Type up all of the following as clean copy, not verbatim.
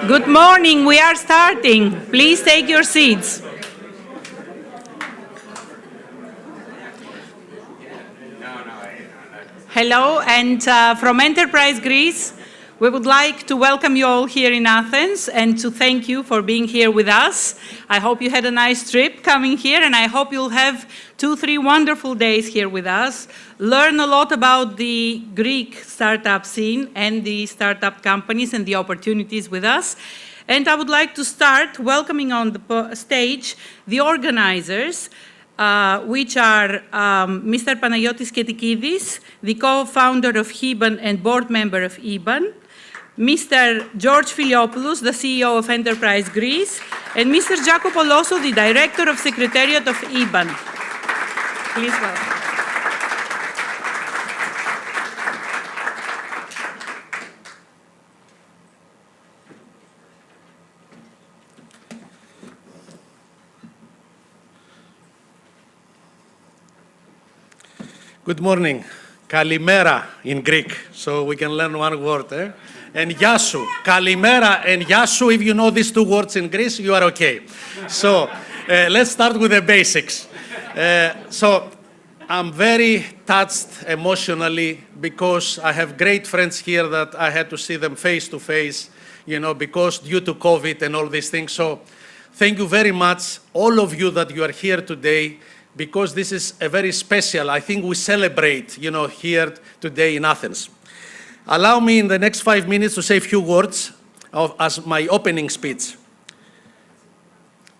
Good morning, we are starting. Please take your seats. Hello, and from Enterprise Greece, we would like to welcome you all here in Athens and to thank you for being here with us. I hope you had a nice trip coming here, and I hope you'll have 2-3 wonderful days here with us. Learn a lot about the Greek startup scene and the startup companies and the opportunities with us. And I would like to start welcoming on the stage the organizers, which are Mr. Panagiotis Ketikidis, the co-founder of HIBAN and board member of IBAN, Mr. George Filiopoulos, the CEO of Enterprise Greece, and Mr. Jaco Polosso, the director of Secretariat of IBAN. Please welcome. Good morning. Kalimera in Greek, so we can learn one word. And Yasu. Kalimera and Yasu, if you know these two words in Greece, you are okay. So let's start with the basics. So I'm very touched emotionally because I have great friends here that I had to see them face to face, you know, because due to COVID and all these things. So thank you very much, all of you that you are here today, because this is a very special, I think we celebrate, you know, here today in Athens. Allow me in the next 5 minutes to say a few words as my opening speech.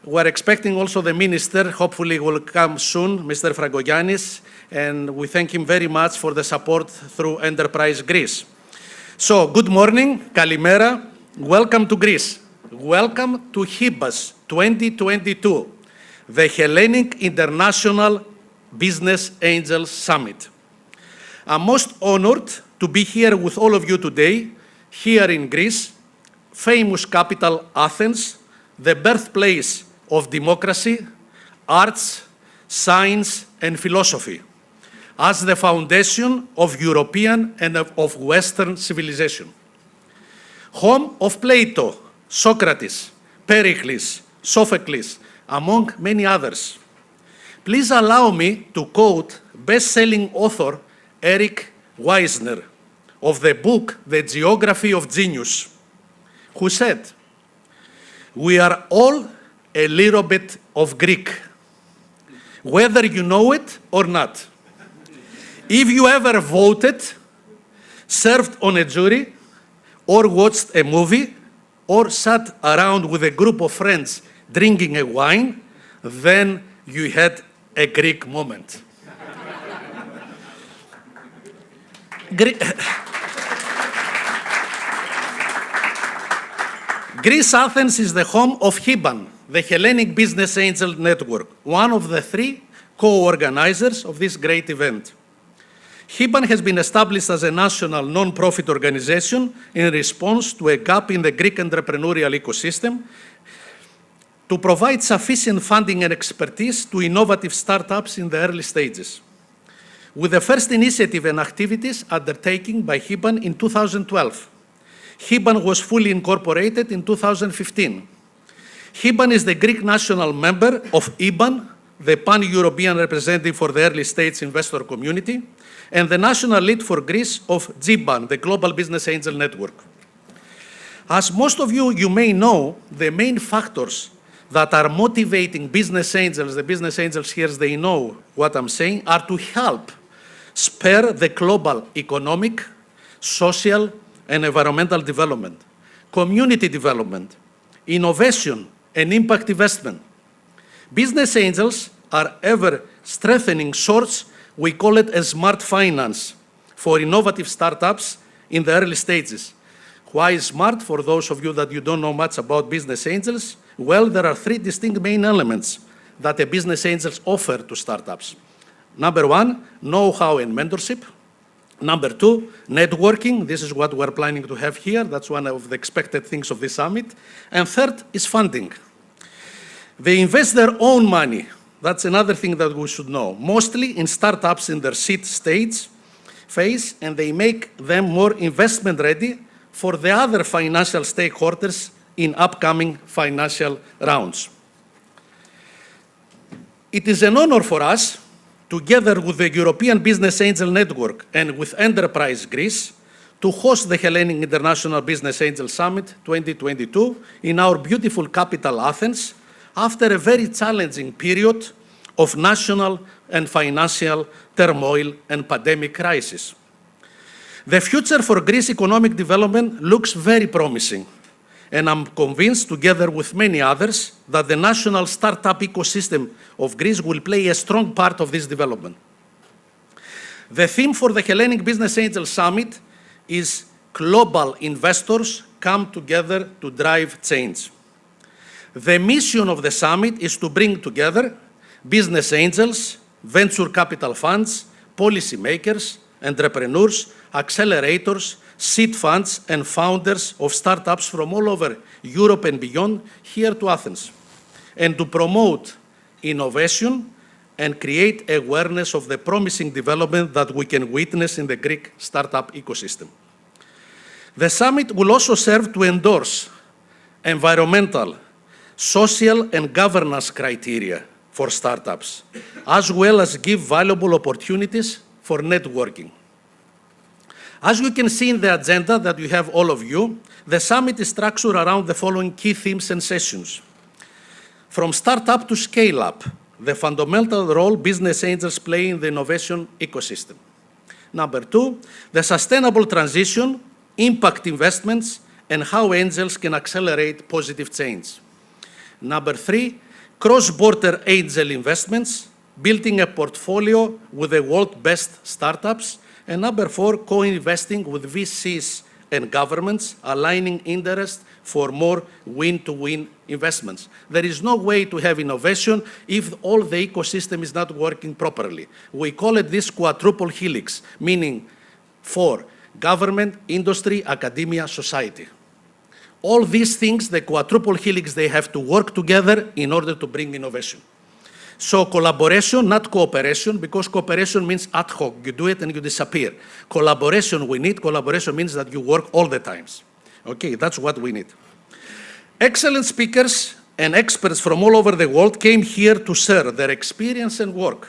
We're expecting also the minister, hopefully will come soon, Mr. Fragogiannis, and we thank him very much for the support through Enterprise Greece. So, good morning, Kalimera, welcome to Greece. Welcome to HIBAS 2022. The Hellenic International Business Angels Summit. I'm most honored to be here with all of you today, here in Greece, famous capital Athens, the birthplace of democracy, arts, science, and philosophy, as the foundation of European and of Western civilization. Home of Plato, Socrates, Pericles, Sophocles, among many others. Please allow me to quote best-selling author Eric Weisner of the book The Geography of Genius, who said, "We are all a little bit of Greek, whether you know it or not. If you ever voted, served on a jury, or watched a movie, or sat around with a group of friends drinking a wine, then you had a Greek moment." Greece Athens is the home of HIBAN, the Hellenic Business Angel Network, one of the 3 co-organizers of this great event. HIBAN has been established as a national non-profit organization in response to a gap in the Greek entrepreneurial ecosystem to provide sufficient funding and expertise to innovative startups in the early stages. With the first initiative and activities undertaken by HIBAN in 2012, HIBAN was fully incorporated in 2015. HIBAN is the Greek national member of IBAN, the pan-European representative for the early stage investor community, and the national lead for Greece of GBAN, the Global Business Angel Network. As most of you may know, the main factors that are motivating business angels, the business angels here, they know what I'm saying, are to help spur the global economic, social, and environmental development, community development, innovation, and impact investment. Business angels are ever strengthening source, we call it a smart finance for innovative startups in the early stages. Why smart? For those of you that you don't know much about business angels, well, there are three distinct main elements that a business angels offer to startups. Number one, know-how and mentorship. Number two, networking. This is what we're planning to have here. That's one of the expected things of this summit. And third is funding. They invest their own money. That's another thing that we should know. Mostly in startups in their seed stage phase, and they make them more investment ready for the other financial stakeholders in upcoming financial rounds. It is an honor for us, together with the European Business Angel Network and with Enterprise Greece, to host the Hellenic International Business Angel Summit 2022 in our beautiful capital, Athens, after a very challenging period of national and financial turmoil and pandemic crisis. The future for Greece economic development looks very promising, and I'm convinced, together with many others, that the national startup ecosystem of Greece will play a strong part of this development. The theme for the Hellenic Business Angel Summit is Global Investors Come Together to Drive Change. The mission of the summit is to bring together business angels, venture capital funds, policymakers, entrepreneurs, accelerators, seed funds, and founders of startups from all over Europe and beyond here to Athens, and to promote innovation and create awareness of the promising development that we can witness in the Greek startup ecosystem. The summit will also serve to endorse environmental, social, and governance criteria for startups, as well as give valuable opportunities for networking. As you can see in the agenda that you have, all of you, the summit is structured around the following key themes and sessions. From startup to scale up, the fundamental role business angels play in the innovation ecosystem. Number two, the sustainable transition, impact investments, and how angels can accelerate positive change. Number three, cross-border angel investments, building a portfolio with the world's best startups. And number four, co-investing with VCs and governments, aligning interest for more win-to-win investments. There is no way to have innovation if all the ecosystem is not working properly. We call it this quadruple helix, meaning for government, industry, academia, society. All these things, the quadruple helix, they have to work together in order to bring innovation. So collaboration, not cooperation, because cooperation means ad hoc. You do it and you disappear. Collaboration we need. Collaboration means that you work all the times. Okay, that's what we need. Excellent speakers and experts from all over the world came here to share their experience and work.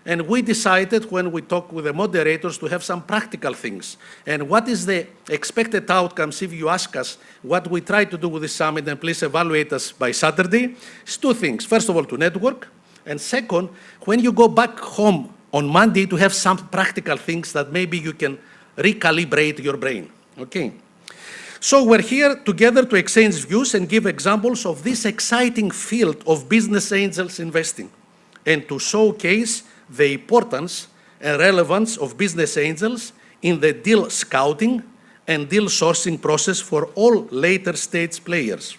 And we decided, when we talked with the moderators, to have some practical things. And what is the expected outcomes if you ask us what we try to do with this summit, and please evaluate us by Saturday? It's two things. First of all, to network. And second, when you go back home on Monday, to have some practical things that maybe you can recalibrate your brain. Okay. So we're here together to exchange views and give examples of this exciting field of business angels investing, and to showcase the importance and relevance of business angels in the deal scouting and deal sourcing process for all later stage players.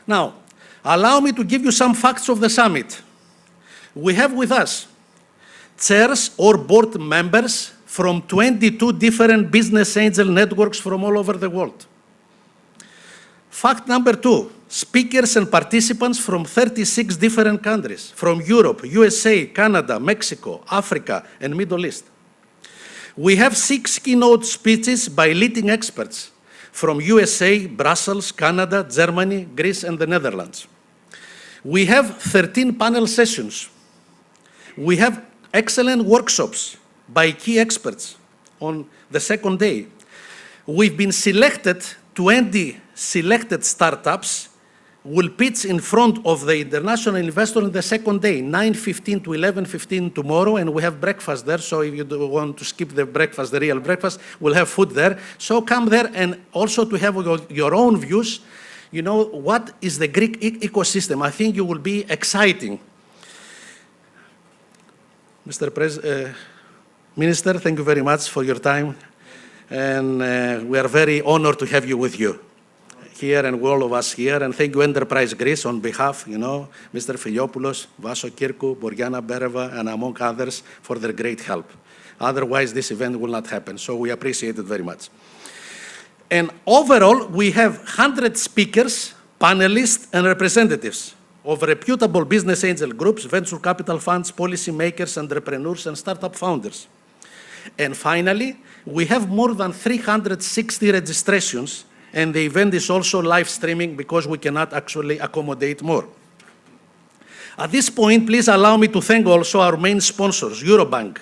Now, allow me to give you some facts of the summit. We have with us chairs or board members from 22 different business angel networks from all over the world. Fact number two, speakers and participants from 36 different countries, from Europe, USA, Canada, Mexico, Africa, and Middle East. We have 6 keynote speeches by leading experts from USA, Brussels, Canada, Germany, Greece, and the Netherlands. We have 13 panel sessions. We have excellent workshops by key experts on the second day. We've been selected 20 selected startups will pitch in front of the international investor on the second day, 9:15 to 11:15 tomorrow, and we have breakfast there. So if you don't want to skip the breakfast, the real breakfast, we'll have food there. So come there, and also to have your own views. You know, what is the Greek ecosystem? I think you will be exciting. Mr. Minister, thank you very much for your time, and we are very honored to have you with you here and all of us here, and thank you Enterprise Greece on behalf, Mr. Filiopoulos, Vaso Kirkou, Boriana Bereva, and among others for their great help. Otherwise, this event will not happen, so we appreciate it very much. And overall, we have 100 speakers, panelists, and representatives of reputable business angel groups, venture capital funds, policy makers, entrepreneurs, and startup founders. And finally, we have more than 360 registrations, and the event is also live streaming because we cannot actually accommodate more. At this point, please allow me to thank also our main sponsors, Eurobank.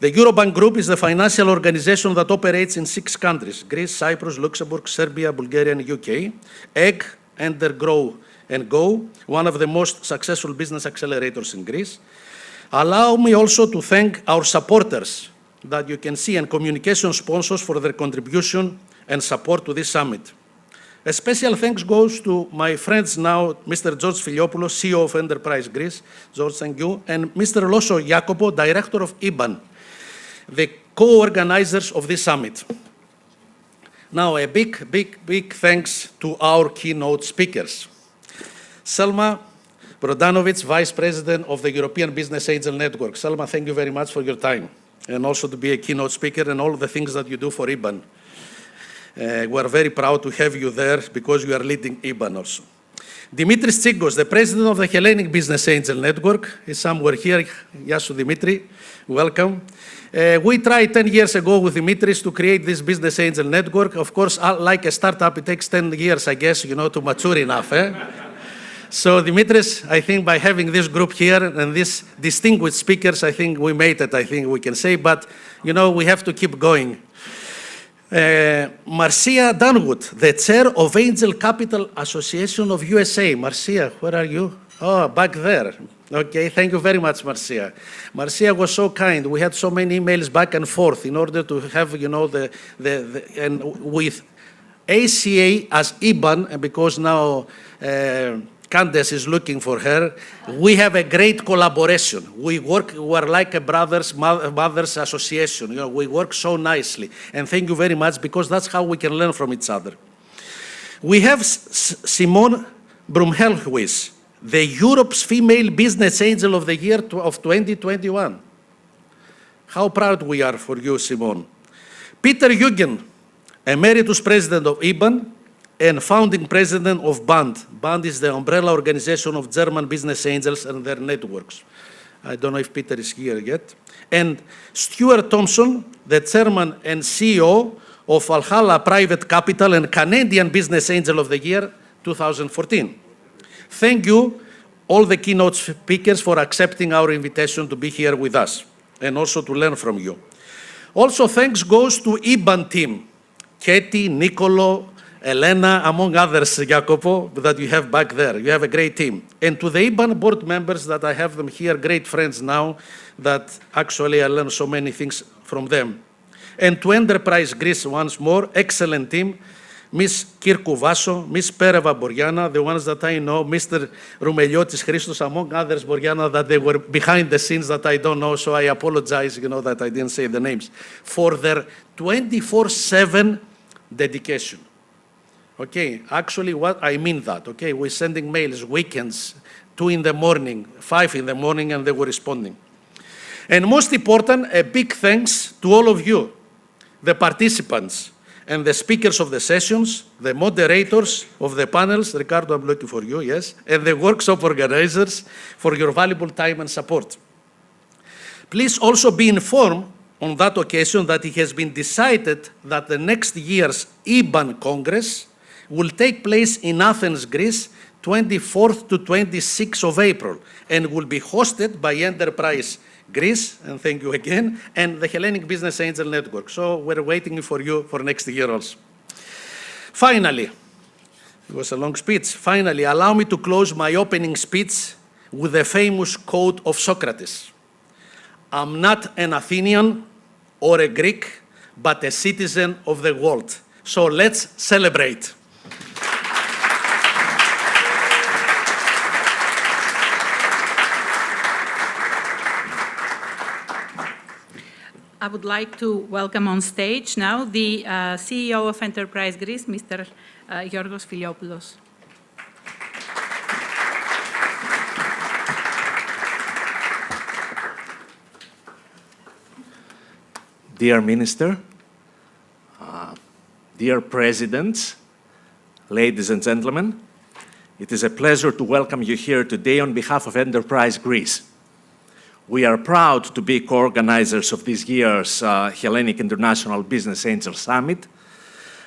The Eurobank Group is the financial organization that operates in 6 countries, Greece, Cyprus, Luxembourg, Serbia, Bulgaria, and UK. EGG, Enter, Grow, and Go, one of the most successful business accelerators in Greece. Allow me also to thank our supporters that you can see and communication sponsors for their contribution and support to this summit. A special thanks goes to my friends now, Mr. George Filiopoulos, CEO of Enterprise Greece. George, thank you. And Mr. Loso Jacopo, Director of IBAN, the co-organizers of this summit. Now, a big thanks to our keynote speakers. Selma Brodanovic, Vice President of the European Business Angel Network. Selma, thank you very much for your time, and also to be a keynote speaker and all the things that you do for IBAN. We are very proud to have you there because you are leading IBAN also. Dimitris Tsigos, the President of the Hellenic Business Angel Network, is somewhere here. Yasu Dimitri, welcome. We tried 10 years ago with Dimitris to create this Business Angel Network. Of course, like a startup, it takes 10 years, I guess, to mature enough. So Dimitris, I think by having this group here and these distinguished speakers, I think we made it, I think we can say, but we have to keep going. Marcia Dunwood, the chair of Angel Capital Association of USA. Marcia, where are you? Oh, back there. Okay, thank you very much, Marcia. Marcia was so kind. We had so many emails back and forth in order to have, and with ACA as IBAN, and because now Candace is looking for her, we have a great collaboration. We are like a mothers association. We work so nicely. And thank you very much, because that's how we can learn from each other. We have Simone Brumhelhuis, the Europe's Female Business Angel of the Year of 2021. How proud we are for you, Simone. Peter Eugen, Emeritus President of IBAN, and founding president of BAND. BAND is the umbrella organization of German business angels and their networks. I don't know if Peter is here yet. And Stuart Thompson, the chairman and CEO of Valhalla Private Capital and Canadian Business Angel of the Year 2014. Thank you, all the keynote speakers, for accepting our invitation to be here with us and also to learn from you. Also, thanks goes to IBAN team, Katie, Nicolo, Elena, among others, Jacopo, that you have back there. You have a great team. And to the IBAN board members that I have them here, great friends now, that actually I learned so many things from them. And to Enterprise Greece once more, excellent team, Miss Kirkou Vaso, Miss Pereva Boriana, the ones that I know, Mr. Roumeliotis Christos, among others, Boriana, that they were behind the scenes that I don't know, so I apologize, that I didn't say the names, for their 24/7 dedication. Okay, actually, what I mean that, okay, we're sending mails weekends, 2 in the morning, 5 in the morning, and they were responding. And most important, a big thanks to all of you, the participants, and the speakers of the sessions, the moderators of the panels, Ricardo, I'm looking for you, yes, and the workshop organizers for your valuable time and support. Please also be informed on that occasion that it has been decided that the next year's IBAN Congress will take place in Athens, Greece, 24th to 26th of April, and will be hosted by Enterprise Greece, and thank you again, and the Hellenic Business Angel Network. So we're waiting for you for next year also. Finally, It was a long speech. Finally, allow me to close my opening speech with the famous quote of Socrates. I'm not an Athenian or a Greek, but a citizen of the world. So let's celebrate. I would like to welcome on stage now the CEO of Enterprise Greece, Mr. Giorgos Filiopoulos. Dear Minister, dear Presidents, ladies and gentlemen, it is a pleasure to welcome you here today on behalf of Enterprise Greece. We are proud to be co-organizers of this year's Hellenic International Business Angel Summit,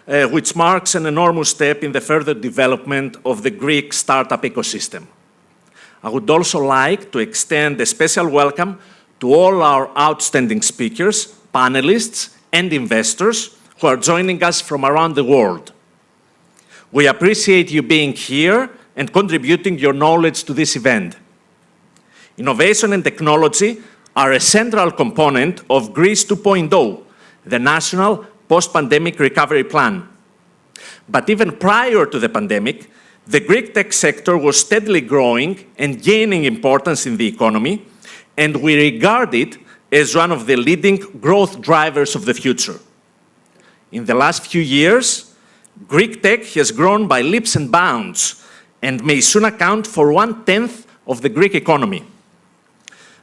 which marks an enormous step in the further development of the Greek startup ecosystem. I would also like to extend a special welcome to all our outstanding speakers, panelists, and investors who are joining us from around the world. We appreciate you being here and contributing your knowledge to this event. Innovation and technology are a central component of Greece 2.0, the national post-pandemic recovery plan. But even prior to the pandemic, the Greek tech sector was steadily growing and gaining importance in the economy, and we regard it as one of the leading growth drivers of the future. In the last few years, Greek tech has grown by leaps and bounds and may soon account for 1/10 of the Greek economy.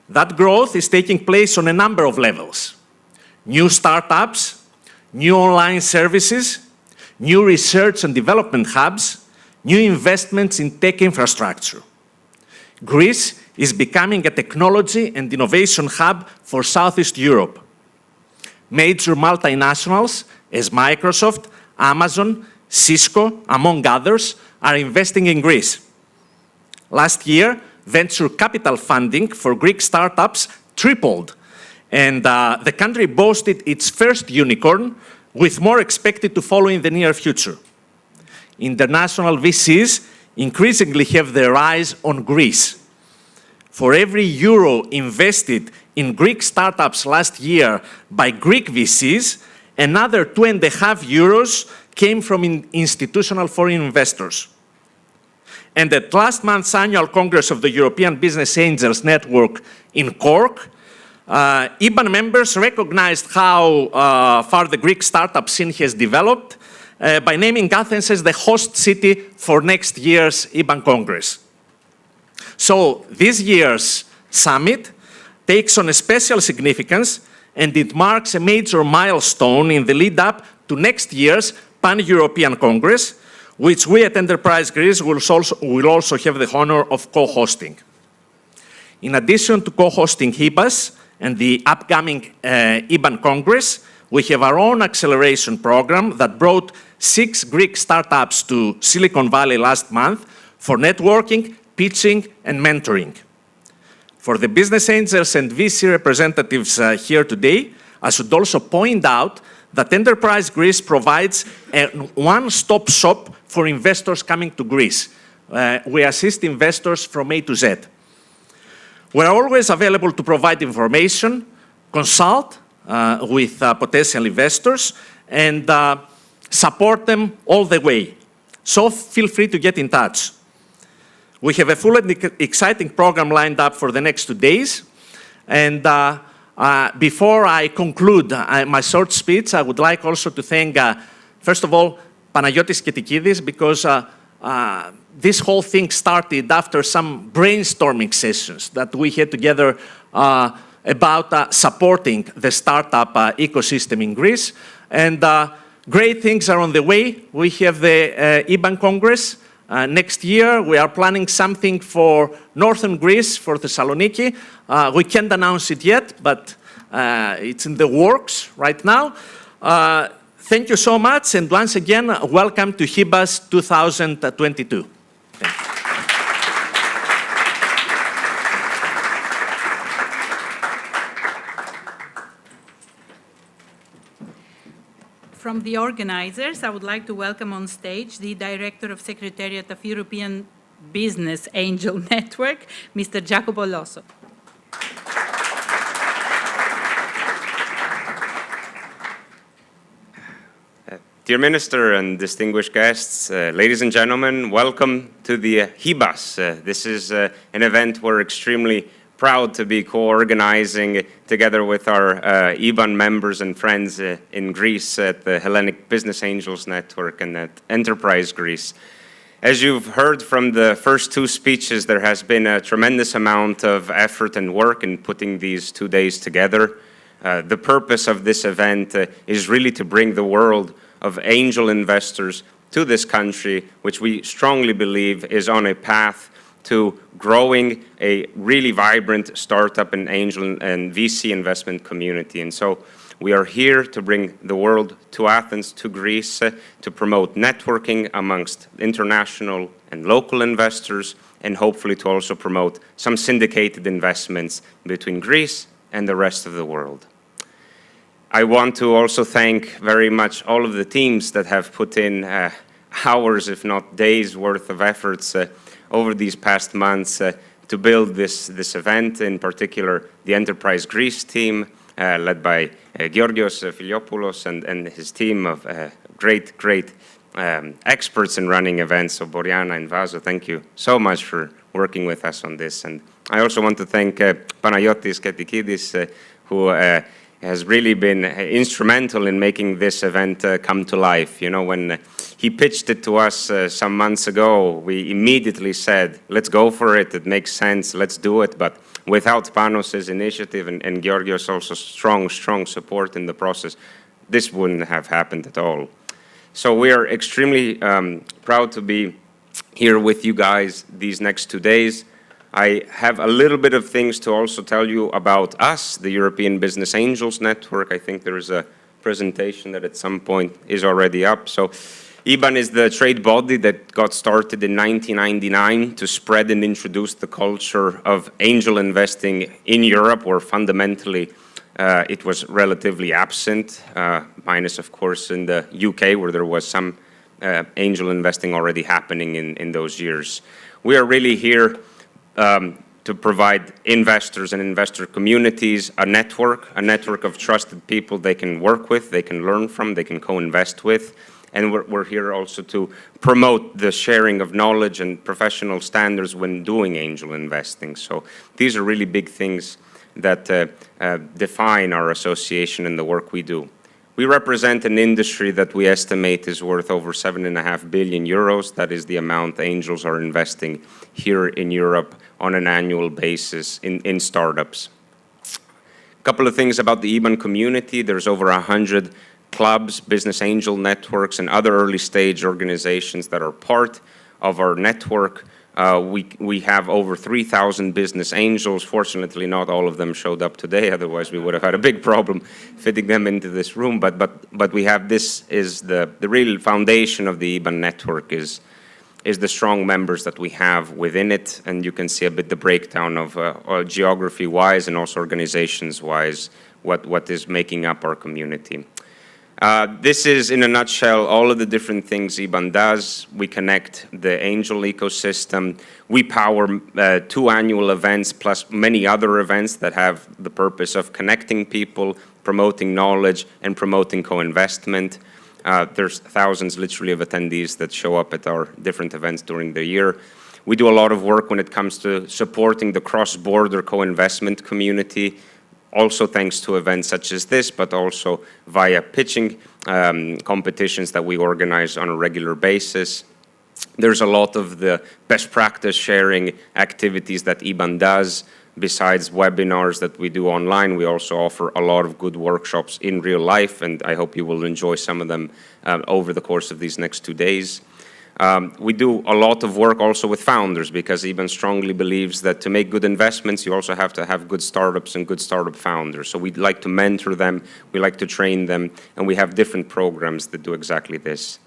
That growth is taking place on a number of levels. New startups, new online services, new research and development hubs, new investments in tech infrastructure. Greece is becoming a technology and innovation hub for Southeast Europe. Major multinationals as Microsoft, Amazon, Cisco, among others, are investing in Greece. Last year, venture capital funding for Greek startups tripled, and the country boasted its first unicorn, with more expected to follow in the near future. International VCs increasingly have their eyes on Greece. For every euro invested in Greek startups last year by Greek VCs, another 2.5 euros came from institutional foreign investors. And at last month's annual Congress of the European Business Angels Network in Cork, IBAN members recognized how far the Greek startup scene has developed by naming Athens as the host city for next year's IBAN Congress. So this year's summit takes on a special significance, and it marks a major milestone in the lead up to next year's Pan-European Congress, which we at Enterprise Greece will also have the honor of co-hosting. In addition to co-hosting HIBAS and the upcoming IBAN Congress, we have our own acceleration program that brought 6 Greek startups to Silicon Valley last month for networking, pitching, and mentoring. For the business angels and VC representatives here today, I should also point out that Enterprise Greece provides a one-stop shop for investors coming to Greece. We assist investors from A to Z. We're always available to provide information, consult with potential investors, and support them all the way. So feel free to get in touch. We have a full and exciting program lined up for the next 2 days. And before I conclude my short speech, I would like also to thank, first of all, Panagiotis Ketikidis, because this whole thing started after some brainstorming sessions that we had together about supporting the startup ecosystem in Greece. And great things are on the way. We have the IBAN Congress. Next year, we are planning something for northern Greece, for Thessaloniki. We can't announce it yet, but it's in the works right now. Thank you so much, and once again, welcome to HIBAS 2022. Thank you. From from the organizers, I would like to welcome on stage the Director of Secretariat of European Business Angel Network, Mr. Jacopo Losso. Dear Minister and distinguished guests, ladies and gentlemen, welcome to the HIBAS. This is an event we're extremely proud to be co-organizing together with our IBAN members and friends in Greece at the Hellenic Business Angels Network and at Enterprise Greece. As you've heard from the first two speeches, there has been a tremendous amount of effort and work in putting these 2 days together. The purpose of this event is really to bring the world of angel investors to this country, which we strongly believe is on a path to growing a really vibrant startup and angel and VC investment community. And so we are here to bring the world to Athens, to Greece, to promote networking amongst international and local investors, and hopefully to also promote some syndicated investments between Greece and the rest of the world. I want to also thank very much all of the teams that have put in hours, if not days, worth of efforts over these past months to build this event, in particular the Enterprise Greece team, led by Georgios Filiopoulos and his team of great experts in running events. So Boriana and Vaso, thank you so much for working with us on this. And I also want to thank Panagiotis Ketikidis, who has really been instrumental in making this event come to life. You know, when he pitched it to us some months ago, we immediately said, let's go for it, it makes sense, let's do it. But without Panos' initiative and Georgios also strong support in the process, this wouldn't have happened at all. So we are extremely proud to be here with you guys these next 2 days. I have a little bit of things to also tell you about us, the European Business Angels Network. I think there is a presentation that at some point is already up. So IBAN is the trade body that got started in 1999 to spread and introduce the culture of angel investing in Europe, where fundamentally it was relatively absent, minus of course in the UK, where there was some angel investing already happening in those years. We are really here to provide investors and investor communities a network of trusted people they can work with, they can learn from, they can co-invest with. And we're here also to promote the sharing of knowledge and professional standards when doing angel investing. So these are really big things that define our association and the work we do. We represent an industry that we estimate is worth over 7.5 billion euros. That is the amount angels are investing here in Europe on an annual basis in startups. A couple of things about the IBAN community. There's over 100 clubs, business angel networks, and other early stage organizations that are part of our network. We have over 3,000 business angels. Fortunately, not all of them showed up today. Otherwise, we would have had a big problem fitting them into this room. But we have, this is the real foundation of the IBAN network is the strong members that we have within it. And you can see a bit the breakdown of geography-wise and also organizations-wise what is making up our community. This is, in a nutshell, all of the different things IBAN does. We connect the angel ecosystem. We power 2 annual events plus many other events that have the purpose of connecting people, promoting knowledge, and promoting co-investment. There's thousands, literally, of attendees that show up at our different events during the year. We do a lot of work when it comes to supporting the cross-border co-investment community, also thanks to events such as this, but also via pitching competitions that we organize on a regular basis. There's a lot of the best practice sharing activities that IBAN does. Besides webinars that we do online, we also offer a lot of good workshops in real life, and I hope you will enjoy some of them over the course of these next 2 days. We do a lot of work also with founders, because IBAN strongly believes that to make good investments, you also have to have good startups and good startup founders. So we'd like to mentor them, we like to train them, and we have different programs that do exactly this.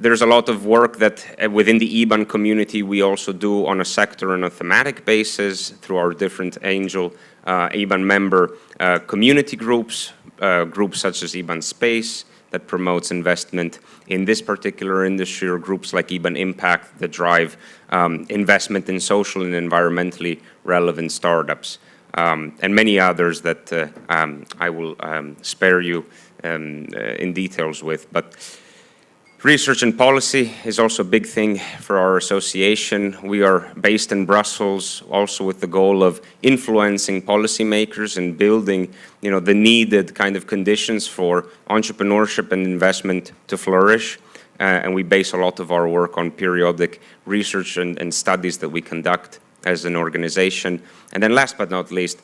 There's a lot of work that within the IBAN community we also do on a sector and a thematic basis through our different angel IBAN member community groups, groups such as IBAN Space, that promotes investment in this particular industry, or groups like IBAN Impact that drive investment in social and environmentally relevant startups, and many others that I will spare you in details with. But research and policy is also a big thing for our association. We are based in Brussels, also with the goal of influencing policymakers and building, the needed kind of conditions for entrepreneurship and investment to flourish. And we base a lot of our work on periodic research and studies that we conduct as an organization. And then last but not least,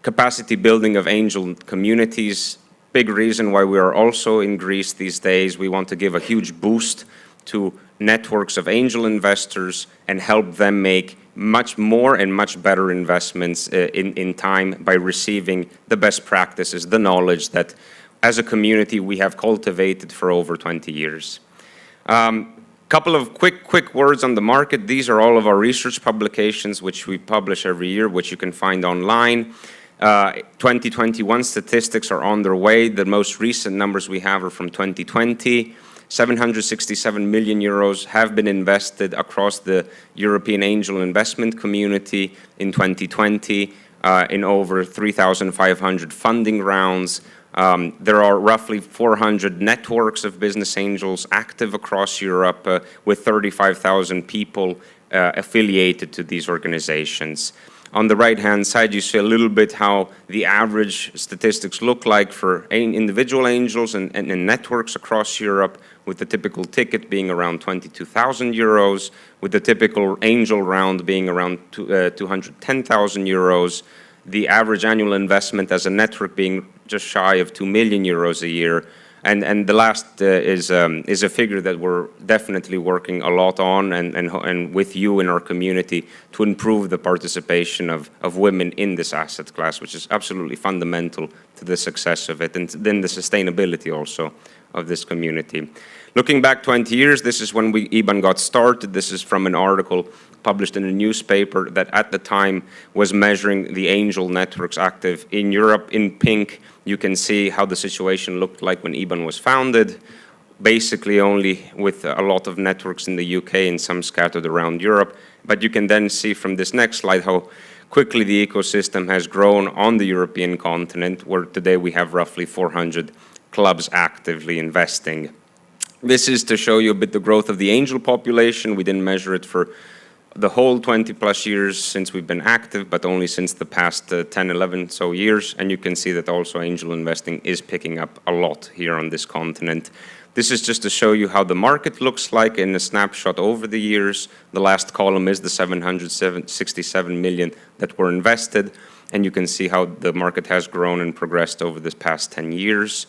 capacity building of angel communities. Big reason why we are also in Greece these days. We want to give a huge boost to networks of angel investors and help them make much more and much better investments in time by receiving the best practices, the knowledge that as a community we have cultivated for over 20 years. Couple of quick words on the market. These are all of our research publications which we publish every year, which you can find online. 2021 statistics are on their way. The most recent numbers we have are from 2020. 767 million euros have been invested across the European angel investment community in 2020 in over 3,500 funding rounds. There are roughly 400 networks of business angels active across Europe with 35,000 people affiliated to these organizations. On the right-hand side, you see a little bit how the average statistics look like for individual angels and networks across Europe, with the typical ticket being around 22,000 euros, with the typical angel round being around 210,000 euros, the average annual investment as a network being just shy of 2 million euros a year. And the last is a figure that we're definitely working a lot on and with you in our community to improve the participation of women in this asset class, which is absolutely fundamental to the success of it, and then the sustainability also of this community. Looking back 20 years, this is when IBAN got started. This is from an article published in a newspaper that at the time was measuring the angel networks active in Europe. In pink, you can see how the situation looked like when IBAN was founded, basically only with a lot of networks in the UK and some scattered around Europe. But you can then see from this next slide how quickly the ecosystem has grown on the European continent, where today we have roughly 400 clubs actively investing. This is to show you a bit the growth of the angel population. We didn't measure it for the whole 20 plus years since we've been active, but only since the past 10, 11 so years. And you can see that also angel investing is picking up a lot here on this continent. This is just to show you how the market looks like in a snapshot over the years. The last column is the 767 million that were invested. And you can see how the market has grown and progressed over this past 10 years.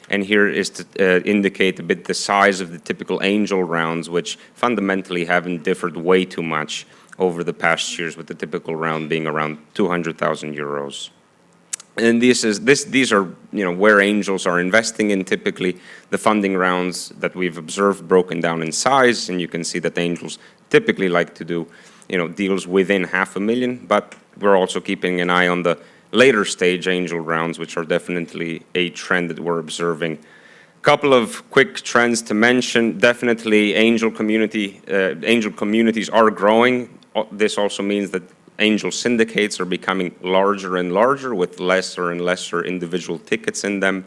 And here is to indicate a bit the size of the typical angel rounds, which fundamentally haven't differed way too much over the past years, with the typical round being around 200,000 euros. And these are where angels are investing in. Typically, the funding rounds that we've observed broken down in size, and you can see that angels typically like to do deals within 500,000, but we're also keeping an eye on the later stage angel rounds, which are definitely a trend that we're observing. A couple of quick trends to mention. Definitely angel communities are growing. This also means that angel syndicates are becoming larger and larger with lesser and lesser individual tickets in them.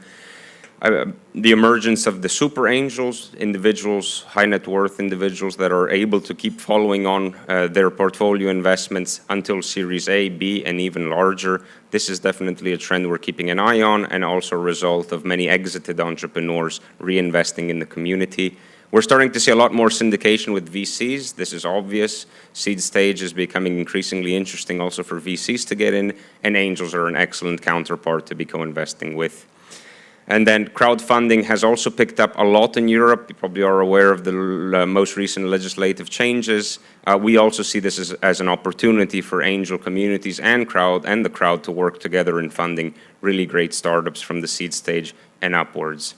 The emergence of the super angels, individuals, high net worth individuals that are able to keep following on their portfolio investments until Series A, B, and even larger. This is definitely a trend we're keeping an eye on, and also a result of many exited entrepreneurs reinvesting in the community. We're starting to see a lot more syndication with VCs. This is obvious. Seed stage is becoming increasingly interesting also for VCs to get in, and angels are an excellent counterpart to be co-investing with. And then crowdfunding has also picked up a lot in Europe. You probably are aware of the most recent legislative changes. We also see this as an opportunity for angel communities and the crowd to work together in funding really great startups from the seed stage and upwards.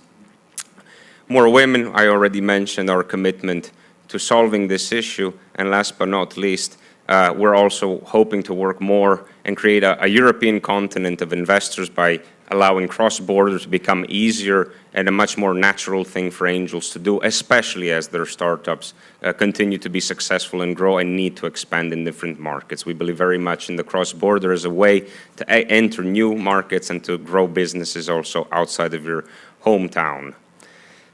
More women, I already mentioned our commitment to solving this issue. And last but not least, we're also hoping to work more and create a European continent of investors by allowing cross-border to become easier and a much more natural thing for angels to do, especially as their startups continue to be successful and grow and need to expand in different markets. We believe very much in the cross-border as a way to enter new markets and to grow businesses also outside of your hometown.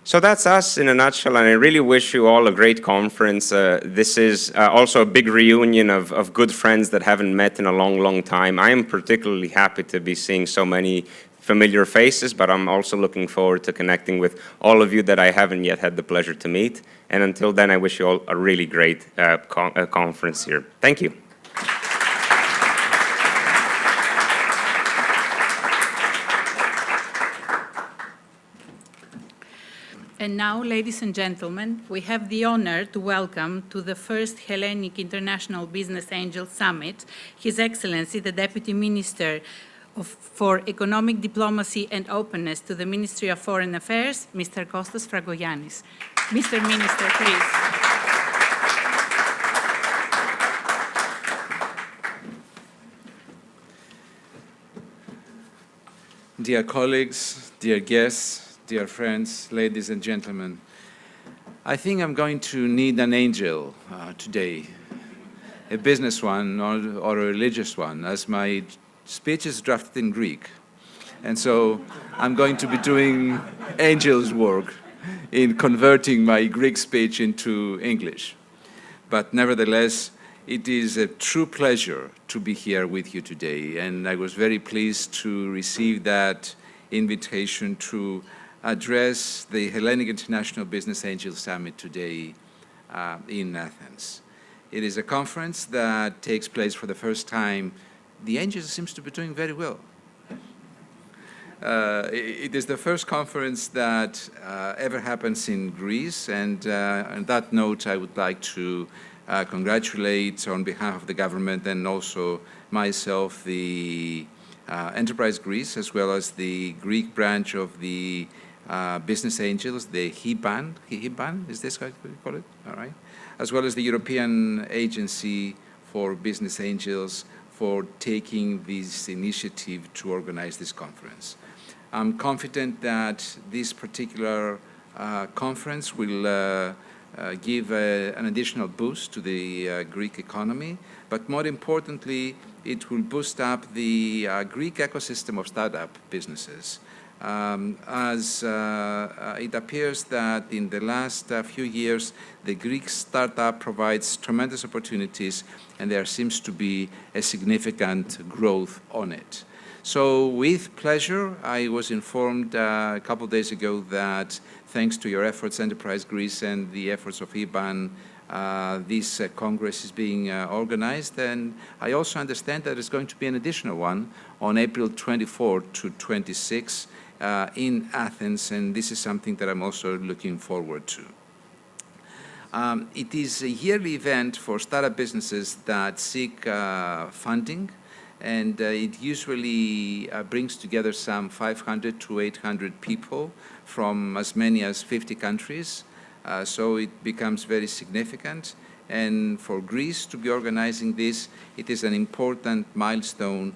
So that's us in a nutshell, and I really wish you all a great conference. This is also a big reunion of good friends that haven't met in a long, long time. I am particularly happy to be seeing so many familiar faces, but I'm also looking forward to connecting with all of you that I haven't yet had the pleasure to meet. And until then, I wish you all a really great conference here. Thank you. And now, ladies and gentlemen, we have the honor to welcome to the first Hellenic International Business Angel Summit, His Excellency, the Deputy Minister for Economic Diplomacy and Openness to the Ministry of Foreign Affairs, Mr. Kostas Fragogiannis. Mr. Minister, please. Dear colleagues, dear guests, dear friends, ladies and gentlemen, I think I'm going to need an angel today, a business one or a religious one, as my speech is drafted in Greek. And so I'm going to be doing angel's work in converting my Greek speech into English. But nevertheless, it is a true pleasure to be here with you today, and I was very pleased to receive that invitation to address the Hellenic International Business Angel Summit today in Athens. It is a conference that takes place for the first time. The Angels seems to be doing very well. It is the first conference that ever happens in Greece, and on that note, I would like to congratulate on behalf of the government and also myself, the Enterprise Greece, as well as the Greek branch of the Business Angels, the HIBAN, is this how you call it? All right. As well as the European Agency for Business Angels for taking this initiative to organize this conference. I'm confident that this particular conference will give an additional boost to the Greek economy, but more importantly, it will boost up the Greek ecosystem of startup businesses. As it appears that in the last few years, the Greek startup provides tremendous opportunities, and there seems to be a significant growth on it. So with pleasure, I was informed a couple of days ago that thanks to your efforts, Enterprise Greece, and the efforts of IBAN, this Congress is being organized, and I also understand that there's going to be an additional one on April 24 to 26 in Athens, and this is something that I'm also looking forward to. It is a yearly event for startup businesses that seek funding, and it usually brings together some 500 to 800 people from as many as 50 countries. So it becomes very significant. And for Greece to be organizing this, it is an important milestone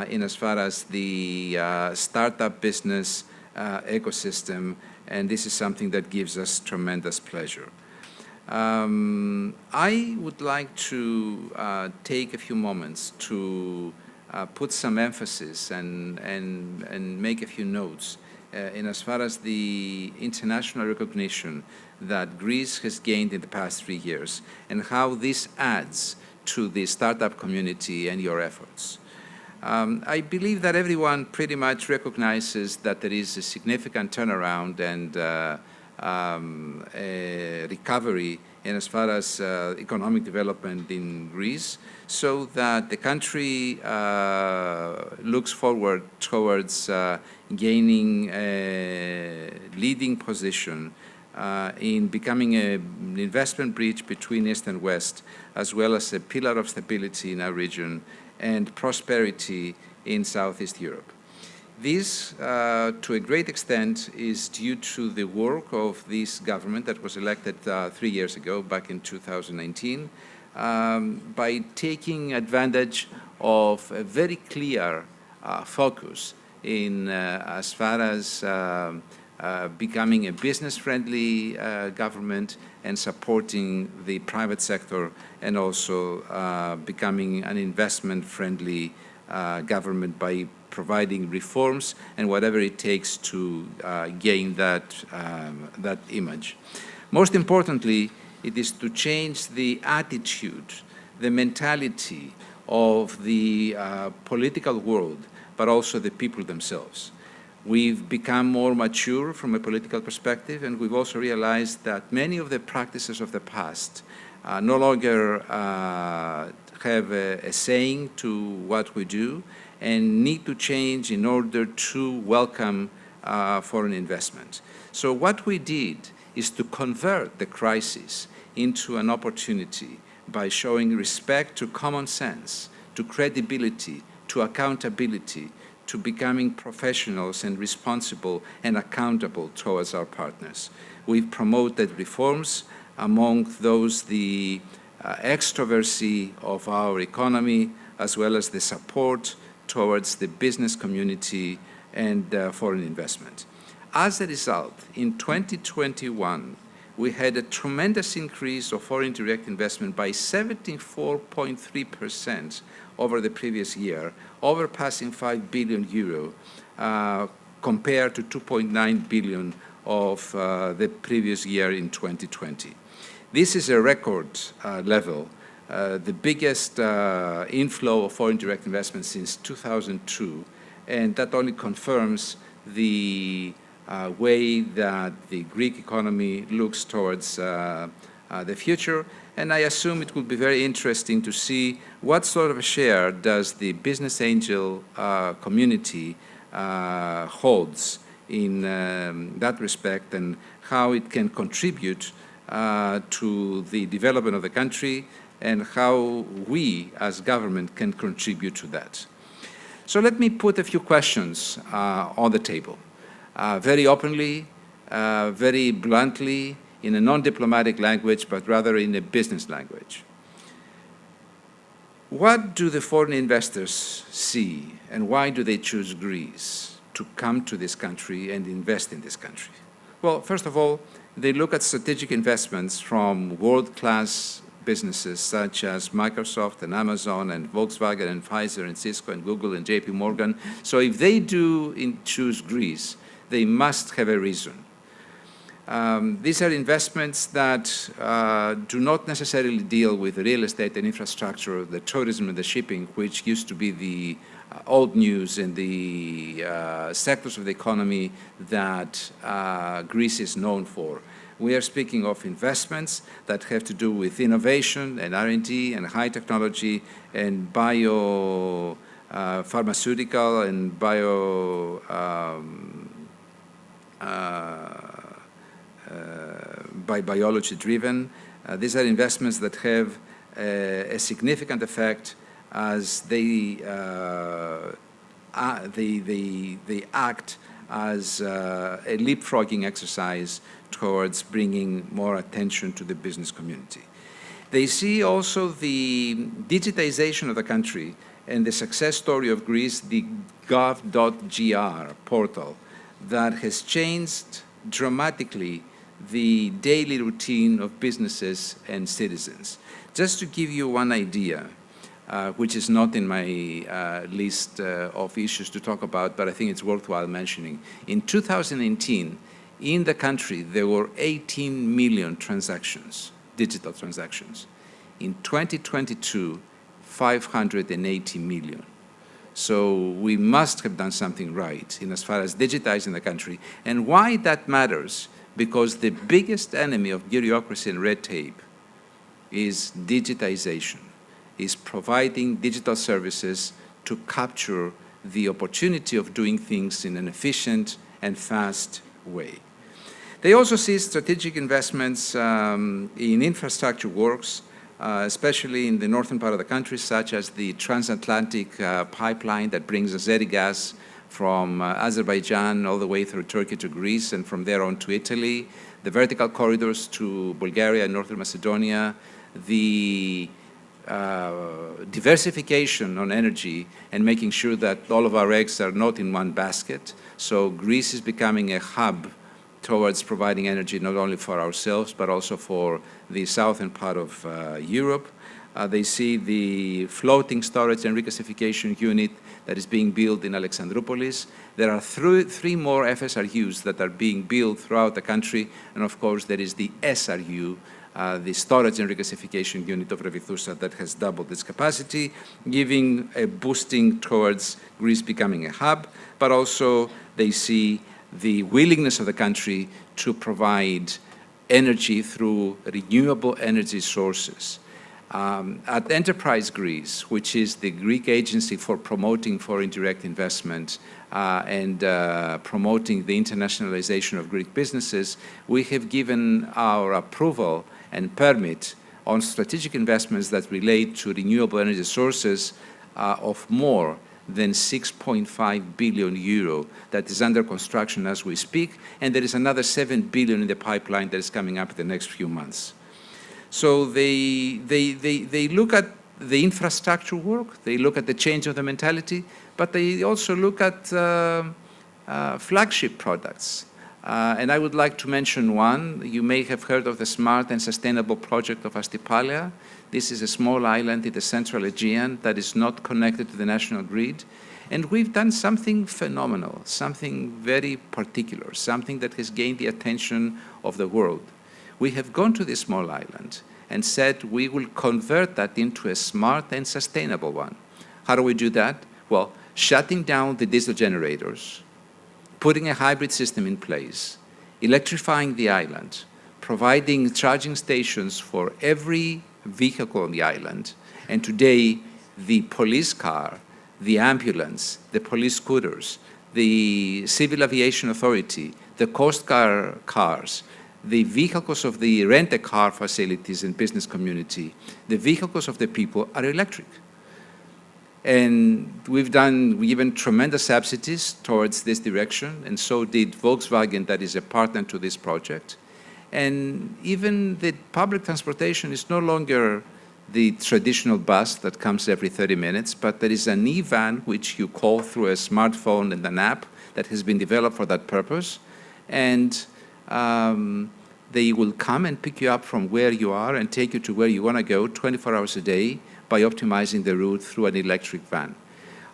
in as far as the startup business ecosystem, and this is something that gives us tremendous pleasure. I would like to take a few moments to put some emphasis and make a few notes in as far as the international recognition that Greece has gained in the past 3 years and how this adds to the startup community and your efforts. I believe that everyone pretty much recognizes that there is a significant turnaround and a recovery in as far as economic development in Greece, so that the country looks forward towards gaining a leading position in becoming an investment bridge between East and West, as well as a pillar of stability in our region and prosperity in Southeast Europe. This, to a great extent, is due to the work of this government that was elected 3 years ago, back in 2019, by taking advantage of a very clear focus in as far as becoming a business-friendly government and supporting the private sector, and also becoming an investment-friendly government by providing reforms and whatever it takes to gain that image. Most importantly, it is to change the attitude, the mentality of the political world, but also the people themselves. We've become more mature from a political perspective, and we've also realized that many of the practices of the past no longer have a saying to what we do and need to change in order to welcome foreign investment. So what we did is to convert the crisis into an opportunity by showing respect to common sense, to credibility, to accountability, to becoming professionals and responsible and accountable towards our partners. We've promoted reforms, among those the extroversy of our economy, as well as the support towards the business community and foreign investment. As a result, in 2021, we had a tremendous increase of foreign direct investment by 74.3% over the previous year, overpassing 5 billion euro compared to 2.9 billion of the previous year in 2020. This is a record level, the biggest inflow of foreign direct investment since 2002, and that only confirms the way that the Greek economy looks towards the future. And I assume it will be very interesting to see what sort of a share does the business angel community holds in that respect, and how it can contribute to the development of the country, and how we as government can contribute to that. So let me put a few questions on the table, very openly, very bluntly, in a non-diplomatic language, but rather in a business language. What do the foreign investors see, and why do they choose Greece to come to this country and invest in this country? Well, first of all, they look at strategic investments from world-class businesses such as Microsoft and Amazon and Volkswagen and Pfizer and Cisco and Google and JP Morgan. So if they do choose Greece, they must have a reason. These are investments that do not necessarily deal with real estate and infrastructure, the tourism and the shipping, which used to be the old news in the sectors of the economy that Greece is known for. We are speaking of investments that have to do with innovation and R&D and high technology and pharmaceutical and biology driven. These are investments that have a significant effect as they act as a leapfrogging exercise towards bringing more attention to the business community. They see also the digitization of the country and the success story of Greece, the gov.gr portal, that has changed dramatically the daily routine of businesses and citizens. Just to give you one idea, which is not in my list of issues to talk about, but I think it's worthwhile mentioning. In 2018, in the country, there were 18 million transactions, digital transactions. In 2022, 580 million. So we must have done something right in as far as digitizing the country. And why that matters? Because the biggest enemy of bureaucracy and red tape is digitization, is providing digital services to capture the opportunity of doing things in an efficient and fast way. They also see strategic investments in infrastructure works, especially in the northern part of the country, such as the transatlantic pipeline that brings Azeri gas from Azerbaijan all the way through Turkey to Greece, and from there on to Italy, the vertical corridors to Bulgaria and Northern Macedonia, the diversification on energy and making sure that all of our eggs are not in one basket. So Greece is becoming a hub towards providing energy not only for ourselves but also for the southern part of Europe. They see the floating storage and regasification unit that is being built in Alexandroupolis. There are three more FSRUs that are being built throughout the country, and of course there is the SRU, the storage and regasification unit of Revithoussa that has doubled its capacity, giving a boosting towards Greece becoming a hub, but also they see the willingness of the country to provide energy through renewable energy sources. At Enterprise Greece, which is the Greek agency for promoting foreign direct investment and promoting the internationalization of Greek businesses, we have given our approval and permit on strategic investments that relate to renewable energy sources of more than 6.5 billion euro that is under construction as we speak, and there is another 7 billion in the pipeline that is coming up in the next few months. So they look at the infrastructure work, they look at the change of the mentality, but they also look at flagship products. And I would like to mention one. You may have heard of the Smart and Sustainable Project of Astypalea. This is a small island in the central Aegean that is not connected to the national grid. And we've done something phenomenal, something very particular, something that has gained the attention of the world. We have gone to this small island and said we will convert that into a smart and sustainable one. How do we do that? Well, shutting down the diesel generators, putting a hybrid system in place, electrifying the island, providing charging stations for every vehicle on the island, and today the police car, the ambulance, the police scooters, the Civil Aviation Authority, the Coast Guard cars, the vehicles of the rent-a-car facilities and business community, the vehicles of the people are electric. And we've given tremendous subsidies towards this direction, and so did Volkswagen, that is a partner to this project. And even the public transportation is no longer the traditional bus that comes every 30 minutes, but there is an e-van which you call through a smartphone and an app that has been developed for that purpose. And they will come and pick you up from where you are and take you to where you want to go 24 hours a day by optimizing the route through an electric van.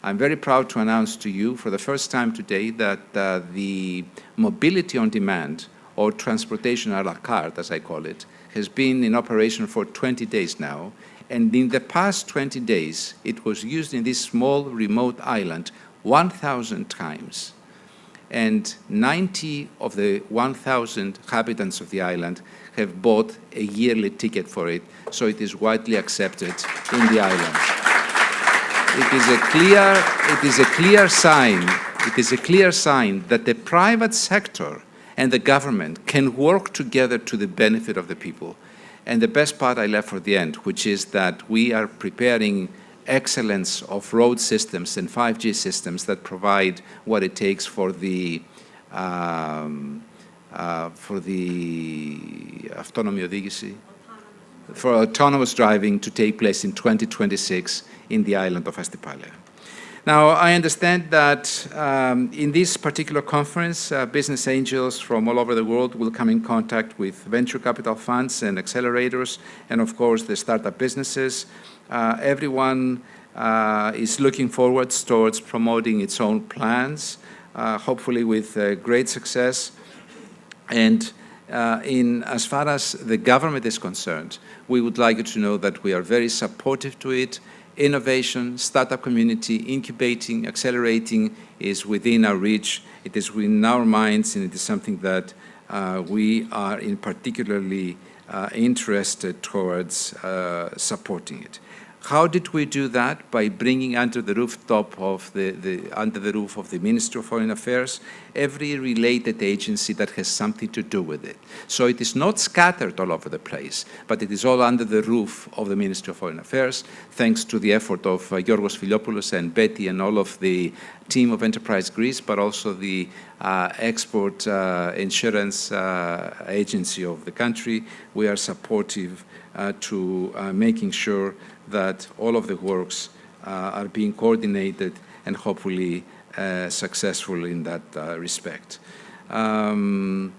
I'm very proud to announce to you for the first time today that the mobility on demand, or transportation à la carte, as I call it, has been in operation for 20 days now. And in the past 20 days, it was used in this small remote island 1,000 times. And 90 of the 1,000 inhabitants of the island have bought a yearly ticket for it, so it is widely accepted in the island. It is a clear sign that the private sector and the government can work together to the benefit of the people. And the best part I left for the end, which is that we are preparing excellence of road systems and 5G systems that provide what it takes for the autonomous driving to take place in 2026 in the island of Astypalea. Now, I understand that in this particular conference, business angels from all over the world will come in contact with venture capital funds and accelerators, and of course the startup businesses. Everyone is looking forward towards promoting its own plans, hopefully with great success. And as far as the government is concerned, we would like you to know that we are very supportive to it. Innovation, startup community, incubating, accelerating is within our reach. It is within our minds, and it is something that we are in particularly interested towards supporting it. How did we do that? By bringing under the roof of the Ministry of Foreign Affairs every related agency that has something to do with it. So it is not scattered all over the place, but it is all under the roof of the Ministry of Foreign Affairs, thanks to the effort of Giorgos Filiopoulos and Betty and all of the team of Enterprise Greece, but also the export insurance agency of the country. We are supportive to making sure that all of the works are being coordinated and hopefully successful in that respect. In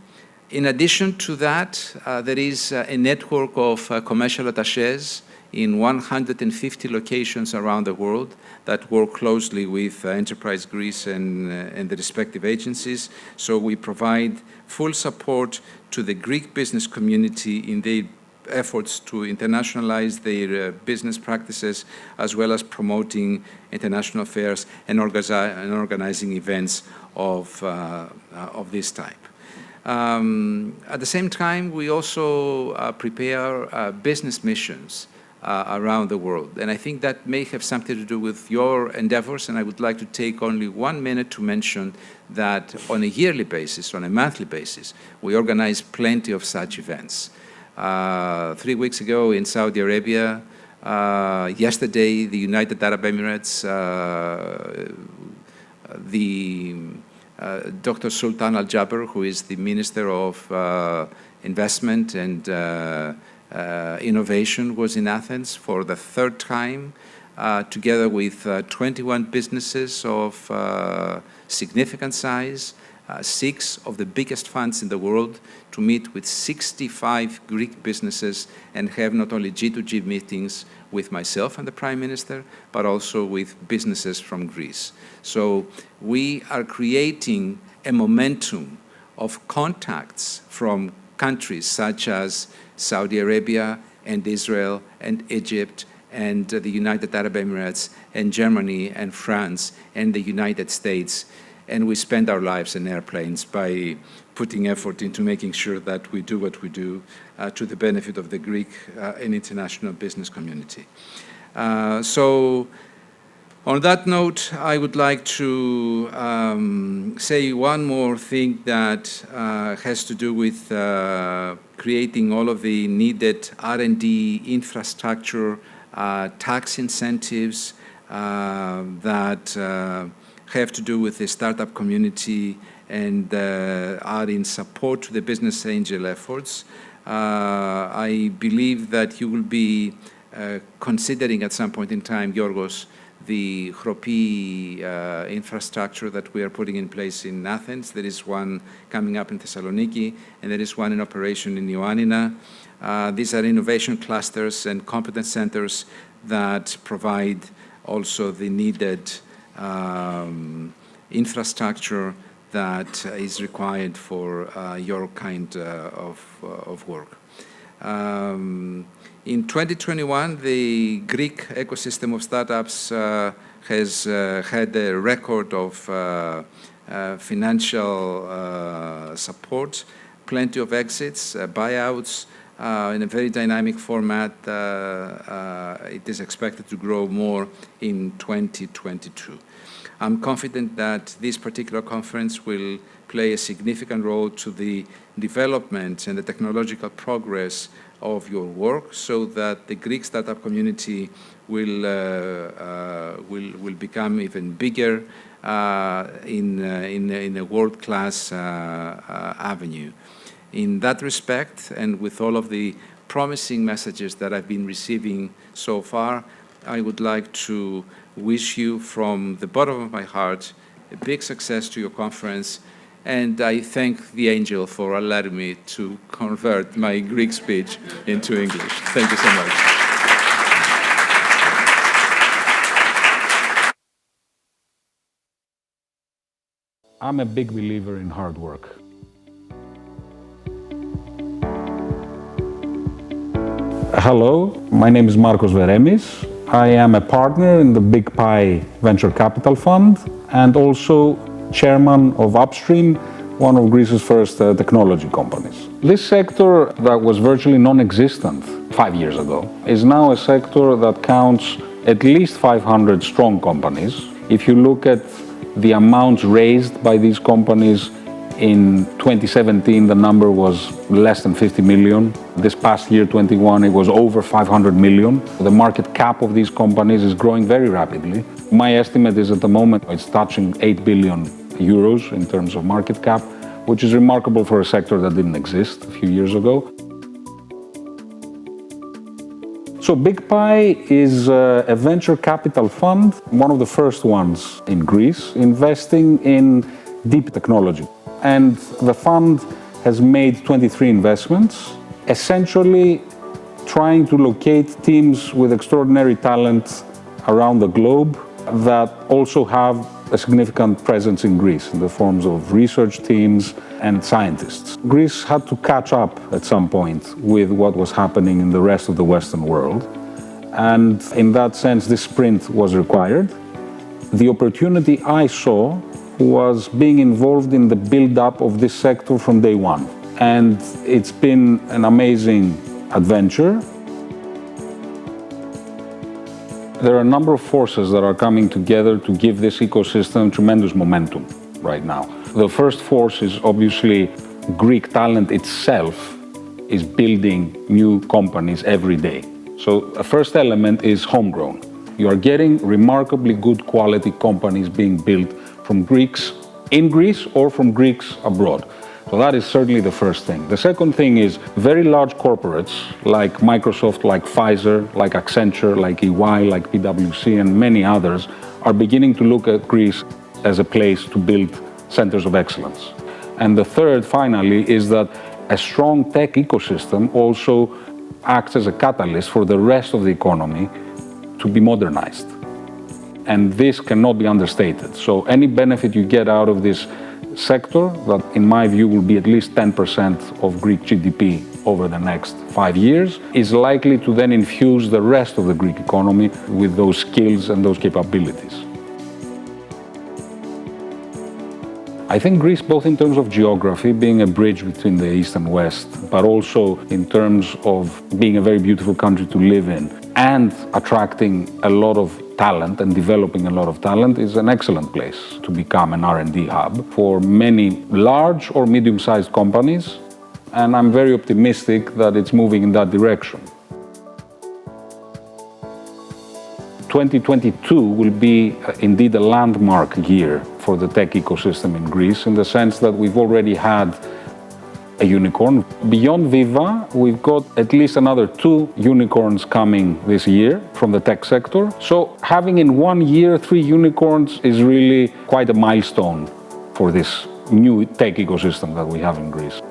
addition to that, there is a network of commercial attachés in 150 locations around the world that work closely with Enterprise Greece and the respective agencies. So we provide full support to the Greek business community in their efforts to internationalize their business practices, as well as promoting international affairs and organizing events of this type. At the same time, we also prepare business missions around the world. And I think that may have something to do with your endeavors, and I would like to take only 1 minute to mention that on a yearly basis, on a monthly basis, we organize plenty of such events. 3 weeks ago in Saudi Arabia, yesterday the United Arab Emirates, Dr. Sultan Al Jaber, who is the Minister of Investment and Innovation, was in Athens for the 3rd time, together with 21 businesses of significant size, 6 of the biggest funds in the world, to meet with 65 Greek businesses and have not only G2G meetings with myself and the Prime Minister, but also with businesses from Greece. So we are creating a momentum of contacts from countries such as Saudi Arabia and Israel and Egypt and the United Arab Emirates and Germany and France and the United States. And we spend our lives in airplanes by putting effort into making sure that we do what we do to the benefit of the Greek and international business community. So on that note, I would like to say one more thing that has to do with creating all of the needed R&D infrastructure, tax incentives that have to do with the startup community and are in support to the business angel efforts. I believe that you will be considering at some point in time, Giorgos, the Chropi infrastructure that we are putting in place in Athens. There is one coming up in Thessaloniki, and there is one in operation in Ioannina. These are innovation clusters and competence centers that provide also the needed infrastructure that is required for your kind of work. In 2021, the Greek ecosystem of startups has had a record of financial support, plenty of exits, buyouts, in a very dynamic format. It is expected to grow more in 2022. I'm confident that this particular conference will play a significant role to the development and the technological progress of your work, so that the Greek startup community will become even bigger in a world-class avenue. In that respect, and with all of the promising messages that I've been receiving so far, I would like to wish you from the bottom of my heart a big success to your conference, and I thank the angel for allowing me to convert my Greek speech into English. Thank you so much. I'm a big believer in hard work. Hello, my name is Marcos Veremis. I am a partner in the Big Pie Venture Capital Fund and also chairman of Upstream, one of Greece's first technology companies. This sector that was virtually non-existent 5 years ago is now a sector that counts at least 500 strong companies. If you look at the amounts raised by these companies in 2017, the number was less than 50 million. This past year, 21, it was over 500 million. The market cap of these companies is growing very rapidly. My estimate is at the moment it's touching 8 billion euros in terms of market cap, which is remarkable for a sector that didn't exist a few years ago. So Big Pie is a venture capital fund, one of the first ones in Greece, investing in deep technology. And the fund has made 23 investments, essentially trying to locate teams with extraordinary talent around the globe that also have a significant presence in Greece in the forms of research teams and scientists. Greece had to catch up at some point with what was happening in the rest of the Western world. And in that sense, this sprint was required. The opportunity I saw was being involved in the build-up of this sector from day one. And it's been an amazing adventure. There are a number of forces that are coming together to give this ecosystem tremendous momentum right now. The first force is obviously Greek talent itself is building new companies every day. So the first element is homegrown. You are getting remarkably good quality companies being built from Greeks in Greece or from Greeks abroad. So that is certainly the first thing. The second thing is very large corporates like Microsoft, like Pfizer, like Accenture, like EY, like PwC, and many others are beginning to look at Greece as a place to build centers of excellence. And the third, finally, is that a strong tech ecosystem also acts as a catalyst for the rest of the economy to be modernized. And this cannot be understated. So any benefit you get out of this sector, that in my view will be at least 10% of Greek GDP over the next 5 years, is likely to then infuse the rest of the Greek economy with those skills and those capabilities. I think Greece, both in terms of geography, being a bridge between the East and West, but also in terms of being a very beautiful country to live in and attracting a lot of talent and developing a lot of talent, is an excellent place to become an R&D hub for many large or medium-sized companies. And I'm very optimistic that it's moving in that direction. 2022 will be indeed a landmark year for the tech ecosystem in Greece, in the sense that we've already had a unicorn. Beyond Viva, we've got at least another 2 unicorns coming this year from the tech sector. So having in 1 year 3 unicorns is really quite a milestone for this new tech ecosystem that we have in Greece.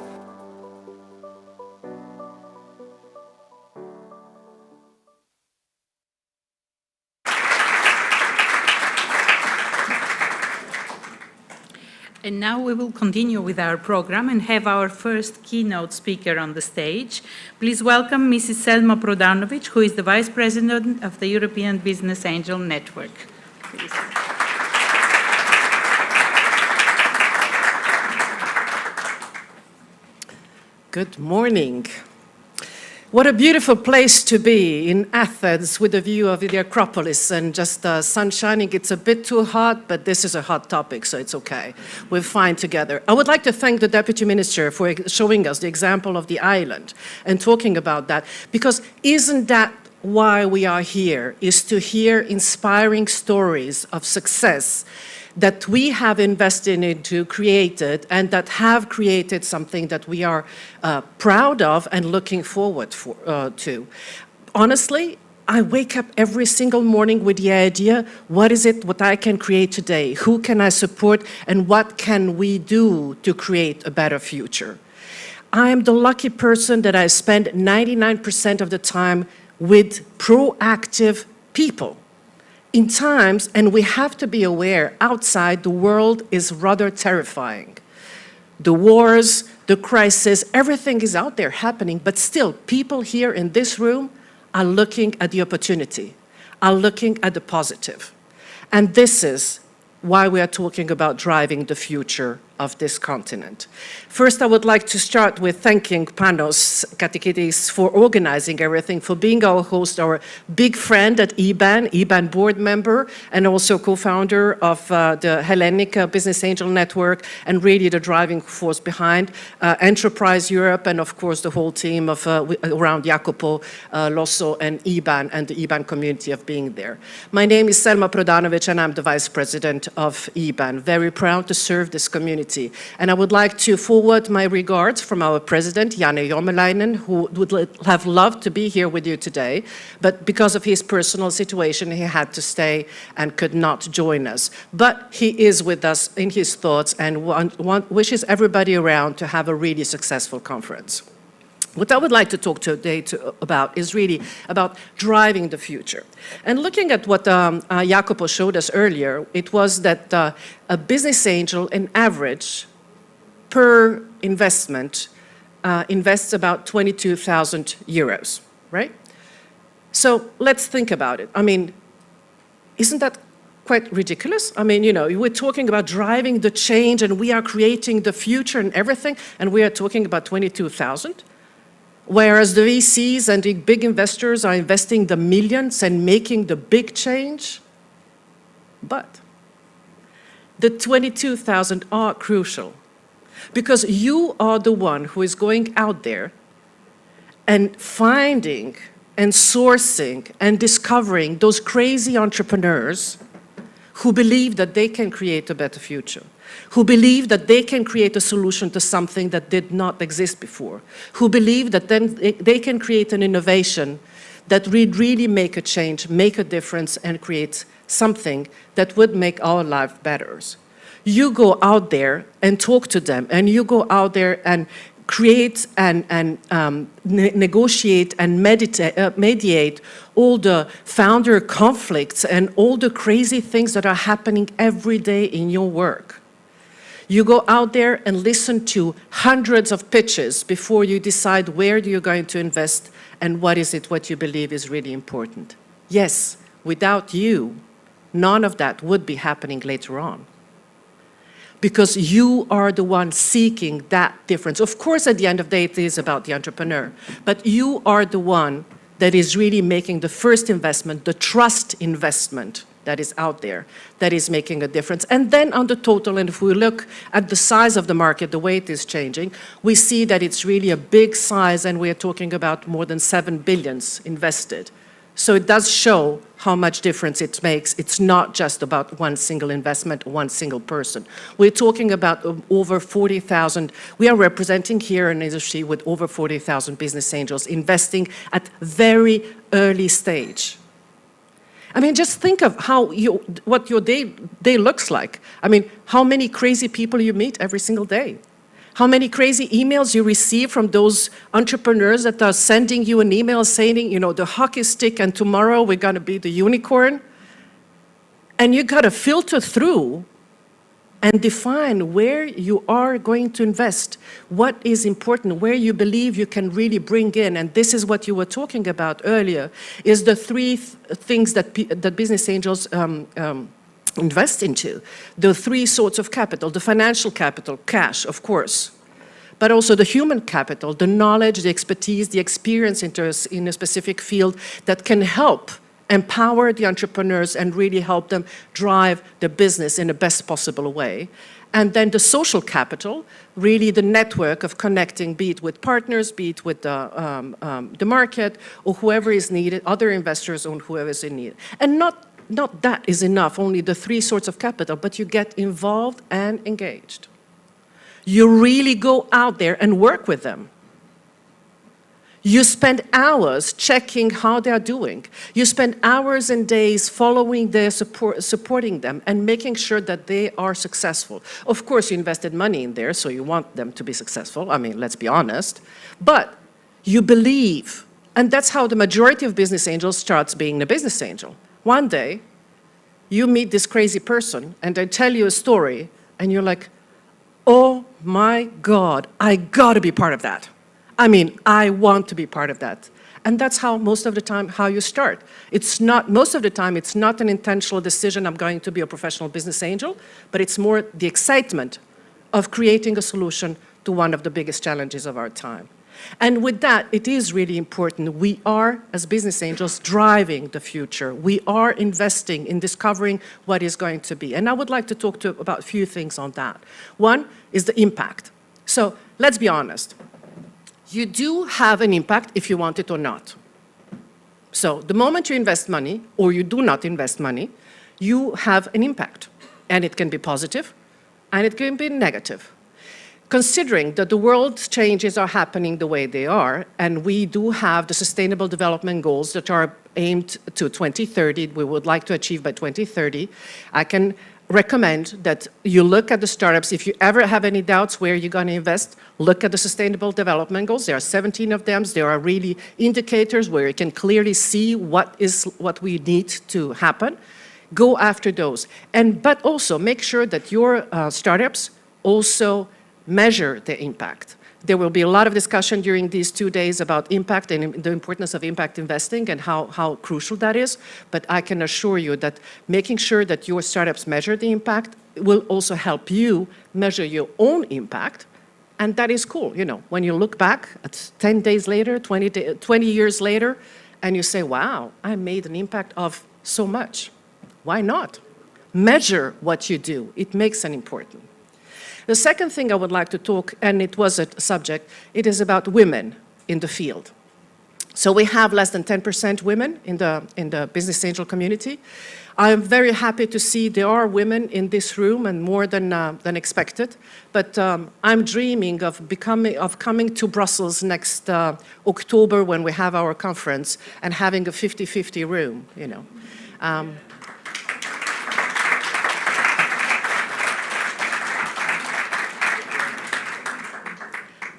And now we will continue with our program and have our first keynote speaker on the stage. Please welcome Mrs. Selma Prodanovic, who is the Vice President of the European Business Angel Network. Please. Good morning. What a beautiful place to be in Athens with a view of the Acropolis and just sun shining. It's a bit too hot, but this is a hot topic, so it's okay. We're fine together. I would like to thank the Deputy Minister for showing us the example of the island and talking about that, because isn't that why we are here, is to hear inspiring stories of success that we have invested into, created, and that have created something that we are proud of and looking forward to. Honestly, I wake up every single morning with the idea, what is it what I can create today? Who can I support? And what can we do to create a better future? I am the lucky person that I spend 99% of the time with proactive people. In times, and we have to be aware, outside the world is rather terrifying. The wars, the crisis, everything is out there happening, but still people here in this room are looking at the opportunity, are looking at the positive. And this is why we are talking about driving the future of this continent. First, I would like to start with thanking Panos Katikidis for organizing everything, for being our host, our big friend at IBAN board member, and also co-founder of the Hellenic Business Angel Network, and really the driving force behind Enterprise Europe, and of course the whole team of around Jacopo, Losso, and IBAN, and the IBAN community of being there. My name is Selma Prodanovic, and I'm the Vice President of IBAN. Very proud to serve this community. And I would like to forward my regards from our President, Janne Jomelainen, who would have loved to be here with you today, but because of his personal situation, he had to stay and could not join us. But he is with us in his thoughts and wishes everybody around to have a really successful conference. What I would like to talk today about is really about driving the future. And looking at what Jacopo showed us earlier, it was that a business angel, in average, per investment, invests about 22,000 euros, right? So let's think about it. I mean, isn't that quite ridiculous? I mean, you know, we're talking about driving the change and we are creating the future and everything, and we are talking about 22,000? Whereas the VCs and the big investors are investing the millions and making the big change. But the 22,000 are crucial because you are the one who is going out there and finding and sourcing and discovering those crazy entrepreneurs who believe that they can create a better future, who believe that they can create a solution to something that did not exist before, who believe that then they can create an innovation that would really make a change, make a difference, and create something that would make our life better. You go out there and talk to them, and you go out there and create and negotiate and mediate all the founder conflicts and all the crazy things that are happening every day in your work. You go out there and listen to hundreds of pitches before you decide where you're going to invest and what you believe is really important. Yes, without you, none of that would be happening later on. Because you are the one seeking that difference. Of course, at the end of the day, it is about the entrepreneur, but you are the one that is really making the first investment, the trust investment that is out there, that is making a difference. And then on the total, and if we look at the size of the market, the way it is changing, we see that it's really a big size, and we are talking about more than 7 billion invested. So it does show how much difference it makes. It's not just about one single investment, one single person. We're talking about over 40,000. We are representing here an industry with over 40,000 business angels investing at very early stage. I mean, just think of what your day looks like. I mean, how many crazy people you meet every single day. How many crazy emails you receive from those entrepreneurs that are sending you an email saying, you know, the hockey stick and tomorrow we're going to be the unicorn. And you got to filter through and define where you are going to invest, what is important, where you believe you can really bring in. And this is what you were talking about earlier, is the three things that business angels invest into. The three sorts of capital: the financial capital, cash, of course, but also the human capital, the knowledge, the expertise, the experience in a specific field that can help empower the entrepreneurs and really help them drive the business in the best possible way. And then the social capital, really the network of connecting, be it with partners, be it with the market, or whoever is needed, other investors, or whoever is in need. And not that is enough, only the three sorts of capital, but you get involved and engaged. You really go out there and work with them. You spend hours checking how they are doing. You spend hours and days following their supporting them and making sure that they are successful. Of course, you invested money in there, so you want them to be successful. I mean, let's be honest. But you believe, and that's how the majority of business angels starts being a business angel. One day, you meet this crazy person, and they tell you a story, and you're like, oh my God, I gotta be part of that. I mean, I want to be part of that. And that's how most of the time how you start. Most of the time, it's not an intentional decision, I'm going to be a professional business angel, but it's more the excitement of creating a solution to one of the biggest challenges of our time. And with that, it is really important. We are, as business angels, driving the future. We are investing in discovering what is going to be. And I would like to talk about a few things on that. One is the impact. So let's be honest. You do have an impact if you want it or not. So the moment you invest money, or you do not invest money, you have an impact. And it can be positive, and it can be negative. Considering that the world's changes are happening the way they are, and we do have the Sustainable Development Goals that are aimed to 2030, we would like to achieve by 2030, I can recommend that you look at the startups. If you ever have any doubts where you're going to invest, look at the Sustainable Development Goals. There are 17 of them. There are really indicators where you can clearly see what we need to happen. Go after those. But also make sure that your startups also measure the impact. There will be a lot of discussion during these 2 days about impact and the importance of impact investing and how crucial that is. But I can assure you that making sure that your startups measure the impact will also help you measure your own impact. And that is cool, you know, when you look back at 10 days later, 20 years later, and you say, wow, I made an impact of so much. Why not? Measure what you do. It makes it important. The second thing I would like to talk, and it was a subject, it is about women in the field. So we have less than 10% women in the business angel community. I'm very happy to see there are women in this room, and more than expected. But I'm dreaming of coming to Brussels next October when we have our conference and having a 50-50 room, you know.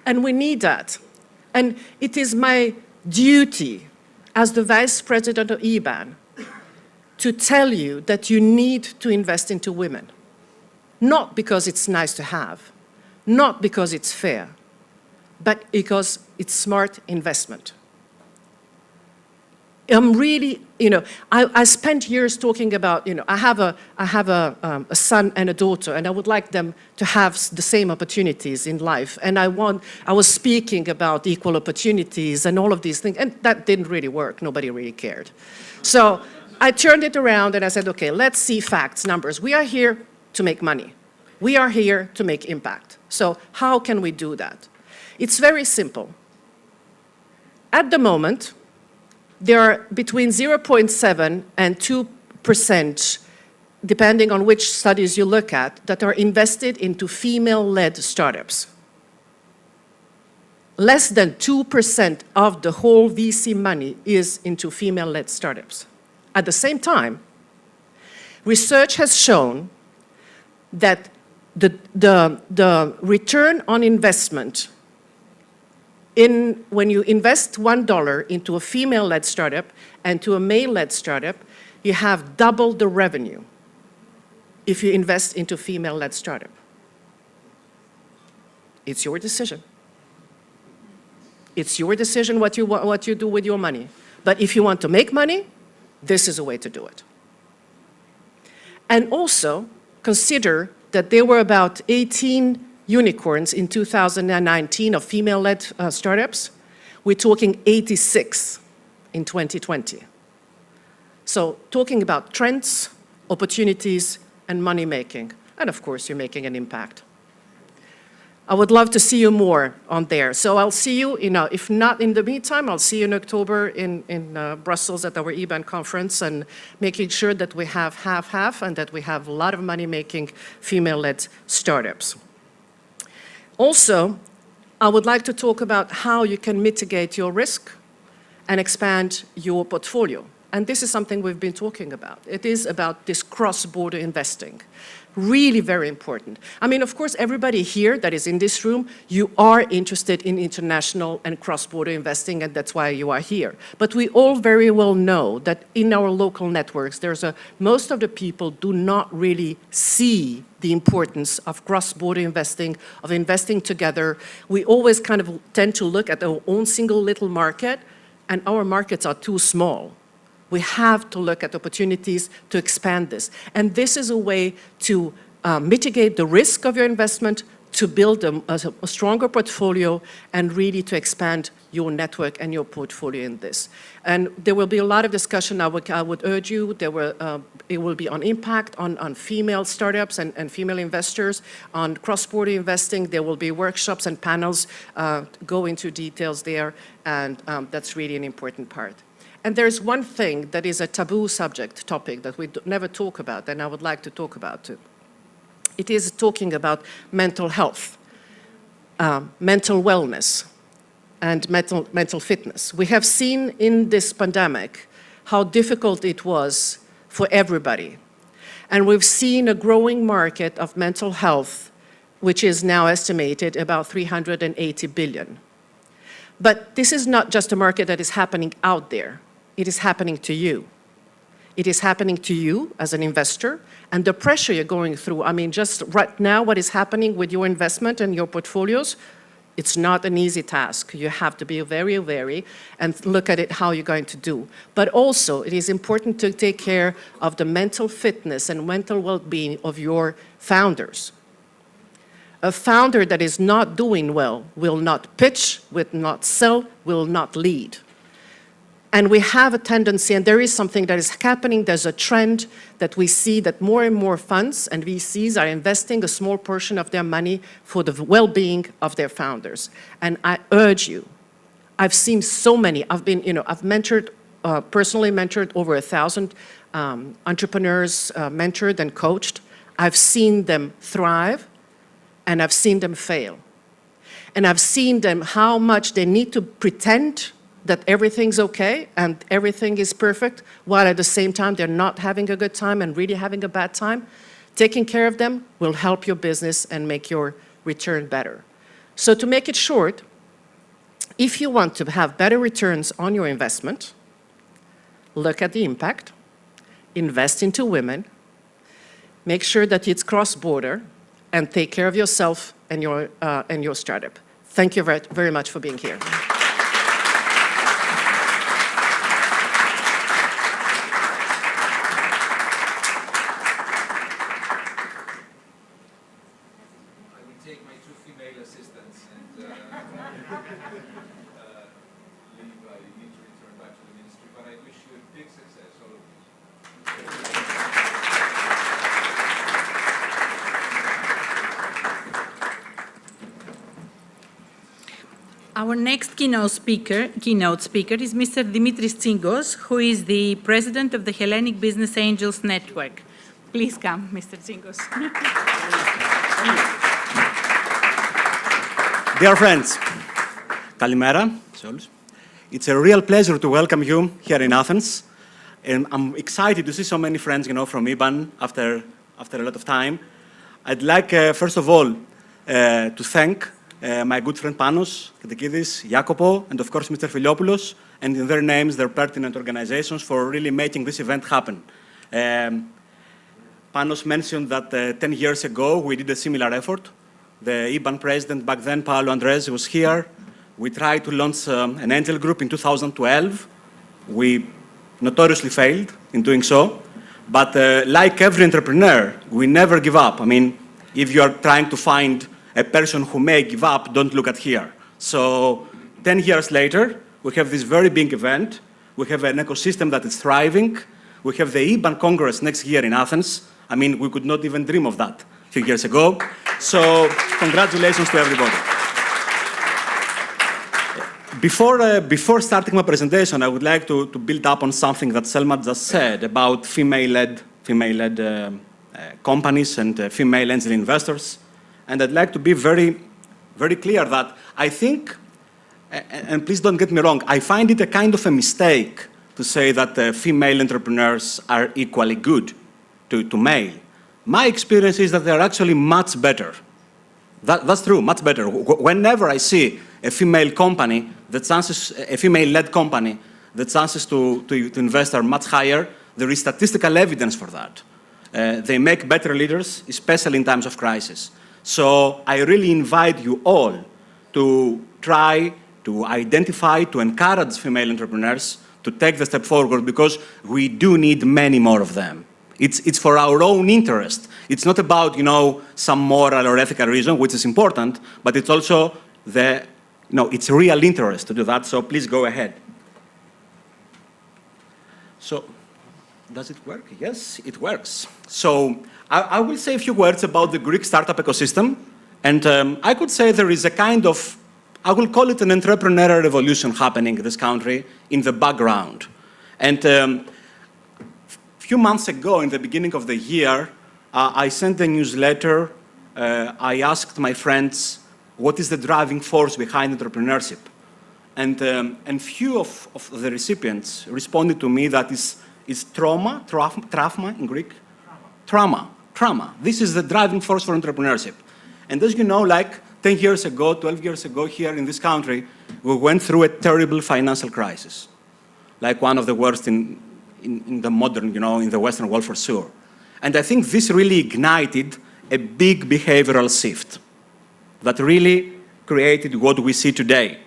And we need that. And it is my duty as the Vice President of EBAN to tell you that you need to invest into women. Not because it's nice to have, not because it's fair, but because it's smart investment. I'm really, you know, I spent years talking about, you know, I have a son and a daughter, and I would like them to have the same opportunities in life. And I was speaking about equal opportunities and all of these things, and that didn't really work. Nobody really cared. So I turned it around and I said, okay, let's see facts, numbers. We are here to make money. We are here to make impact. So how can we do that? It's very simple. At the moment, there are between 0.7 and 2%, depending on which studies you look at, that are invested into female-led startups. Less than 2% of the whole VC money is into female-led startups. At the same time, research has shown that the return on investment when you invest $1 into a female-led startup and to a male-led startup, you have double the revenue if you invest into female-led startup. It's your decision. It's your decision what you do with your money. But if you want to make money, this is a way to do it. And also, consider that there were about 18 unicorns in 2019 of female-led startups. We're talking 86 in 2020. So talking about trends, opportunities, and money-making. And of course, you're making an impact. I would love to see you more on there. So I'll see you, if not in the meantime, I'll see you in October in Brussels at our EBAN conference, and making sure that we have half-half and that we have a lot of money-making female-led startups. Also, I would like to talk about how you can mitigate your risk and expand your portfolio. And this is something we've been talking about. It is about this cross-border investing. Really very important. I mean, of course, everybody here that is in this room, you are interested in international and cross-border investing, and that's why you are here. But we all very well know that in our local networks, most of the people do not really see the importance of cross-border investing, of investing together. We always kind of tend to look at our own single little market, and our markets are too small. We have to look at opportunities to expand this. And this is a way to mitigate the risk of your investment, to build a stronger portfolio and really to expand your network and your portfolio in this. And there will be a lot of discussion. I would urge you, it will be on impact, on female startups and female investors, on cross-border investing. There will be workshops and panels go into details there, and that's really an important part. And there's one thing that is a taboo topic that we never talk about, and I would like to talk about too. It is talking about mental health, mental wellness, and mental fitness. We have seen in this pandemic how difficult it was for everybody. And we've seen a growing market of mental health, which is now estimated about 380 billion. But this is not just a market that is happening out there. It is happening to you. It is happening to you as an investor, and the pressure you're going through. I mean, just right now, what is happening with your investment and your portfolios, it's not an easy task. You have to be very wary and look at it how you're going to do. But also, it is important to take care of the mental fitness and mental well-being of your founders. A founder that is not doing well will not pitch, will not sell, will not lead. And we have a tendency, and there is something that is happening, there's a trend that we see that more and more funds and VCs are investing a small portion of their money for the well-being of their founders. And I urge you, I've seen so many, I've mentored, personally mentored over 1,000 entrepreneurs, mentored and coached. I've seen them thrive, and I've seen them fail. And I've seen them how much they need to pretend that everything's okay and everything is perfect, while at the same time they're not having a good time and really having a bad time. Taking care of them will help your business and make your return better. So to make it short, if you want to have better returns on your investment, look at the impact, invest into women, make sure that it's cross-border, and take care of yourself and your startup. Thank you very, very much for being here. Take my two female assistants and leave. I need to return back to the ministry, but I wish you a big success, all of you. Our next keynote speaker is Mr. Dimitris Tsingos, who is the president of the Hellenic Business Angels Network. Please come, Mr. Tsingos. Dear friends, Kalimera. It's a real pleasure to welcome you here in Athens. And I'm excited to see so many friends, from IBAN after a lot of time. I'd like, first of all, to thank my good friend Panos Katekidis, Jacopo, and of course Mr. Filiopoulos, and in their names, their pertinent organizations for really making this event happen. Panos mentioned that 10 years ago, we did a similar effort. The IBAN president back then, Paolo Andres, was here. We tried to launch an angel group in 2012. We notoriously failed in doing so. But like every entrepreneur, we never give up. I mean, if you are trying to find a person who may give up, don't look at here. So 10 years later, we have this very big event. We have an ecosystem that is thriving. We have the IBAN Congress next year in Athens. I mean, we could not even dream of that a few years ago. So congratulations to everybody. Before starting my presentation, I would like to build up on something that Selma just said about female-led companies and female angel investors. And I'd like to be very, very clear that I think, and please don't get me wrong, I find it a kind of a mistake to say that female entrepreneurs are equally good to male. My experience is that they're actually much better. That's true, much better. Whenever I see a female company, a female-led company, the chances to invest are much higher. There is statistical evidence for that. They make better leaders, especially in times of crisis. So I really invite you all to try to identify, to encourage female entrepreneurs to take the step forward, because we do need many more of them It's for our own interest. It's not about, some moral or ethical reason, which is important, but it's also it's real interest to do that. So please go ahead. So, does it work? Yes, it works. So I will say a few words about the Greek startup ecosystem. And I could say there is a kind of, I will call it an entrepreneurial revolution happening in this country in the background. And a few months ago, in the beginning of the year, I sent a newsletter. I asked my friends, what is the driving force behind entrepreneurship? And few of the recipients responded to me that is trauma in Greek? Trauma. This is the driving force for entrepreneurship. And as you know, like 10 years ago, 12 years ago here in this country, we went through a terrible financial crisis, like one of the worst in the modern, in the Western world for sure. And I think this really ignited a big behavioral shift that really created what we see today.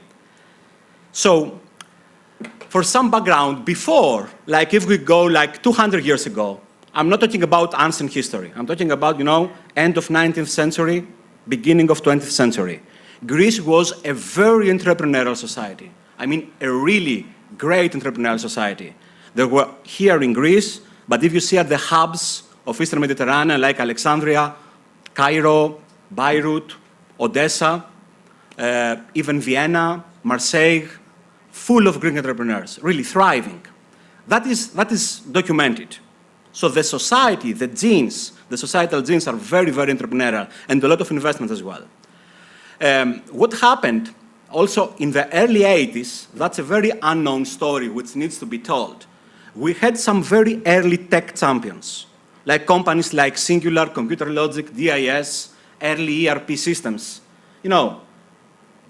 So, for some background, before, like if we go like 200 years ago, I'm not talking about ancient history. I'm talking about, end of 19th century, beginning of 20th century. Greece was a very entrepreneurial society. I mean, a really great entrepreneurial society. There were here in Greece, but if you see at the hubs of Eastern Mediterranean, like Alexandria, Cairo, Beirut, Odessa, even Vienna, Marseille, full of Greek entrepreneurs, really thriving. That is documented. So the society, the societal genes are very, very entrepreneurial, and a lot of investment as well. What happened also in the early 80s, that's a very unknown story which needs to be told. We had some very early tech champions, like companies like Singular, Computer Logic, DIS, early ERP systems.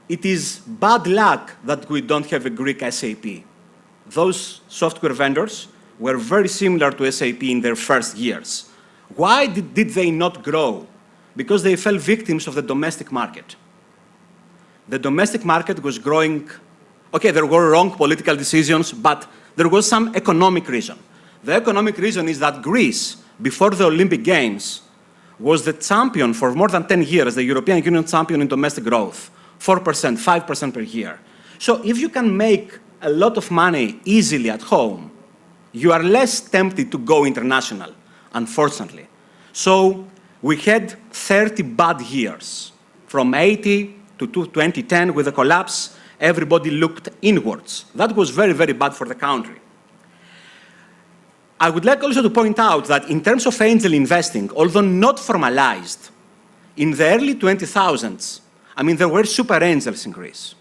It is bad luck that we don't have a Greek SAP. Those software vendors were very similar to SAP in their first years. Why did they not grow? Because they fell victims of the domestic market. The domestic market was growing. Okay, there were wrong political decisions, but there was some economic reason. The economic reason is that Greece, before the Olympic Games, was the champion for more than 10 years, the European Union champion in domestic growth, 4%, 5% per year. So if you can make a lot of money easily at home, you are less tempted to go international, unfortunately. So we had 30 bad years. From 80 to 2010, with the collapse, everybody looked inwards. That was very, very bad for the country. I would like also to point out that in terms of angel investing, although not formalized, in the early 2000s, there were super angels in Greece.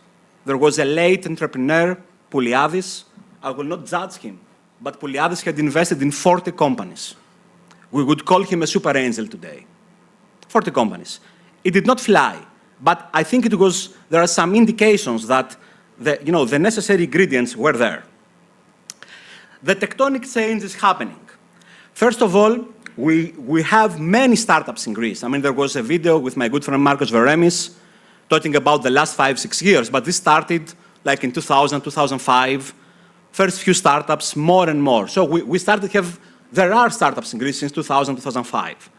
There was a late entrepreneur, Pouliadis. I will not judge him, but Pouliadis had invested in 40 companies. We would call him a super angel today. 40 companies. It did not fly, but I think there are some indications that the necessary ingredients were there. The tectonic change is happening. First of all, we have many startups in Greece. There was a video with my good friend Marcos Veremis talking about the last 5-6 years, but this started like in 2000, 2005. First few startups, more and more. So we started to have, there are startups in Greece since 2000, 2005.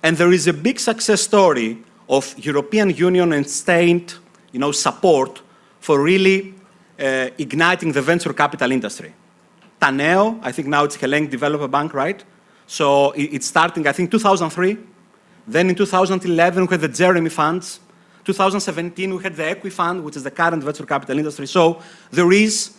And there is a big success story of European Union and state support for really igniting the venture capital industry. Taneo, I think now it's Hellenic Developer Bank, right? So it's starting, I think, 2003. Then in 2011, we had the Jeremy funds. 2017, we had the Equi Fund, which is the current venture capital industry. So there is,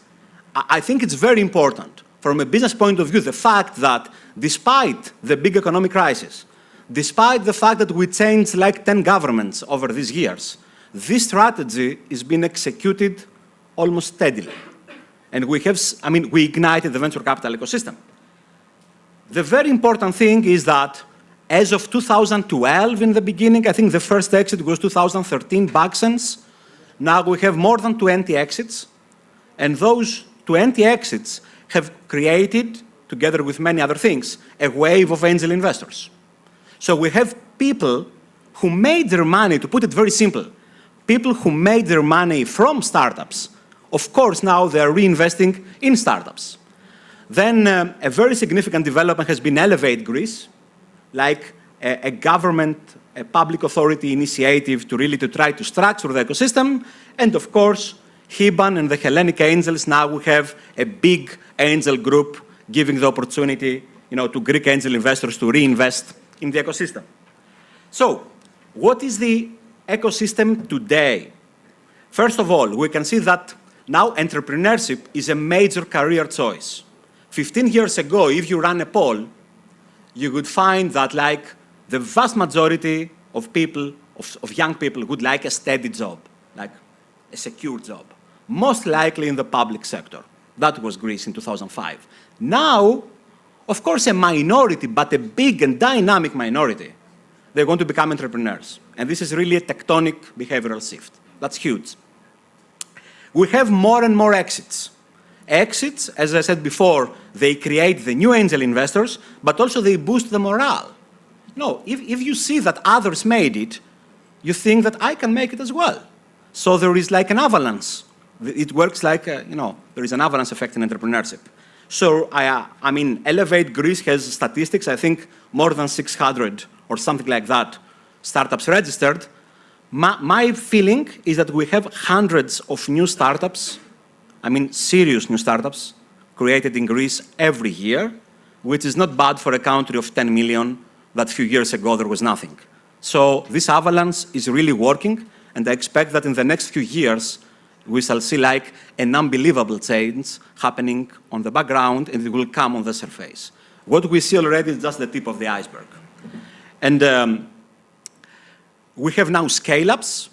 I think it's very important, from a business point of view, the fact that despite the big economic crisis, despite the fact that we changed like 10 governments over these years, this strategy is being executed almost steadily. And we ignited the venture capital ecosystem. The very important thing is that as of 2012 in the beginning, I think the first exit was 2013, Baxens. Now we have more than 20 exits. And those 20 exits have created, together with many other things, a wave of angel investors. So we have people who made their money, to put it very simple, people who made their money from startups. Of course, now they're reinvesting in startups. Then a very significant development has been Elevate Greece, like a government, a public authority initiative to really try to structure the ecosystem. And of course, Hiban and the Hellenic angels, now we have a big angel group giving the opportunity, to Greek angel investors to reinvest in the ecosystem. So, what is the ecosystem today? First of all, we can see that now entrepreneurship is a major career choice. 15 years ago, if you ran a poll, you would find that the vast majority of people, of young people, would like a steady job, like a secure job, most likely in the public sector. That was Greece in 2005. Now, of course, a minority, but a big and dynamic minority, they're going to become entrepreneurs. And this is really a tectonic behavioral shift. That's huge. We have more and more exits. Exits, as I said before, they create the new angel investors, but also they boost the morale. No, if you see that others made it, you think that I can make it as well. So there is like an avalanche. It works like, there is an avalanche effect in entrepreneurship. So, I mean, Elevate Greece has statistics, I think more than 600 or something like that, startups registered. My feeling is that we have hundreds of new startups, serious new startups, created in Greece every year, which is not bad for a country of 10 million that a few years ago there was nothing. So this avalanche is really working, and I expect that in the next few years, we shall see like an unbelievable change happening on the background, and it will come on the surface. What we see already is just the tip of the iceberg. And we have now scale-ups.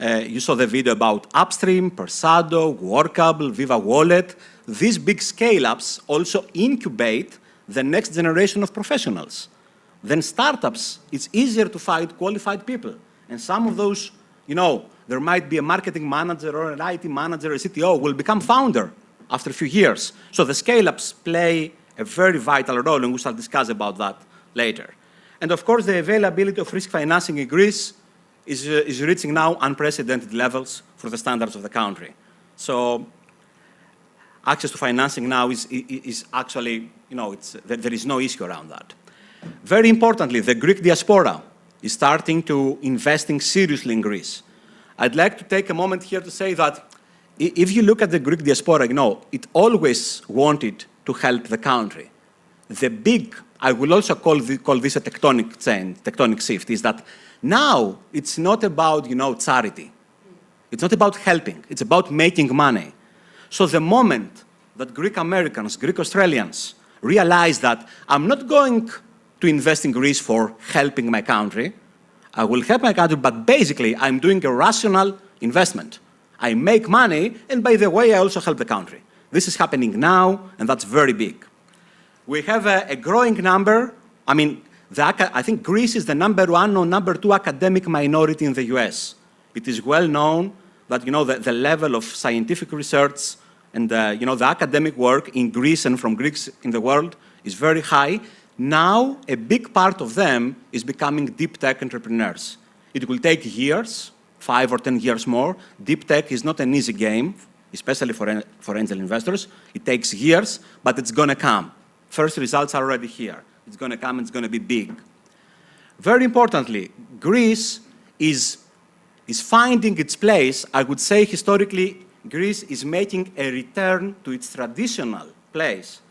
You saw the video about Upstream, Persado, Workable, Viva Wallet. These big scale-ups also incubate the next generation of professionals. Then startups, it's easier to find qualified people. And some of those, there might be a marketing manager or an IT manager, a CTO will become founder after a few years. So the scale-ups play a very vital role, and we shall discuss about that later. And of course, the availability of risk financing in Greece is reaching now unprecedented levels for the standards of the country. So access to financing now is actually, there is no issue around that. Very importantly, the Greek diaspora is starting to investing seriously in Greece. I'd like to take a moment here to say that if you look at the Greek diaspora, it always wanted to help the country. The big, I will also call this a tectonic change, tectonic shift, is that now it's not about, charity. It's not about helping. It's about making money. So the moment that Greek Americans, Greek Australians realize that I'm not going to invest in Greece for helping my country, I will help my country, but basically I'm doing a rational investment. I make money, and by the way, I also help the country. This is happening now, and that's very big. We have a growing number. I think Greece is the #1 or #2 academic minority in the US. It is well known that the level of scientific research and the academic work in Greece and from Greeks in the world is very high. Now, a big part of them is becoming deep tech entrepreneurs. It will take years, 5 or 10 years more. Deep tech is not an easy game, especially for angel investors. It takes years, but it's going to come. First results are already here. It's going to come, and it's going to be big. Very importantly, Greece is finding its place. I would say historically, Greece is making a return to its traditional place.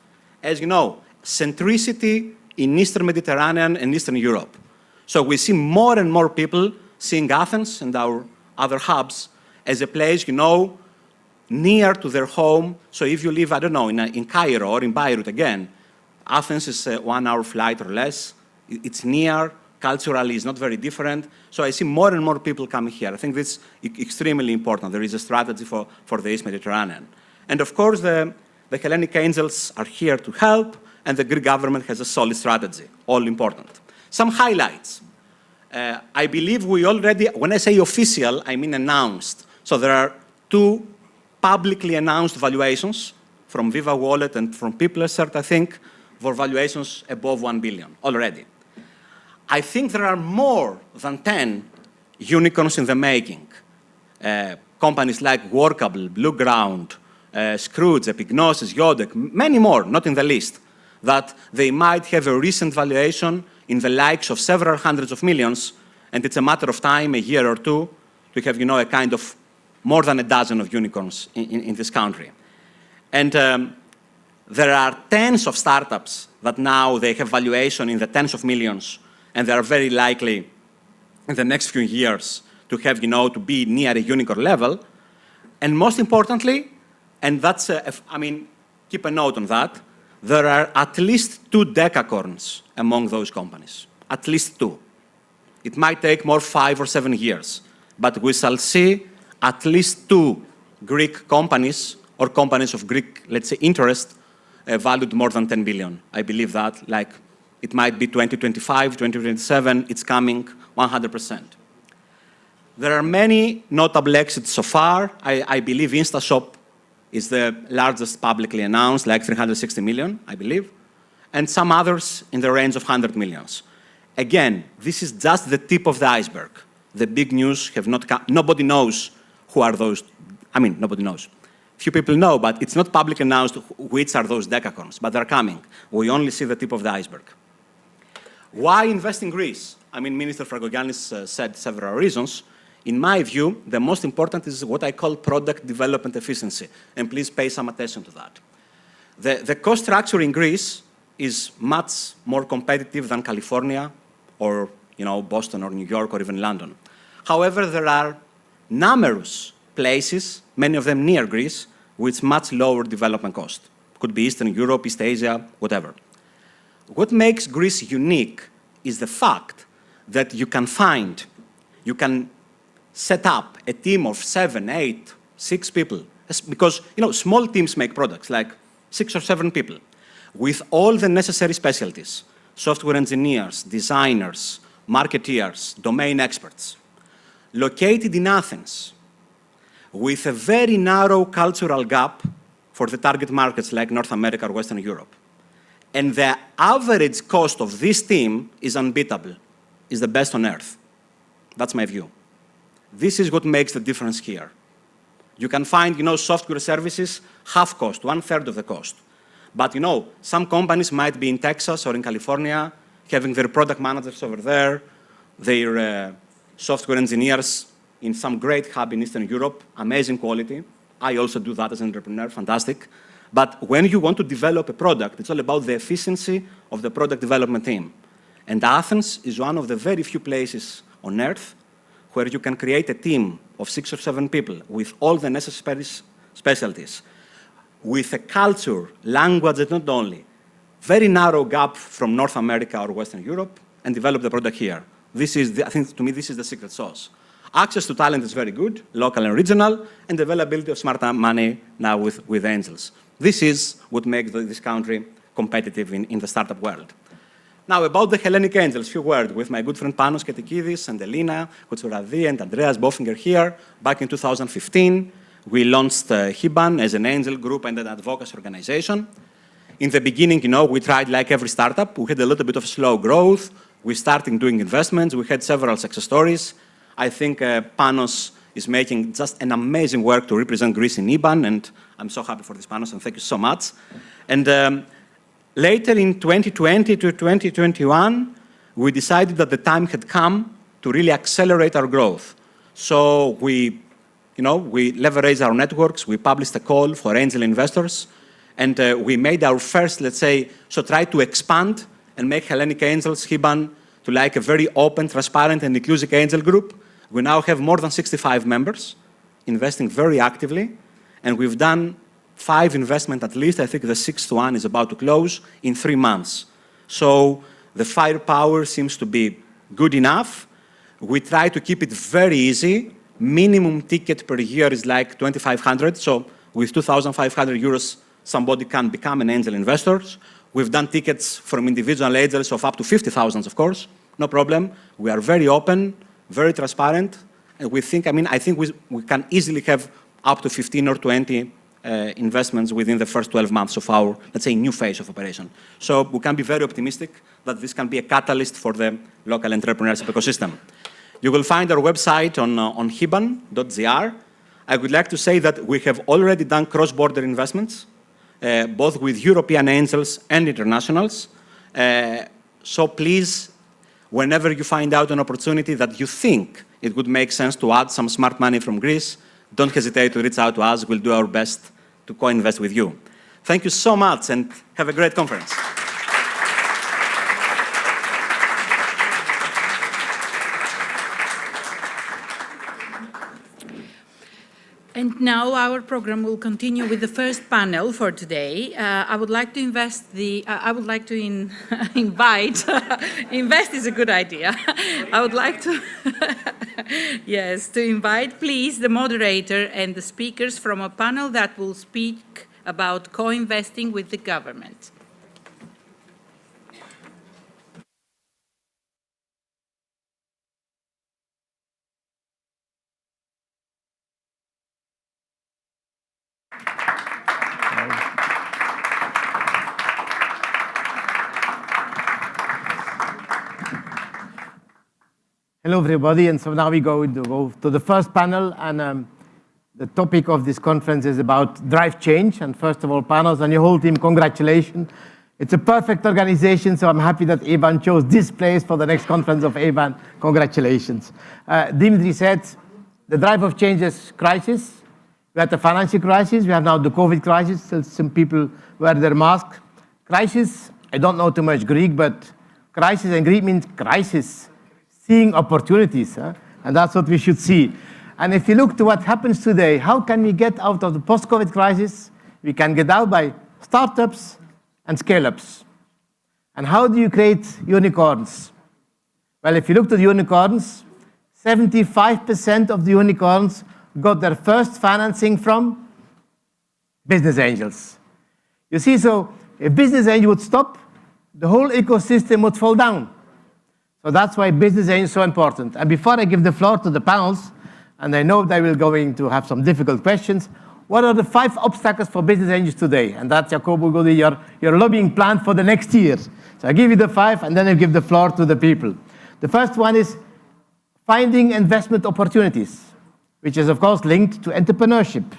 As you know, centricity in Eastern Mediterranean and Eastern Europe. So we see more and more people seeing Athens and our other hubs as a place, near to their home. So if you live, I don't know, in Cairo or in Beirut again, Athens is a 1-hour flight or less. It's near, culturally it's not very different. So I see more and more people coming here. I think this is extremely important. There is a strategy for the East Mediterranean. And of course, the Hellenic angels are here to help, and the Greek government has a solid strategy, all important. Some highlights. I believe we already, when I say official, I mean announced. So there are 2 publicly announced valuations from Viva Wallet and from PeopleCert, I think, for valuations above 1 billion already. I think there are more than 10 unicorns in the making. Companies like Workable, Blueground, Scrooge, Epignosis, Yodek, many more, not in the list, that they might have a recent valuation in the likes of several hundreds of millions, and it's a matter of time, a year or two, to have, a kind of more than a dozen of unicorns in this country. And there are tens of startups that now they have valuation in the tens of millions, and they are very likely in the next few years to have, to be near a unicorn level. And most importantly, and that's, keep a note on that, there are at least 2 decacorns among those companies, at least 2. It might take more 5 or 7 years, but we shall see at least 2 Greek companies or companies of Greek, let's say, interest valued more than 10 billion. I believe that, like, it might be 2025, 2027, it's coming 100%. There are many notable exits so far. I believe InstaShop is the largest publicly announced, like 360 million, I believe, and some others in the range of 100 millions. Again, this is just the tip of the iceberg. The big news have not come. Nobody knows who are those. Nobody knows. Few people know, but it's not publicly announced which are those decacorns, but they're coming. We only see the tip of the iceberg. Why invest in Greece? Minister Fragogiannis said several reasons. In my view, the most important is what I call product development efficiency, and please pay some attention to that. The cost structure in Greece is much more competitive than California or Boston or New York or even London. However, there are numerous places, many of them near Greece, with much lower development cost. Could be Eastern Europe, East Asia, whatever. What makes Greece unique is the fact that you can set up a team of 7, 8, 6 people, because small teams make products, like 6 or 7 people, with all the necessary specialties, software engineers, designers, marketeers, domain experts, located in Athens, with a very narrow cultural gap for the target markets like North America or Western Europe. And the average cost of this team is unbeatable, is the best on earth. That's my view. This is what makes the difference here. You can find, software services half cost, 1/3 of the cost. But, some companies might be in Texas or in California, having their product managers over there, their software engineers in some great hub in Eastern Europe, amazing quality. I also do that as an entrepreneur, fantastic. But when you want to develop a product, it's all about the efficiency of the product development team. And Athens is one of the very few places on earth where you can create a team of 6 or 7 people with all the necessary specialties, with a culture, language, and not only, very narrow gap from North America or Western Europe, and develop the product here. This is, I think, to me, this is the secret sauce. Access to talent is very good, local and regional, and availability of smart money now with angels. This is what makes this country competitive in the startup world. Now, about the Hellenic Angels, few words with my good friend Panos Ketikidis and Elina Kotsouradi and Andreas Bofinger here. Back in 2015, we launched Hiban as an angel group and an advocacy organization. In the beginning, we tried like every startup. We had a little bit of slow growth. We started doing investments. We had several success stories. I think Panos is making just an amazing work to represent Greece in IBAN, and I'm so happy for this, Panos, and thank you so much. And later in 2020 to 2021, we decided that the time had come to really accelerate our growth. So we leveraged our networks, we published a call for angel investors, and we made our first, try to expand and make Hellenic Angels, Hiban, to like a very open, transparent, and inclusive angel group. We now have more than 65 members investing very actively, and we've done 5 investments at least. I think the 6th one is about to close in 3 months. So the firepower seems to be good enough. We try to keep it very easy. Minimum ticket per year is like 2,500. So with 2,500 euros, somebody can become an angel investor. We've done tickets from individual angels of up to 50,000, of course. No problem. We are very open, very transparent. And we think, I think we can easily have up to 15 or 20 investments within the first 12 months of our, new phase of operation. So we can be very optimistic that this can be a catalyst for the local entrepreneurship ecosystem. You will find our website on hiban.gr. I would like to say that we have already done cross-border investments, both with European angels and internationals. So please, whenever you find out an opportunity that you think it would make sense to add some smart money from Greece, don't hesitate to reach out to us. We'll do our best to co-invest with you. Thank you so much and have a great conference. And now our program will continue with the first panel for today. I would like to invite, invest is a good idea. I would like to, yes, to invite, please, the moderator and the speakers from a panel that will speak about co-investing with the government. Hello, everybody. And so now we go to the first panel. And the topic of this conference is about drive change. And first of all, Panos and your whole team, congratulations. It's a perfect organization, so I'm happy that EBAN chose this place for the next conference of EBAN. Congratulations. Dimitri said the drive of change is crisis. We had the financial crisis. We have now the COVID crisis. Still some people wear their mask. Crisis, I don't know too much Greek, but crisis in Greek means crisis. Seeing opportunities, and that's what we should see. And if you look to what happens today, how can we get out of the post-COVID crisis? We can get out by startups and scale-ups. And how do you create unicorns? Well, if you look to the unicorns, 75% of the unicorns got their first financing from business angels. You see, so if business angel would stop, the whole ecosystem would fall down. So that's why business angels is so important. And before I give the floor to the panels, and I know they will going to have some difficult questions, what are the 5 obstacles for business angels today? And that's, Jacobo, will be your lobbying plan for the next year. So I give you the 5, and then I give the floor to the people. The first one is finding investment opportunities, which is, of course, linked to entrepreneurship.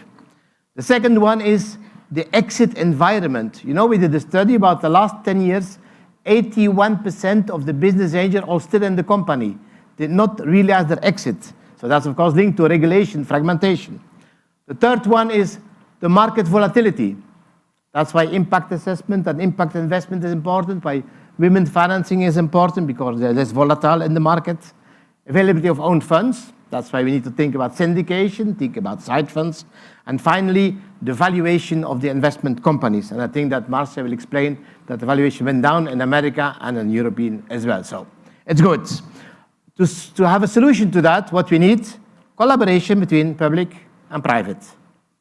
The second one is the exit environment. You know, we did a study about the last 10 years, 81% of the business angels are still in the company, did not realize their exit. So that's, of course, linked to regulation, fragmentation. The third one is the market volatility. That's why impact assessment and impact investment is important, why women financing is important, because they're less volatile in the market. Availability of own funds. That's why we need to think about syndication, think about side funds. And finally, the valuation of the investment companies. And I think that Marcia will explain that the valuation went down in America and in European as well. So it's good. To have a solution to that, what we need, collaboration between public and private.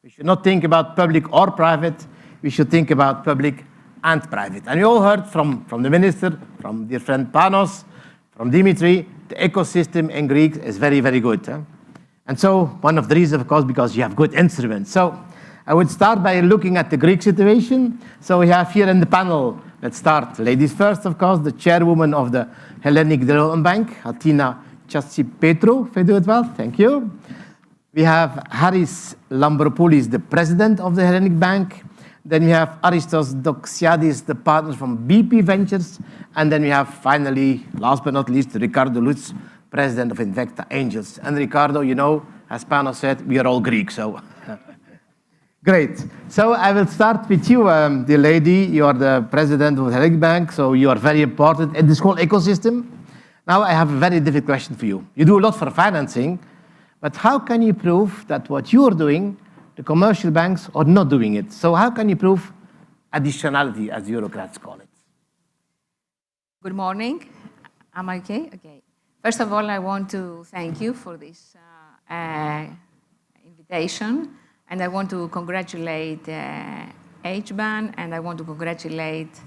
We should not think about public or private. We should think about public and private. And we all heard from the minister, from dear friend Panos, from Dimitri, the ecosystem in Greek is very, very good. And so one of the reasons, of course, because you have good instruments. So I would start by looking at the Greek situation. So we have here in the panel, let's start, ladies first, of course, the chairwoman of the Hellenic Development Bank, Athina Chatsipetru, if I do it well, thank you. We have Haris Lambropoulos, the president of the Hellenic Bank. Then we have Aristos Doxiadis, the partner from BP Ventures. And then we have, finally, last but not least, Ricardo Lutz, president of Invecta Angels. And Ricardo, you know, as Panos said, we are all Greek, so great. So I will start with you, dear lady. You are the president of the Hellenic Bank, so you are very important in this whole ecosystem. Now I have a very difficult question for you. You do a lot for financing, but how can you prove that what you are doing, the commercial banks are not doing it? So how can you prove additionality, as Eurocrats call it? Good morning. Am I okay? Okay. First of all, I want to thank you for this invitation. And I want to congratulate HBAN, and I want to congratulate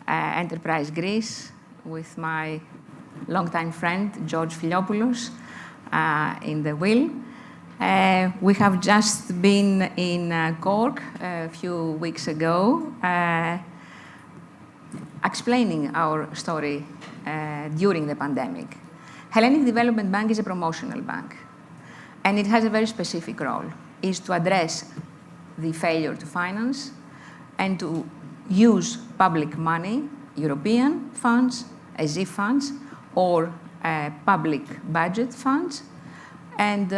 Enterprise Greece with my longtime friend, George Filiopoulos, in the wheel. We have just been in Cork a few weeks ago, explaining our story during the pandemic. Hellenic Development Bank is a promotional bank, and it has a very specific role. is to address the failure to finance and to use public money, European funds, ESIF funds, or public budget funds, and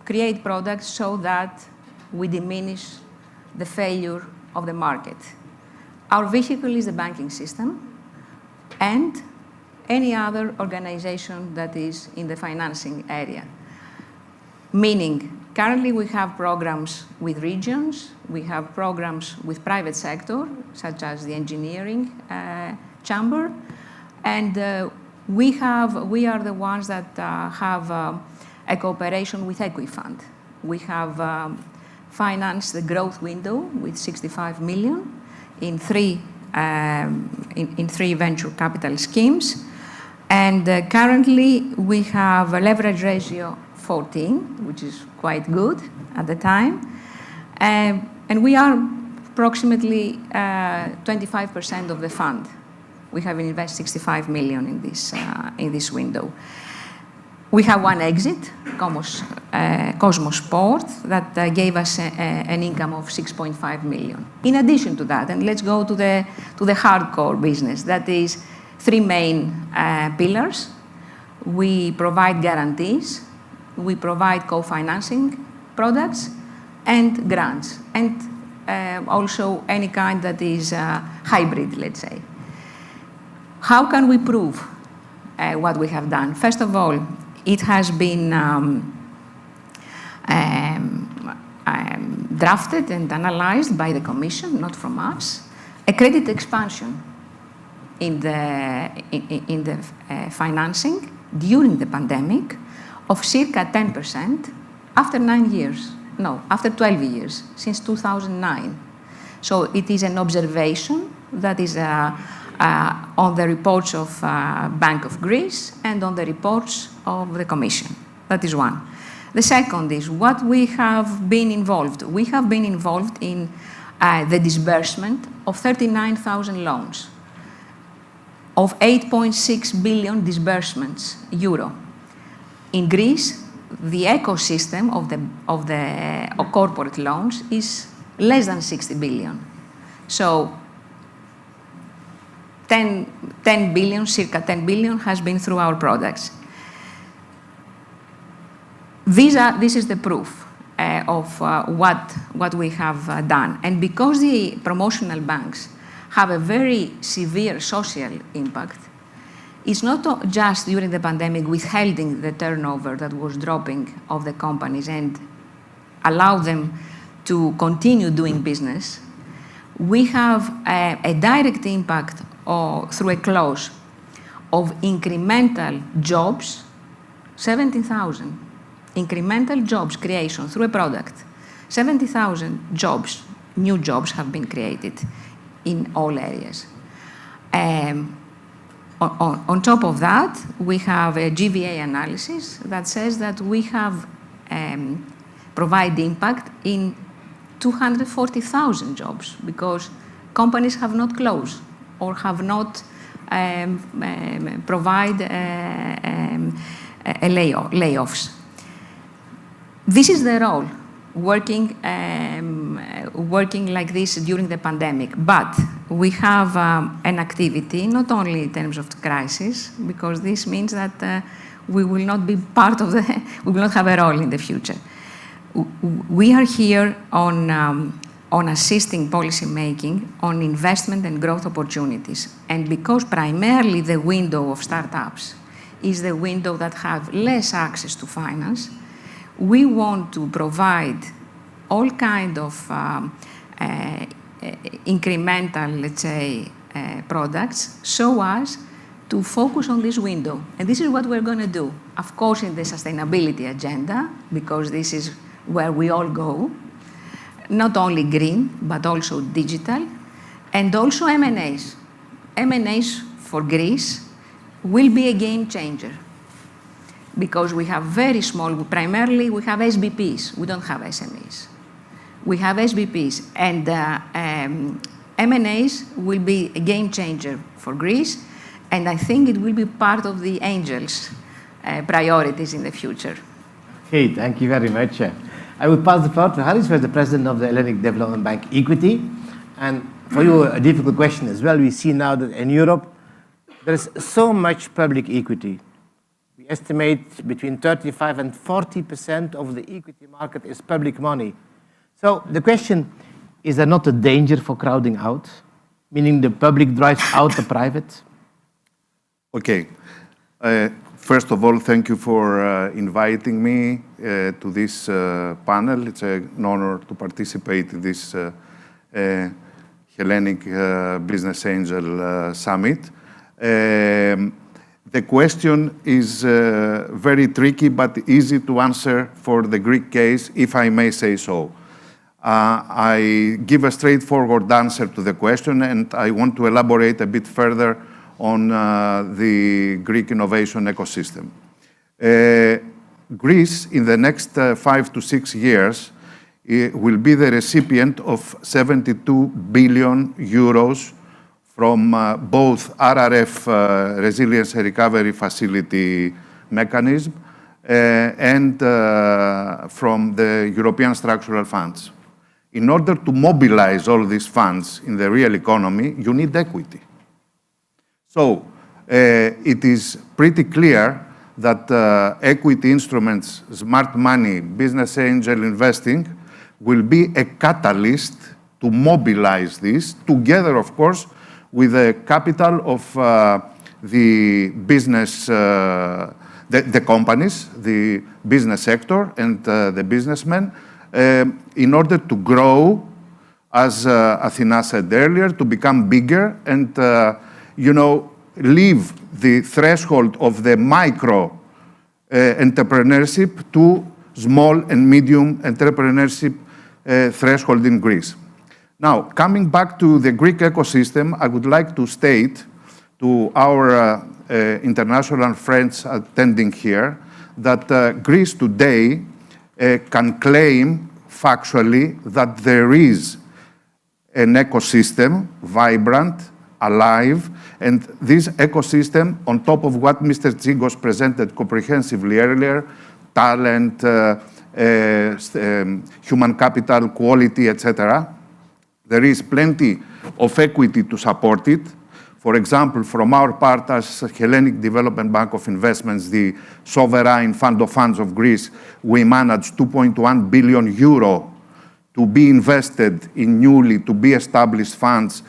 create products so that we diminish the failure of the market. Our vehicle is the banking system and any other organization that is in the financing area. Meaning, currently we have programs with regions, we have programs with private sector, such as the engineering chamber, and we are the ones that have a cooperation with Equifund. We have financed the growth window with 65 million in three venture capital schemes. And currently, we have a leverage ratio 14, which is quite good at the time. And we are approximately 25% of the fund. We have invested 65 million in this window. We have one exit, Cosmos Sport, that gave us an income of 6.5 million. In addition to that, and let's go to the hardcore business, that is three main pillars. We provide guarantees, we provide co-financing products, and grants, and also any kind that is hybrid, let's say. How can we prove what we have done? First of all, it has been drafted and analyzed by the Commission, not from us, a credit expansion in the financing during the pandemic of circa 10% after 9 years. No, after 12 years, since 2009. So it is an observation that is on the reports of Bank of Greece and on the reports of the Commission. That is one. The second is what we have been involved. We have been involved in the disbursement of 39,000 loans, of 8.6 billion disbursements euro. In Greece, the ecosystem of the corporate loans is less than 60 billion. So 10 billion, circa 10 billion, has been through our products. This is the proof of what we have done. And because the promotional banks have a very severe social impact, it's not just during the pandemic withholding the turnover that was dropping of the companies and allow them to continue doing business. We have a direct impact through a clause of incremental jobs, 70,000 incremental jobs creation through a product. 70,000 jobs, new jobs have been created in all areas. On top of that, we have a GVA analysis that says that we have provided impact in 240,000 jobs because companies have not closed or have not provide layoffs. This is the role, working like this during the pandemic. But we have an activity, not only in terms of the crisis, because this means that we will not be part of we will not have a role in the future. We are here on assisting policy making on investment and growth opportunities. And because primarily the window of startups is the window that have less access to finance, we want to provide all kind of incremental, let's say, products so as to focus on this window. And this is what we're going to do, of course, in the sustainability agenda, because this is where we all go, not only green, but also digital, and also M&As. M&As for Greece will be a game changer because we have very small, primarily we have SBPs, we don't have SMEs. We have SBPs, and M&As will be a game changer for Greece, and I think it will be part of the Angels' priorities in the future. Okay, thank you very much. I will pass the floor to Harris, who is the president of the Hellenic Development Bank Equity. And for you, a difficult question as well. We see now that in Europe, there is so much public equity. We estimate between 35 and 40% of the equity market is public money. So the question, is there not a danger for crowding out, meaning the public drives out the private? Okay. First of all, thank you for inviting me to this panel. It's an honor to participate in this Hellenic Business Angel Summit. The question is very tricky, but easy to answer for the Greek case, if I may say so. I give a straightforward answer to the question, and I want to elaborate a bit further on the Greek innovation ecosystem. Greece, in the next 5 to 6 years, will be the recipient of 72 billion euros from both RRF, Resilience and Recovery Facility mechanism, and from the European structural funds. In order to mobilize all these funds in the real economy, you need equity. So it is pretty clear that equity instruments, smart money, business angel investing will be a catalyst to mobilize this, together, of course, with the capital of the business, the companies, the business sector, and the businessmen, in order to grow, as Athena said earlier, to become bigger and, leave the threshold of the micro entrepreneurship to small and medium entrepreneurship threshold in Greece. Now, coming back to the Greek ecosystem, I would like to state to our international friends attending here that Greece today can claim factually that there is an ecosystem, vibrant, alive, and this ecosystem, on top of what Mr. Tsigos presented comprehensively earlier, talent, human capital, quality, etc., there is plenty of equity to support it. For example, from our part as Hellenic Development Bank of Investments, the sovereign fund of funds of Greece, we managed 2.1 billion euro to be invested in newly to be established funds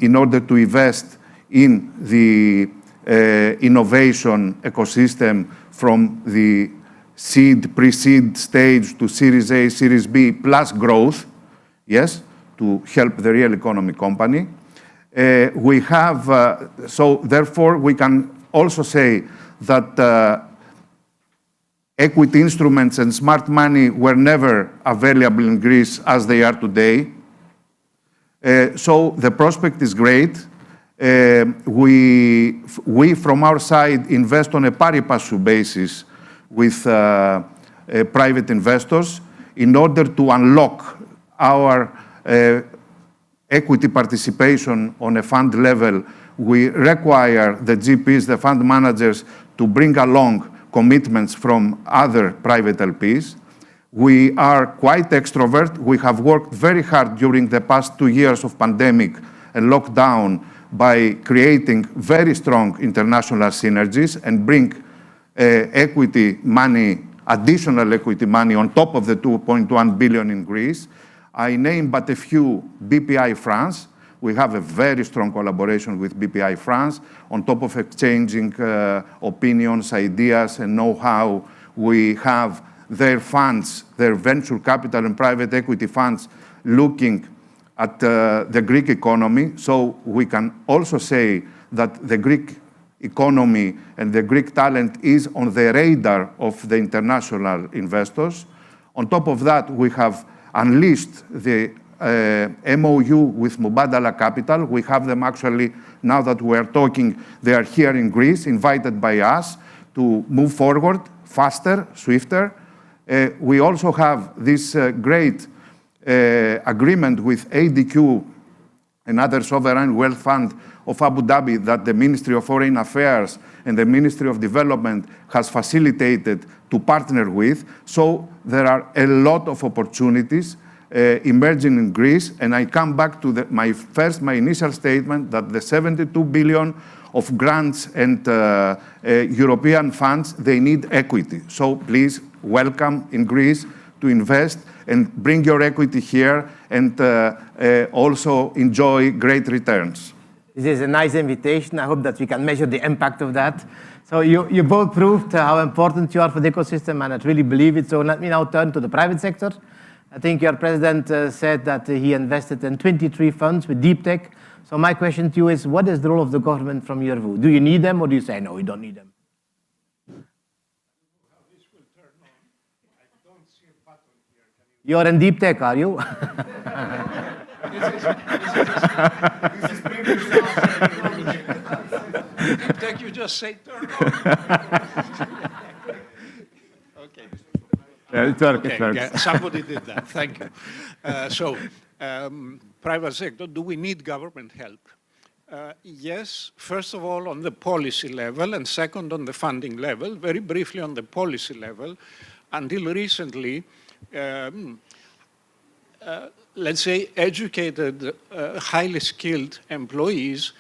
in order to invest in the innovation ecosystem from the seed, pre-seed stage to Series A, Series B, plus growth, yes, to help the real economy company. We have, so therefore we can also say that equity instruments and smart money were never available in Greece as they are today. So the prospect is great. We from our side invest on a pari passu basis with private investors in order to unlock our equity participation on a fund level. We require the GPs, the fund managers, to bring along commitments from other private LPs. We are quite extrovert. We have worked very hard during the past 2 years of pandemic and lockdown by creating very strong international synergies and bring equity money, additional equity money on top of the 2.1 billion in Greece. I name but a few. BPI France. We have a very strong collaboration with BPI France. On top of exchanging opinions, ideas, and know-how, we have their funds, their venture capital and private equity funds looking at the Greek economy. So we can also say that the Greek economy and the Greek talent is on the radar of the international investors. On top of that, we have unleashed the MOU with Mubadala Capital. We have them actually, now that we're talking, they are here in Greece, invited by us to move forward faster, swifter. We also have this great agreement with ADQ another sovereign wealth fund of Abu Dhabi that the Ministry of Foreign Affairs and the Ministry of Development has facilitated to partner with. So there are a lot of opportunities emerging in Greece, and I come back to my initial statement that the 72 billion of grants and European funds, they need equity. So please welcome in Greece to invest and bring your equity here and also enjoy great returns. This is a nice invitation. I hope that we can measure the impact of that. So you both proved how important you are for the ecosystem, and I really believe it. So let me now turn to the private sector. I think your president said that he invested in 23 funds with deep tech. So my question to you is, what is the role of the government from your view? Do you need them, or do you say, no, we don't need them? You're in deep tech, are you? Deep tech, you just say turn on. Okay. Yeah, it works. Okay, yeah, somebody did that. Thank you. Private sector, do we need government help? Yes, first of all, on the policy level, and second, on the funding level. Very briefly on the policy level, until recently, let's say, educated, highly skilled employees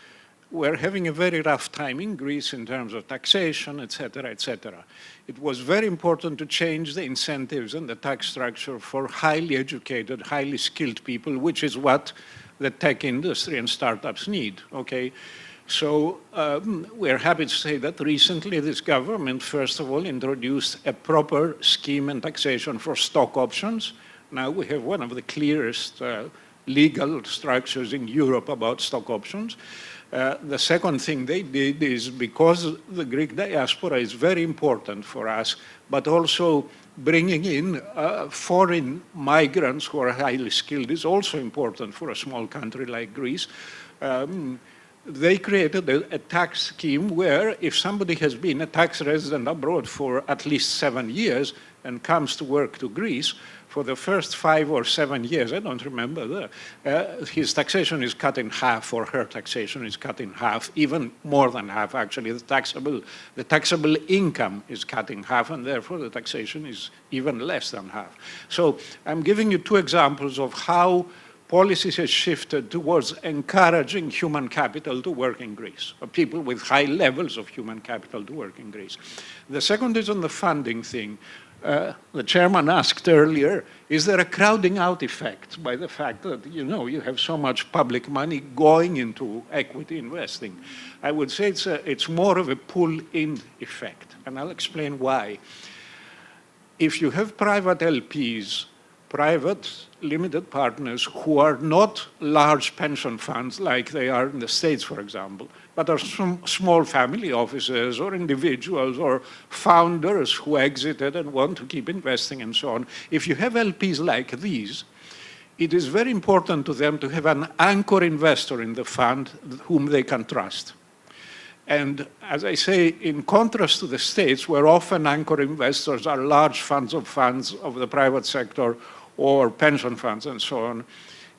were having a very rough time in Greece in terms of taxation, et cetera, et cetera. It was very important to change the incentives and the tax structure for highly educated, highly skilled people, which is what the tech industry and startups need, okay? So we're happy to say that recently this government, first of all, introduced a proper scheme and taxation for stock options. Now we have one of the clearest legal structures in Europe about stock options. The second thing they did is, because the Greek diaspora is very important for us, but also bringing in foreign migrants who are highly skilled is also important for a small country like Greece. They created a tax scheme where if somebody has been a tax resident abroad for at least 7 years and comes to work to Greece, for the first 5 or 7 years, I don't remember, his taxation is cut in half, or her taxation is cut in half, even more than half, actually. The taxable income is cut in half, and therefore the taxation is even less than half. So I'm giving you 2 examples of how policies have shifted towards encouraging human capital to work in Greece, or people with high levels of human capital to work in Greece. The second is on the funding thing. The chairman asked earlier, is there a crowding out effect by the fact that, you know, you have so much public money going into equity investing? I would say it's more of a pull-in effect, and I'll explain why. If you have private LPs, private limited partners who are not large pension funds like they are in the States, for example, but are small family offices or individuals or founders who exited and want to keep investing and so on. If you have LPs like these, it is very important to them to have an anchor investor in the fund whom they can trust. And as I say, in contrast to the States, where often anchor investors are large funds of the private sector or pension funds and so on,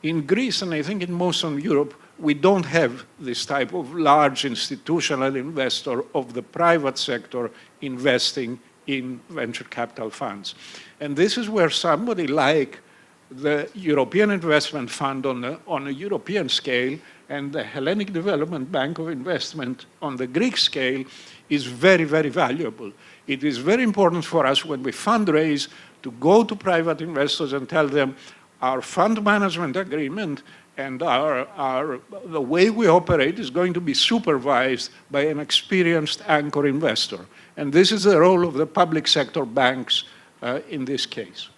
in Greece, and I think in most of Europe, we don't have this type of large institutional investor of the private sector investing in venture capital funds. And this is where somebody like the European Investment Fund on a European scale and the Hellenic Development Bank of Investment on the Greek scale is very, very valuable. It is very important for us when we fundraise to go to private investors and tell them our fund management agreement and the way we operate is going to be supervised by an experienced anchor investor. And this is the role of the public sector banks in this case.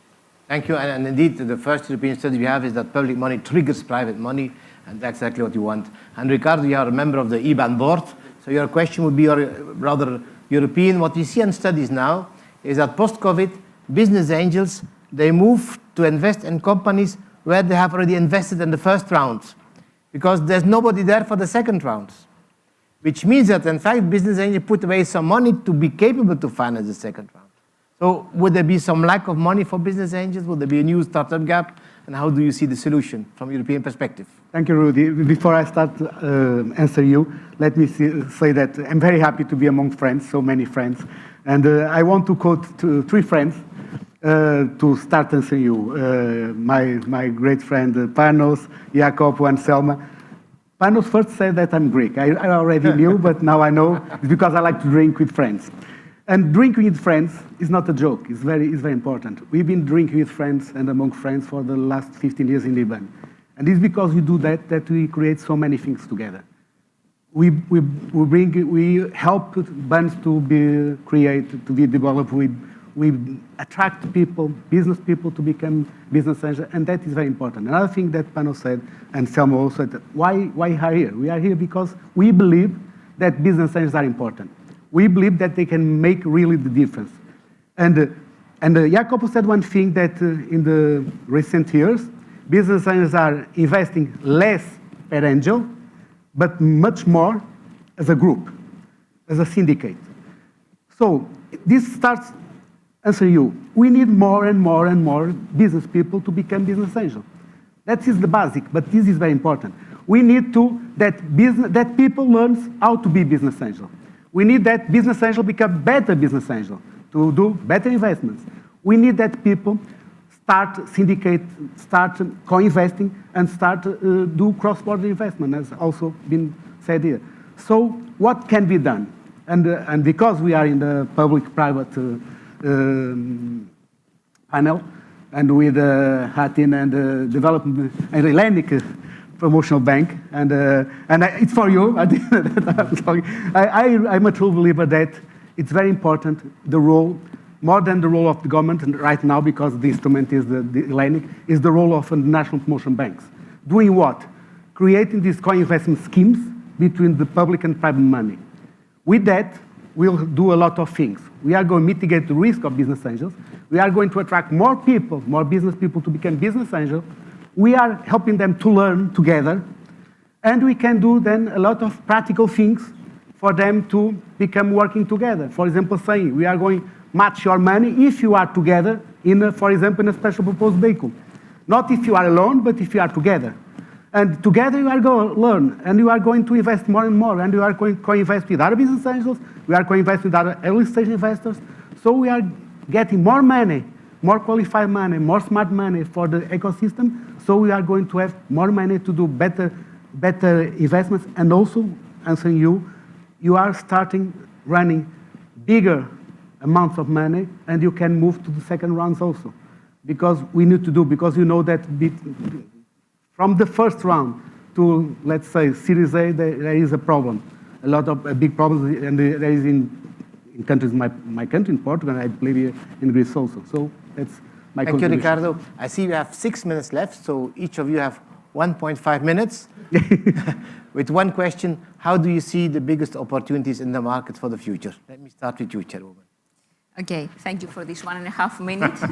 Thank you. And indeed, the first European study we have is that public money triggers private money, and that's exactly what you want. And Ricardo, you are a member of the IBAN board, so your question would be rather European. What we see in studies now is that post-COVID, business angels, they move to invest in companies where they have already invested in the first rounds, because there's nobody there for the second rounds, which means that, in fact, business angels put away some money to be capable to finance the second round. So would there be some lack of money for business angels? Would there be a new startup gap? and how do you see the solution from a European perspective? Thank you, Rudy. Before I start answer you, let me say that I'm very happy to be among friends, so many friends. And I want to quote three friends to start answering you. My great friend Panos, Jacopo, and Selma. Panos first said that I'm Greek. I already knew, but now I know. It's because I like to drink with friends. And drinking with friends is not a joke. It's very important. We've been drinking with friends and among friends for the last 15 years in Liban. And it's because we do that we create so many things together. We help banks to be created, to be developed. We attract people, business people, to become business angels, and that is very important. Another thing that Panos said, and Selma also said, why are here? We are here because we believe that business angels are important. We believe that they can make really the difference. And Jacopo said one thing, that in the recent years, business angels are investing less per angel, but much more as a group, as a syndicate. So this starts answer you. We need more and more and more business people to become business angels. That is the basic, but this is very important. We need that people learn how to be business angels. We need that business angels become better business angels to do better investments. We need that people start syndicate, start co-investing, and start do cross-border investment, as also been said here. So what can be done? And because we are in the public-private panel, and with Hatin and Development and Hellenic Promotional Bank, and it's for you. I'm a true believer that it's very important, the role, more than the role of the government, and right now, because the instrument is the Hellenic, is the role of the national promotion banks. Doing what? Creating these co-investment schemes between the public and private money. With that, we'll do a lot of things. We are going to mitigate the risk of business angels. We are going to attract more people, more business people to become business angels. We are helping them to learn together. And we can do then a lot of practical things for them to become working together. For example, saying we are going to match your money if you are together for example, in a special proposed vehicle. Not if you are alone, but if you are together. And together you are going to learn, and you are going to invest more and more, and you are going to co-invest with other business angels, we are co-investing with other early stage investors. So we are getting more money, more qualified money, more smart money for the ecosystem. So we are going to have more money to do better investments. And also, answering you are starting running bigger amounts of money, and you can move to the second rounds also. Because we need to do, because you know that from the first round to, let's say, Series A, there is a problem. A lot of big problems, and there is in countries, my country, in Portugal, and I believe in Greece also. So that's my contribution. Thank you, Ricardo. I see we have 6 minutes left, so each of you have 1.5 minutes. With one question, how do you see the biggest opportunities in the market for the future? Let me start with you, Chairwoman. Okay, thank you for this 1.5 minutes.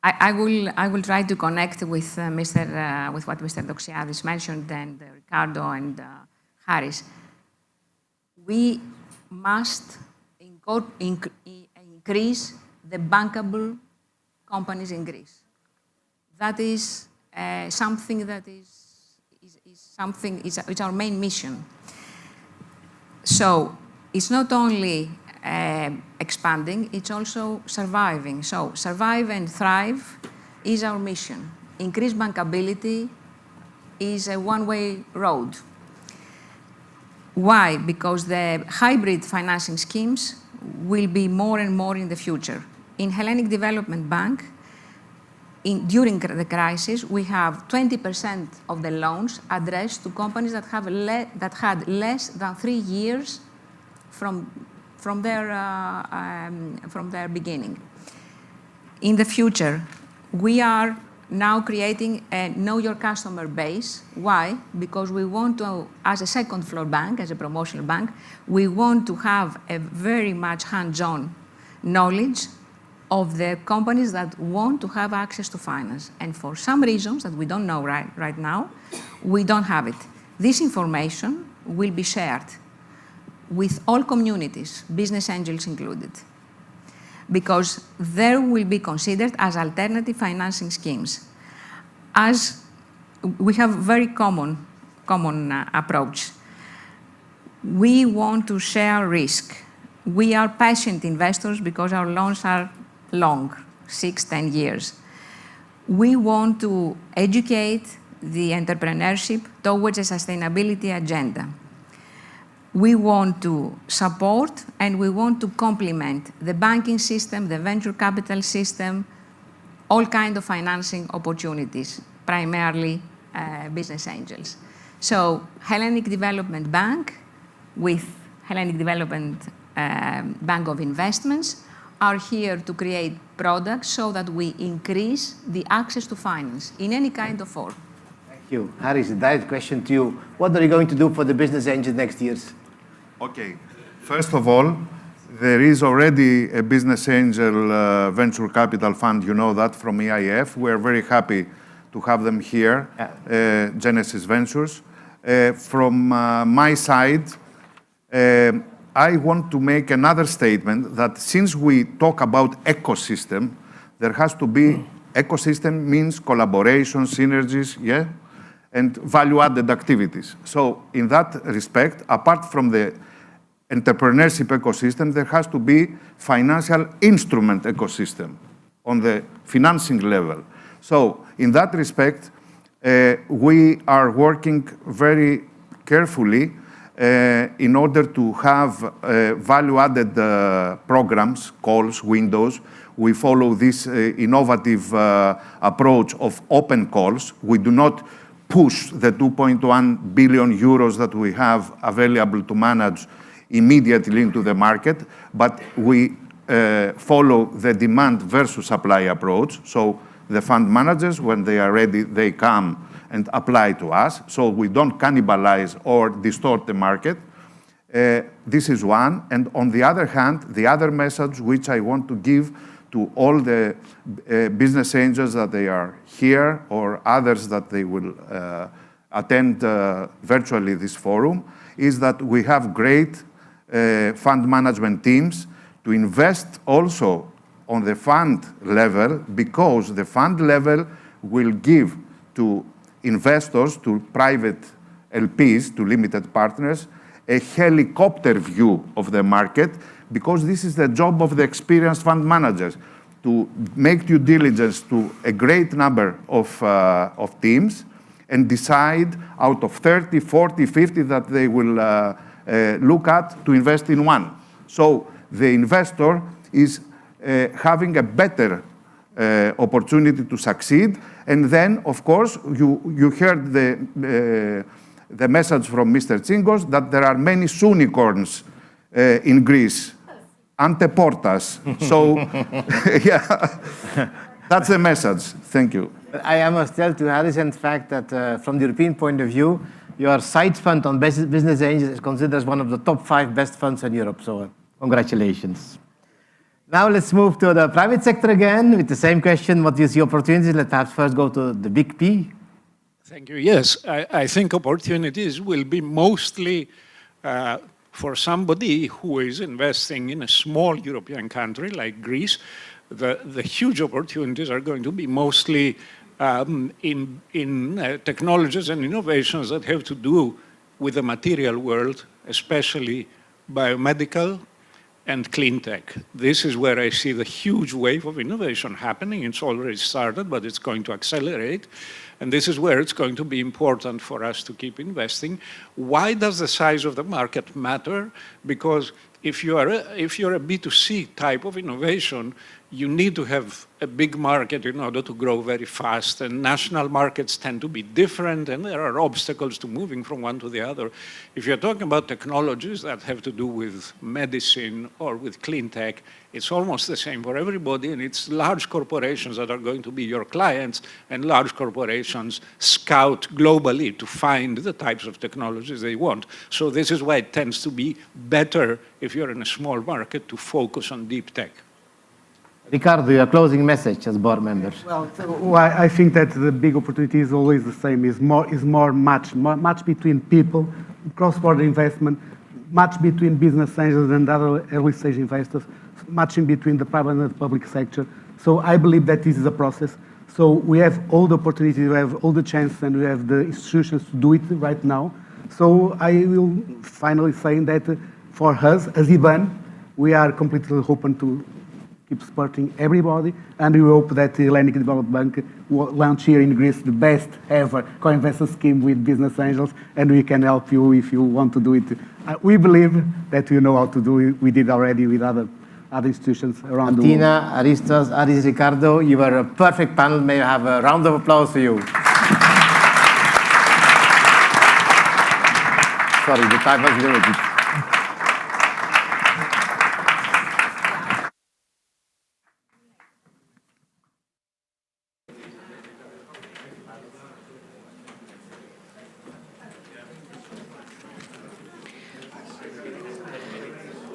I will try to connect with with what Mr. Doxiadis mentioned, and Ricardo and Harris. We must increase the bankable companies in Greece. That is something that it's our main mission. So it's not only expanding, it's also surviving. So survive and thrive is our mission. Increased bankability is a one-way road. Why? Because the hybrid financing schemes will be more and more in the future. In Hellenic Development Bank, during the crisis, we have 20% of the loans addressed to companies that had less than 3 years from their beginning. In the future, we are now creating a Know Your Customer base. Why? Because we want to, as a second floor bank, as a promotional bank, we want to have a very much hands-on knowledge of the companies that want to have access to finance. And for some reasons that we don't know right now, we don't have it. This information will be shared with all communities, business angels included. because they will be considered as alternative financing schemes. As we have very common approach. We want to share risk. We are patient investors because our loans are long, 6-10 years. We want to educate the entrepreneurship towards a sustainability agenda. We want to support and we want to complement the banking system, the venture capital system, all kinds of financing opportunities, primarily business angels. So Hellenic Development Bank with Hellenic Development Bank of Investments are here to create products so that we increase the access to finance in any kind of form. Thank you. Harris, a direct question to you. What are you going to do for the business angels next years? Okay. First of all, there is already a business angel venture capital fund, you know that, from EIF. We're very happy to have them here, Genesis Ventures. From my side, I want to make another statement that since we talk about ecosystem, there has to be, ecosystem means collaboration, synergies, yeah, and value-added activities. So in that respect, apart from the entrepreneurship ecosystem, there has to be financial instrument ecosystem on the financing level. So in that respect, we are working very carefully in order to have value-added programs, calls, windows. We follow this innovative approach of open calls. We do not push the 2.1 billion euros that we have available to manage immediately into the market, but we follow the demand versus supply approach. So the fund managers, when they are ready, they come and apply to us, so we don't cannibalize or distort the market. This is one. And on the other hand, the other message which I want to give to all the business angels that they are here or others that they will attend virtually this forum is that we have great fund management teams to invest also on the fund level, because the fund level will give to investors, to private LPs, to limited partners, a helicopter view of the market, because this is the job of the experienced fund managers, to make due diligence to a great number of teams and decide out of 30, 40, 50 that they will look at to invest in one. So the investor is having a better opportunity to succeed. And then, of course, you heard the message from Mr. Tsingos that there are many unicorns in Greece, anteportas. So, yeah, that's the message. Thank you. I must tell to Harris, in fact, that from the European point of view, your side fund on business angels is considered as one of the top 5 best funds in Europe. So, congratulations. Now let's move to the private sector again with the same question. What do you see opportunities? Let's perhaps first go to the big P. Thank you. Yes, I think opportunities will be mostly for somebody who is investing in a small European country like Greece. The huge opportunities are going to be mostly in technologies and innovations that have to do with the material world, especially biomedical and clean tech. This is where I see the huge wave of innovation happening. It's already started, but it's going to accelerate. And this is where it's going to be important for us to keep investing. Why does the size of the market matter? Because if you're a B2C type of innovation, you need to have a big market in order to grow very fast. And national markets tend to be different, and there are obstacles to moving from one to the other. If you're talking about technologies that have to do with medicine or with clean tech, it's almost the same for everybody, and it's large corporations that are going to be your clients, and large corporations scout globally to find the types of technologies they want. So this is why it tends to be better, if you're in a small market, to focus on deep tech. Ricardo, your closing message as board member. Well, I think that the big opportunity is always the same, is more match between people, cross-border investment, match between business angels and other early-stage investors. matching between the private and the public sector. So I believe that this is a process. So we have all the opportunities, we have all the chance, and we have the institutions to do it right now. So I will finally say that for us, as IBAN, we are completely open to keep supporting everybody, and we hope that the Hellenic Development Bank will launch here in Greece the best ever co-investment scheme with business angels, and we can help you if you want to do it. We believe that you know how to do it. We did already with other institutions around the world. Martina, Aristos, Aris, Ricardo, you were a perfect panel. May I have a round of applause for you? Sorry, the time was limited.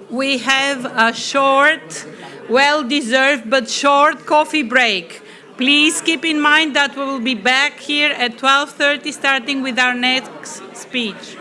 We have a short, well-deserved but short coffee break. Please keep in mind that we will be back here at 12:30, starting with our next speech.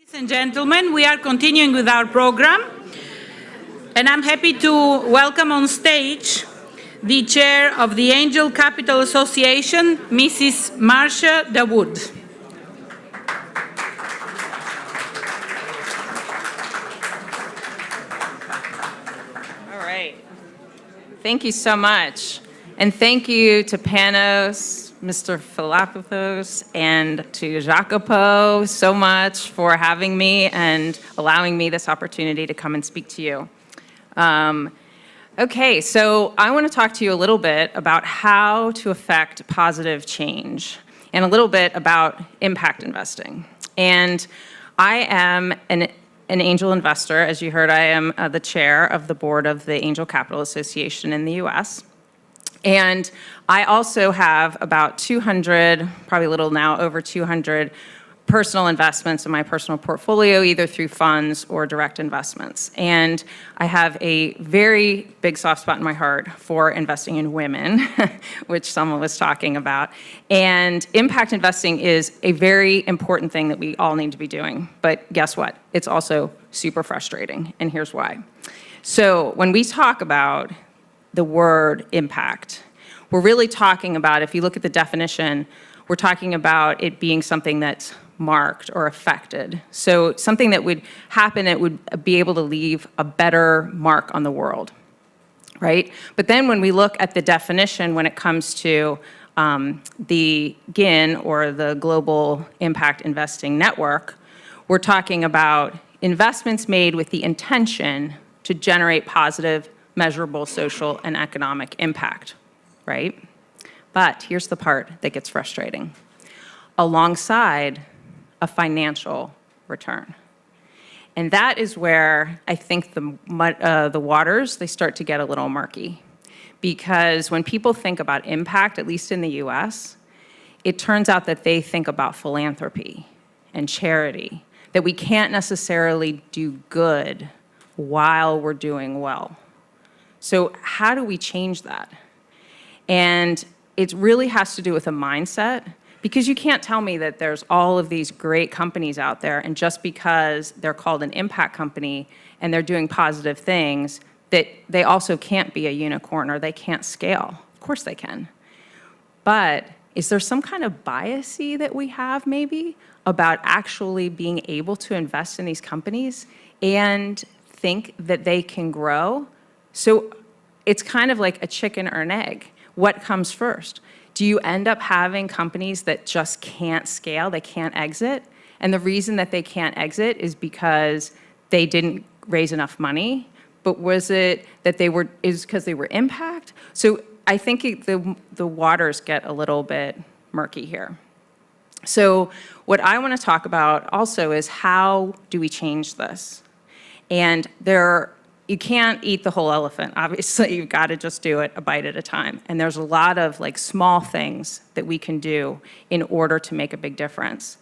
Ladies and gentlemen, we are continuing with our program, and I'm happy to welcome on stage the chair of the Angel Capital Association, Mrs. Marcia Dawood. All right. Thank you so much. And thank you to Panos, Mr. Philopoulos, and to Jacopo so much for having me and allowing me this opportunity to come and speak to you. Okay, so I want to talk to you a little bit about how to affect positive change and a little bit about impact investing. And I am an angel investor. As you heard, I am the chair of the board of the Angel Capital Association in the US. And I also have about 200, probably a little now, over 200 personal investments in my personal portfolio, either through funds or direct investments. And I have a very big soft spot in my heart for investing in women, which someone was talking about. And impact investing is a very important thing that we all need to be doing. But guess what? It's also super frustrating, and here's why. So when we talk about the word impact, we're really talking about, if you look at the definition, we're talking about it being something that's marked or affected. So something that would happen, it would be able to leave a better mark on the world, right? But then when we look at the definition when it comes to the GIN, or the Global Impact Investing Network, we're talking about investments made with the intention to generate positive, measurable social and economic impact, right? But here's the part that gets frustrating. Alongside a financial return. And that is where I think the waters, they start to get a little murky. Because when people think about impact, at least in the US, it turns out that they think about philanthropy and charity, that we can't necessarily do good while we're doing well. So how do we change that? And it really has to do with a mindset, because you can't tell me that there's all of these great companies out there, and just because they're called an impact company and they're doing positive things, that they also can't be a unicorn or they can't scale. Of course they can. But is there some kind of bias-y that we have maybe about actually being able to invest in these companies and think that they can grow? So it's kind of like a chicken or an egg. What comes first? Do you end up having companies that just can't scale, they can't exit? And the reason that they can't exit is because they didn't raise enough money? But was it that is because they were impact? So I think the waters get a little bit murky here. So what I want to talk about also is, how do we change this? And you can't eat the whole elephant. Obviously, you've got to just do it a bite at a time. And there's a lot of small things that we can do in order to make a big difference.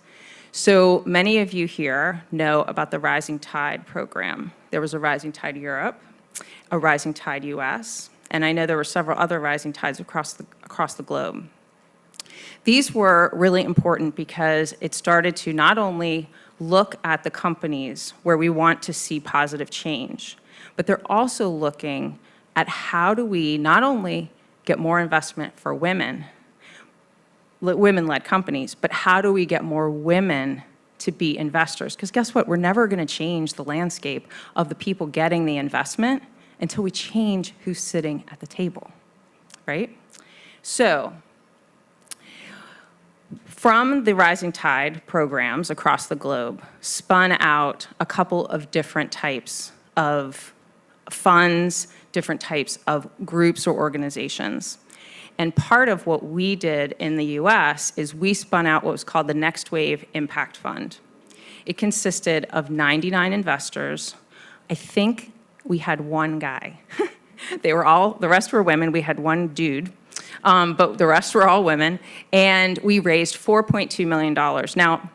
So many of you here know about the Rising Tide program. There was a Rising Tide Europe, a Rising Tide US, and I know there were several other Rising Tides across the globe. These were really important because it started to not only look at the companies where we want to see positive change, but they're also looking at how do we not only get more investment for women-led companies, but how do we get more women to be investors? Because guess what? We're never going to change the landscape of the people getting the investment until we change who's sitting at the table, right? So from the Rising Tide programs across the globe spun out a couple of different types of funds, different types of groups or organizations. And part of what we did in the US is we spun out what was called the Next Wave Impact Fund. It consisted of 99 investors. I think we had one guy. The rest were women. We had one dude, but the rest were all women. And we raised $4.2 million. Now,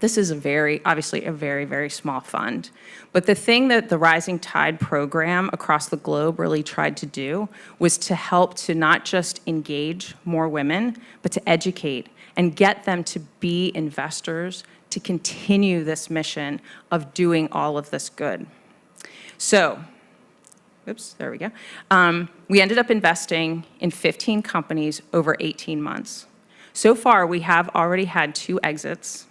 this is obviously a very, very small fund. But the thing that the Rising Tide program across the globe really tried to do was to help to not just engage more women, but to educate and get them to be investors, to continue this mission of doing all of this good. So, oops, there we go. We ended up investing in 15 companies over 18 months. So far, we have already had 2 exits.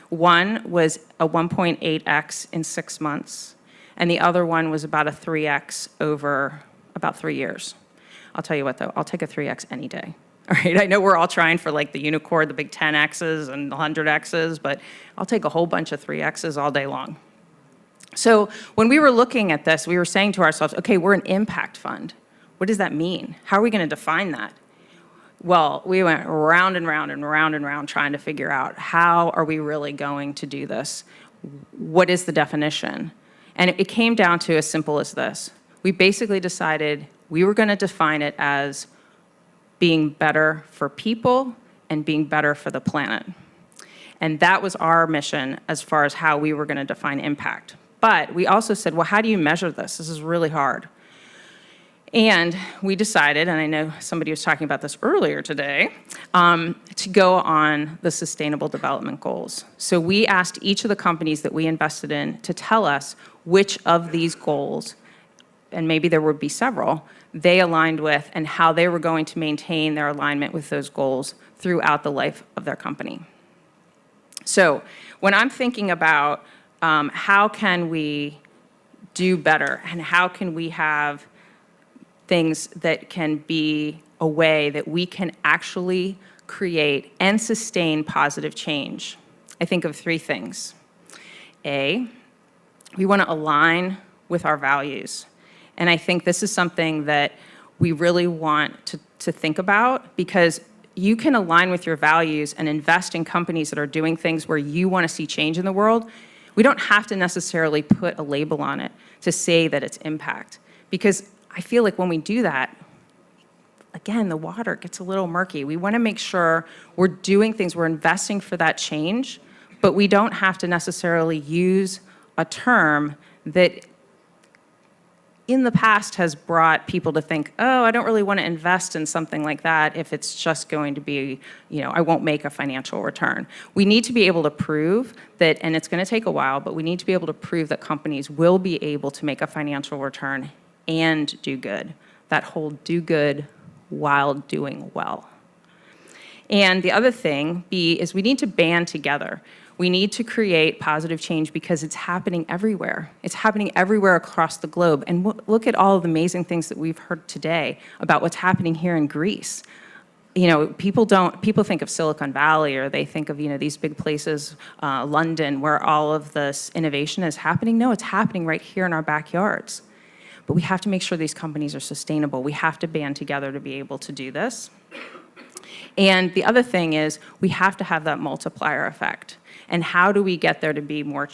One was a 1.8x in 6 months, and the other one was about a 3x over about 3 years. I'll tell you what, though, I'll take a 3x any day. All right, I know we're all trying for like the unicorn, the big 10x's and the 100x's, but I'll take a whole bunch of 3x's all day long. So when we were looking at this, we were saying to ourselves, okay, we're an impact fund. What does that mean? How are we going to define that? Well, we went round and round and round and round trying to figure out how are we really going to do this? What is the definition? And it came down to as simple as this. We basically decided we were going to define it as being better for people and being better for the planet. And that was our mission as far as how we were going to define impact. But we also said, well, how do you measure this? This is really hard. And we decided, and I know somebody was talking about this earlier today, to go on the Sustainable Development Goals. So we asked each of the companies that we invested in to tell us which of these goals, and maybe there would be several, they aligned with and how they were going to maintain their alignment with those goals throughout the life of their company. So when I'm thinking about how can we do better and how can we have things that can be a way that we can actually create and sustain positive change, I think of 3 things. A, we want to align with our values. And I think this is something that we really want to think about, because you can align with your values and invest in companies that are doing things where you want to see change in the world. We don't have to necessarily put a label on it to say that it's impact, because I feel like when we do that, again, the water gets a little murky. We want to make sure we're doing things, we're investing for that change, but we don't have to necessarily use a term that in the past has brought people to think, oh, I don't really want to invest in something like that if it's just going to be, I won't make a financial return. We need to be able to prove that, and it's going to take a while, but we need to be able to prove that companies will be able to make a financial return and do good. That whole do good while doing well. And the other thing, B, is we need to band together. We need to create positive change because it's happening everywhere. It's happening everywhere across the globe. And look at all of the amazing things that we've heard today about what's happening here in Greece. People think of Silicon Valley, or they think of, these big places, London, where all of this innovation is happening. No, it's happening right here in our backyards. But we have to make sure these companies are sustainable. We have to band together to be able to do this. And the other thing is we have to have that multiplier effect. And how do we get there to be more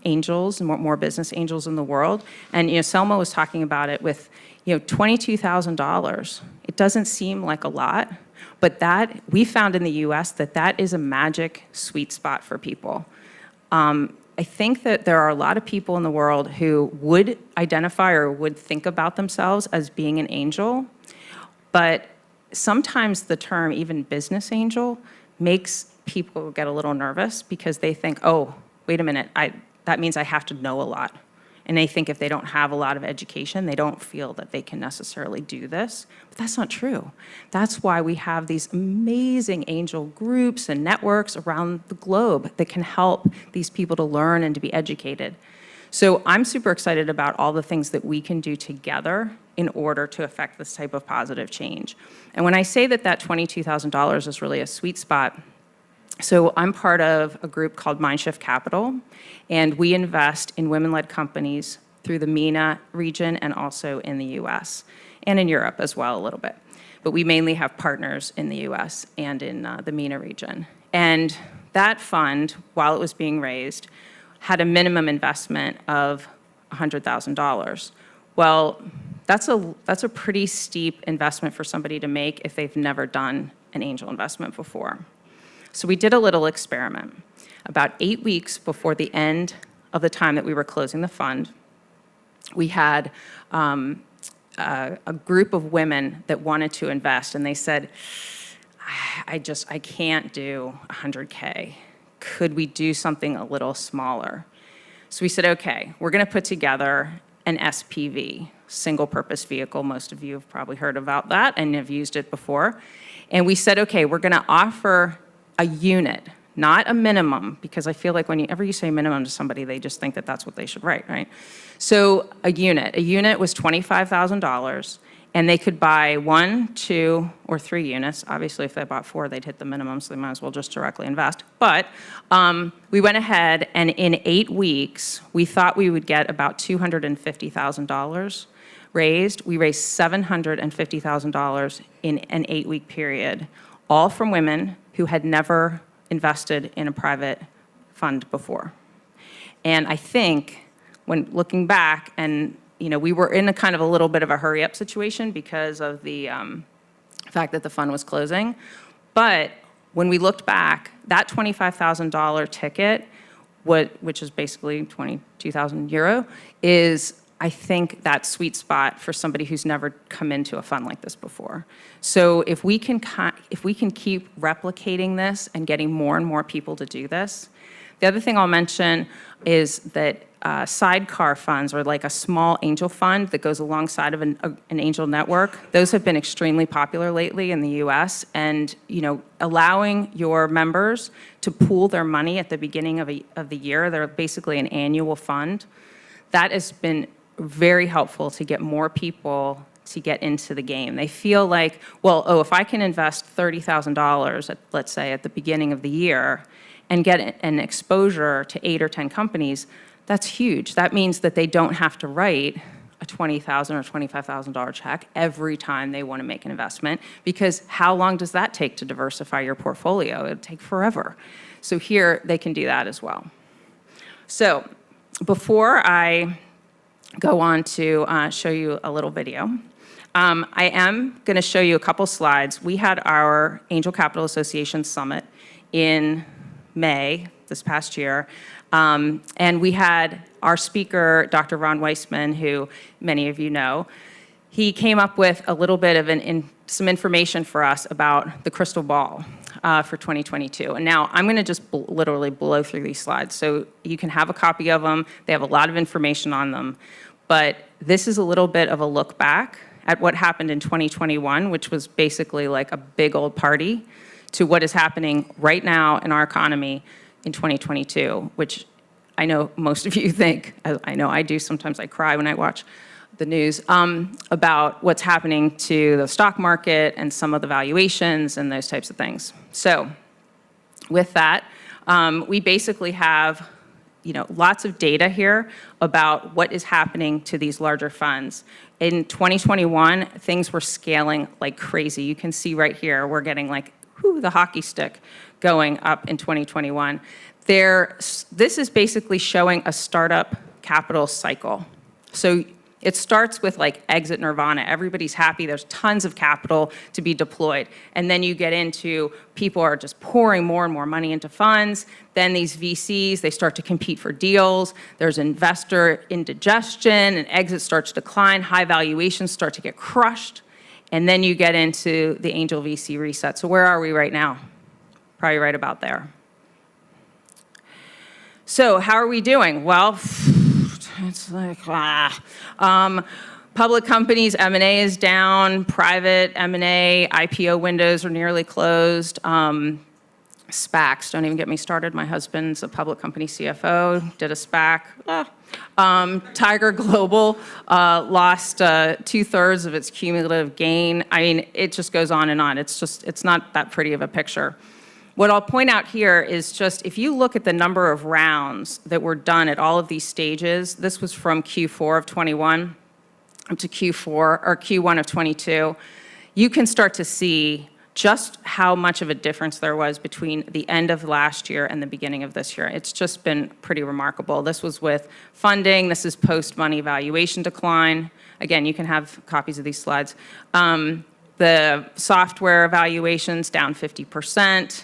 angels, more business angels in the world? And Selma was talking about it with $22,000. It doesn't seem like a lot, but that we found in the U.S. that is a magic sweet spot for people. I think that there are a lot of people in the world who would identify or would think about themselves as being an angel, but sometimes the term even business angel makes people get a little nervous because they think, oh, wait a minute, that means I have to know a lot. And they think if they don't have a lot of education, they don't feel that they can necessarily do this. But that's not true. That's why we have these amazing angel groups and networks around the globe that can help these people to learn and to be educated. So I'm super excited about all the things that we can do together in order to affect this type of positive change. And when I say that $22,000 is really a sweet spot, so I'm part of a group called Mindshift Capital, and we invest in women-led companies through the MENA region and also in the US, and in Europe as well a little bit. But we mainly have partners in the US and in the MENA region. And that fund, while it was being raised, had a minimum investment of $100,000. Well, that's a pretty steep investment for somebody to make if they've never done an angel investment before. So we did a little experiment. About 8 weeks before the end of the time that we were closing the fund, we had a group of women that wanted to invest, and they said, I can't do 100K. could we do something a little smaller? So we said, okay, we're going to put together an SPV, single purpose vehicle. Most of you have probably heard about that and have used it before. And we said, okay, we're going to offer a unit, not a minimum, because I feel like whenever you say minimum to somebody, they just think that that's what they should write, right? So a unit was $25,000, and they could buy 1, 2, or 3 units. Obviously, if they bought 4, they'd hit the minimum, so they might as well just directly invest. But we went ahead, and in 8 weeks, we thought we would get about $250,000 raised. We raised $750,000 in an 8-week period, all from women who had never invested in a private fund before. And I think when looking back, and we were in a kind of a little bit of a hurry-up situation because of the fact that the fund was closing. But when we looked back, that $25,000 ticket, which is basically 22,000 euro, is, I think, that sweet spot for somebody who's never come into a fund like this before. So if we can keep replicating this and getting more and more people to do this. The other thing I'll mention is that sidecar funds, or like a small angel fund that goes alongside of an angel network, those have been extremely popular lately in the US. And allowing your members to pool their money at the beginning of the year, they're basically an annual fund, that has been very helpful to get more people to get into the game. They feel like, well, if I can invest $30,000, let's say, at the beginning of the year and get an exposure to 8 or 10 companies, that's huge. That means that they don't have to write a $20,000 or $25,000 check every time they want to make an investment, because how long does that take to diversify your portfolio? It would take forever. So here, they can do that as well. So before I go on to show you a little video, I am going to show you a couple slides. We had our Angel Capital Association Summit in May this past year, and we had our speaker, Dr. Ron Weissman, who many of you know. He came up with a little bit of some information for us about the crystal ball for 2022. And now I'm going to just literally blow through these slides, so you can have a copy of them. They have a lot of information on them. But this is a little bit of a look back at what happened in 2021, which was basically like a big old party, to what is happening right now in our economy in 2022, which I know most of you think, I know I do, sometimes I cry when I watch the news, about what's happening to the stock market and some of the valuations and those types of things. So with that, we basically have lots of data here about what is happening to these larger funds. In 2021, things were scaling like crazy. You can see right here, we're getting like, the hockey stick going up in 2021. This is basically showing a startup capital cycle. So it starts with like exit nirvana. Everybody's happy. There's tons of capital to be deployed. And then you get into people are just pouring more and more money into funds. Then these VCs, they start to compete for deals. There's investor indigestion, and exit starts to decline. High valuations start to get crushed. And then you get into the angel VC reset. So where are we right now? Probably right about there. So how are we doing? Well, it's like, public companies, M&A is down. Private M&A, IPO windows are nearly closed. SPACs, don't even get me started. My husband's a public company CFO, did a SPAC. Tiger Global lost 2/3 of its cumulative gain. I mean, it just goes on and on. It's not that pretty of a picture. What I'll point out here is just, if you look at the number of rounds that were done at all of these stages, this was from Q4 of 21 up to Q1 of 22, you can start to see just how much of a difference there was between the end of last year and the beginning of this year. It's just been pretty remarkable. This was with funding. This is post-money valuation decline. Again, you can have copies of these slides. The software valuations down 50%.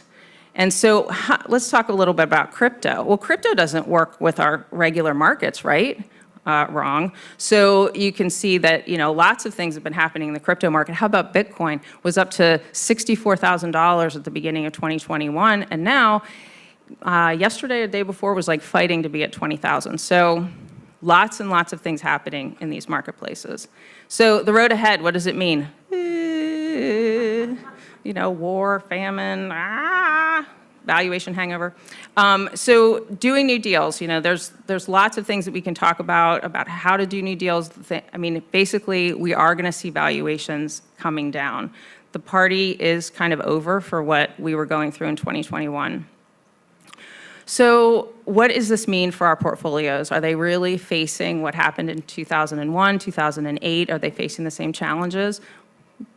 And so let's talk a little bit about crypto. Well, crypto doesn't work with our regular markets, right? Wrong. So you can see that lots of things have been happening in the crypto market. How about Bitcoin? Was up to $64,000 at the beginning of 2021, and now yesterday or the day before was like fighting to be at 20,000. So lots and lots of things happening in these marketplaces. So the road ahead, what does it mean? You know, war, famine, valuation hangover. So doing new deals, you know, there's lots of things that we can talk about how to do new deals. I mean, basically, we are going to see valuations coming down. The party is kind of over for what we were going through in 2021. So what does this mean for our portfolios? Are they really facing what happened in 2001, 2008? Are they facing the same challenges?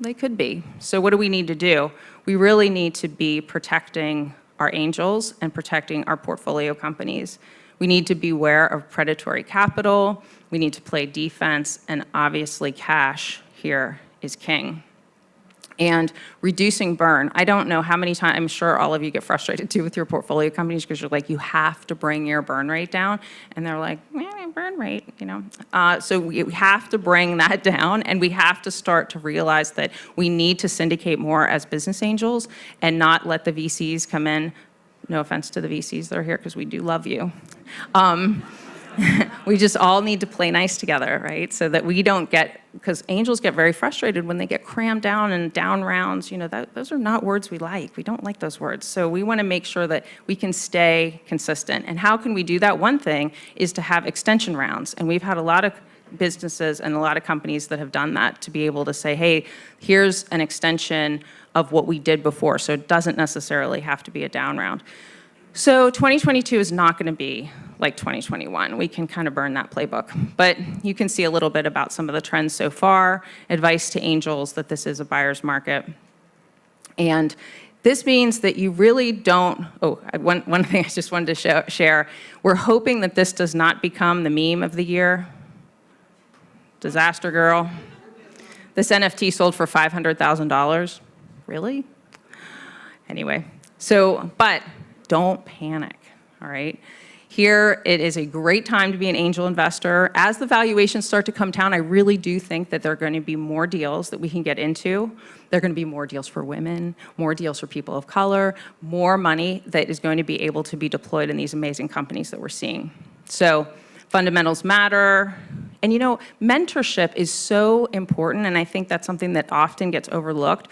They could be. So what do we need to do? We really need to be protecting our angels and protecting our portfolio companies. We need to beware of predatory capital. We need to play defense, and obviously cash here is king. And reducing burn. I don't know how many times, I'm sure all of you get frustrated too with your portfolio companies because you're like, you have to bring your burn rate down. And they're like, burn rate, you know. So we have to bring that down, and we have to start to realize that we need to syndicate more as business angels and not let the VCs come in. No offense to the VCs that are here, because we do love you. We just all need to play nice together, right? So that we don't get, because angels get very frustrated when they get crammed down and down rounds. You know, those are not words we like. We don't like those words. So we want to make sure that we can stay consistent. And how can we do that? One thing is to have extension rounds. And we've had a lot of businesses and a lot of companies that have done that, to be able to say, hey, here's an extension of what we did before. So it doesn't necessarily have to be a down round. So 2022 is not going to be like 2021. We can kind of burn that playbook. But you can see a little bit about some of the trends so far. Advice to angels that this is a buyer's market. And this means that you really don't, one thing I just wanted to share. We're hoping that this does not become the meme of the year. Disaster girl. This NFT sold for $500,000. Really? Anyway, so, but don't panic, all right? Here, it is a great time to be an angel investor. As the valuations start to come down, I really do think that there are going to be more deals that we can get into. There are going to be more deals for women, more deals for people of color, more money that is going to be able to be deployed in these amazing companies that we're seeing. So fundamentals matter. And you know, mentorship is so important, and I think that's something that often gets overlooked.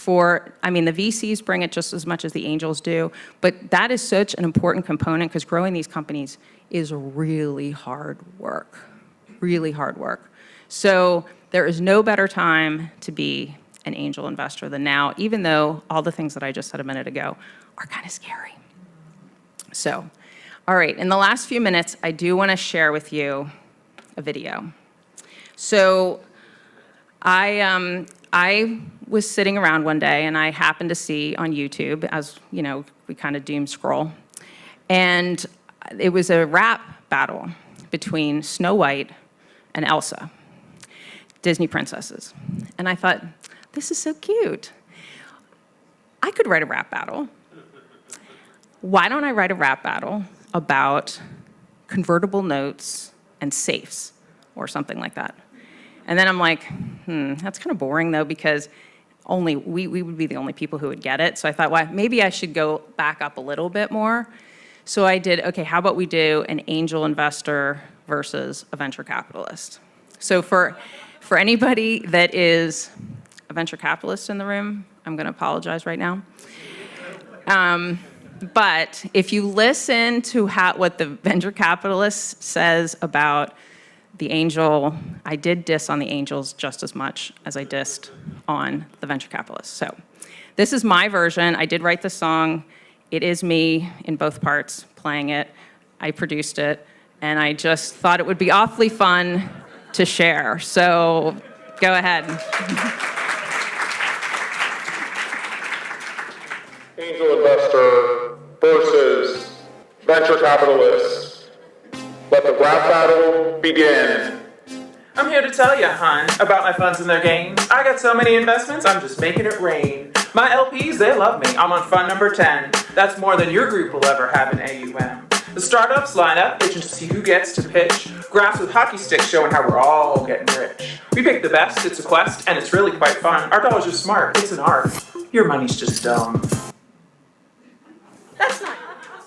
I mean, the VCs bring it just as much as the angels do, but that is such an important component, because growing these companies is really hard work, really hard work. So there is no better time to be an angel investor than now, even though all the things that I just said a minute ago are kind of scary. So, all right, in the last few minutes, I do want to share with you a video. So I was sitting around one day, and I happened to see on YouTube, as you know, we kind of doom scroll, and it was a rap battle between Snow White and Elsa, Disney princesses. And I thought, this is so cute. I could write a rap battle. Why don't I write a rap battle about convertible notes and safes or something like that? And then I'm like, that's kind of boring though, because only we would be the only people who would get it. So I thought, well, maybe I should go back up a little bit more. So I did, okay, how about we do an angel investor versus a venture capitalist? So for anybody that is a venture capitalist in the room, I'm going to apologize right now. But if you listen to what the venture capitalist says about the angel, I did diss on the angels just as much as I dissed on the venture capitalists. So this is my version. I did write the song. It is me in both parts playing it. I produced it, and I just thought it would be awfully fun to share. So go ahead. Angel investor versus venture capitalist. Let the rap battle begin. I'm here to tell you, hon, about my funds and their gains. I got so many investments, I'm just making it rain. My LPs, they love me. I'm on fund number 10. That's more than your group will ever have in AUM. The startups line up, itching to see who gets to pitch. Graphs with hockey sticks showing how we're all getting rich. We pick the best, it's a quest, and it's really quite fun. Our dollars are smart, it's an art. Your money's just dumb.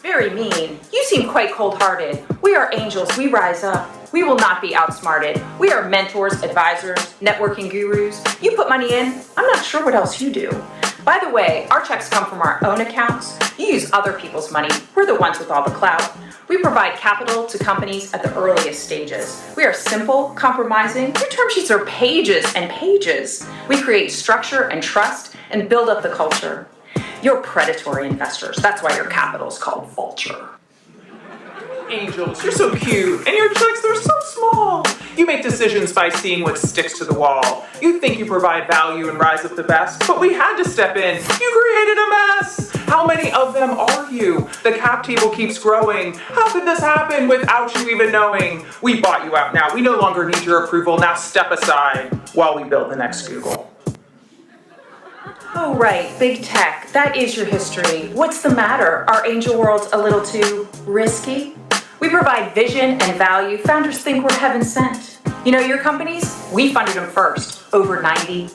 very mean. You seem quite cold-hearted. We are angels, we rise up. We will not be outsmarted. We are mentors, advisors, networking gurus. You put money in, I'm not sure what else you do. By the way, our checks come from our own accounts. You use other people's money. We're the ones with all the clout. We provide capital to companies at the earliest stages. We are simple, compromising. Your term sheets are pages and pages. We create structure and trust and build up the culture. You're predatory investors. That's why your capital is called vulture. Angels, you're so cute, and your checks, they're so small. You make decisions by seeing what sticks to the wall. You think you provide value and rise up the best, but we had to step in. You created a mess. How many of them are you? The cap table keeps growing. How could this happen without you even knowing? We bought you out now. We no longer need your approval. Now step aside while we build the next Google. Oh, right, big tech. That is your history. What's the matter? Are angel worlds a little too risky? We provide vision and value. Founders think we're heaven sent. You know your companies? We funded them first, over 90%.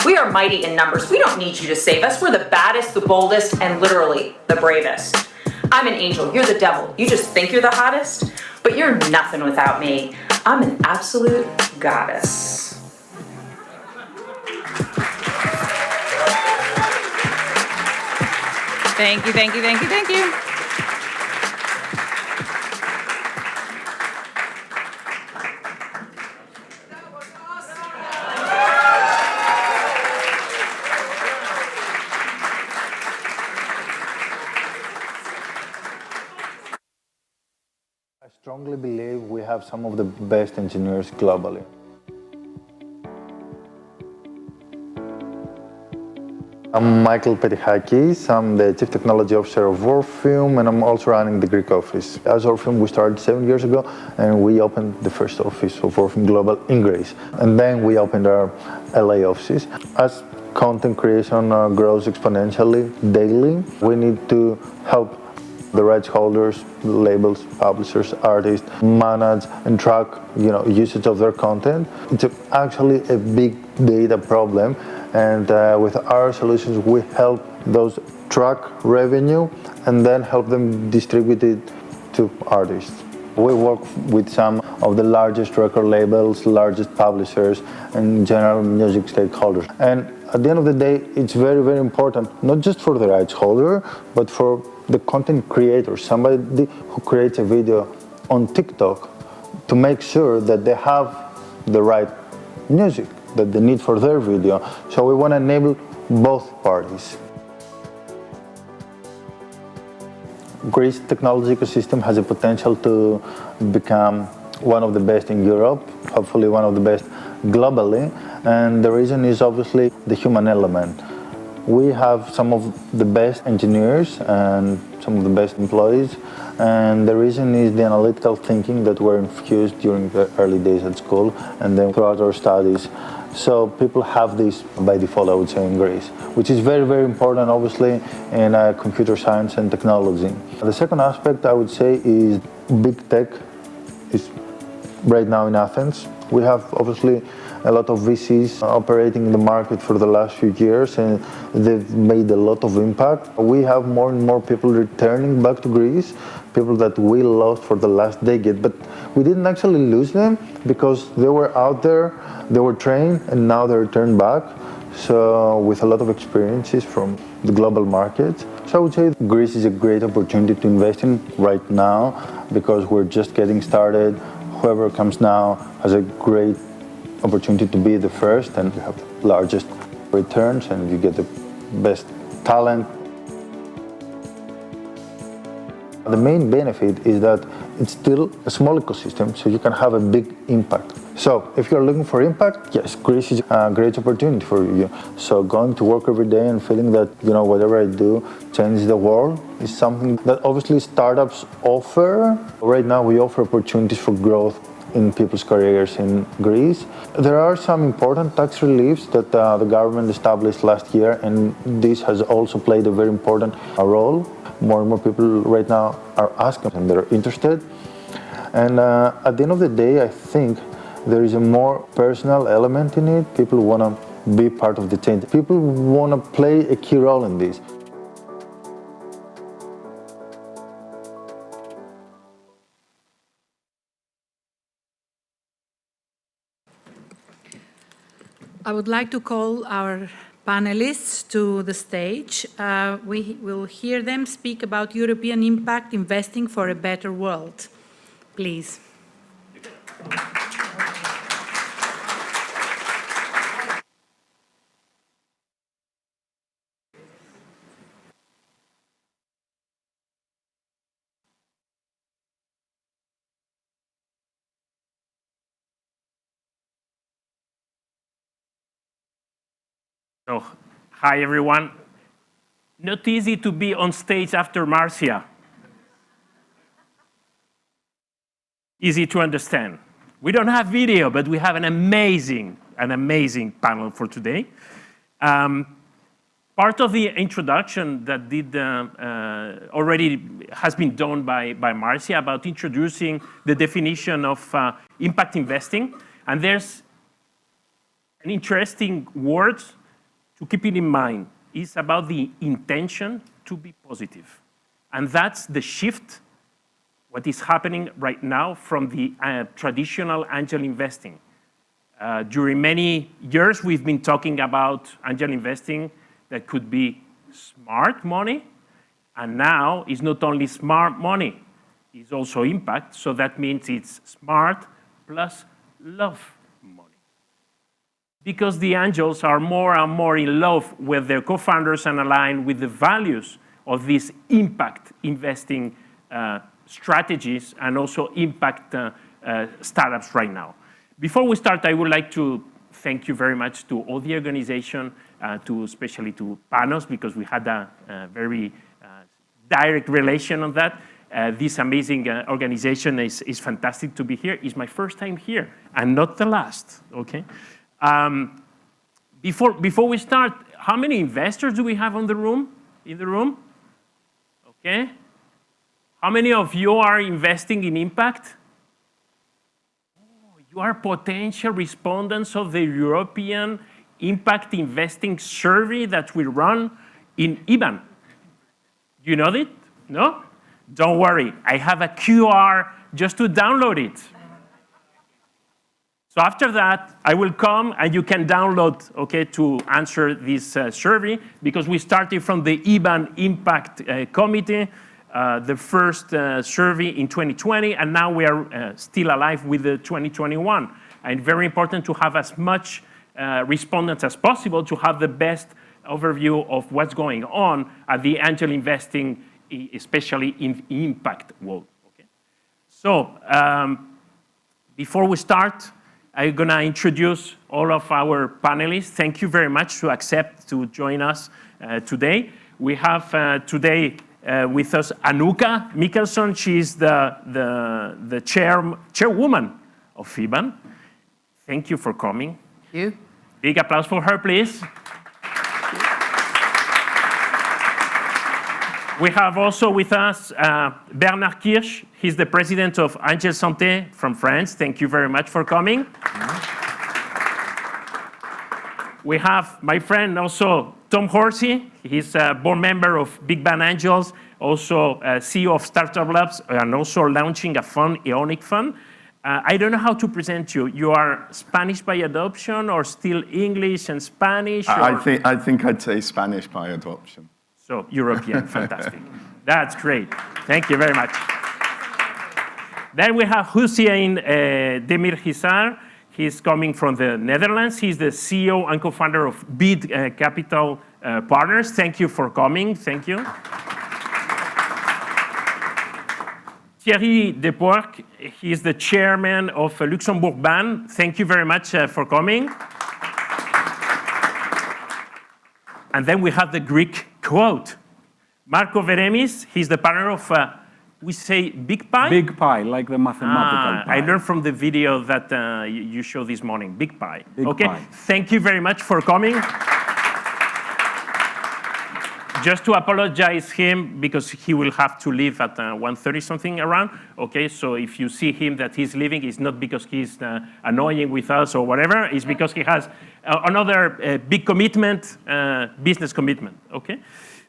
We are mighty in numbers. We don't need you to save us. We're the baddest, the boldest, and literally the bravest. I'm an angel. You're the devil. You just think you're the hottest, but you're nothing without me. I'm an absolute goddess. Thank you, thank you, thank you, thank you. I strongly believe we have some of the best engineers globally. I'm Michael Petihakis, I'm the Chief Technology Officer of Orpheum, and I'm also running the Greek office. As Orpheum, we started 7 years ago, and we opened the first office of Orpheum Global in Greece. And then we opened our LA offices. As content creation grows exponentially daily, we need to help the rights holders, labels, publishers, artists manage and track, usage of their content. It's actually a big data problem, and with our solutions, we help those track revenue and then help them distribute it to artists. We work with some of the largest record labels, largest publishers, and general music stakeholders. And at the end of the day, it's very, very important, not just for the rights holder, but for the content creator, somebody who creates a video on TikTok, to make sure that they have the right music that they need for their video. So we want to enable both parties. Greece technology ecosystem has a potential to become one of the best in Europe, hopefully one of the best globally, and the reason is obviously the human element. We have some of the best engineers and some of the best employees, and the reason is the analytical thinking that were infused during the early days at school and then throughout our studies. So people have this by default, I would say, in Greece, which is very, very important, obviously, in computer science and technology. The second aspect, I would say, is big tech is right now in Athens. We have, obviously, a lot of VCs operating in the market for the last few years, and they've made a lot of impact. We have more and more people returning back to Greece, people that we lost for the last decade, but we didn't actually lose them because they were out there, they were trained, and now they returned back. So with a lot of experiences from the global market. So I would say Greece is a great opportunity to invest in right now because we're just getting started. Whoever comes now has a great opportunity to be the first, and you have the largest returns and you get the best talent. The main benefit is that it's still a small ecosystem, so you can have a big impact. So if you're looking for impact, yes, Greece is a great opportunity for you. So going to work every day and feeling that, whatever I do changes the world is something that obviously startups offer. Right now we offer opportunities for growth in people's careers in Greece. There are some important tax reliefs that the government established last year, and this has also played a very important role. More and more people right now are asking and they're interested. And at the end of the day, I think there is a more personal element in it. People want to be part of the change. People want to play a key role in this. I would like to call our panelists to the stage. We will hear them speak about European impact investing for a better world. Please. So, hi everyone. Not easy to be on stage after Marcia. Easy to understand. We don't have video, but we have an amazing panel for today. Part of the introduction that already has been done by Marcia about introducing the definition of impact investing, and there's an interesting word to keep it in mind. Is about the intention to be positive. And that's the shift, what is happening right now from the traditional angel investing. During many years, we've been talking about angel investing that could be smart money, and now it's not only smart money, it's also impact, so that means it's smart plus love. Because the angels are more and more in love with their co-founders and aligned with the values of these impact investing strategies and also impact startups right now. Before we start, I would like to thank you very much to all the organization, especially to Panos, because we had a very direct relation on that. This amazing organization is fantastic to be here. It's my first time here, and not the last, okay? Before we start, how many investors do we have in the room? Okay. How many of you are investing in impact? Oh, you are potential respondents of the European Impact Investing Survey that we run in IBAN. You know it? No? Don't worry. I have a QR just to download it. So after that, I will come and you can download, okay, to answer this survey, because we started from the IBAN Impact Committee, the first survey in 2020, and now we are still alive with the 2021. And very important to have as much respondents as possible to have the best overview of what's going on at the angel investing, especially in impact world. Okay. So before we start, I'm going to introduce all of our panelists. Thank you very much to accept to join us today. We have today with us Anouka Mikkelson. She's the chairwoman of FIBAN. Thank you for coming. Thank you. Big applause for her, please. We have also with us Bernard Kirsch. He's the president of Angel Santé from France. Thank you very much for coming. We have my friend also, Tom Horsey. He's a board member of Big Bang Angels, also CEO of Startup Labs, and also launching a fund, Hellenic Fund. I don't know how to present you. You are Spanish by adoption or still English and Spanish? I think I'd say Spanish by adoption. So European, fantastic. That's great. Thank you very much. Then we have Hussein Demir Hissar. He's coming from the Netherlands. He's the CEO and co-founder of Bid Capital Partners. Thank you for coming. Thank you. Thierry Depoirc, he is the chairman of Luxembourg BAN. Thank you very much for coming. And then we have the Greek quote. Marco Veremis, he's the partner of, we say Big Pie? Big Pie, like the mathematical pie. I learned from the video that you showed this morning, Big Pie. Big Pie. Thank you very much for coming. Just to apologize him, because he will have to leave at 1:30 something around. Okay, so if you see him that he's leaving, it's not because he's annoying with us or whatever. It's because he has another big commitment, business commitment. Okay,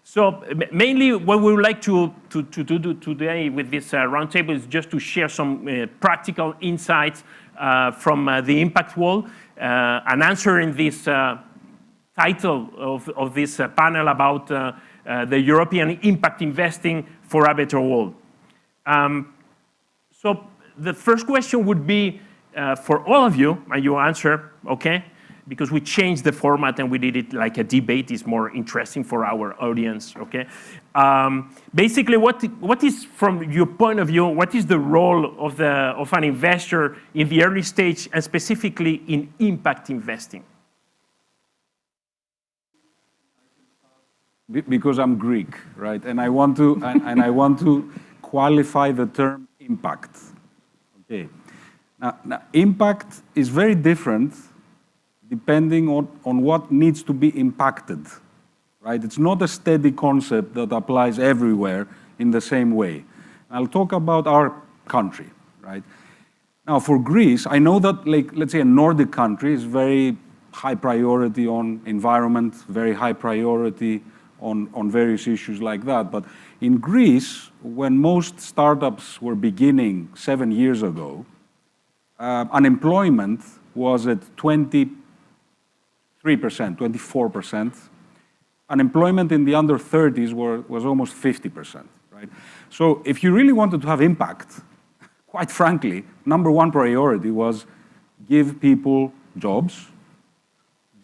so mainly what we would like to do today with this roundtable is just to share some practical insights from the impact wall, and answering this title of this panel about the European impact investing for a better world. So the first question would be for all of you, and you answer, okay? Because we changed the format and we did it like a debate. It's more interesting for our audience, okay? Basically, what is, from your point of view, what is the role of an investor in the early stage and specifically in impact investing? Because I'm Greek, right? And I want to and I want to qualify the term impact. Okay. Now impact is very different depending on what needs to be impacted, right? It's not a steady concept that applies everywhere in the same way. I'll talk about our country, right? Now for Greece, I know that, like, let's say a Nordic country is very high priority on environment, very high priority on various issues like that. But in Greece, when most startups were beginning 7 years ago, unemployment was at 23%, 24%. Unemployment in the under 30s was almost 50%, right? So if you really wanted to have impact, quite frankly, number one priority was give people jobs,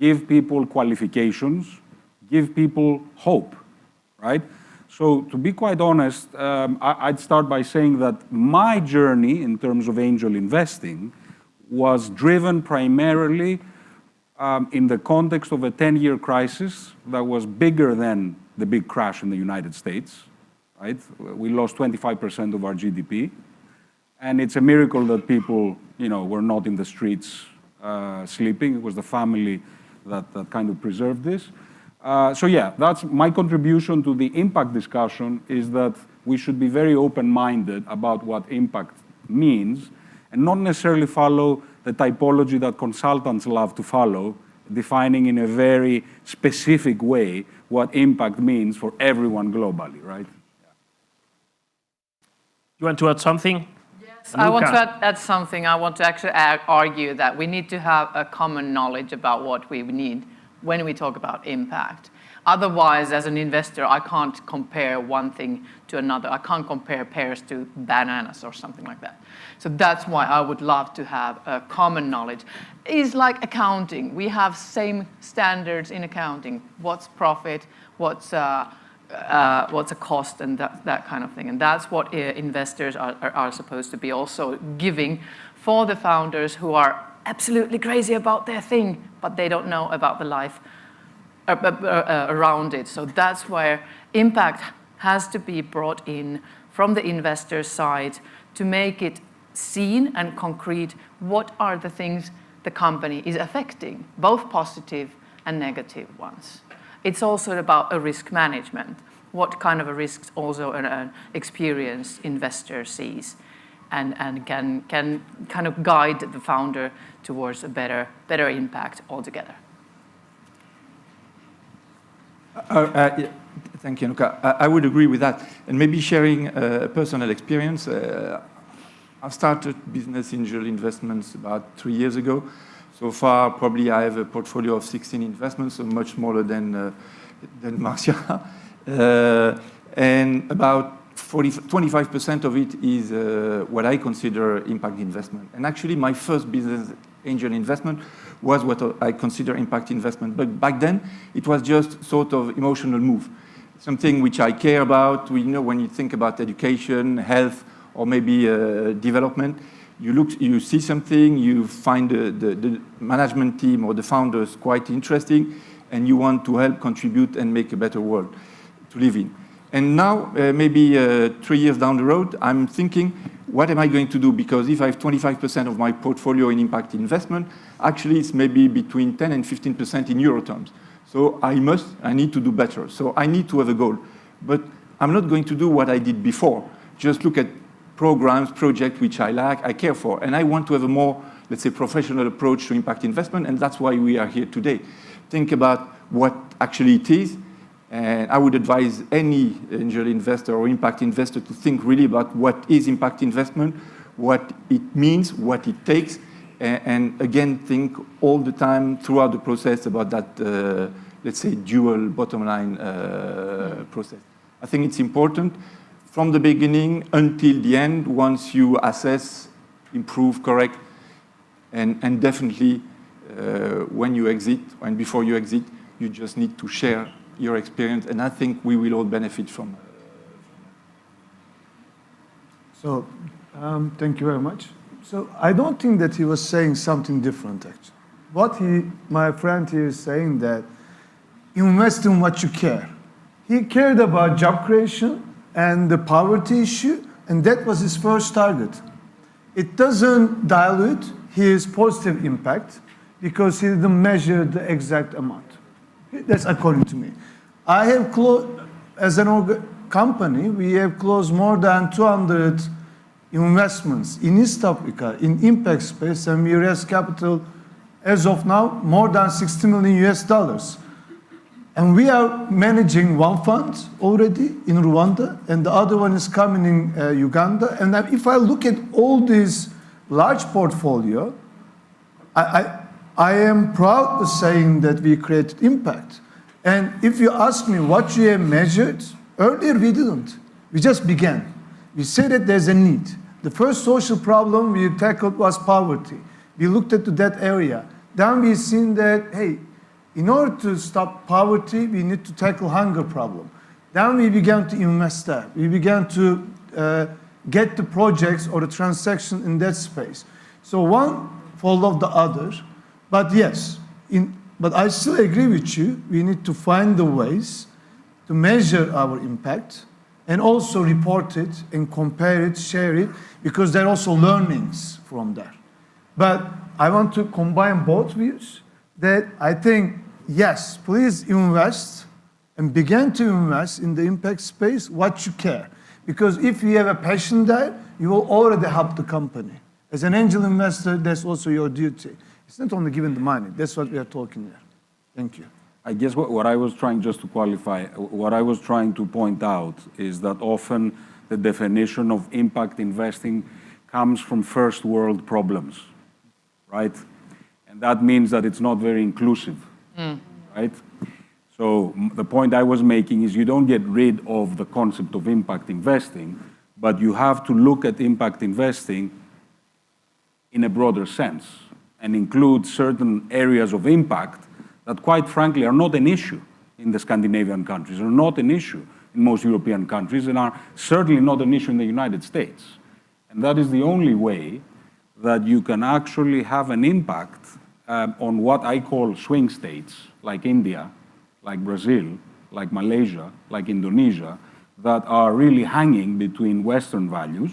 give people qualifications, give people hope, right? So to be quite honest, I'd start by saying that my journey in terms of angel investing was driven primarily in the context of a 10-year crisis that was bigger than the big crash in the United States, right? We lost 25% of our GDP. And it's a miracle that people, were not in the streets sleeping. It was the family that kind of preserved this. So yeah, that's my contribution to the impact discussion, is that we should be very open-minded about what impact means and not necessarily follow the typology that consultants love to follow, defining in a very specific way what impact means for everyone globally, right? Yeah. You want to add something? Yes, I want to add something. I want to actually argue that we need to have a common knowledge about what we need when we talk about impact. Otherwise, as an investor, I can't compare one thing to another. I can't compare pears to bananas or something like that. So that's why I would love to have a common knowledge. It's like accounting. We have same standards in accounting. What's profit, what's a cost, and that kind of thing. And that's what investors are supposed to be also giving for the founders who are absolutely crazy about their thing, but they don't know about the life around it. So that's where impact has to be brought in from the investor side to make it seen and concrete. What are the things the company is affecting, both positive and negative ones? It's also about a risk management. What kind of a risks also an experienced investor sees and can kind of guide the founder towards a better impact altogether. Thank you, Luca. I would agree with that. And maybe sharing a personal experience. I started business angel investments about 3 years ago. So far, probably I have a portfolio of 16 investments, so much smaller than Marcia. And about 25% of it is what I consider impact investment. And actually, my first business angel investment was what I consider impact investment. But back then, it was just sort of emotional move, something which I care about. We know when you think about education, health, or maybe development, you see something, you find the management team or the founders quite interesting, and you want to help contribute and make a better world to live in. And now, maybe 3 years down the road, I'm thinking, what am I going to do? Because if I have 25% of my portfolio in impact investment, actually it's maybe between 10 and 15% in euro terms. So I need to do better. So I need to have a goal. But I'm not going to do what I did before. Just look at programs, projects which I like, I care for. And I want to have a more, let's say, professional approach to impact investment, and that's why we are here today. Think about what actually it is. And I would advise any angel investor or impact investor to think really about what is impact investment, what it means, what it takes, and again, think all the time throughout the process about that, let's say, dual bottom line process. I think it's important from the beginning until the end, once you assess, improve, correct, and definitely when you exit and before you exit, you just need to share your experience, and I think we will all benefit from it. So, thank you very much. So, I don't think that he was saying something different, actually. What my friend here is saying that invest in what you care. He cared about job creation and the poverty issue, and that was his first target. It doesn't dilute his positive impact because he didn't measure the exact amount. That's according to me. I have closed, as an company, we have closed more than 200 investments in East Africa, in impact space, and we raised capital, as of now, more than $60 million. And we are managing one fund already in Rwanda, and the other one is coming in Uganda. And if I look at all this large portfolio, I am proud of saying that we created impact. And if you ask me what you have measured, earlier we didn't. We just began. We said that there's a need. The first social problem we tackled was poverty. We looked at that area. Then we've seen that, hey, in order to stop poverty, we need to tackle hunger problem. Then we began to invest there. We began to get the projects or the transaction in that space. So one followed the other. But yes, but I still agree with you. We need to find the ways to measure our impact and also report it and compare it, share it, because there are also learnings from there. But I want to combine both views that I think, yes, please invest and begin to invest in the impact space what you care. Because if you have a passion there, you will already help the company. As an angel investor, that's also your duty. It's not only giving the money. That's what we are talking here. Thank you. I guess what I was trying, just to qualify, what I was trying to point out is that often the definition of impact investing comes from first world problems, right? And that means that it's not very inclusive, right? So the point I was making is you don't get rid of the concept of impact investing, but you have to look at impact investing in a broader sense and include certain areas of impact that, quite frankly, are not an issue in the Scandinavian countries, are not an issue in most European countries, and are certainly not an issue in the United States. And that is the only way that you can actually have an impact on what I call swing states, like India, like Brazil, like Malaysia, like Indonesia, that are really hanging between Western values,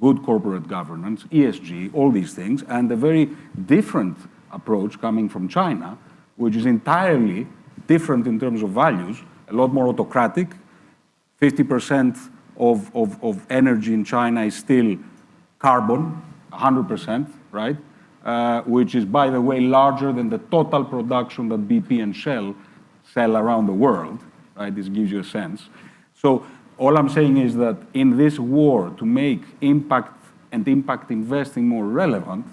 good corporate governance, ESG, all these things, and a very different approach coming from China, which is entirely different in terms of values, a lot more autocratic. 50% of energy in China is still carbon, 100%, right? Which is, by the way, larger than the total production that BP and Shell sell around the world, right? This gives you a sense. So all I'm saying is that in this war to make impact and impact investing more relevant,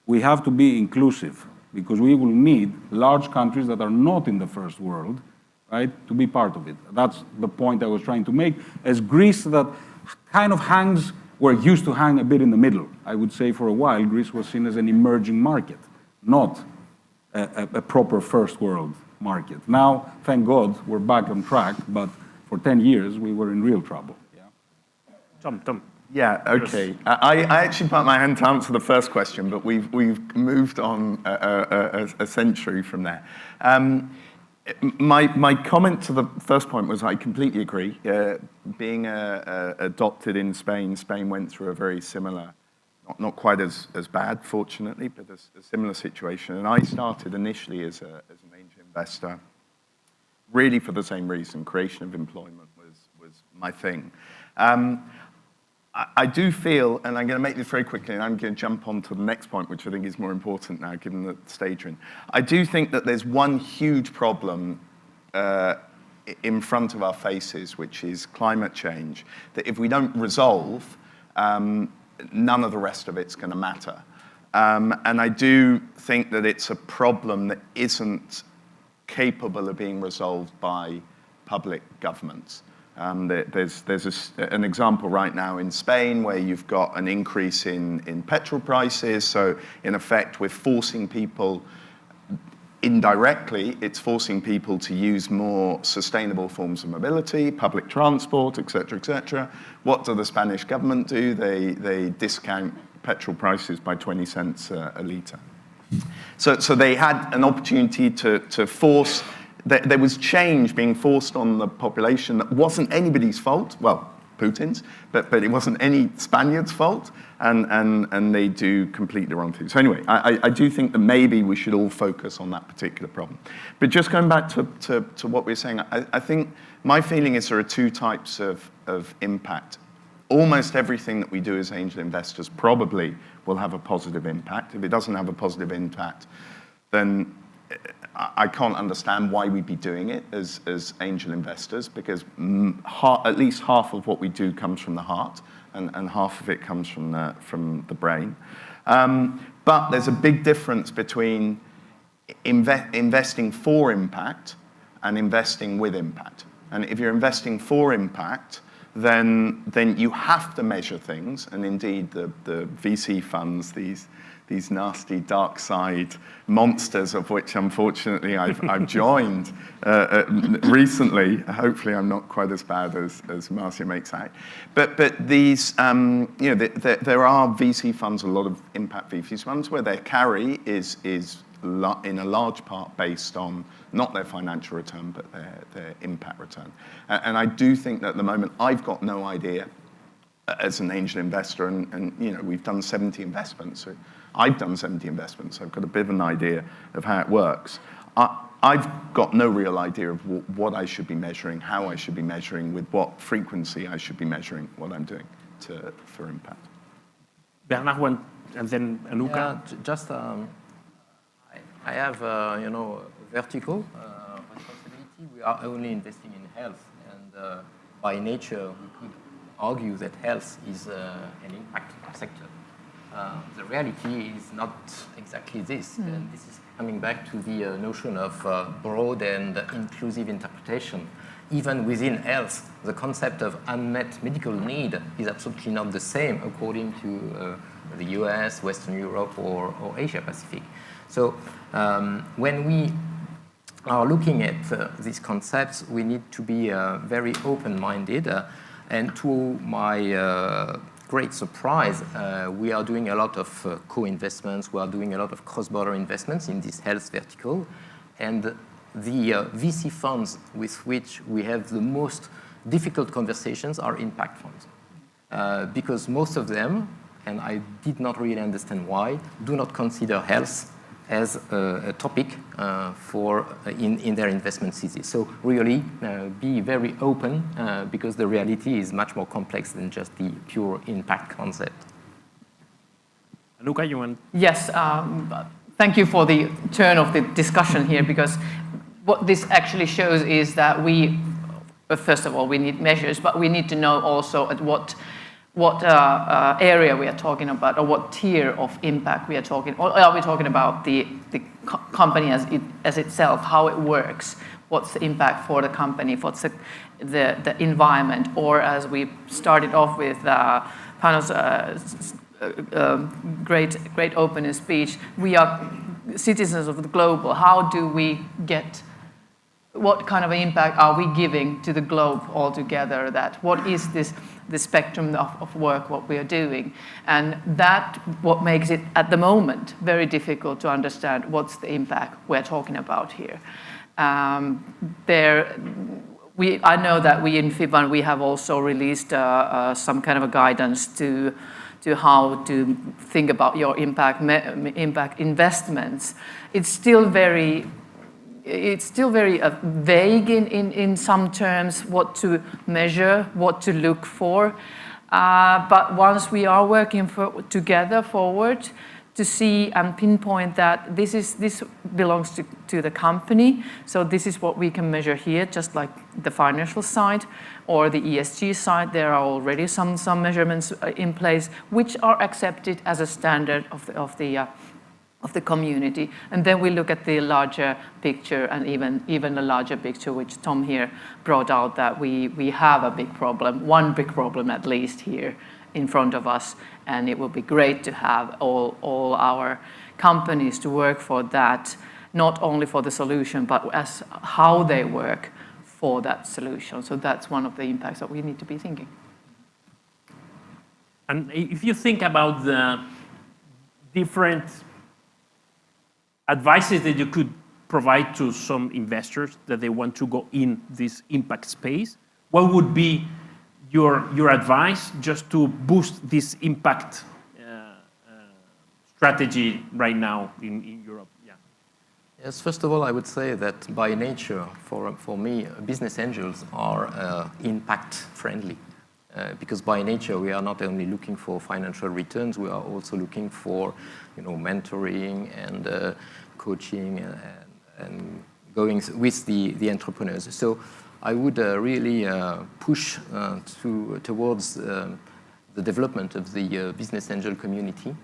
we have to be inclusive, because we will need large countries that are not in the first world, right, to be part of it. That's the point I was trying to make. As Greece, that kind of hangs where it used to hang a bit in the middle. I would say for a while, Greece was seen as an emerging market, not a proper first world market. Now, thank God, we're back on track, but for 10 years, we were in real trouble. Yeah. Tom. Yeah, okay. I actually put my hand to answer the first question, but we've moved on a century from there. My comment to the first point was I completely agree. Being adopted in Spain, Spain went through a very similar, not quite as bad, fortunately, but a similar situation. And I started initially as an angel investor, really for the same reason. Creation of employment was my thing. I do feel, and I'm going to make this very quickly, and I'm going to jump on to the next point, which I think is more important now, given the stage we're in. I do think that there's one huge problem in front of our faces, which is climate change, that if we don't resolve, none of the rest of it's going to matter. And I do think that it's a problem that isn't capable of being resolved by public governments. There's an example right now in Spain where you've got an increase in petrol prices. So in effect, we're forcing people, indirectly, it's forcing people to use more sustainable forms of mobility, public transport, et cetera, et cetera. What does the Spanish government do? They discount petrol prices by 20 cents a litre. So they had an opportunity to force, there was change being forced on the population that wasn't anybody's fault, well, Putin's, but it wasn't any Spaniard's fault, and they do completely the wrong thing. So anyway, I do think that maybe we should all focus on that particular problem. But just going back to what we're saying, I think my feeling is there are two types of impact. Almost everything that we do as angel investors probably will have a positive impact. If it doesn't have a positive impact, then I can't understand why we'd be doing it as angel investors, because at least half of what we do comes from the heart, and half of it comes from the brain. But there's a big difference between investing for impact and investing with impact. And if you're investing for impact, then you have to measure things, and indeed the VC funds, these nasty dark side monsters of which unfortunately I've joined recently. Hopefully I'm not quite as bad as Marcia makes out. But these, there are VC funds, a lot of impact VC funds, where their carry is in a large part based on not their financial return, but their impact return. And I do think that at the moment I've got no idea as an angel investor, and we've done 70 investments. So I've done 70 investments. So I've got a bit of an idea of how it works. I've got no real idea of what I should be measuring, how I should be measuring, with what frequency I should be measuring what I'm doing for impact. Bernard, and then Anuka. Yeah, just I have vertical responsibility. We are only investing in health, and by nature we could argue that health is an impact sector. The reality is not exactly this. And this is coming back to the notion of broad and inclusive interpretation. Even within health, the concept of unmet medical need is absolutely not the same according to the US, Western Europe, or Asia Pacific. So when we are looking at these concepts, we need to be very open-minded. And to my great surprise, we are doing a lot of co-investments. We are doing a lot of cross-border investments in this health vertical. And the VC funds with which we have the most difficult conversations are impact funds. Because most of them, and I did not really understand why, do not consider health as a topic in their investment thesis. So really be very open, because the reality is much more complex than just the pure impact concept. Anuka, you want? Yes, thank you for the turn of the discussion here, because what this actually shows is that first of all, we need measures, but we need to know also at what area we are talking about, or what tier of impact we are talking, or are we talking about the company as itself, how it works, what's the impact for the company, what's the environment, or as we started off with Pano's great opening speech, we are citizens of the global. How do we what kind of impact are we giving to the globe altogether? What is the spectrum of work, what we are doing? And what makes it, at the moment, very difficult to understand what's the impact we're talking about here. I know that we in FIBAN, we have also released some kind of a guidance to how to think about your impact investments. It's still very vague in some terms, what to measure, what to look for. But once we are working together forward to see and pinpoint that this belongs to the company. So this is what we can measure here, just like the financial side or the ESG side. There are already some measurements in place which are accepted as a standard of the community. And then we look at the larger picture, and even the larger picture, which Tom here brought out, that we have a big problem, one big problem at least here in front of us, and it would be great to have all our companies to work for that, not only for the solution, but as how they work for that solution. So that's one of the impacts that we need to be thinking. And if you think about the different advices that you could provide to some investors that they want to go in this impact space, what would be your advice just to boost this impact strategy right now in Europe? Yeah. Yes, first of all, I would say that by nature, for me, business angels are impact friendly. Because by nature, we are not only looking for financial returns, we are also looking for, mentoring and coaching and going with the entrepreneurs. So I would really push towards the development of the business angel community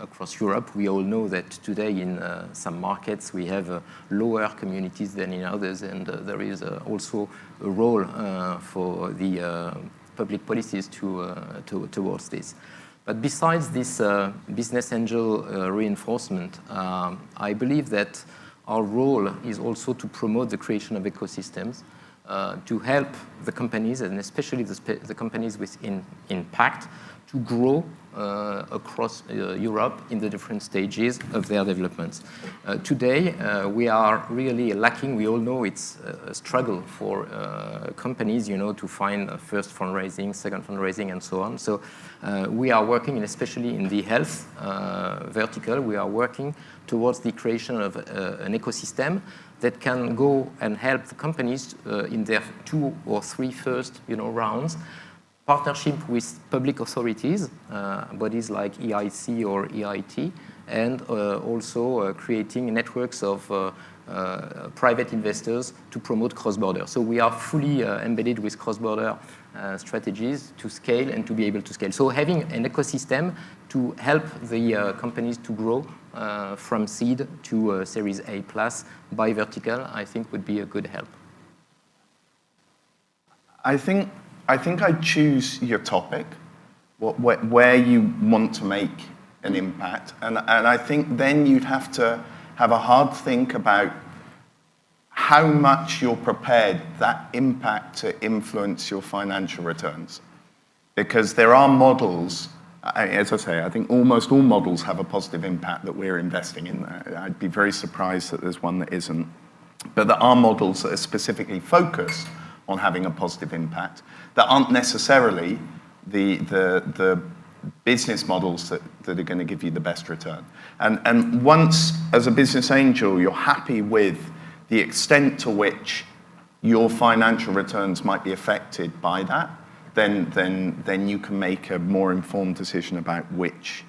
across Europe. We all know that today in some markets we have lower communities than in others, and there is also a role for the public policies towards this. But besides this business angel reinforcement, I believe that our role is also to promote the creation of ecosystems, to help the companies, and especially the companies with impact, to grow across Europe in the different stages of their developments. Today, we are really lacking. We all know it's a struggle for companies, to find first fundraising, second fundraising, and so on. So we are working, and especially in the health vertical, we are working towards the creation of an ecosystem that can go and help the companies in their 2 or 3 first rounds, partnership with public authorities, bodies like EIC or EIT, and also creating networks of private investors to promote cross-border. So we are fully embedded with cross-border strategies to scale and to be able to scale. So having an ecosystem to help the companies to grow from seed to Series A+ by vertical, I think would be a good help. I think I'd choose your topic, where you want to make an impact. And I think then you'd have to have a hard think about how much you're prepared that impact to influence your financial returns. Because there are models, as I say, I think almost all models have a positive impact that we're investing in. I'd be very surprised that there's one that isn't. But there are models that are specifically focused on having a positive impact that aren't necessarily the business models that are going to give you the best return. And once, as a business angel, you're happy with the extent to which your financial returns might be affected by that, then you can make a more informed decision about which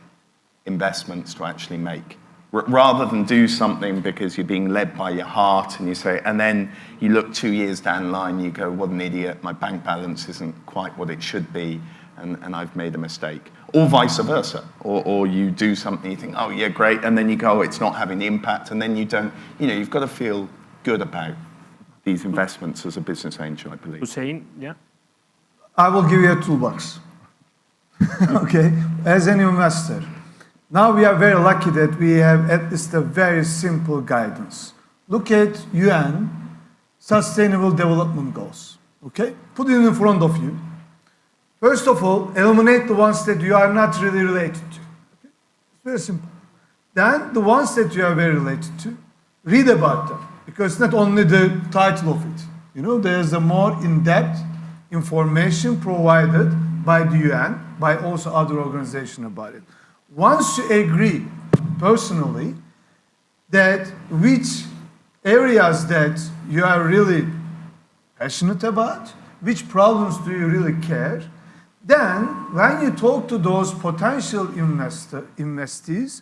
investments to actually make. Rather than do something because you're being led by your heart and you say, and then you look 2 years down the line, you go, what an idiot, my bank balance isn't quite what it should be, and I've made a mistake. Or vice versa. Or you do something, you think, oh yeah, great, and then you go, oh, it's not having the impact, and then you don't, you've got to feel good about these investments as a business angel, I believe. Hussein, yeah? I will give you a toolbox. Okay? As an investor. Now we are very lucky that we have at least a very simple guidance. Look at UN Sustainable Development Goals. Okay? Put it in front of you. First of all, eliminate the ones that you are not really related to. Okay? It's very simple. Then the ones that you are very related to, read about them. Because it's not only the title of it. There's a more in-depth information provided by the UN, by also other organizations about it. Once you agree personally that which areas that you are really passionate about, which problems do you really care, then when you talk to those potential investees,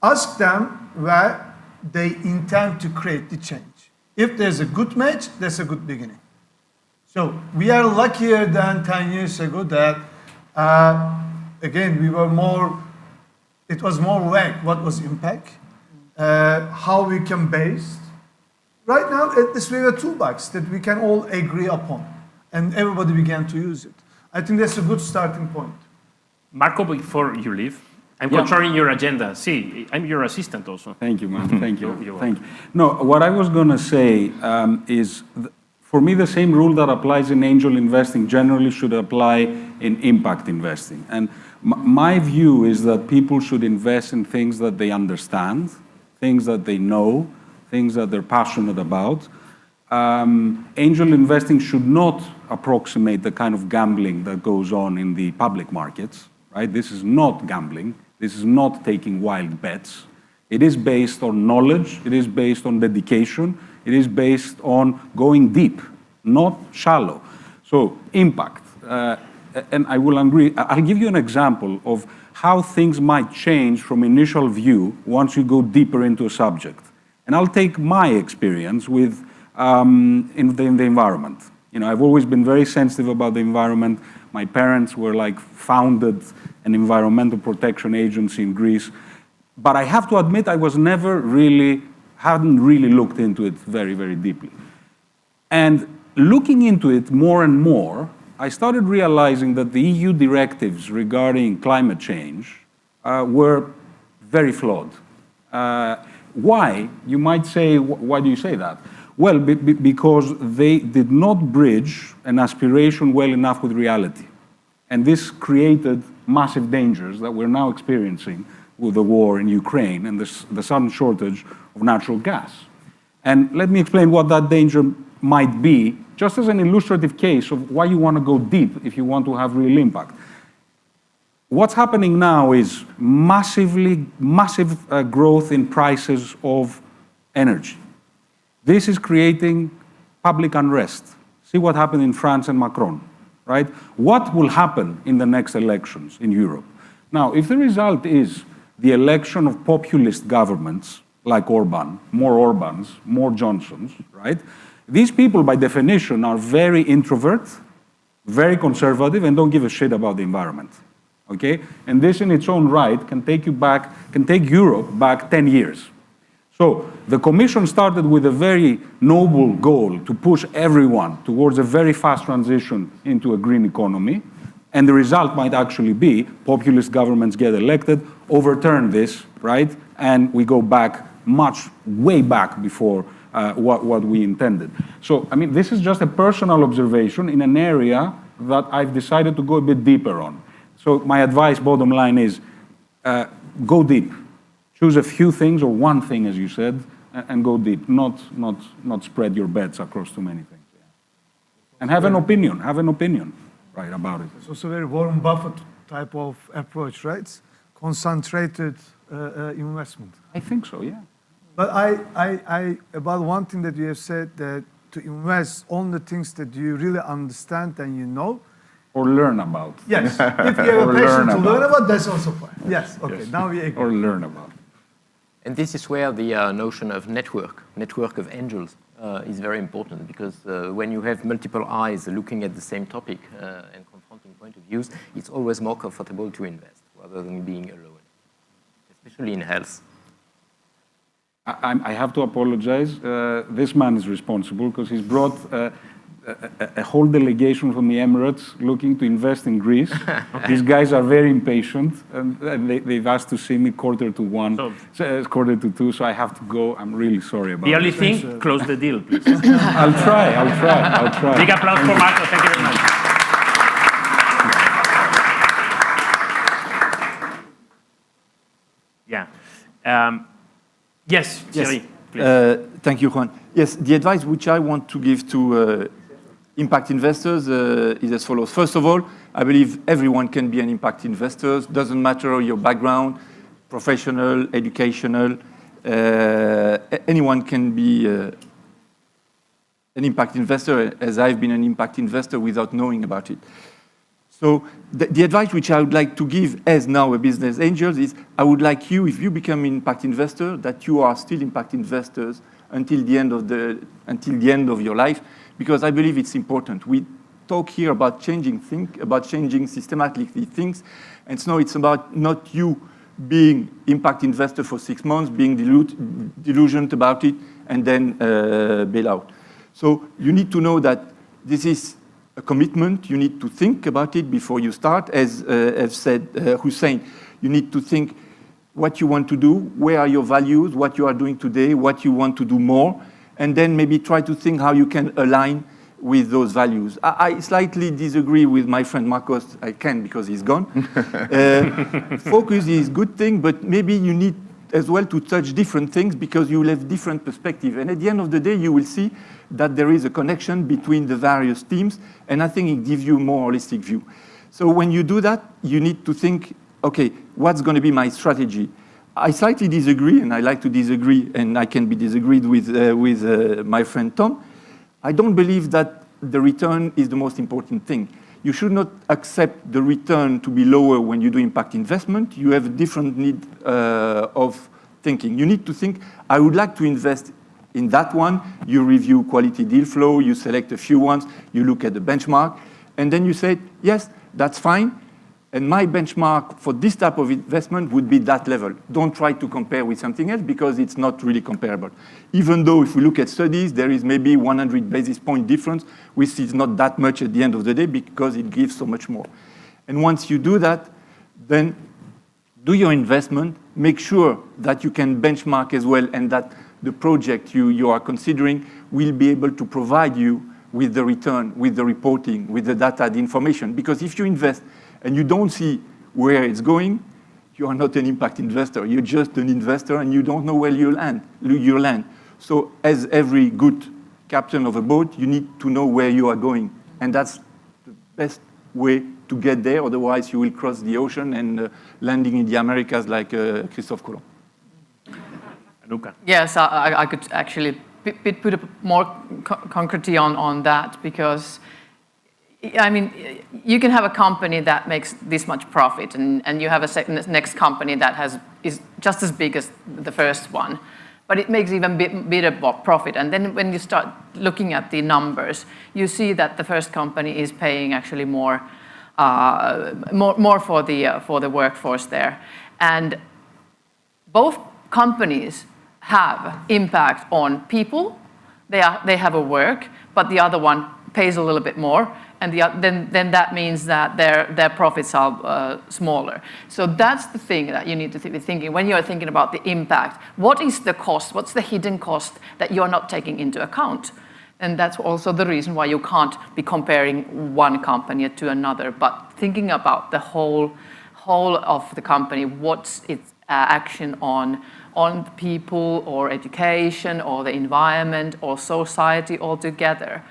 ask them where they intend to create the change. If there's a good match, that's a good beginning. So we are luckier than 10 years ago that, again, it was more vague what was impact, how we can base. Right now, at least we have a toolbox that we can all agree upon, and everybody began to use it. I think that's a good starting point. Marco, before you leave, I'm controlling your agenda. See, I'm your assistant also. Thank you, man. Thank you. Thank you. No, what I was going to say is, for me, the same rule that applies in angel investing generally should apply in impact investing. And my view is that people should invest in things that they understand, things that they know, things that they're passionate about. Angel investing should not approximate the kind of gambling that goes on in the public markets, right? This is not gambling. This is not taking wild bets. It is based on knowledge. It is based on dedication. It is based on going deep, not shallow. So impact. And I will agree. I'll give you an example of how things might change from initial view once you go deeper into a subject. And I'll take my experience with in the environment. You know, I've always been very sensitive about the environment. My parents were founded an environmental protection agency in Greece. But I have to admit, I was hadn't really looked into it very, very deeply. And looking into it more and more, I started realizing that the EU directives regarding climate change were very flawed. Why? You might say, why do you say that? Well, because they did not bridge an aspiration well enough with reality. And this created massive dangers that we're now experiencing with the war in Ukraine and the sudden shortage of natural gas. And let me explain what that danger might be, just as an illustrative case of why you want to go deep if you want to have real impact. What's happening now is massive growth in prices of energy. This is creating public unrest. See what happened in France and Macron, right? What will happen in the next elections in Europe? Now, if the result is the election of populist governments like Orban, more Orbans, more Johnsons, right? These people, by definition, are very introvert, very conservative, and don't give a shit about the environment. Okay? And this in its own right can take Europe back 10 years. So the Commission started with a very noble goal to push everyone towards a very fast transition into a green economy. And the result might actually be populist governments get elected, overturn this, right? And we go back way back before what we intended. So, I mean, this is just a personal observation in an area that I've decided to go a bit deeper on. So my advice, bottom line is, go deep. Choose a few things, or one thing, as you said, and go deep. Not spread your bets across too many things. Yeah. And have an opinion, right, about it. It's also a very Warren Buffett type of approach, right? Concentrated investment. I think so, yeah. But I about one thing that you have said, that to invest on the things that you really understand and you know. Or learn about. Yes, if you have a passion to learn about, that's also fine. Yes, okay, yes. Now we agree. Or learn about. And this is where the notion of network of angels is very important, because when you have multiple eyes looking at the same topic and confronting point of views, it's always more comfortable to invest rather than being alone, especially in health. I have to apologize. This man is responsible because he's brought a whole delegation from the Emirates looking to invest in Greece. Okay. These guys are very impatient, and they've asked to see me 1:45, 1:45, so I have to go. I'm really sorry about it. The only thing, close the deal, please. I'll try. Big applause for Marco. Thank you very much. Yeah. Yes, Thierry, please. Thank you, Juan. Yes, the advice which I want to give to impact investors is as follows. First of all, I believe everyone can be an impact investor. Doesn't matter your background, professional, educational, anyone can be an impact investor, as I've been an impact investor without knowing about it. So the advice which I would like to give as now a business angel is I would like you, if you become an impact investor, that you are still impact investors until the end of your life, because I believe it's important. We talk here about changing systematically things, and so it's about not you being impact investor for 6 months, being delusioned about it, and then bail out. So you need to know that this is a commitment. You need to think about it before you start. As said Hussein, you need to think what you want to do, where are your values, what you are doing today, what you want to do more, and then maybe try to think how you can align with those values. I slightly disagree with my friend Marcos. I can because he's gone. Focus is a good thing, but maybe you need as well to touch different things because you will have different perspective. And at the end of the day, you will see that there is a connection between the various teams, and I think it gives you a more holistic view. So when you do that, you need to think, okay, what's going to be my strategy? I slightly disagree, and I like to disagree, and I can be disagreed with my friend Tom. I don't believe that the return is the most important thing. You should not accept the return to be lower when you do impact investment. You have a different need of thinking. You need to think, I would like to invest in that one. You review quality deal flow, you select a few ones, you look at the benchmark, and then you say, yes, that's fine. And my benchmark for this type of investment would be that level. Don't try to compare with something else because it's not really comparable. Even though if we look at studies, there is maybe 100 basis point difference, which is not that much at the end of the day because it gives so much more. And once you do that, then do your investment, make sure that you can benchmark as well and that the project you are considering will be able to provide you with the return, with the reporting, with the data, the information. Because if you invest and you don't see where it's going, you are not an impact investor. You're just an investor and you don't know where you'll land. So as every good captain of a boat, you need to know where you are going. And that's the best way to get there. Otherwise, you will cross the ocean and landing in the Americas like Christophe Colomb. Luca. Yes, I could actually put a more concretely on that because I mean, you can have a company that makes this much profit, and you have a next company that is just as big as the first one, but it makes even bigger profit. And then when you start looking at the numbers, you see that the first company is paying actually more for the workforce there, and both companies have impact on people. They have a work, but the other one pays a little bit more, and then that means that their profits are smaller. So that's the thing that you need to be thinking when you're thinking about the impact. What is the cost? What's the hidden cost that you're not taking into account? And that's also the reason why you can't be comparing one company to another, but thinking about the whole of the company, what's its action on people or education or the environment or society altogether.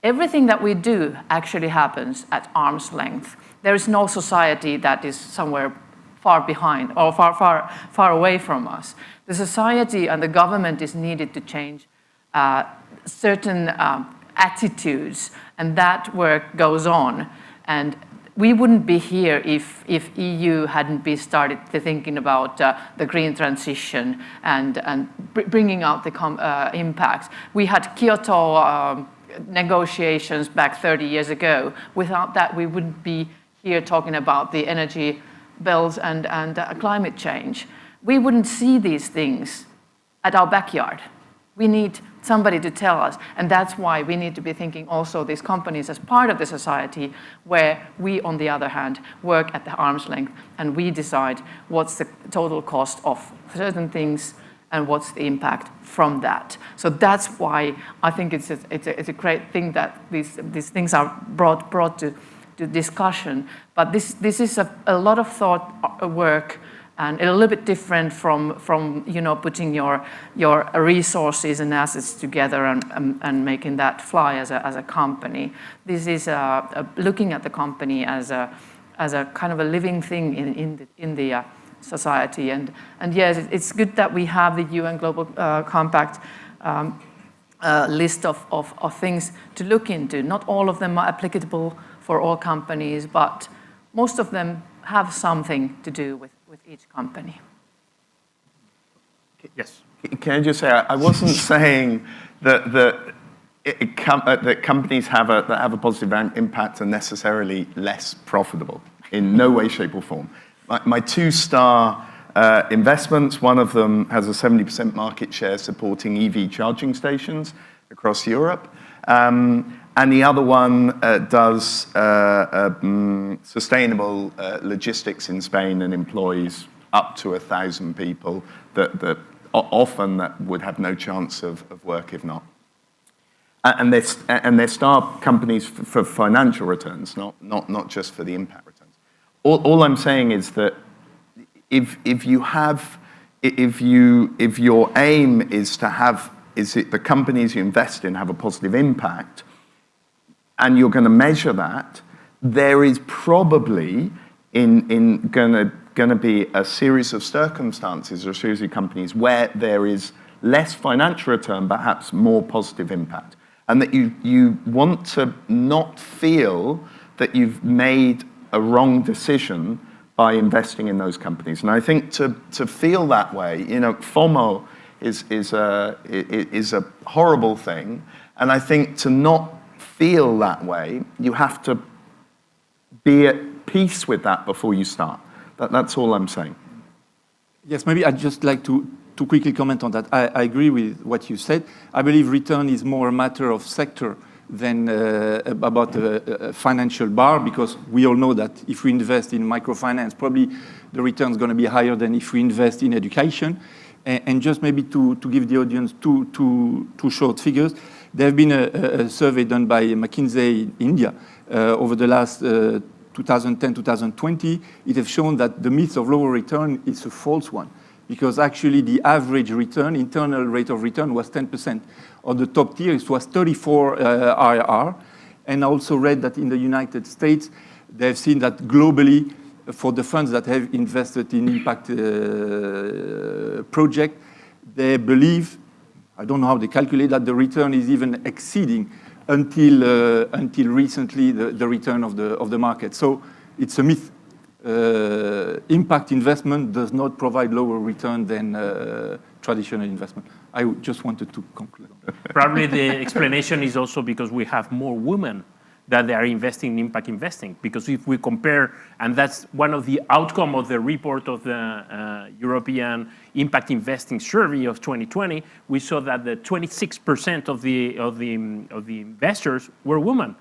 Everything that we do actually happens at arm's length. There is no society that is somewhere far behind or far away from us. The society and the government is needed to change certain attitudes, and that work goes on. And we wouldn't be here if EU hadn't been started thinking about the green transition and bringing out the impacts. We had Kyoto negotiations back 30 years ago. Without that, we wouldn't be here talking about the energy bills and climate change. We wouldn't see these things at our backyard. We need somebody to tell us, and that's why we need to be thinking also these companies as part of the society where we, on the other hand, work at the arm's length and we decide what's the total cost of certain things and what's the impact from that. So that's why I think it's a great thing that these things are brought to discussion. But this is a lot of thought work, and a little bit different from putting your resources and assets together and making that fly as a company. This is looking at the company as a kind of a living thing in the society. And yes, it's good that we have the UN Global Compact list of things to look into. Not all of them are applicable for all companies, but most of them have something to do with each company. Yes. Can I just say, I wasn't saying that companies that have a positive impact are necessarily less profitable, in no way, shape, or form. My two-star investments, one of them has a 70% market share supporting EV charging stations across Europe, and the other one does sustainable logistics in Spain and employs up to 1,000 people that often that would have no chance of work if not. And they're star companies for financial returns, not just for the impact returns. All I'm saying is that if your aim is the companies you invest in have a positive impact, and you're going to measure that, there is probably going to be a series of circumstances or a series of companies where there is less financial return, perhaps more positive impact. And that you want to not feel that you've made a wrong decision by investing in those companies. And I think to feel that way, FOMO is a horrible thing. And I think to not feel that way, you have to be at peace with that before you start. That's all I'm saying. Yes, maybe I'd just like to quickly comment on that. I agree with what you said. I believe return is more a matter of sector than about a financial bar, because we all know that if we invest in microfinance, probably the return is going to be higher than if we invest in education. And just maybe to give the audience two short figures, there have been a survey done by McKinsey in India over the last 2010-2020. It has shown that the myth of lower return is a false one, because actually the average return, internal rate of return, was 10%. On the top tier, it was 34 IRR. And I also read that in the United States, they've seen that globally, for the funds that have invested in impact project, they believe, I don't know how they calculate that, the return is even exceeding until recently the return of the market. So it's a myth. Impact investment does not provide lower return than traditional investment. I just wanted to conclude. Probably the explanation is also because we have more women that they are investing in impact investing. Because if we compare, and that's one of the outcome of the report of the European Impact Investing Survey of 2020, we saw that the 26% of the investors were women.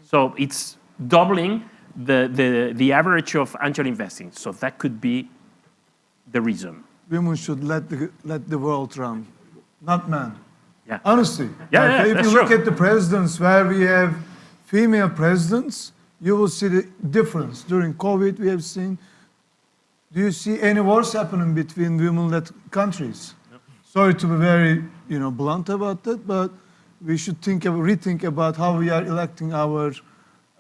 So it's doubling the average of angel investing. So that could be the reason. Women should let the world run, not men. Yeah. Honestly. Yeah, if you look at the presidents where we have female presidents, you will see the difference. During COVID, we have seen. Do you see any wars happening between women-led countries? No. Sorry to be very, blunt about that, but we should rethink about how we are electing our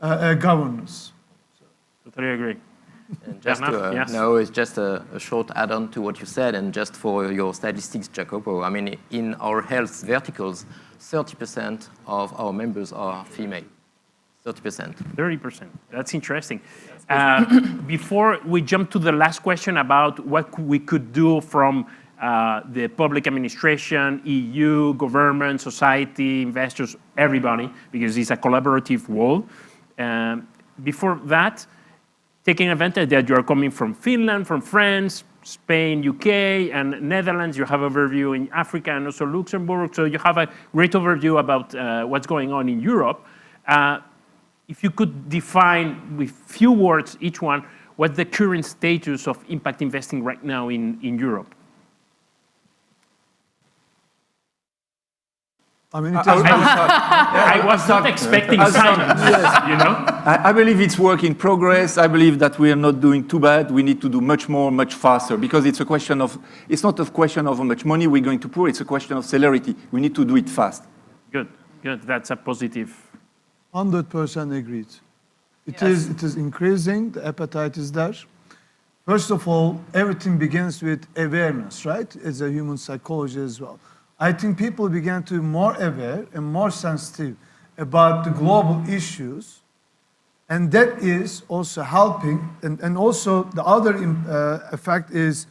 governors. Totally agree. And just no, it's just a short add-on to what you said, and just for your statistics, Jacopo. I mean, in our health verticals, 30% of our members are female. 30%. 30%. That's interesting. Before we jump to the last question about what we could do from the public administration, EU, government, society, investors, everybody, because it's a collaborative world. Before that, taking advantage that you are coming from Finland, from France, Spain, UK, and Netherlands, you have an overview in Africa and also Luxembourg, so you have a great overview about what's going on in Europe. If you could define with few words each one, what's the current status of impact investing right now in Europe? I mean, I was not expecting silence, I believe it's work in progress. I believe that we are not doing too bad. We need to do much more, much faster, because it's not a question of how much money we're going to pour, it's a question of celerity. We need to do it fast. Good. That's a positive. 100% agreed. It is increasing, the appetite is there. First of all, everything begins with awareness, right? It's a human psychology as well. I think people began to be more aware and more sensitive about the global issues And that is also helping. And also the other effect is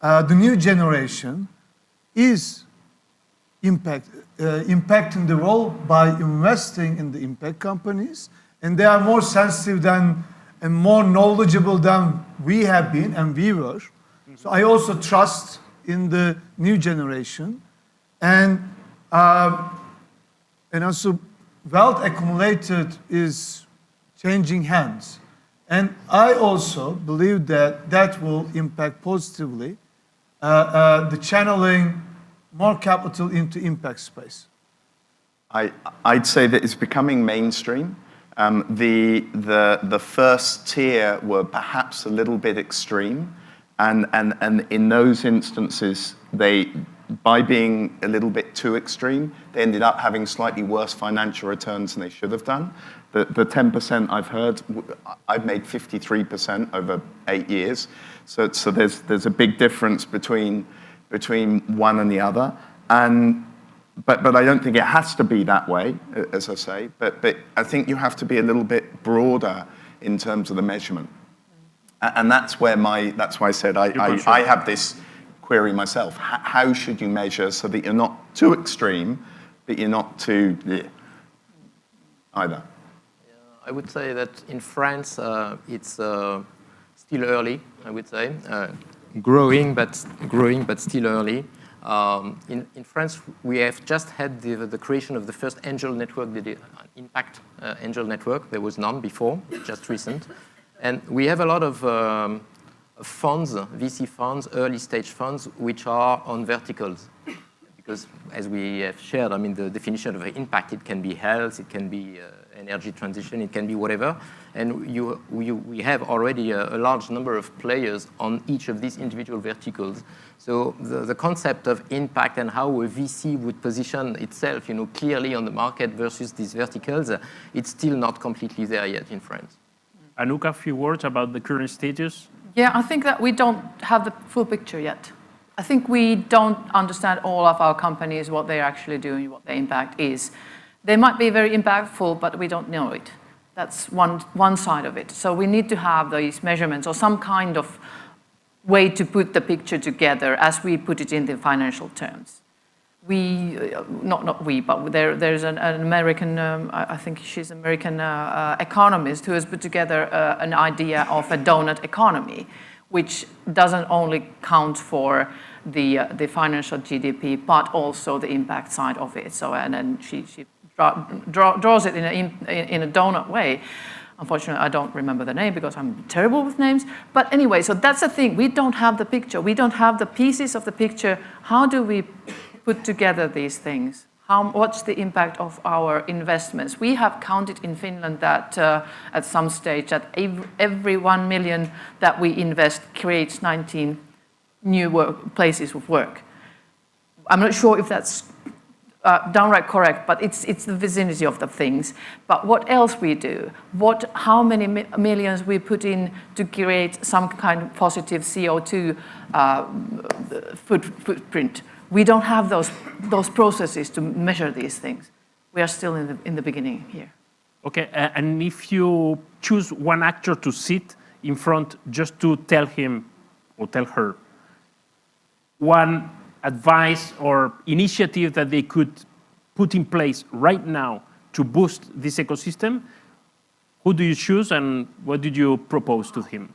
the new generation is impacting the role by investing in the impact companies. And they are more sensitive than and more knowledgeable than we have been and we were. So I also trust in the new generation. And also wealth accumulated is changing hands. And I also believe that that will impact positively the channeling more capital into impact space. I'd say that it's becoming mainstream. The first tier were perhaps a little bit extreme, and in those instances, by being a little bit too extreme, they ended up having slightly worse financial returns than they should have done. The 10% I've heard, I've made 53% over 8 years. So there's a big difference between one and the other. But I don't think it has to be that way, as I say. But I think you have to be a little bit broader in terms of the measurement. And that's why I said I have this query myself. How should you measure so that you're not too extreme, but you're not too either? I would say that in France, it's still early, I would say. Growing, but still early. In France, we have just had the creation of the first angel network, the impact angel network. There was none before, just recent. And we have a lot of funds, VC funds, early stage funds, which are on verticals. Because as we have shared, I mean, the definition of impact, it can be health, it can be energy transition, it can be whatever. And we have already a large number of players on each of these individual verticals. So the concept of impact and how a VC would position itself, clearly on the market versus these verticals, it's still not completely there yet in France. Anouk, a few words about the current status? Yeah, I think that we don't have the full picture yet. I think we don't understand all of our companies, what they're actually doing, what their impact is. They might be very impactful, but we don't know it. That's one side of it. So we need to have these measurements or some kind of way to put the picture together as we put it in the financial terms. Not we, but there's an American, I think she's an American economist who has put together an idea of a donut economy, which doesn't only count for the financial GDP, but also the impact side of it. So, and then she draws it in a donut way. Unfortunately, I don't remember the name because I'm terrible with names. But anyway, so that's the thing. We don't have the picture. We don't have the pieces of the picture. How do we put together these things? What's the impact of our investments? We have counted in Finland that at some stage that every 1 million that we invest creates 19 new places of work. I'm not sure if that's downright correct, but it's the vicinity of the things. But what else we do? How many millions we put in to create some kind of positive CO2 footprint? We don't have those processes to measure these things. We are still in the beginning here. Okay, and if you choose one actor to sit in front just to tell him or tell her one advice or initiative that they could put in place right now to boost this ecosystem, who do you choose and what did you propose to him?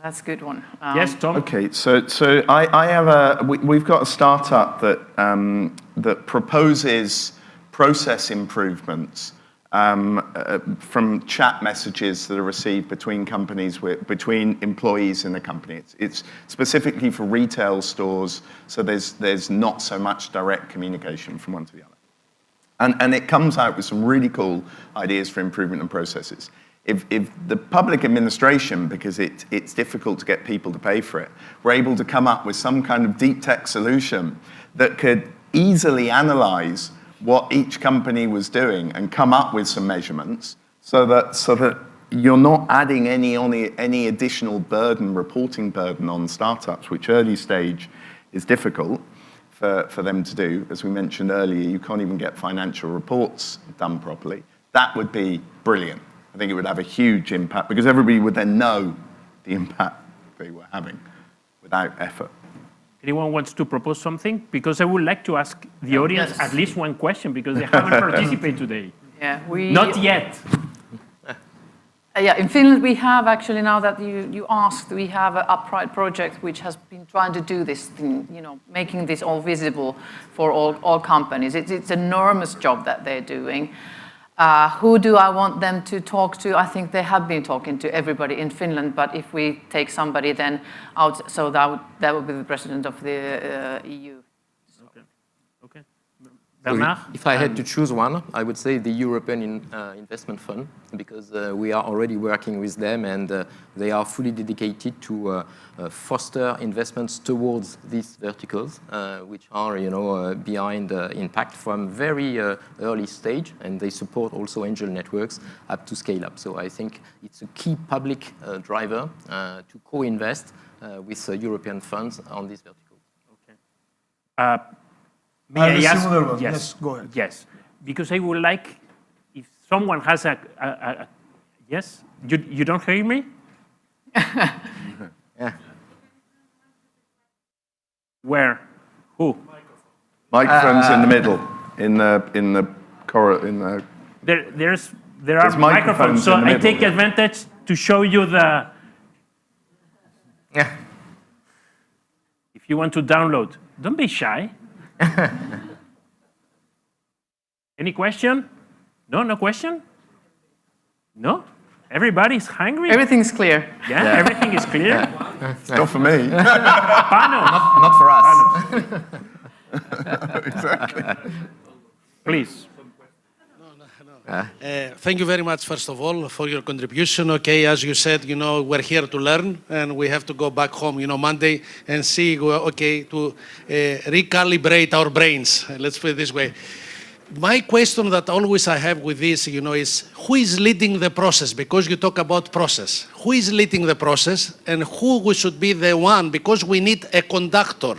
That's a good one. Yes, Tom? Okay, so I have we've got a startup that proposes process improvements from chat messages that are received between companies, between employees in the company. It's specifically for retail stores, so there's not so much direct communication from one to the other. And it comes out with some really cool ideas for improvement and processes. If the public administration, because it's difficult to get people to pay for it, were able to come up with some kind of deep tech solution that could easily analyze what each company was doing and come up with some measurements so that you're not adding any additional reporting burden on startups, which early stage is difficult for them to do. As we mentioned earlier, you can't even get financial reports done properly. That would be brilliant. I think it would have a huge impact because everybody would then know the impact they were having without effort. Anyone wants to propose something? Because I would like to ask the audience at least one question because they haven't participated today. Yeah, Not yet. Yeah, in Finland we have actually, now that you asked, we have an Upright project which has been trying to do this thing, making this all visible for all companies. It's an enormous job that they're doing. Who do I want them to talk to? I think they have been talking to everybody in Finland, but if we take somebody then out, so that would be the president of the EU. Okay. So if I had to choose one, I would say the European Investment Fund, because we are already working with them and they are fully dedicated to foster investments towards these verticals, which are behind impact from very early stage, and they support also angel networks up to scale up. So I think it's a key public driver to co-invest with European funds on these verticals. Okay. May I ask? Similar one. Yes. Yes, go ahead. Yes, because I would like, if someone has a yes, you don't hear me? Yeah. Where? Who? Microphones in the middle, in the There are microphones, so I take advantage to show you the. Yeah. If you want to download, don't be shy. Any question? No, no question? No? Everybody's hungry? Everything's clear. Yeah, everything is clear. Yeah. Not for me. Panos. Not for us. Exactly. Please. Thank you very much, first of all, for your contribution. Okay, as you said, we're here to learn, and we have to go back home, Monday, and see, to recalibrate our brains. Let's put it this way. My question that always I have with this, is who is leading the process? Because you talk about process. Who is leading the process, and who should be the one? Because we need a conductor.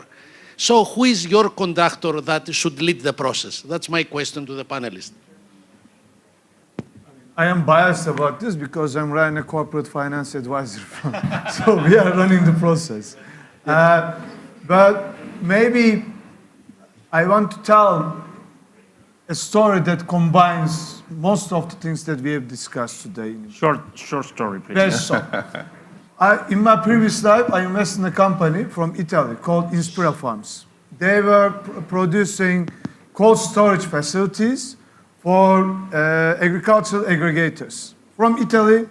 So who is your conductor that should lead the process? That's my question to the panelists. I am biased about this because I'm running a corporate finance advisory firm. So we are running the process. But maybe I want to tell a story that combines most of the things that we have discussed today. Short story, please. Very short. In my previous life, I invested in a company from Italy called Inspira Farms. They were producing cold storage facilities for agricultural aggregators. From Italy,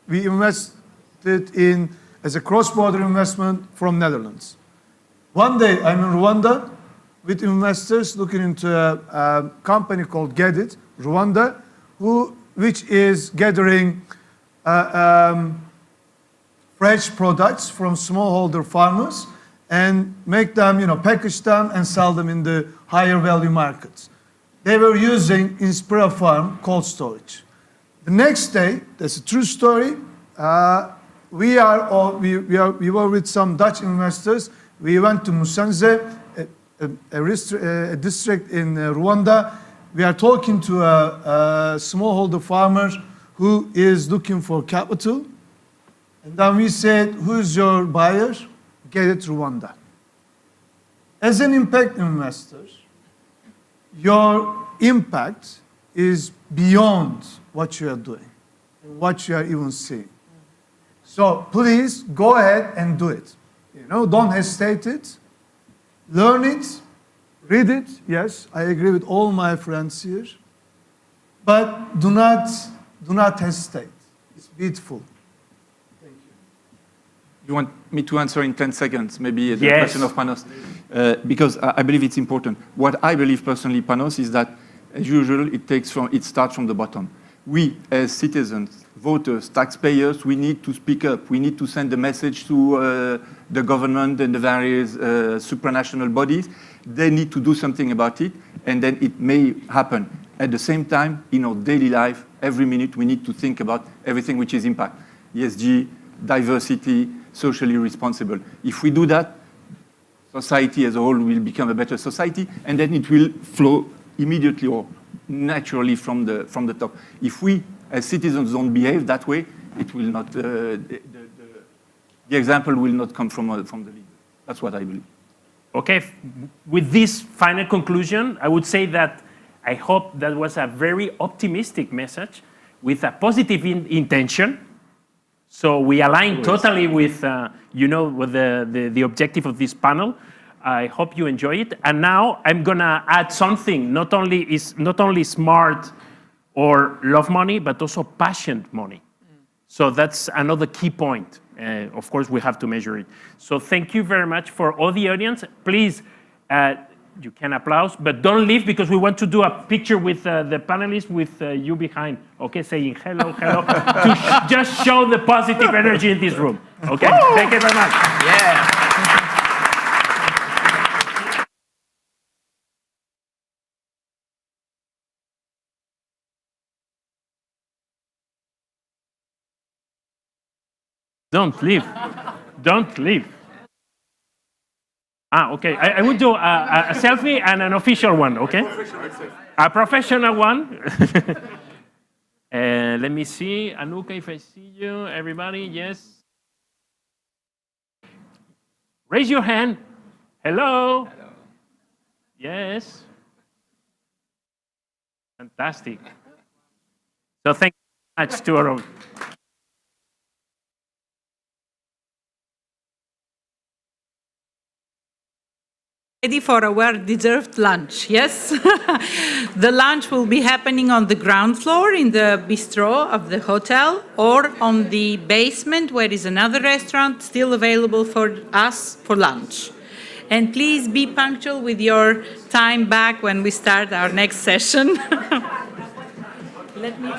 we invested in as a cross-border investment from Netherlands. One day, I'm in Rwanda with investors looking into a company called Get It, Rwanda, which is gathering fresh products from smallholder farmers and make them, package them and sell them in the higher value markets. They were using Inspira Farm cold storage. The next day, that's a true story, we were with some Dutch investors. We went to Musanze, a district in Rwanda. We are talking to a smallholder farmer who is looking for capital. And then we said, who's your buyer? Get It Rwanda. As an impact investor, your impact is beyond what you are doing, what you are even seeing. So please go ahead and do it. Don't hesitate it. Learn it, read it. Yes, I agree with all my friends here. But do not hesitate. It's beautiful. Thank you. You want me to answer in 10 seconds, maybe the Yes. question of Panos? Because I believe it's important. What I believe personally, Panos, is that, as usual, it starts from the bottom. We, as citizens, voters, taxpayers, we need to speak up. We need to send a message to the government and the various supranational bodies. They need to do something about it, and then it may happen. At the same time, in our daily life, every minute, we need to think about everything which is impact. ESG, diversity, socially responsible. If we do that, society as a whole will become a better society, and then it will flow immediately or naturally from the top. If we, as citizens, don't behave that way, it will not, the example will not come from the leader. That's what I believe. Okay, with this final conclusion, I would say that I hope that was a very optimistic message with a positive intention. So we align totally with, with the objective of this panel. I hope you enjoy it. And now I'm gonna add something. Not only smart or love money, but also passion money. So that's another key point. Of course, we have to measure it. So thank you very much for all the audience. Please, you can applaud, but don't leave because we want to do a picture with the panelists with you behind, okay, saying hello, hello, to just show the positive energy in this room. Okay, thank you very much. Yeah. Don't leave. Don't leave. Ah, okay. I would do a selfie and an official one, okay? A professional one. Let me see. Anuka, if I see you. Everybody, yes. Raise your hand. Hello. Hello. Yes. Fantastic. So thank you very much to all of you. Ready for our deserved lunch, yes? The lunch will be happening on the ground floor in the bistro of the hotel or on the basement where is another restaurant still available for us for lunch. And please be punctual with your time back when we start our next session. Let me...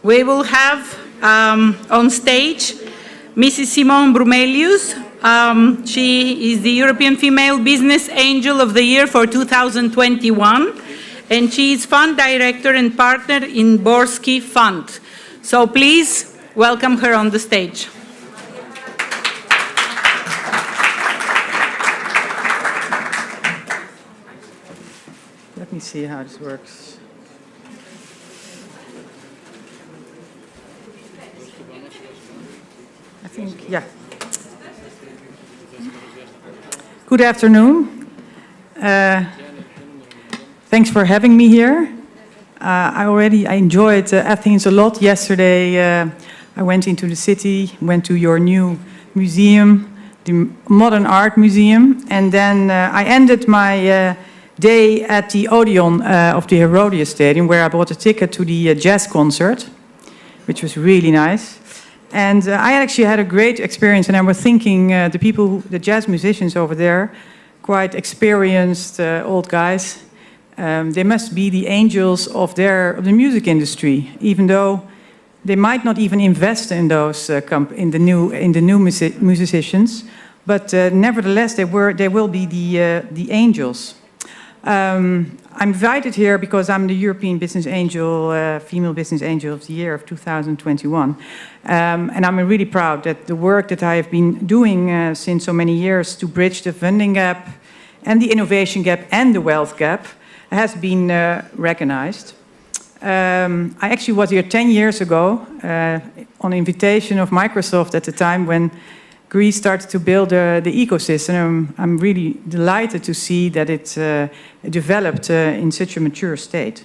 we will have on stage Mrs. Simone Brumelius. She is the European Female Business Angel of the Year for 2021, and she is fund director and partner in Borsky Fund. So please welcome her on the stage. Let me see how this works. I think, yeah. Good afternoon. Thanks for having me here. I enjoyed Athens a lot. Yesterday, I went into the city, went to your new museum, the Modern Art Museum, and then I ended my day at the Odeon of the Herodias Stadium, where I bought a ticket to the jazz concert, which was really nice. And I actually had a great experience, and I was thinking the jazz musicians over there, quite experienced old guys, they must be the angels of the music industry, even though they might not even invest in those in the new musicians, but nevertheless they will be the angels. I'm invited here because I'm the European Business Angel, Female Business Angel of the Year of 2021. And I'm really proud that the work that I have been doing since so many years to bridge the funding gap and the innovation gap and the wealth gap has been recognized. I actually was here 10 years ago on invitation of Microsoft at the time when Greece started to build the ecosystem. I'm really delighted to see that it developed in such a mature state.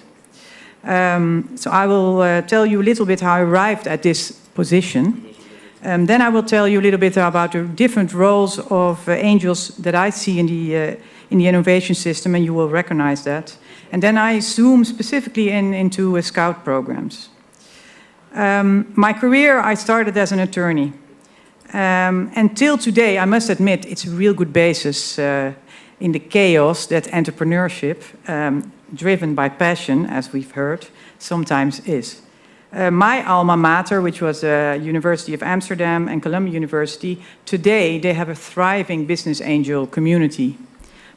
So I will tell you a little bit how I arrived at this position. Then I will tell you a little bit about the different roles of angels that I see in the innovation system, and you will recognize that. And then I zoom specifically into scout programs. My career, I started as an attorney. Until today, I must admit, it's a real good basis in the chaos that entrepreneurship, driven by passion, as we've heard, sometimes is. My alma mater, which was University of Amsterdam and Columbia University, today they have a thriving business angel community.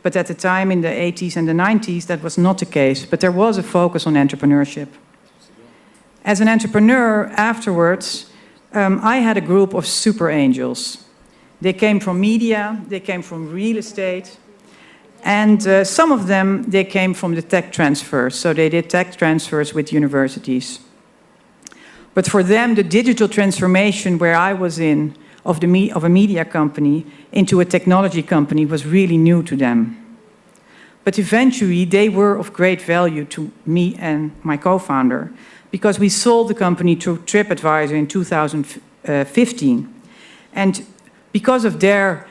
But at the time in the 80s and the 90s, that was not the case. But there was a focus on entrepreneurship. As an entrepreneur, afterwards, I had a group of super angels. They came from media, they came from real estate, and some of them, they came from the tech transfers. So they did tech transfers with universities. But for them, the digital transformation where I was in, of a media company into a technology company was really new to them. But eventually, they were of great value to me and my co-founder, because we sold the company to TripAdvisor in 2015. And because of their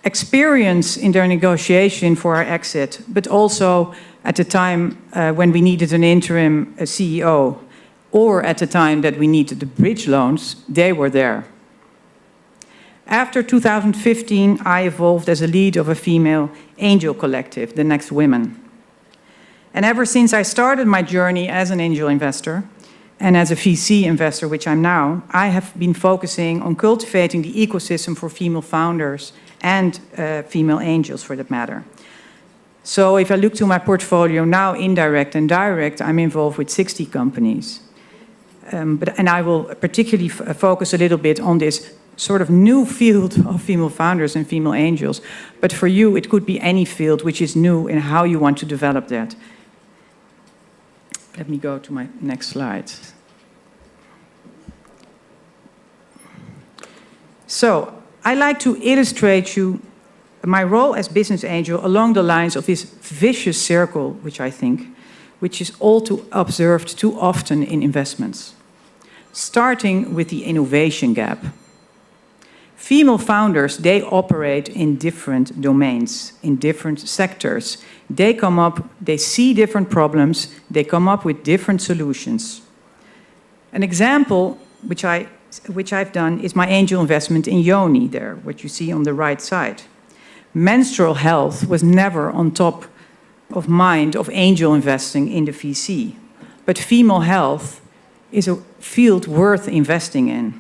experience in their negotiation for our exit, but also at the time when we needed an interim CEO, or at the time that we needed the bridge loans, they were there. After 2015, I evolved as a lead of a female angel collective, the Next Women. And ever since I started my journey as an angel investor and as a VC investor, which I'm now, I have been focusing on cultivating the ecosystem for female founders and female angels, for that matter. So if I look to my portfolio now, indirect and direct, I'm involved with 60 companies. And I will particularly focus a little bit on this sort of new field of female founders and female angels. But for you, it could be any field which is new in how you want to develop that. Let me go to my next slide. So I like to illustrate you my role as business angel along the lines of this vicious circle, which is all too observed too often in investments. Starting with the innovation gap. Female founders, they operate in different domains, in different sectors. They come up, they see different problems, they come up with different solutions. An example which I've done is my angel investment in Yoni there, what you see on the right side. Menstrual health was never on top of mind of angel investing in the VC. But female health is a field worth investing in,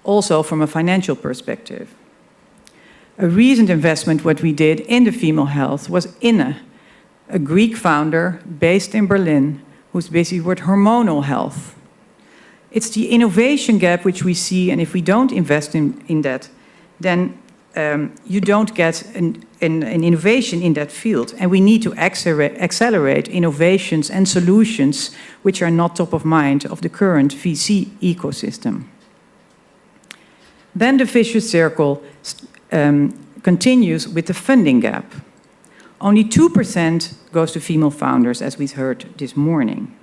also from a financial perspective. A recent investment, what we did in the female health, was Inne, a Greek founder based in Berlin, who's busy with hormonal health. It's the innovation gap which we see, and if we don't invest in that, then you don't get an innovation in that field. And we need to accelerate innovations and solutions which are not top of mind of the current VC ecosystem. Then the vicious circle continues with the funding gap. Only 2% goes to female founders, as we've heard this morning.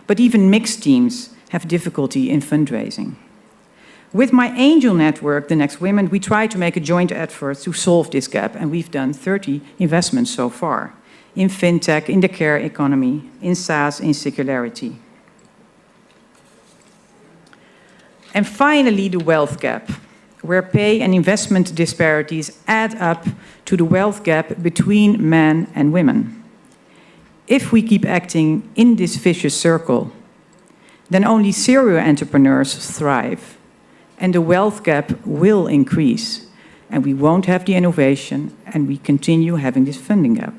But even mixed teams have difficulty in fundraising. With my angel network, The Next Women, we try to make a joint effort to solve this gap, and we've done 30 investments so far in fintech, in the care economy, in SaaS, in circularity. And finally, the wealth gap, where pay and investment disparities add up to the wealth gap between men and women. If we keep acting in this vicious circle, then only serial entrepreneurs thrive, and the wealth gap will increase, and we won't have the innovation, and we continue having this funding gap.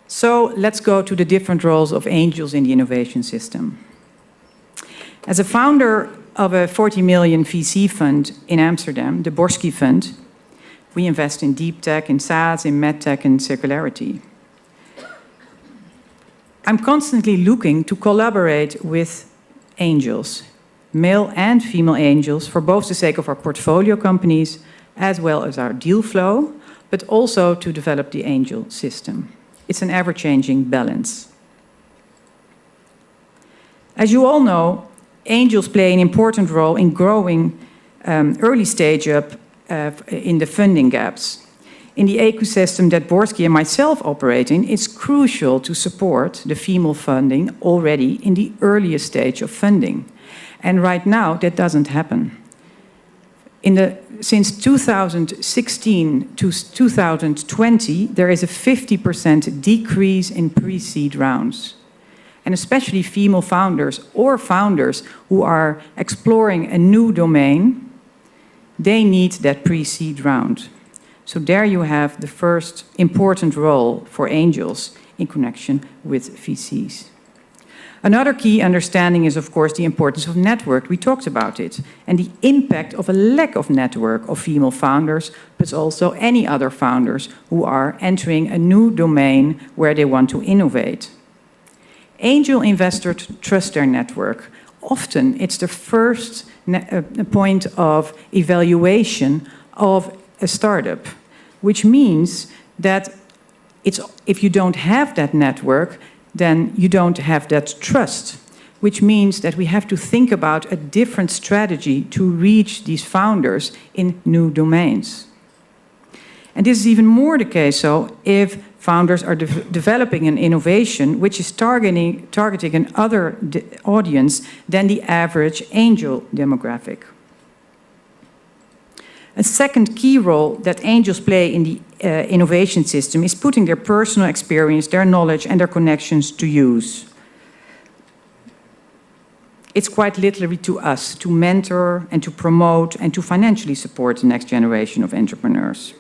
So let's go to the different roles of angels in the innovation system. As a founder of a 40 million VC fund in Amsterdam, the Borsky Fund, we invest in deep tech, in SaaS, in medtech, and circularity. I'm constantly looking to collaborate with angels, male and female angels, for both the sake of our portfolio companies as well as our deal flow, but also to develop the angel system. It's an ever-changing balance. As you all know, angels play an important role in growing early stage up in the funding gaps. In the ecosystem that Borsky and myself operate in, it's crucial to support the female funding already in the earliest stage of funding. And right now, that doesn't happen. Since 2016 to 2020, there is a 50% decrease in pre-seed rounds. And especially female founders or founders who are exploring a new domain, they need that pre-seed round. So there you have the first important role for angels in connection with VCs. Another key understanding is, of course, the importance of network. We talked about it. And the impact of a lack of network of female founders, but also any other founders who are entering a new domain where they want to innovate. Angel investors trust their network. Often it's the first point of evaluation of a startup, which means that if you don't have that network, then you don't have that trust, which means that we have to think about a different strategy to reach these founders in new domains. And this is even more the case so if founders are developing an innovation which is targeting an other audience than the average angel demographic. A second key role that angels play in the innovation system is putting their personal experience, their knowledge, and their connections to use. It's quite literally to us to mentor and to promote and to financially support the next generation of entrepreneurs.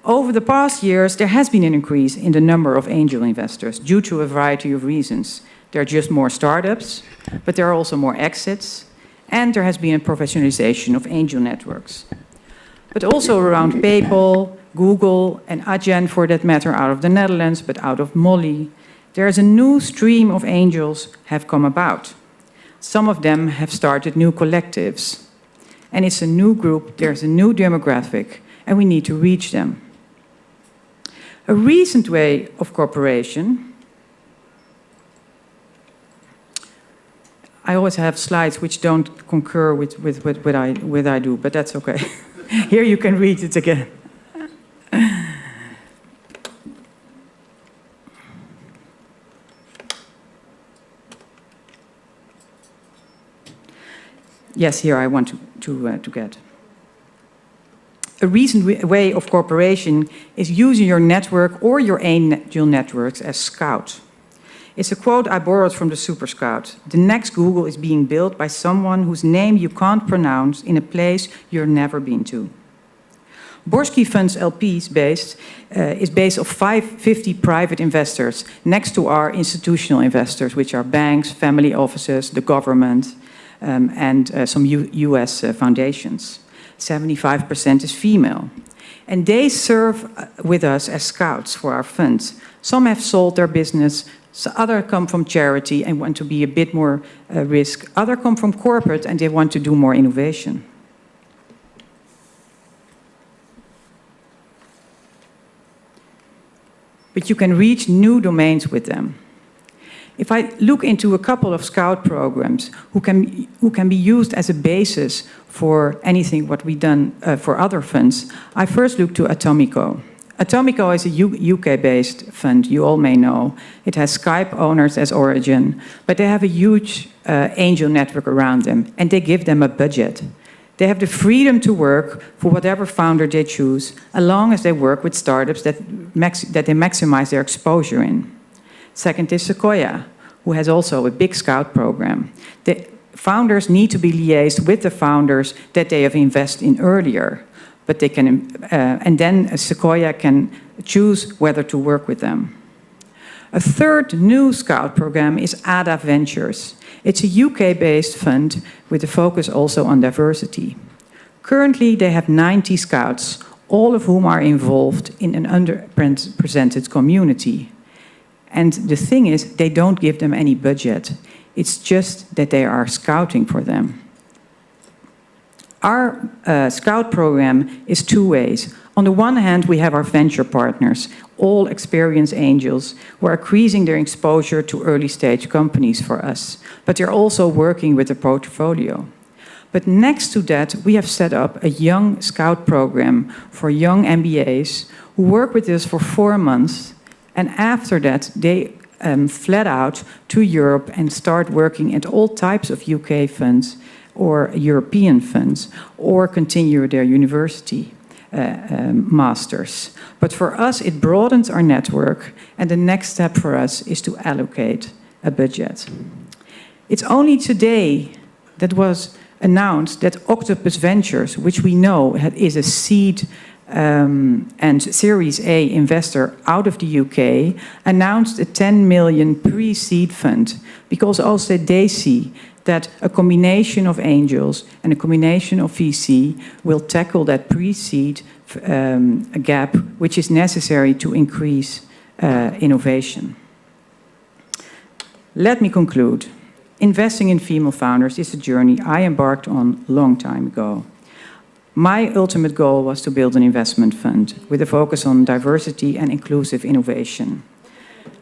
Over the past years, there has been an increase in the number of angel investors due to a variety of reasons. There are just more startups, but there are also more exits, and there has been a professionalization of angel networks. But also around PayPal, Google, and Adyen, for that matter, out of the Netherlands, but out of Mali, there is a new stream of angels have come about. Some of them have started new collectives. And it's a new group, there's a new demographic, and we need to reach them. A recent way of cooperation, I always have slides which don't concur with what I do, but that's okay. Here you can read it again. Yes, here I want to get. a recent way of cooperation is using your network or your angel networks as scout. It's a quote I borrowed from the Super Scout. The next Google is being built by someone whose name you can't pronounce in a place you've never been to. Borsky Fund's LPs is based on 50 private investors next to our institutional investors, which are banks, family offices, the government, and some US foundations. 75% is female. And they serve with us as scouts for our funds. Some have sold their business, so others come from charity and want to be a bit more risk. Others come from corporate and they want to do more innovation. But you can reach new domains with them. If I look into a couple of scout programs who can be used as a basis for anything what we've done for other funds, I first look to Atomico. Atomico is a UK-based fund, you all may know. It has Skype owners as origin, but they have a huge angel network around them, and they give them a budget. They have the freedom to work for whatever founder they choose, as long as they work with startups that they maximize their exposure in. Second is Sequoia, who has also a big scout program. The founders need to be liaised with the founders that they have invested in earlier, but they can, and then Sequoia can choose whether to work with them. A third new scout program is ADA Ventures. It's a UK-based fund with a focus also on diversity. Currently, they have 90 scouts, all of whom are involved in an underrepresented community. And the thing is, they don't give them any budget. It's just that they are scouting for them. Our scout program is two ways. On the one hand, we have our venture partners, all experienced angels, who are increasing their exposure to early-stage companies for us, but they're also working with the portfolio. But next to that, we have set up a young scout program for young MBAs who work with us for 4 months, and after that, they fled out to Europe and start working at all types of UK funds or European funds, or continue their university masters. But for us, it broadens our network, and the next step for us is to allocate a budget. It's only today that was announced that Octopus Ventures, which we know is a seed and Series A investor out of the UK, announced a 10 million pre-seed fund, because also they see that a combination of angels and a combination of VC will tackle that pre-seed gap, which is necessary to increase innovation. Let me conclude. Investing in female founders is a journey I embarked on a long time ago. My ultimate goal was to build an investment fund with a focus on diversity and inclusive innovation.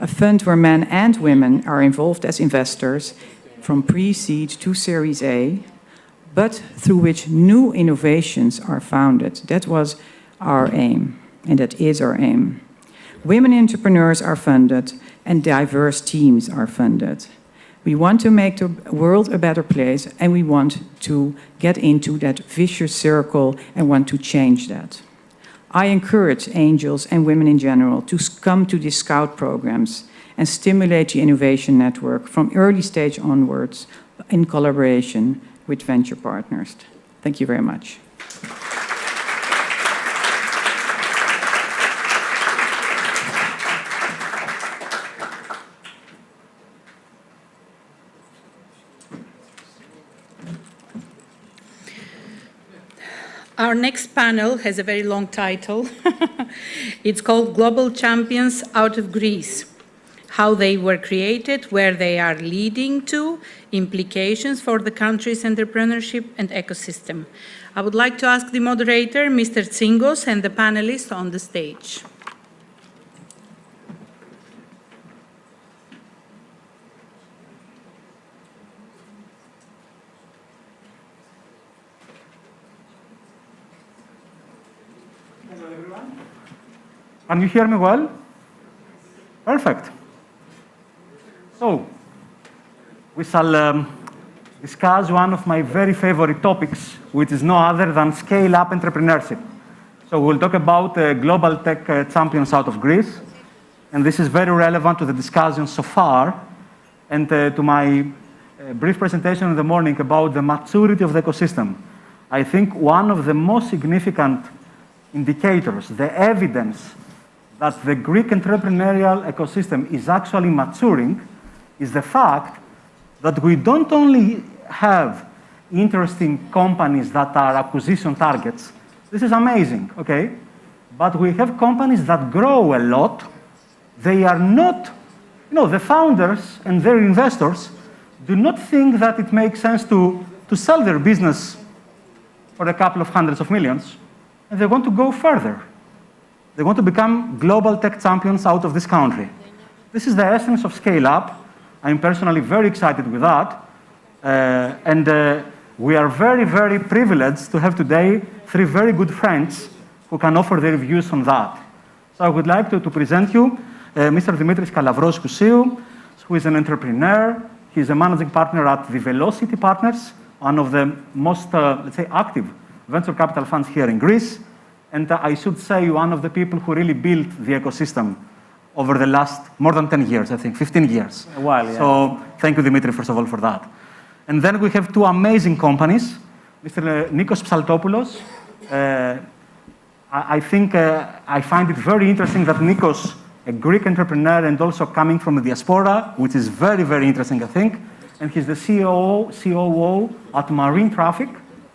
A fund where men and women are involved as investors from pre-seed to Series A, but through which new innovations are founded. That was our aim, and that is our aim. Women entrepreneurs are funded, and diverse teams are funded. We want to make the world a better place, and we want to get into that vicious circle and want to change that. I encourage angels and women in general to come to these scout programs and stimulate the innovation network from early stage onwards in collaboration with venture partners. Thank you very much. Our next panel has a very long title. It's called Global Champions Out of Greece. How they were created, where they are leading to, implications for the country's entrepreneurship and ecosystem. I would like to ask the moderator, Mr. Tsingos, and the panelists on the stage. Hello, everyone. Can you hear me well? Perfect. So, we shall discuss one of my very favorite topics, which is no other than scale-up entrepreneurship. So we'll talk about global tech champions out of Greece. And this is very relevant to the discussion so far and to my brief presentation in the morning about the maturity of the ecosystem. I think one of the most significant indicators, the evidence that the Greek entrepreneurial ecosystem is actually maturing is the fact that we don't only have interesting companies that are acquisition targets. This is amazing, okay? But we have companies that grow a lot. They are not, the founders and their investors do not think that it makes sense to sell their business for a couple of hundreds of millions, and they want to go further. They want to become global tech champions out of this country. This is the essence of Scale Up. I'm personally very excited with that. We are very, very privileged to have today 3 very good friends who can offer their views on that. So I would like to present you Mr. Dimitris Kalavros-Koussiou, who is an entrepreneur. He's a managing partner at the Velocity Partners, one of the most, let's say, active venture capital funds here in Greece. And I should say one of the people who really built the ecosystem over the last more than 10 years, I think, 15 years. A while, yeah. So thank you, Dimitri, first of all, for that. And then we have 2 amazing companies. Mr. Nikos Psaltopoulos. I think I find it very interesting that Nikos, a Greek entrepreneur and also coming from the diaspora, which is very, very interesting, I think. And he's the COO at Marine Traffic,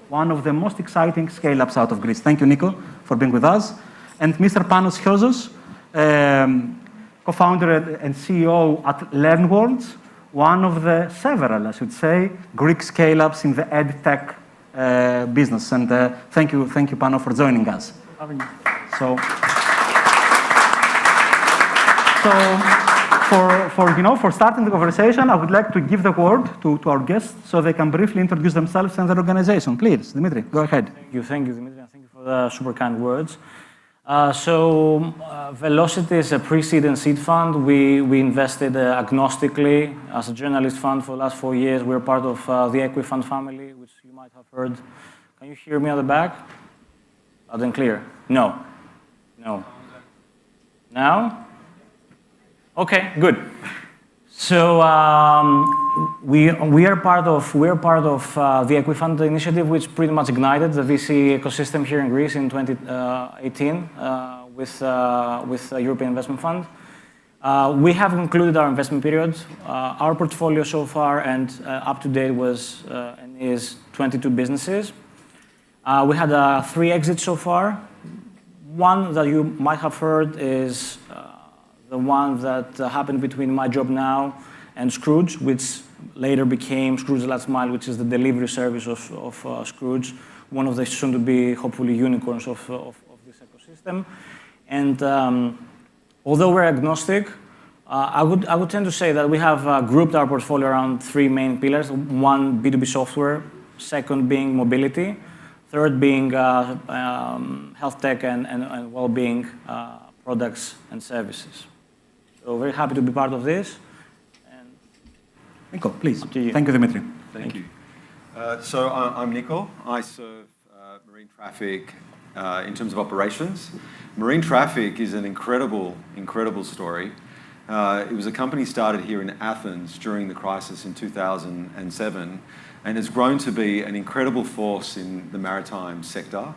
one of the most exciting scale-ups out of Greece. Thank you, Nico, for being with us. And Mr. Panos Chiosos, co-founder and CEO at LearnWorlds, one of the several, I should say, Greek scale-ups in the ed tech business. And thank you, Pano, for joining us. For starting the conversation, I would like to give the word to our guests so they can briefly introduce themselves and their organization. Please, Dimitri, go ahead. Thank you, Dimitri, and thank you for the super kind words. Velocity is a pre-seed and seed fund. We invested agnostically as a journalist fund for the last 4 years. We're part of the Equifund family, which you might have heard. Can you hear me at the back? Loud and clear. No. Now? Okay, good. So we are part of the Equifund initiative, which pretty much ignited the VC ecosystem here in Greece in 2018 with the European Investment Fund. We have concluded our investment period. Our portfolio so far and up to date was and is 22 businesses. We had 3 exits so far. One that you might have heard is the one that happened between My Job Now and Scrooge, which later became Scrooge The Last Mile, which is the delivery service of Scrooge, one of the soon-to-be, hopefully, unicorns of this ecosystem. And although we're agnostic, I would tend to say that we have grouped our portfolio around 3 main pillars. One, B2B software. Second, being mobility. Third, being health tech and well-being products and services. So very happy to be part of this. And Nico, please. Thank you, Dimitri. Thank you. So I'm Nico. I serve Marine Traffic in terms of operations. Marine Traffic is an incredible story. It was a company started here in Athens during the crisis in 2007 and has grown to be an incredible force in the maritime sector.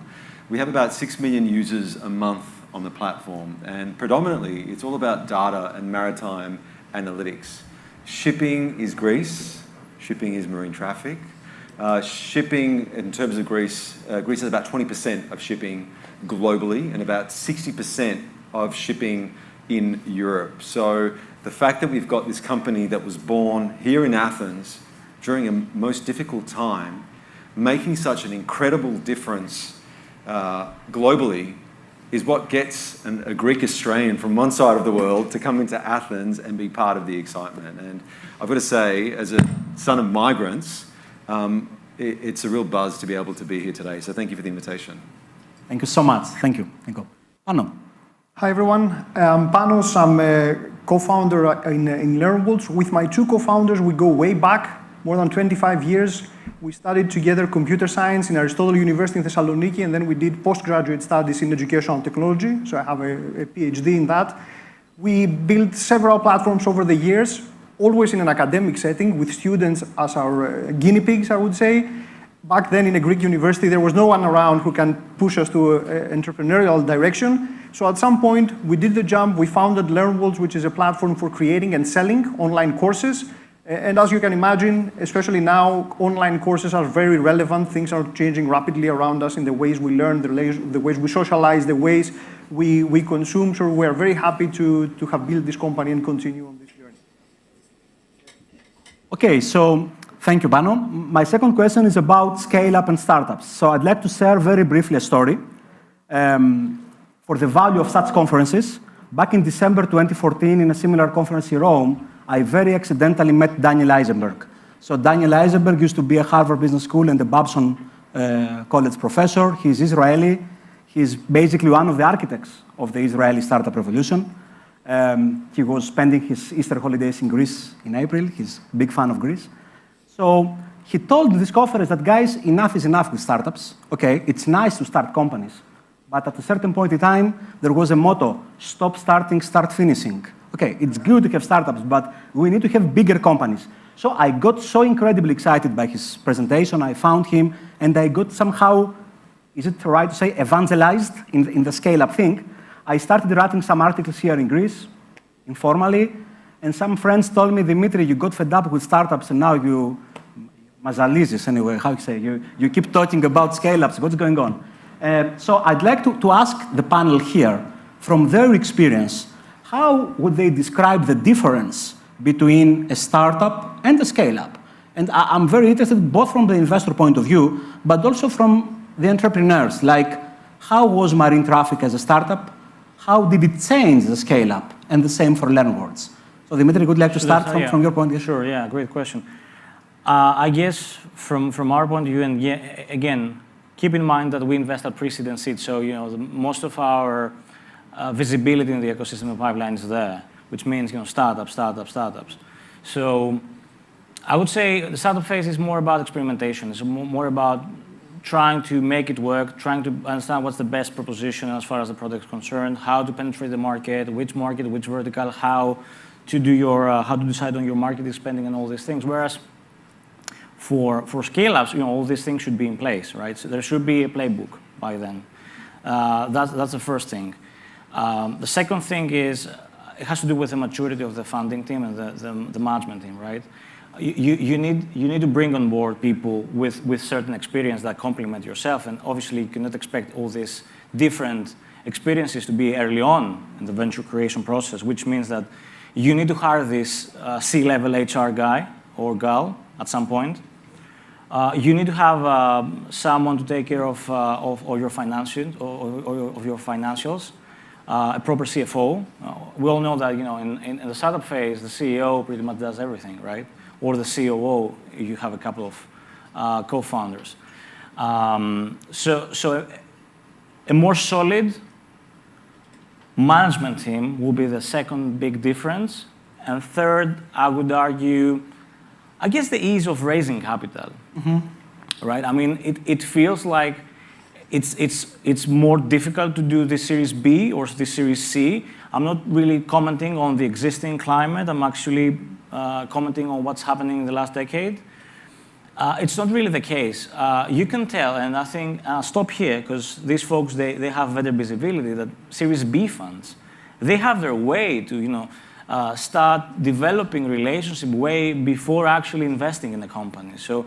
We have about 6 million users a month on the platform, and predominantly it's all about data and maritime analytics. Shipping is Greece, shipping is marine traffic. Shipping, in terms of Greece, Greece has about 20% of shipping globally and about 60% of shipping in Europe. So the fact that we've got this company that was born here in Athens during a most difficult time, making such an incredible difference globally, is what gets a Greek Australian from one side of the world to come into Athens and be part of the excitement. And I've got to say, as a son of migrants, it's a real buzz to be able to be here today. So thank you for the invitation. Thank you so much. Thank you. Pano. Hi, everyone. I'm Panos. I'm a co-founder in LearnWorlds. With my 2 co-founders, we go way back. more than 25 years. We studied together computer science in Aristotle University in Thessaloniki, and then we did postgraduate studies in educational technology, so I have a PhD in that. We built several platforms over the years, always in an academic setting, with students as our guinea pigs, I would say. Back then in a Greek university, there was no one around who can push us to an entrepreneurial direction. So at some point, we did the jump. We founded LearnWorlds, which is a platform for creating and selling online courses. And as you can imagine, especially now, online courses are very relevant. Things are changing rapidly around us in the ways we learn, the ways we socialize, the ways we consume. So we're very happy to have built this company and continue on this journey. Okay, so thank you, Bano. My second question is about scale-up and startups. So I'd like to share very briefly a story for the value of such conferences. Back in December 2014, in a similar conference in Rome, I very accidentally met Daniel Eisenberg. So Daniel Eisenberg used to be a Harvard Business School and a Babson College professor. He's Israeli. He's basically one of the architects of the Israeli startup revolution. He was spending his Easter holidays in Greece in April. He's a big fan of Greece. So he told this conference that, guys, enough is enough with startups. Okay, it's nice to start companies. But at a certain point in time, there was a motto, stop starting, start finishing. Okay, it's good to have startups, but we need to have bigger companies. So I got so incredibly excited by his presentation. I found him, and I got somehow, is it right to say, evangelized in the scale-up thing. I started writing some articles here in Greece, informally, and some friends told me, Dimitri, you got fed up with startups, and now you, mazalizis anyway, how you say, you keep talking about scale-ups, what's going on? So I'd like to ask the panel here, from their experience, how would they describe the difference between a startup and a scale-up? And I'm very interested both from the investor point of view, but also from the entrepreneurs, like how was Marine Traffic as a startup? How did it change the scale-up? And the same for LearnWorlds. So Dimitri, would you like to start from your point of view? Sure, yeah, great question. I guess from our point of view, and again, keep in mind that we invest at pre-seed and seed, so most of our visibility in the ecosystem of pipeline is there, which means startups. So I would say the startup phase is more about experimentation. It's more about trying to make it work, trying to understand what's the best proposition as far as the product is concerned, how to penetrate the market, which vertical, how to decide on your marketing spending and all these things. Whereas for scale-ups, all these things should be in place, right? So there should be a playbook by then. That's the first thing. The second thing is, it has to do with the maturity of the funding team and the management team, right? You need to bring on board people with certain experience that complement yourself, and obviously you cannot expect all these different experiences to be early on in the venture creation process, which means that you need to hire this C-level HR guy or girl at some point. You need to have someone to take care of your financials, or of your financials. A proper CFO. We all know that in the startup phase, the CEO pretty much does everything, right? Or the COO, you have a couple of co-founders. So a more solid management team will be the second big difference. And third, I would argue, I guess the ease of raising capital, right? I mean, it feels like it's more difficult to do the Series B or the Series C. I'm not really commenting on the existing climate. I'm actually commenting on what's happening in the last decade. It's not really the case. You can tell, and I think, stop here, because these folks, they have better visibility, that Series B funds, they have their way to start developing relationship way before actually investing in the company. So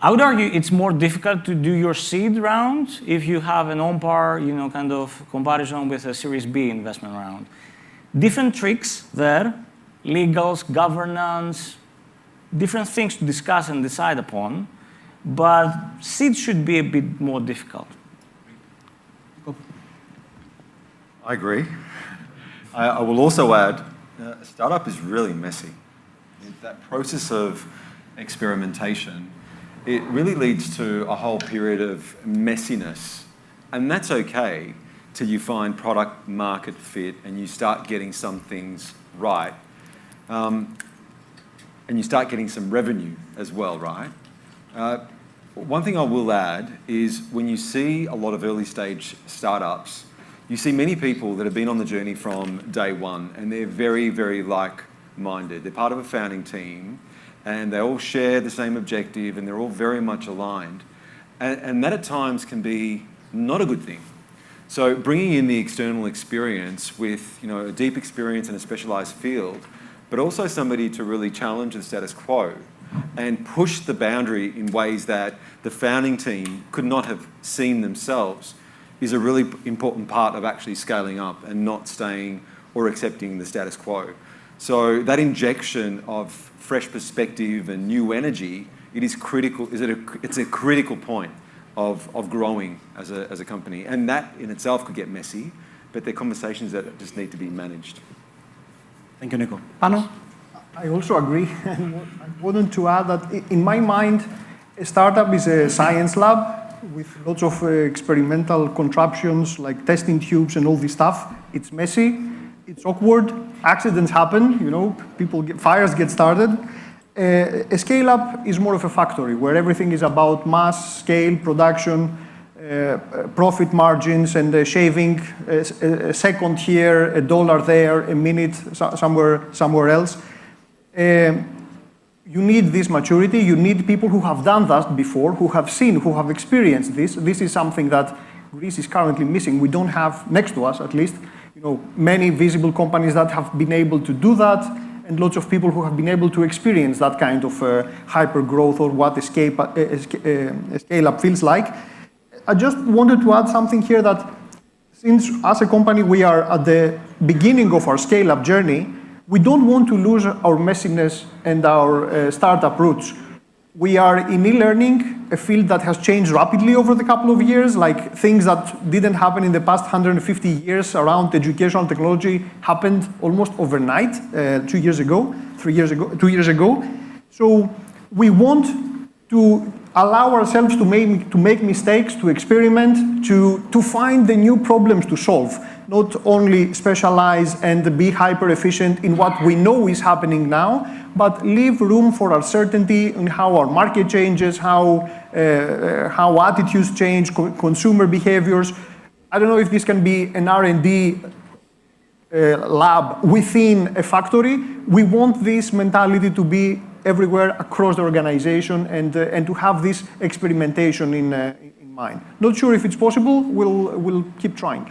I would argue it's more difficult to do your seed round if you have an on-par, kind of comparison with a Series B investment round. Different tricks there, legals, governance, different things to discuss and decide upon, but seed should be a bit more difficult. I agree. I will also add, a startup is really messy. That process of experimentation, it really leads to a whole period of messiness. And that's okay till you find product market fit and you start getting some things right. And and you start getting some revenue as well, right? One thing I will add is when you see a lot of early stage startups, you see many people that have been on the journey from day one, and they're very, very like-minded. They're part of a founding team, and they all share the same objective, and they're all very much aligned. And that at times can be not a good thing. So bringing in the external experience with a deep experience in a specialized field, but also somebody to really challenge the status quo and push the boundary in ways that the founding team could not have seen themselves is a really important part of actually scaling up and not staying or accepting the status quo. So that injection of fresh perspective and new energy, it is critical. It's a critical point of growing as a company, and that in itself could get messy, but they're conversations that just need to be managed. Thank you, Nico. Pano? I also agree. I wanted to add that in my mind, a startup is a science lab with lots of experimental contraptions like testing tubes and all this stuff. It's messy, it's awkward, accidents happen, fires get started. A scale-up is more of a factory where everything is about mass, scale, production, profit margins, and shaving a second here, $1 there, a minute somewhere else. You need this maturity. You need people who have done that before, who have seen, who have experienced this. This is something that Greece is currently missing. We don't have, next to us at least, many visible companies that have been able to do that, and lots of people who have been able to experience that kind of hyper growth or what a scale-up feels like. I just wanted to add something here that since as a company we are at the beginning of our scale-up journey, we don't want to lose our messiness and our startup roots. We are in e-learning, a field that has changed rapidly over the couple of years, like things that didn't happen in the past 150 years around educational technology happened almost overnight, 2 years ago, 2 years ago. So we want to allow ourselves to make mistakes, to experiment, to find the new problems to solve. Not only specialize and be hyper efficient in what we know is happening now, but leave room for uncertainty in how our market changes, how attitudes change, consumer behaviors. I don't know if this can be an R&D lab within a factory. We want this mentality to be everywhere across the organization and to have this experimentation in mind. Not sure if it's possible. We'll keep trying.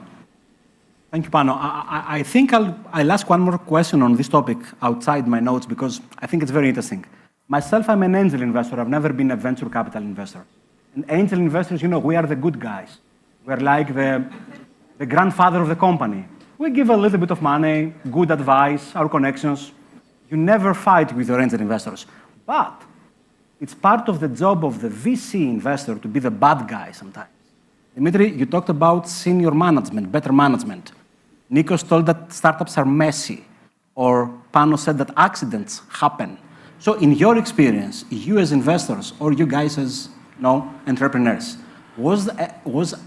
Thank you, Pano. I think I'll ask one more question on this topic outside my notes because I think it's very interesting. Myself, I'm an angel investor. I've never been a venture capital investor. And angel investors, we are the good guys. We're like the grandfather of the company. We give a little bit of money, good advice, our connections. You never fight with your angel investors. But it's part of the job of the VC investor to be the bad guy sometimes. Dimitri, you talked about senior management, better management. Nikos told that startups are messy, or Pano said that accidents happen. So in your experience, you as investors, or you guys as entrepreneurs, was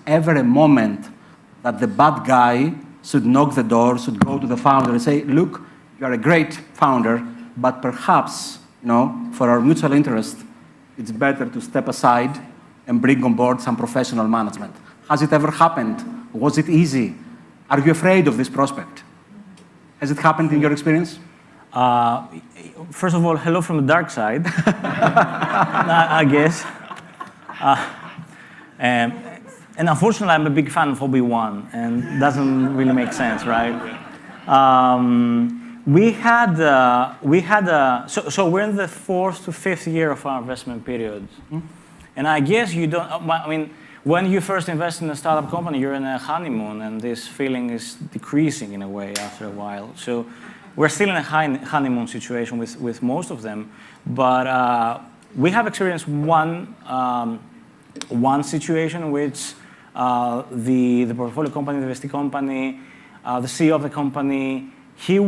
ever a moment that the bad guy should knock the door, should go to the founder and say, look, you are a great founder, but perhaps, for our mutual interest, it's better to step aside and bring on board some professional management. Has it ever happened? Was it easy? Are you afraid of this prospect? Has it happened in your experience? First of all, hello from the dark side, I guess. And unfortunately, I'm a big fan of Obi-Wan, and it doesn't really make sense, right? So we're in the 4th to 5th year of our investment period. And I guess when you first invest in a startup company, you're in a honeymoon, and this feeling is decreasing in a way after a while. So we're still in a honeymoon situation with most of them, but we have experienced one situation in which the portfolio company, the investee company, the CEO of the company, he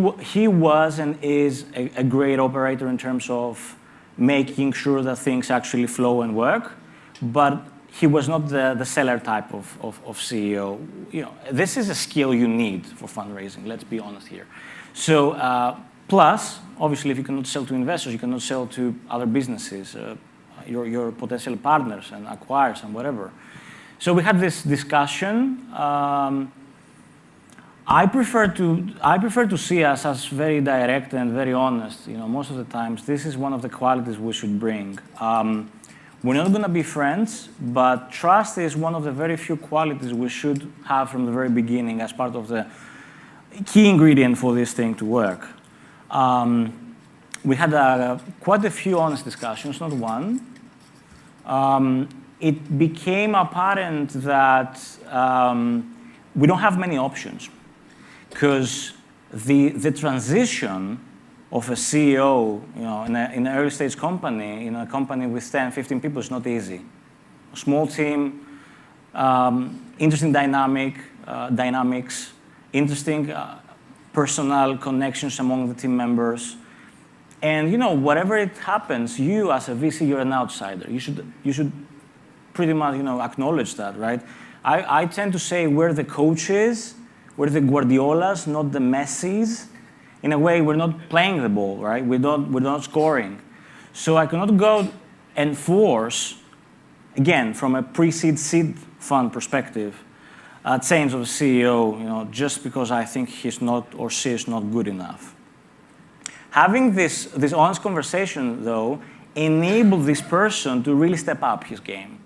was and is a great operator in terms of making sure that things actually flow and work, but he was not the seller type of CEO. This is a skill you need for fundraising, let's be honest here. So Plus, obviously, if you cannot sell to investors, you cannot sell to other businesses, your potential partners and acquirers and whatever. So we had this discussion. I prefer to see us as very direct and very honest. Most of the times, this is one of the qualities we should bring. We're not going to be friends, but trust is one of the very few qualities we should have from the very beginning as part of the key ingredient for this thing to work. We had quite a few honest discussions, not one. It became apparent that we don't have many options, because the transition of a CEO in an early stage company, in a company with 10, 15 people, is not easy. A small team, interesting dynamics, interesting personal connections among the team members. And whatever it happens, you as a VC, you're an outsider. You should pretty much acknowledge that, right? I tend to say we're the coaches, we're the Guardiolas, not the Messis. In a way, we're not playing the ball, right? We're not scoring. So I cannot go and force, again, from a pre-seed seed fund perspective, a change of the CEO, just because I think he's not or she is not good enough. Having this honest conversation, though, enabled this person to really step up his game.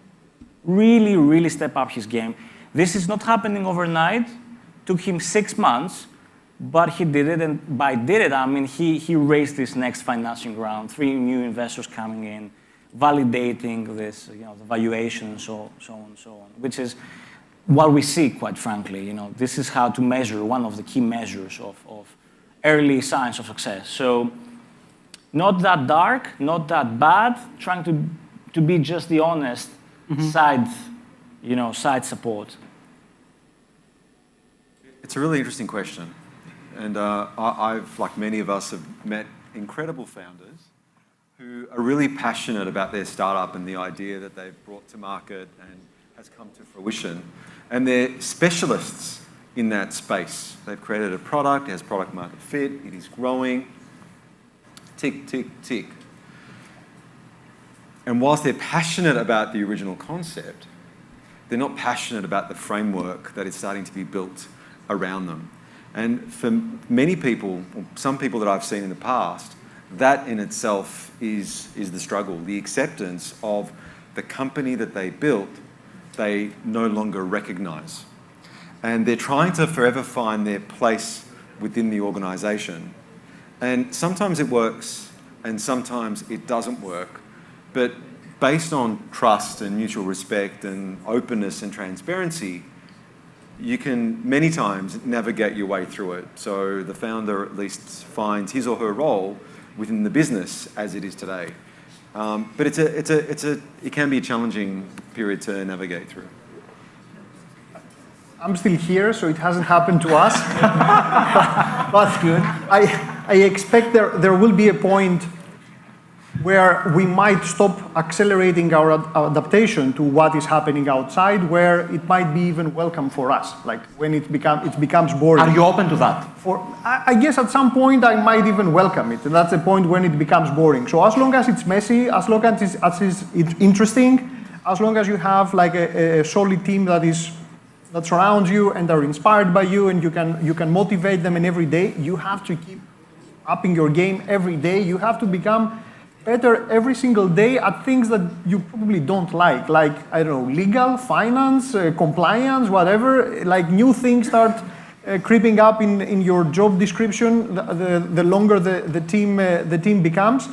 Really, really step up his game. This is not happening overnight. Took him 6 months, but he did it, and by did it, I mean he raised this next financing round, 3 new investors coming in, validating this, the valuation and so on, which is what we see, quite frankly. This is how to measure, one of the key measures of early signs of success. So not that dark, not that bad, trying to be just the honest side support. It's a really interesting question. And I've, like many of us, have met incredible founders who are really passionate about their startup and the idea that they've brought to market and has come to fruition. And they're specialists in that space. They've created a product, it has product market fit, it is growing, tick, tick, tick. And whilst they're passionate about the original concept, they're not passionate about the framework that is starting to be built around them. And for many people, or some people that I've seen in the past, that in itself is the struggle, the acceptance of the company that they built, they no longer recognize. And they're trying to forever find their place within the organization. And sometimes it works, and sometimes it doesn't work. But based on trust and mutual respect and openness and transparency, you can many times navigate your way through it. So the founder at least finds his or her role within the business as it is today. But it can be a challenging period to navigate through. I'm still here, so it hasn't happened to us. But good. I expect there will be a point where we might stop accelerating our adaptation to what is happening outside, where it might be even welcome for us, like when it becomes boring. Are you open to that? I guess at some point I might even welcome it, and that's the point when it becomes boring. So as long as it's messy, as long as it's interesting, as long as you have like a solid team that surrounds you and are inspired by you, and you can motivate them, and every day you have to keep upping your game every day. You have to become better every single day at things that you probably don't like, I don't know, legal, finance, compliance, whatever. Like new things start creeping up in your job description the longer the team becomes.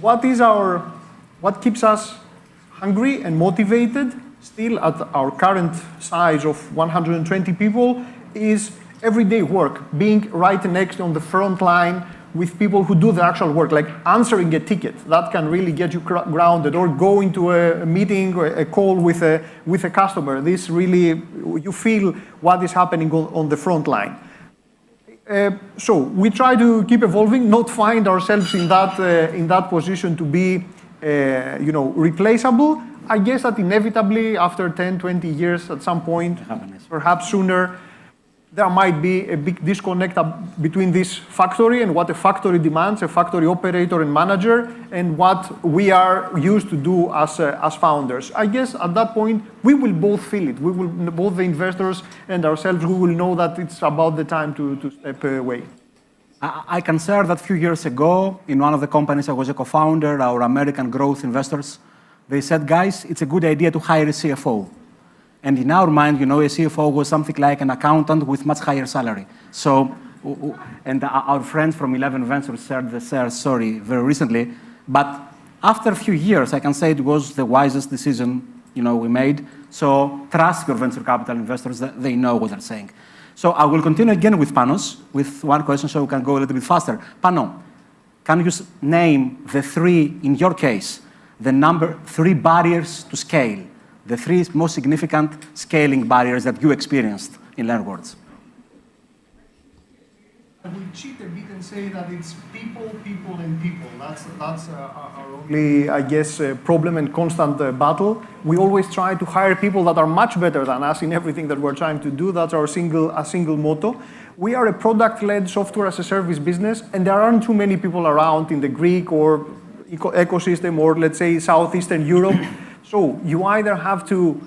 What keeps us hungry and motivated still at our current size of 120 people is everyday work, being right next on the front line with people who do the actual work, like answering a ticket. That can really get you grounded, or going to a meeting or a call with a customer. This really, you feel what is happening on the front line. So we try to keep evolving, not find ourselves in that position to be replaceable. I guess that inevitably, after 10, 20 years, at some point, perhaps sooner, there might be a big disconnect between this factory and what a factory demands, a factory operator and manager, and what we are used to do as founders. I guess at that point, we will both feel it. We will, both the investors and ourselves, we will know that it's about the time to step away. I can share that a few years ago, in one of the companies I was a co-founder, our American growth investors, they said, guys, it's a good idea to hire a CFO. And in our mind, a CFO was something like an accountant with much higher salary. So, and our friends from 11 Ventures shared the story very recently. But after a few years, I can say it was the wisest decision, we made. So trust your venture capital investors, that they know what they're saying. So I will continue again with Panos, with one question so we can go a little bit faster. Pano, can you name the three, in your case, the 3 barriers to scale? The 3 most significant scaling barriers that you experienced in LearnWords? I will cheat a bit and say that it's people, and people. That's our only, I guess, problem and constant battle. We always try to hire people that are much better than us in everything that we're trying to do. That's our single motto. We are a product-led software as a service business, and there aren't too many people around in the Greek or ecosystem or, let's say, Southeastern Europe. So you either have to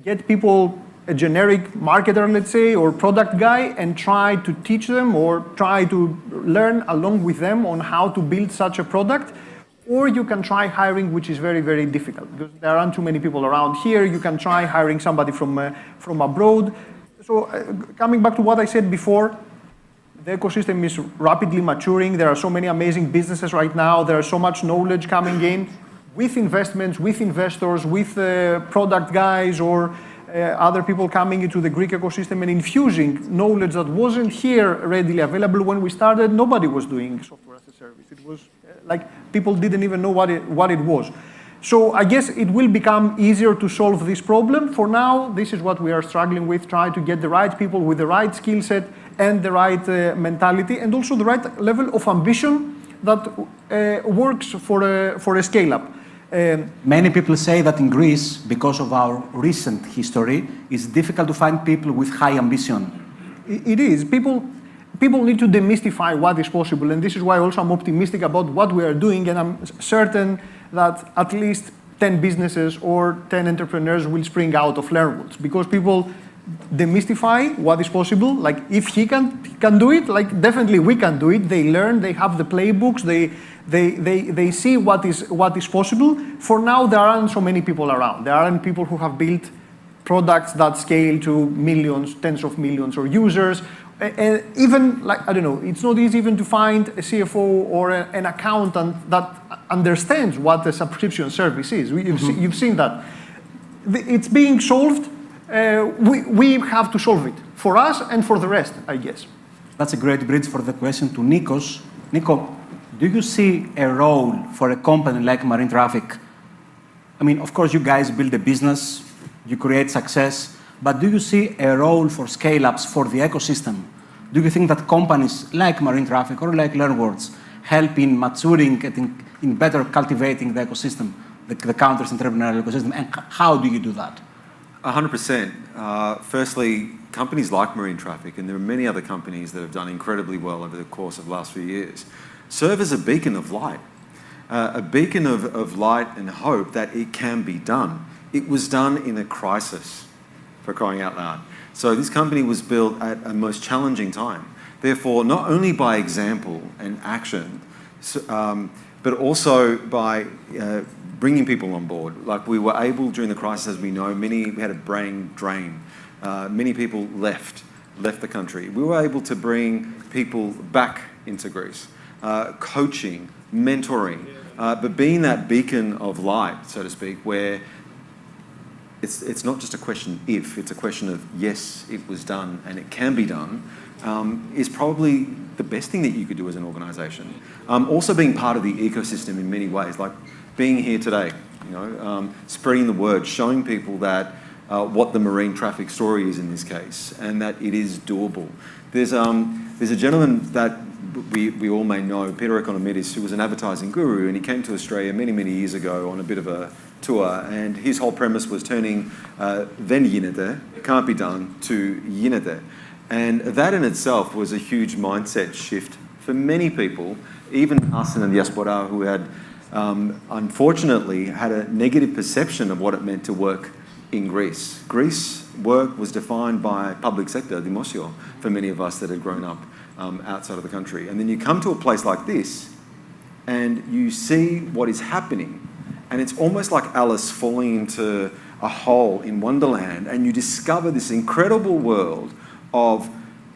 get people, a generic marketer, let's say, or product guy, and try to teach them or try to learn along with them on how to build such a product, or you can try hiring, which is very, very difficult because there aren't too many people around here. You can try hiring somebody from abroad. So coming back to what I said before, the ecosystem is rapidly maturing. There are so many amazing businesses right now. There is so much knowledge coming in. With investments, with investors, with product guys or other people coming into the Greek ecosystem and infusing knowledge that wasn't here readily available when we started. Nobody was doing software as a service. It was like people didn't even know what it was. So I guess it will become easier to solve this problem. For now, this is what we are struggling with, trying to get the right people with the right skill set and the right mentality and also the right level of ambition that works for a scale-up. Many people say that in Greece, because of our recent history, it's difficult to find people with high ambition. It is. People need to demystify what is possible, and this is why also I'm optimistic about what we are doing, and I'm certain that at least 10 businesses or 10 entrepreneurs will spring out of LearnWords, because people demystify what is possible. Like, if he can do it, like, definitely we can do it. They learn, they have the playbooks, they see what is possible. For now, there aren't so many people around. There aren't people who have built products that scale to millions, tens of millions of users. And even, like, I don't know, it's not easy even to find a CFO or an accountant that understands what a subscription service is. You've seen that. It's being solved. We have to solve it for us and for the rest, I guess. That's a great bridge for the question to Nikos. Nico, do you see a role for a company like Marine Traffic? I mean, of course, you guys build a business, you create success, but do you see a role for scale-ups for the ecosystem? Do you think that companies like Marine Traffic or like LearnWords help in maturing and in better cultivating the ecosystem, the country's entrepreneurial ecosystem, and how do you do that? 100%. Firstly, companies like Marine Traffic, and there are many other companies that have done incredibly well over the course of the last few years, serve as a beacon of light. A beacon of light and hope that it can be done. It was done in a crisis, for crying out loud. So this company was built at a most challenging time. Therefore, not only by example and action, but also by bringing people on board. Like, we were able during the crisis, as we know, we had a brain drain. Many people left the country. We were able to bring people back into Greece, coaching, mentoring, but being that beacon of light, so to speak, where it's not just a question if, it's a question of yes, it was done and it can be done, is probably the best thing that you could do as an organisation. Also being part of the ecosystem in many ways, like being here today, spreading the word, showing people that what the Marine Traffic story is in this case, and that it is doable. There's a gentleman that we all may know, Peter Economidis, who was an advertising guru, and he came to Australia many, many years ago on a bit of a tour, and his whole premise was turning then Yinete, can't be done, to Yinete. And that in itself was a huge mindset shift for many people, even us in the diaspora who had, unfortunately, had a negative perception of what it meant to work in Greece. Greece work was defined by public sector, demosio, for many of us that had grown up outside of the country. And then you come to a place like this and you see what is happening. And it's almost like Alice falling into a hole in Wonderland, and you discover this incredible world of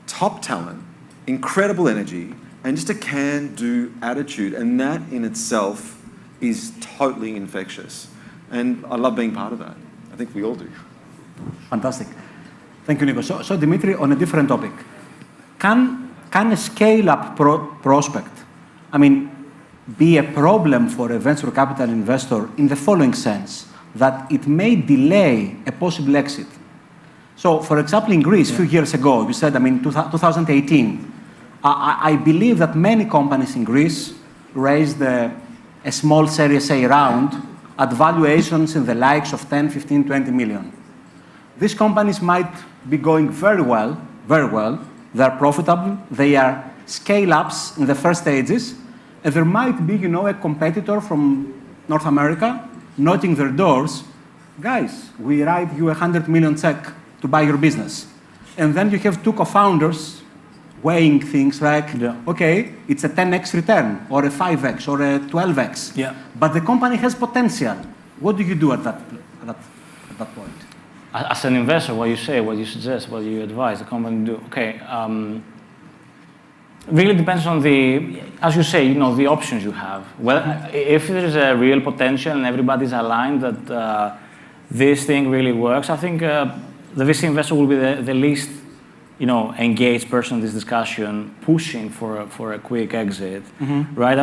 top talent, incredible energy, and just a can-do attitude. And that in itself is totally infectious. And I love being part of that. I think we all do. Fantastic. Thank you, Nico. So Dimitri, on a different topic. Can a scale-up prospect, be a problem for a venture capital investor in the following sense, that it may delay a possible exit? So, for example, in Greece, a few years ago, you said, 2018, I believe that many companies in Greece raised a small Series A round at valuations in the likes of 10, 15, 20 million. These companies might be going very well, they're profitable, they are scale-ups in the first stages, and there might be, a competitor from North America knocking their doors. Guys, we write you $100 million check to buy your business. And then you have two co-founders weighing things like, okay, it's a 10x return, or a 5x, or a 12x. Yeah. But the company has potential. What do you do at that point? As an investor, what you say, what you suggest, what you advise the company to do, okay, really depends on as you say, the options you have. Well, if there is a real potential and everybody's aligned that this thing really works, I think the VC investor will be the least, engaged person in this discussion, pushing for a quick exit, right?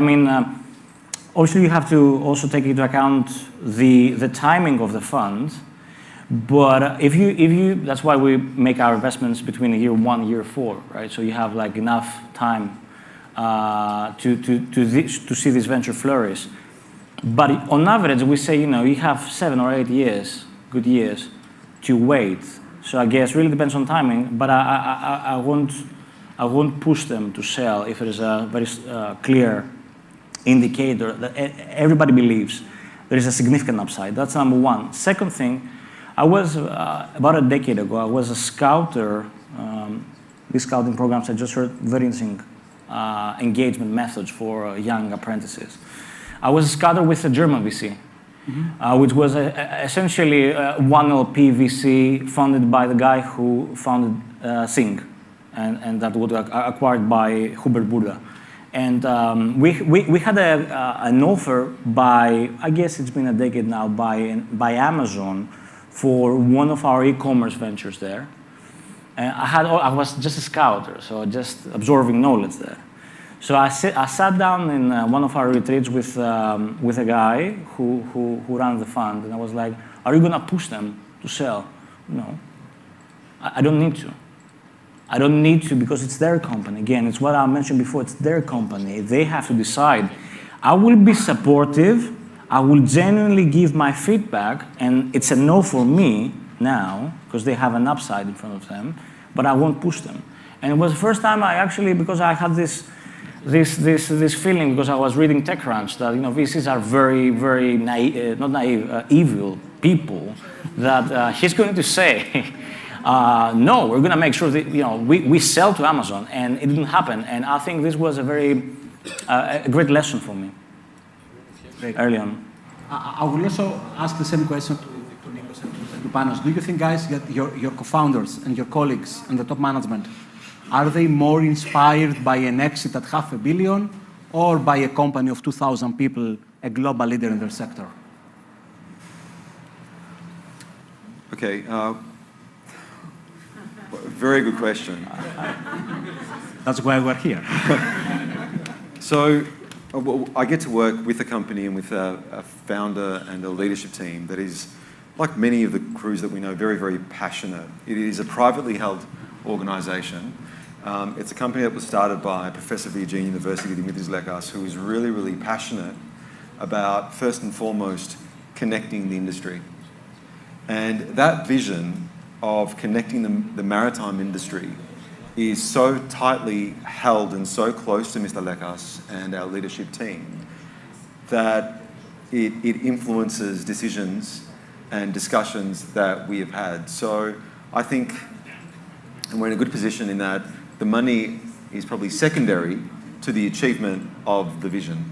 Also you have to also take into account the timing of the fund. But if you, that's why we make our investments between year 1, year 4, right? So you have enough time to see this venture flourish. But on average, we say you have 7 or 8 years, good years, to wait. So I guess it really depends on timing. But I won't push them to sell if there is a very clear indicator that everybody believes there is a significant upside. That's number one. Second thing. I was, about a decade ago, I was a scouter. These scouting programs, I just heard very interesting engagement methods for young apprentices. I was a scouter with a German VC, which was essentially one LP VC funded by the guy who founded Sing, and that was acquired by Hubert Burda. And we had an offer by, I guess it's been a decade now, by Amazon for one of our e-commerce ventures there. And I was just a scouter, so just absorbing knowledge there. So I sat down in one of our retreats with a guy who ran the fund, and I was like, are you gonna push them to sell? No, I don't need to. I don't need to because it's their company. Again, it's what I mentioned before, it's their company. They have to decide. I will be supportive, I will genuinely give my feedback, and it's a no for me now, because they have an upside in front of them, but I won't push them. And it was the first time I actually, because I had this feeling, because I was reading TechCrunch, that VCs are very, very naive, not naive, evil people, that he's going to say, no, we're going to make sure that we sell to Amazon, and it didn't happen. And I think this was a great lesson for me. Early on. I will also ask the same question to Nikos and to Panos. Do you think, guys, that your co-founders and your colleagues and the top management, are they more inspired by an exit at $500 million or by a company of 2,000 people, a global leader in their sector? Okay, very good question. That's why we're here. So, I get to work with a company and with a founder and a leadership team that is, like many of the crews that we know, very, very passionate. It is a privately held organization. It's a company that was started by Professor of Eugene University, Dimitris Lekas, who is really, really passionate about, first and foremost, connecting the industry. And that vision of connecting the maritime industry is so tightly held and so close to Mr. Lekas and our leadership team that it influences decisions and discussions that we have had. So I think we're in a good position in that the money is probably secondary to the achievement of the vision.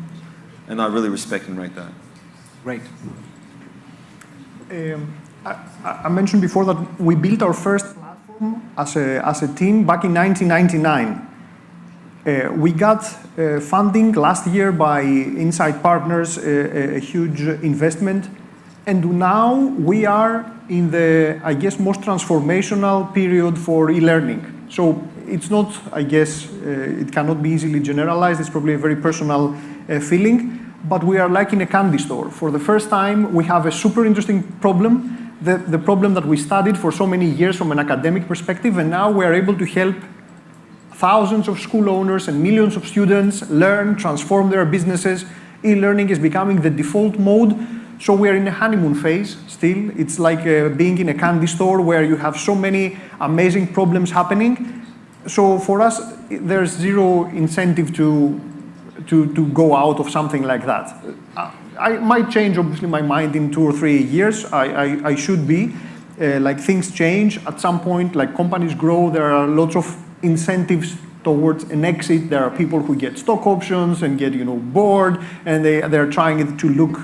And I really respect and rate that. Great. I mentioned before that we built our first platform as a team back in 1999. We got funding last year by Insight Partners, a huge investment. And now we are in the, I guess, most transformational period for e-learning. So it's not, I guess, it cannot be easily generalized. It's probably a very personal feeling. But we are like in a candy store. For the first time, we have a super interesting problem, the problem that we studied for so many years from an academic perspective, and now we are able to help thousands of school owners and millions of students learn, transform their businesses. E-learning is becoming the default mode. So we are in a honeymoon phase still. It's like being in a candy store where you have so many amazing problems happening. So for us, there's zero incentive to go out of something like that. I might change, obviously, my mind in 2 or 3 years. I should be. Like things change at some point, like companies grow, there are lots of incentives towards an exit. There are people who get stock options and get bored, and they're trying to look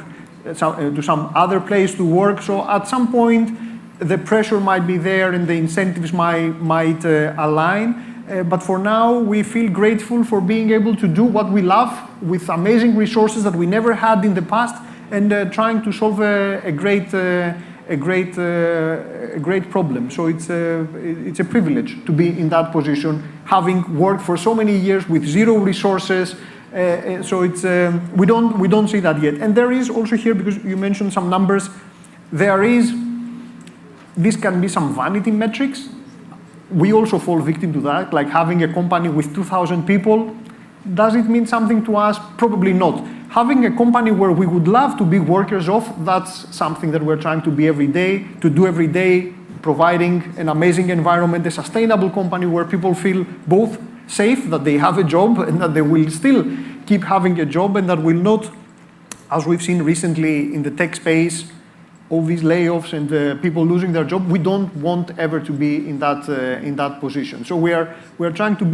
to some other place to work. So at some point, the pressure might be there and the incentives might align. But for now, we feel grateful for being able to do what we love with amazing resources that we never had in the past, and trying to solve a great problem. So it's a privilege to be in that position, having worked for so many years with zero resources. So it's we don't see that yet. And there is also here, because you mentioned some numbers, this can be some vanity metrics. We also fall victim to that, like having a company with 2,000 people. Does it mean something to us? Probably not. Having a company where we would love to be workers of, that's something that we're trying to be every day, providing an amazing environment, a sustainable company where people feel both safe, that they have a job, and that they will still keep having a job, and that will not, as we've seen recently in the tech space, all these layoffs and people losing their job. We don't want ever to be in that position. So we are trying to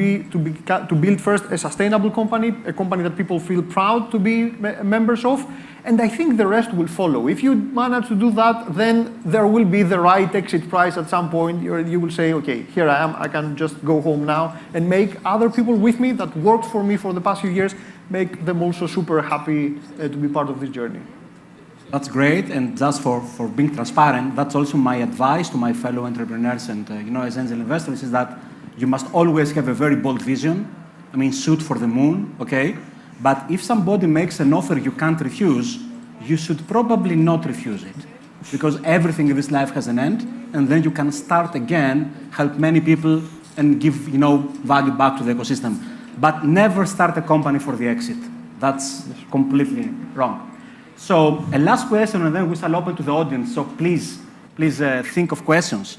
build first a sustainable company, a company that people feel proud to be members of, and I think the rest will follow. If you manage to do that, then there will be the right exit price at some point. You will say, okay, here I am. I can just go home now and make other people with me that worked for me for the past few years, make them also super happy to be part of this journey. That's great, and just for being transparent, that's also my advice to my fellow entrepreneurs and as angel investors, is that you must always have a very bold vision. I mean, shoot for the moon, okay? But if somebody makes an offer you can't refuse, you should probably not refuse it, because everything in this life has an end, and then you can start again, help many people, and give value back to the ecosystem. But never start a company for the exit. That's completely wrong. So a last question, and then we shall open to the audience. So please think of questions.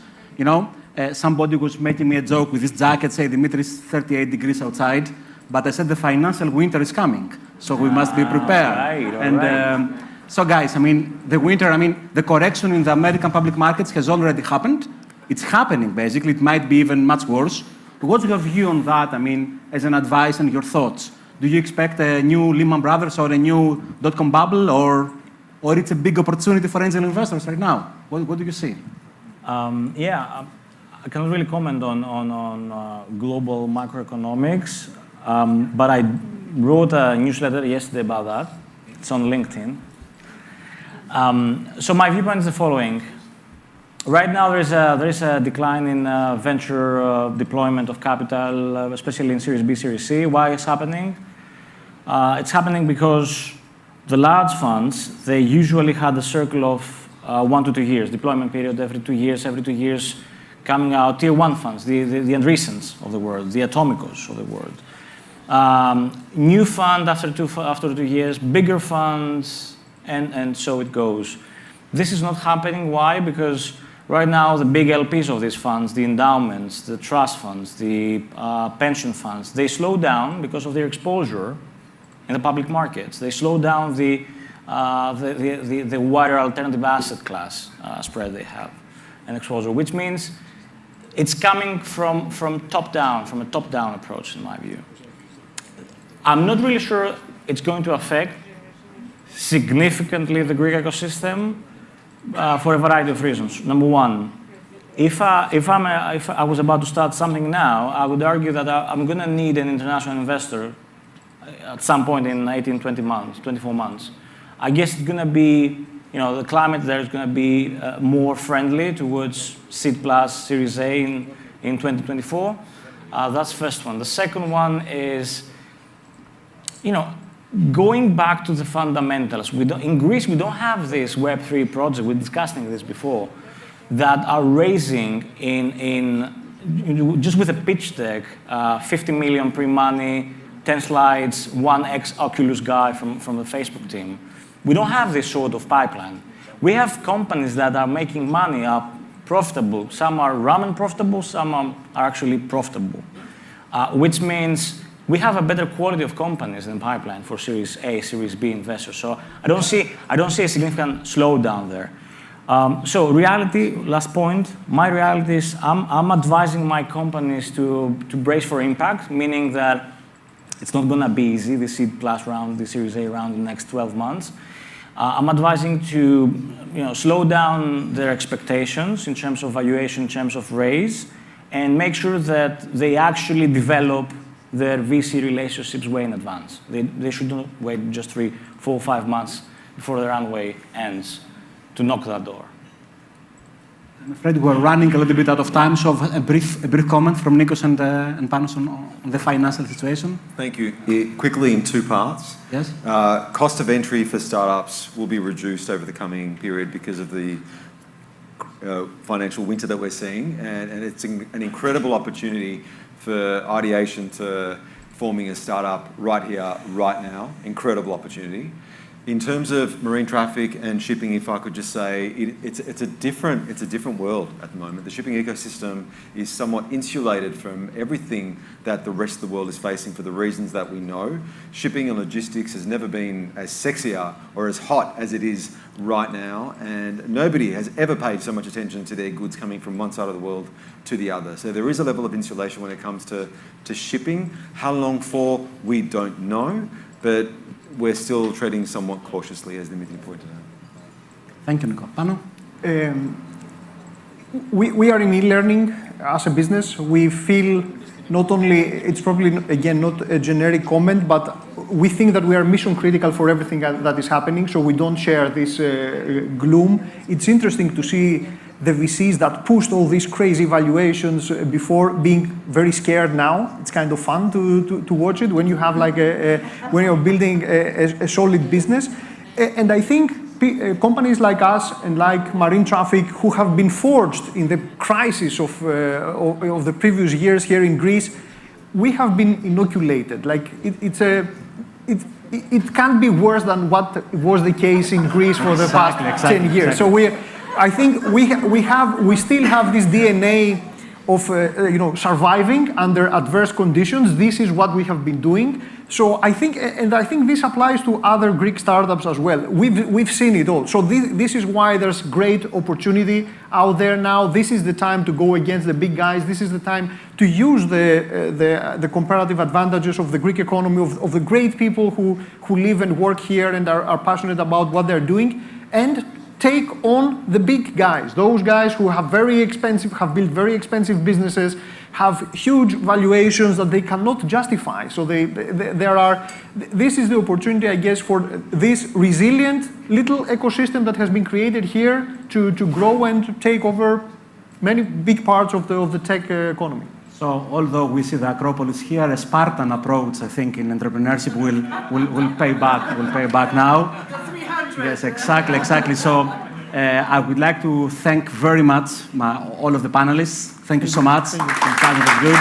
Somebody was making me a joke with this jacket, say, Dimitri, it's 38 degrees outside, but I said the financial winter is coming, so we must be prepared. Right. So guys, the winter, the correction in the American public markets has already happened. It's happening, basically. It might be even much worse. What's your view on that, as an advice and your thoughts? Do you expect a new Lehman Brothers or a new dot-com bubble, or it's a big opportunity for angel investors right now? What do you see? I cannot really comment on global macroeconomics, but I wrote a newsletter yesterday about that. It's on LinkedIn. So my viewpoint is the following. Right now, there is a decline in venture deployment of capital, especially in Series B, Series C. Why is happening? It's happening because the large funds, they usually had a circle of 1 to 2 years, deployment period every 2 years, coming out tier 1 funds, the Andreessens of the world, the Atomicos of the world. New fund after 2 years, bigger funds, and so it goes. This is not happening. Why? Because Right now, the big LPs of these funds, the endowments, the trust funds, the pension funds, they slow down because of their exposure in the public markets. They slow down the wider alternative asset class spread they have and exposure, which means it's coming from top down, from a top-down approach, in my view. I'm not really sure it's going to affect significantly the Greek ecosystem for a variety of reasons. Number one, if I was about to start something now, I would argue that I'm going to need an international investor at some point in 18, 20 months, 24 months. I guess it's going to be, the climate there is going to be more friendly towards seed plus Series A in 2024. That's the first one. The second one is, going back to the fundamentals. In Greece, we don't have this Web3 project, we're discussing this before, that are raising just with a pitch deck, 50 million pre-money, 10 slides, 1x Oculus guy from the Facebook team. We don't have this sort of pipeline. We have companies that are making money, are profitable. Some are ramen profitable, some are actually profitable, which means we have a better quality of companies in the pipeline for Series A, Series B investors. So I don't see a significant slowdown there. So reality, last point, my reality is I'm advising my companies to brace for impact, meaning that it's not going to be easy, the seed plus round, the Series A round in the next 12 months. I'm advising to slow down their expectations in terms of valuation, in terms of raise, and make sure that they actually develop their VC relationships way in advance. They shouldn't wait just 3, 4, 5 months before the runway ends to knock that door. I'm afraid we're running a little bit out of time, so a brief comment from Nikos and Panos on the financial situation. Thank you. Quickly in 2 parts. Yes. Cost of entry for startups will be reduced over the coming period because of the financial winter that we're seeing, and it's an incredible opportunity for ideation to forming a startup right here, right now. Incredible opportunity. In terms of marine traffic and shipping, if I could just say, it's a different world at the moment. The shipping ecosystem is somewhat insulated from everything that the rest of the world is facing for the reasons that we know. Shipping and logistics has never been as sexier or as hot as it is right now, and nobody has ever paid so much attention to their goods coming from one side of the world to the other. So there is a level of insulation when it comes to shipping. How long for, we don't know, but we're still treading somewhat cautiously, as Dimitri pointed out. Thank you, Nico. Pano? We are in e-learning as a business. We feel not only, it's probably, again, not a generic comment, but we think that we are mission critical for everything that is happening, so we don't share this gloom. It's interesting to see the VCs that pushed all these crazy valuations before being very scared now. It's kind of fun to watch it when you have like when you're building a solid business. And I think companies like us and like Marine Traffic, who have been forged in the crisis of the previous years here in Greece, we have been inoculated. Like it can't be worse than what was the case in Greece for the past 10 years. So I think we still have this DNA of surviving under adverse conditions. This is what we have been doing. So I think this applies to other Greek startups as well. We've seen it all. So this is why there's great opportunity out there now. This is the time to go against the big guys. This is the time to use the comparative advantages of the Greek economy, of the great people who live and work here and are passionate about what they're doing, and take on the big guys, those guys who have built very expensive businesses, have huge valuations that they cannot justify. So this is the opportunity, I guess, for this resilient little ecosystem that has been created here to grow and to take over many big parts of the tech economy. So although we see the Acropolis here, a Spartan approach, I think, in entrepreneurship will pay back. Will pay back now. Yes, exactly. So I would like to thank very much all of the panelists. Thank you so much. Thank you.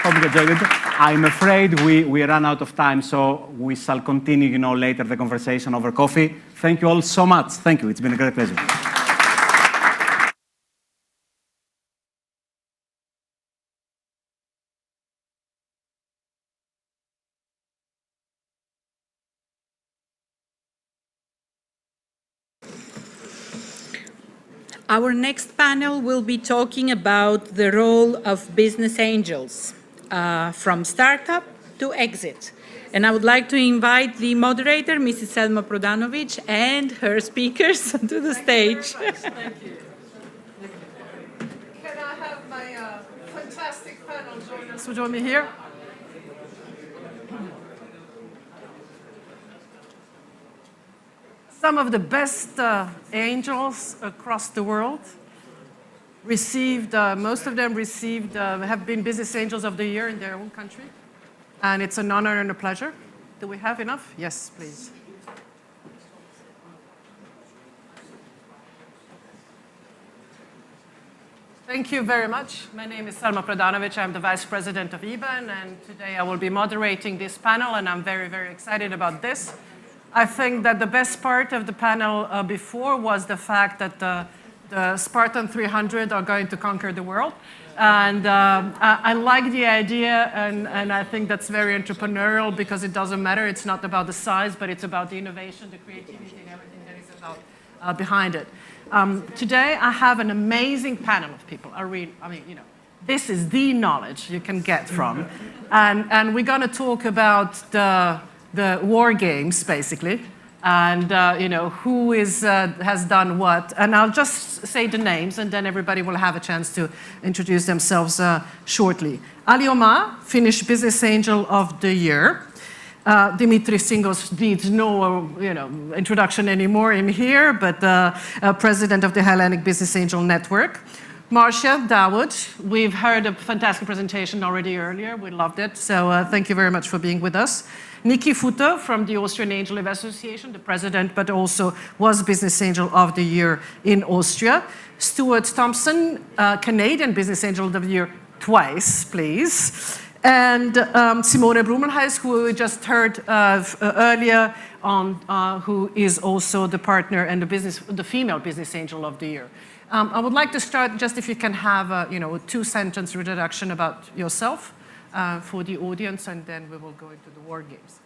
Good. Hope you enjoyed it. I'm afraid we ran out of time, so we shall continue, later the conversation over coffee. Thank you all so much. Thank you. It's been a great pleasure. Our next panel will be talking about the role of business angels from startup to exit. And I would like to invite the moderator, Mrs. Selma Prodanovic, and her speakers to the stage. Thank you. Can I have my fantastic panel join us? Join me here. Some of the best angels across the world received, most of them received, have been Business Angels of the Year in their own country. And it's an honor and a pleasure. Do we have enough? Yes, please. Thank you very much. My name is Selma Prodanovic. I'm the Vice President of IBAN, and today I will be moderating this panel, and I'm very, very excited about this. I think that the best part of the panel before was the fact that the Spartan 300 are going to conquer the world. And I like the idea, and I think that's very entrepreneurial because it doesn't matter. It's not about the size, but it's about the innovation, the creativity, and everything that is about behind it. Today, I have an amazing panel of people. This is the knowledge you can get from. And we're going to talk about the war games, basically, and who has done what. And I'll just say the names, and then everybody will have a chance to introduce themselves shortly. Ali Omar, Finnish Business Angel of the Year. Dimitri Singos needs no introduction anymore in here, but President of the Hellenic Business Angel Network. Marcia Dawood, we've heard a fantastic presentation already earlier. We loved it, so thank you very much for being with us. Niki Futter from the Austrian Angel Investor Association, the president, but also was Business Angel of the Year in Austria. Stuart Thompson, Canadian Business Angel of the Year twice, please. And Simone Blumenhuis, who we just heard earlier on, who is also the partner and the female Business Angel of the Year. I would like to start, just if you can have a two-sentence introduction about yourself for the audience, and then we will go into the war games.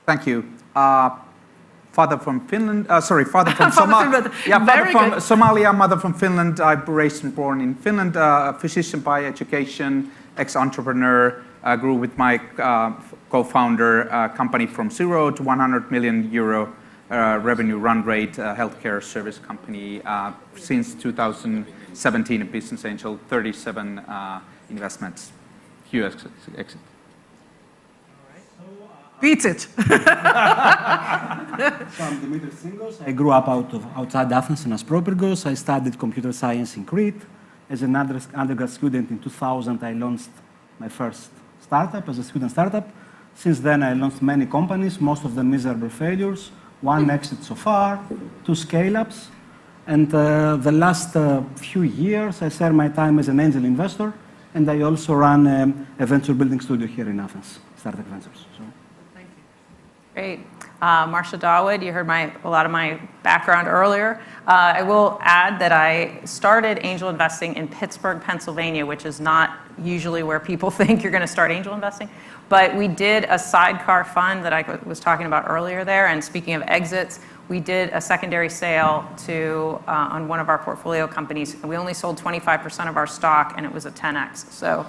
Thank you. Father from Finland, father from Somalia. Yeah, father from Somalia, mother from Finland. I was raised and born in Finland, physician by education, ex-entrepreneur. Grew with my co-founder company from 0 to 100 million euro revenue run rate, healthcare service company. Since 2017, a business angel, 37 investments. Few exit. Beats it. So I'm Dimitri Singos. I grew up outside Athens in Aspropyrgos. I studied computer science in Crete. As an undergrad student in 2000, I launched my first startup as a student startup. Since then, I launched many companies, most of them miserable failures. One exit so far, 2 scale-ups. And the last few years, I share my time as an angel investor, and I also run a venture building studio here in Athens, Startup Ventures. So. Thank you. Great. Marcia Dawood, you heard a lot of my background earlier. I will add that I started angel investing in Pittsburgh, Pennsylvania, which is not usually where people think you're going to start angel investing. But we did a sidecar fund that I was talking about earlier there. And speaking of exits, we did a secondary sale on one of our portfolio companies. And we only sold 25% of our stock, and it was a 10x. So,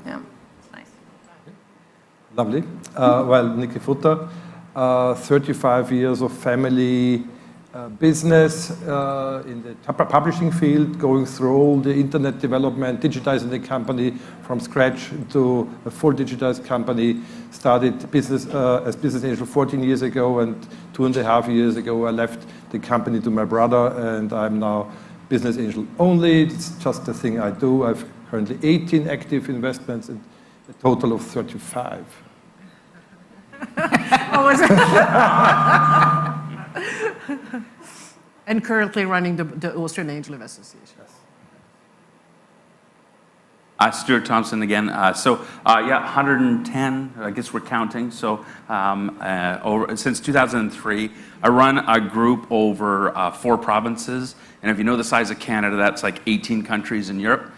yeah, it's nice. Lovely. Niki Futter. 35 years of family business in the publishing field, going through all the internet development, digitizing the company from scratch to a full digitized company. Started business as business angel 14 years ago, and 2.5 years ago I left the company to my brother, and I'm now business angel only. It's just the thing I do. I've currently 18 active investments and a total of 35. And currently running the Austrian Angel Investor Association. Yes. Stuart Thompson again. Yeah, 110, I guess we're counting. Since 2003, I run a group over 4 provinces. And if you know the size of Canada, that's like 18 countries in Europe.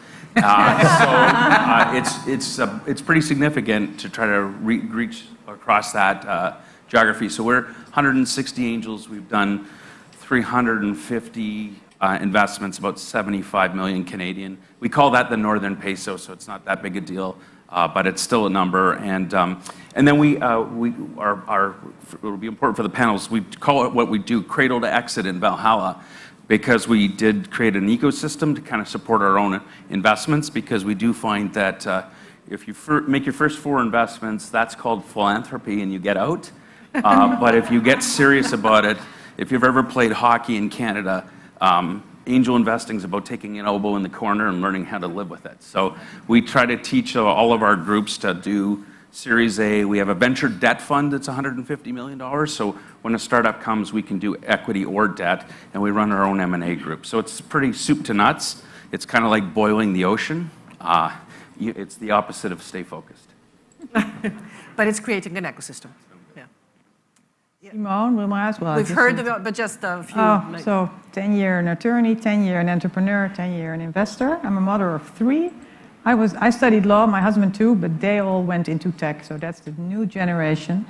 It's pretty significant to try to reach across that geography. So we're 160 angels. We've done 350 investments, about 75 million Canadian. We call that the Northern Peso, so it's not that big a deal, but it's still a number. And then it'll be important for the panels. We call it what we do, cradle to exit in Valhalla, because we did create an ecosystem to kind of support our own investments. Because we do find that if you make your first 4 investments, that's called philanthropy, and you get out. But if you get serious about it, if you've ever played hockey in Canada, angel investing is about taking an elbow in the corner and learning how to live with it. So we try to teach all of our groups to do Series A. We have a venture debt fund that's $150 million. So when a startup comes, we can do equity or debt, and we run our own M&A group. So it's pretty soup to nuts. It's kind of like boiling the ocean. It's the opposite of stay focused. But it's creating an ecosystem. Simone, we might as well. We've heard of it, but just a few. So 10-year an attorney, 10-year an entrepreneur, 10-year an investor. I'm a mother of 3. I studied law, my husband too, but they all went into tech. So that's the new generation.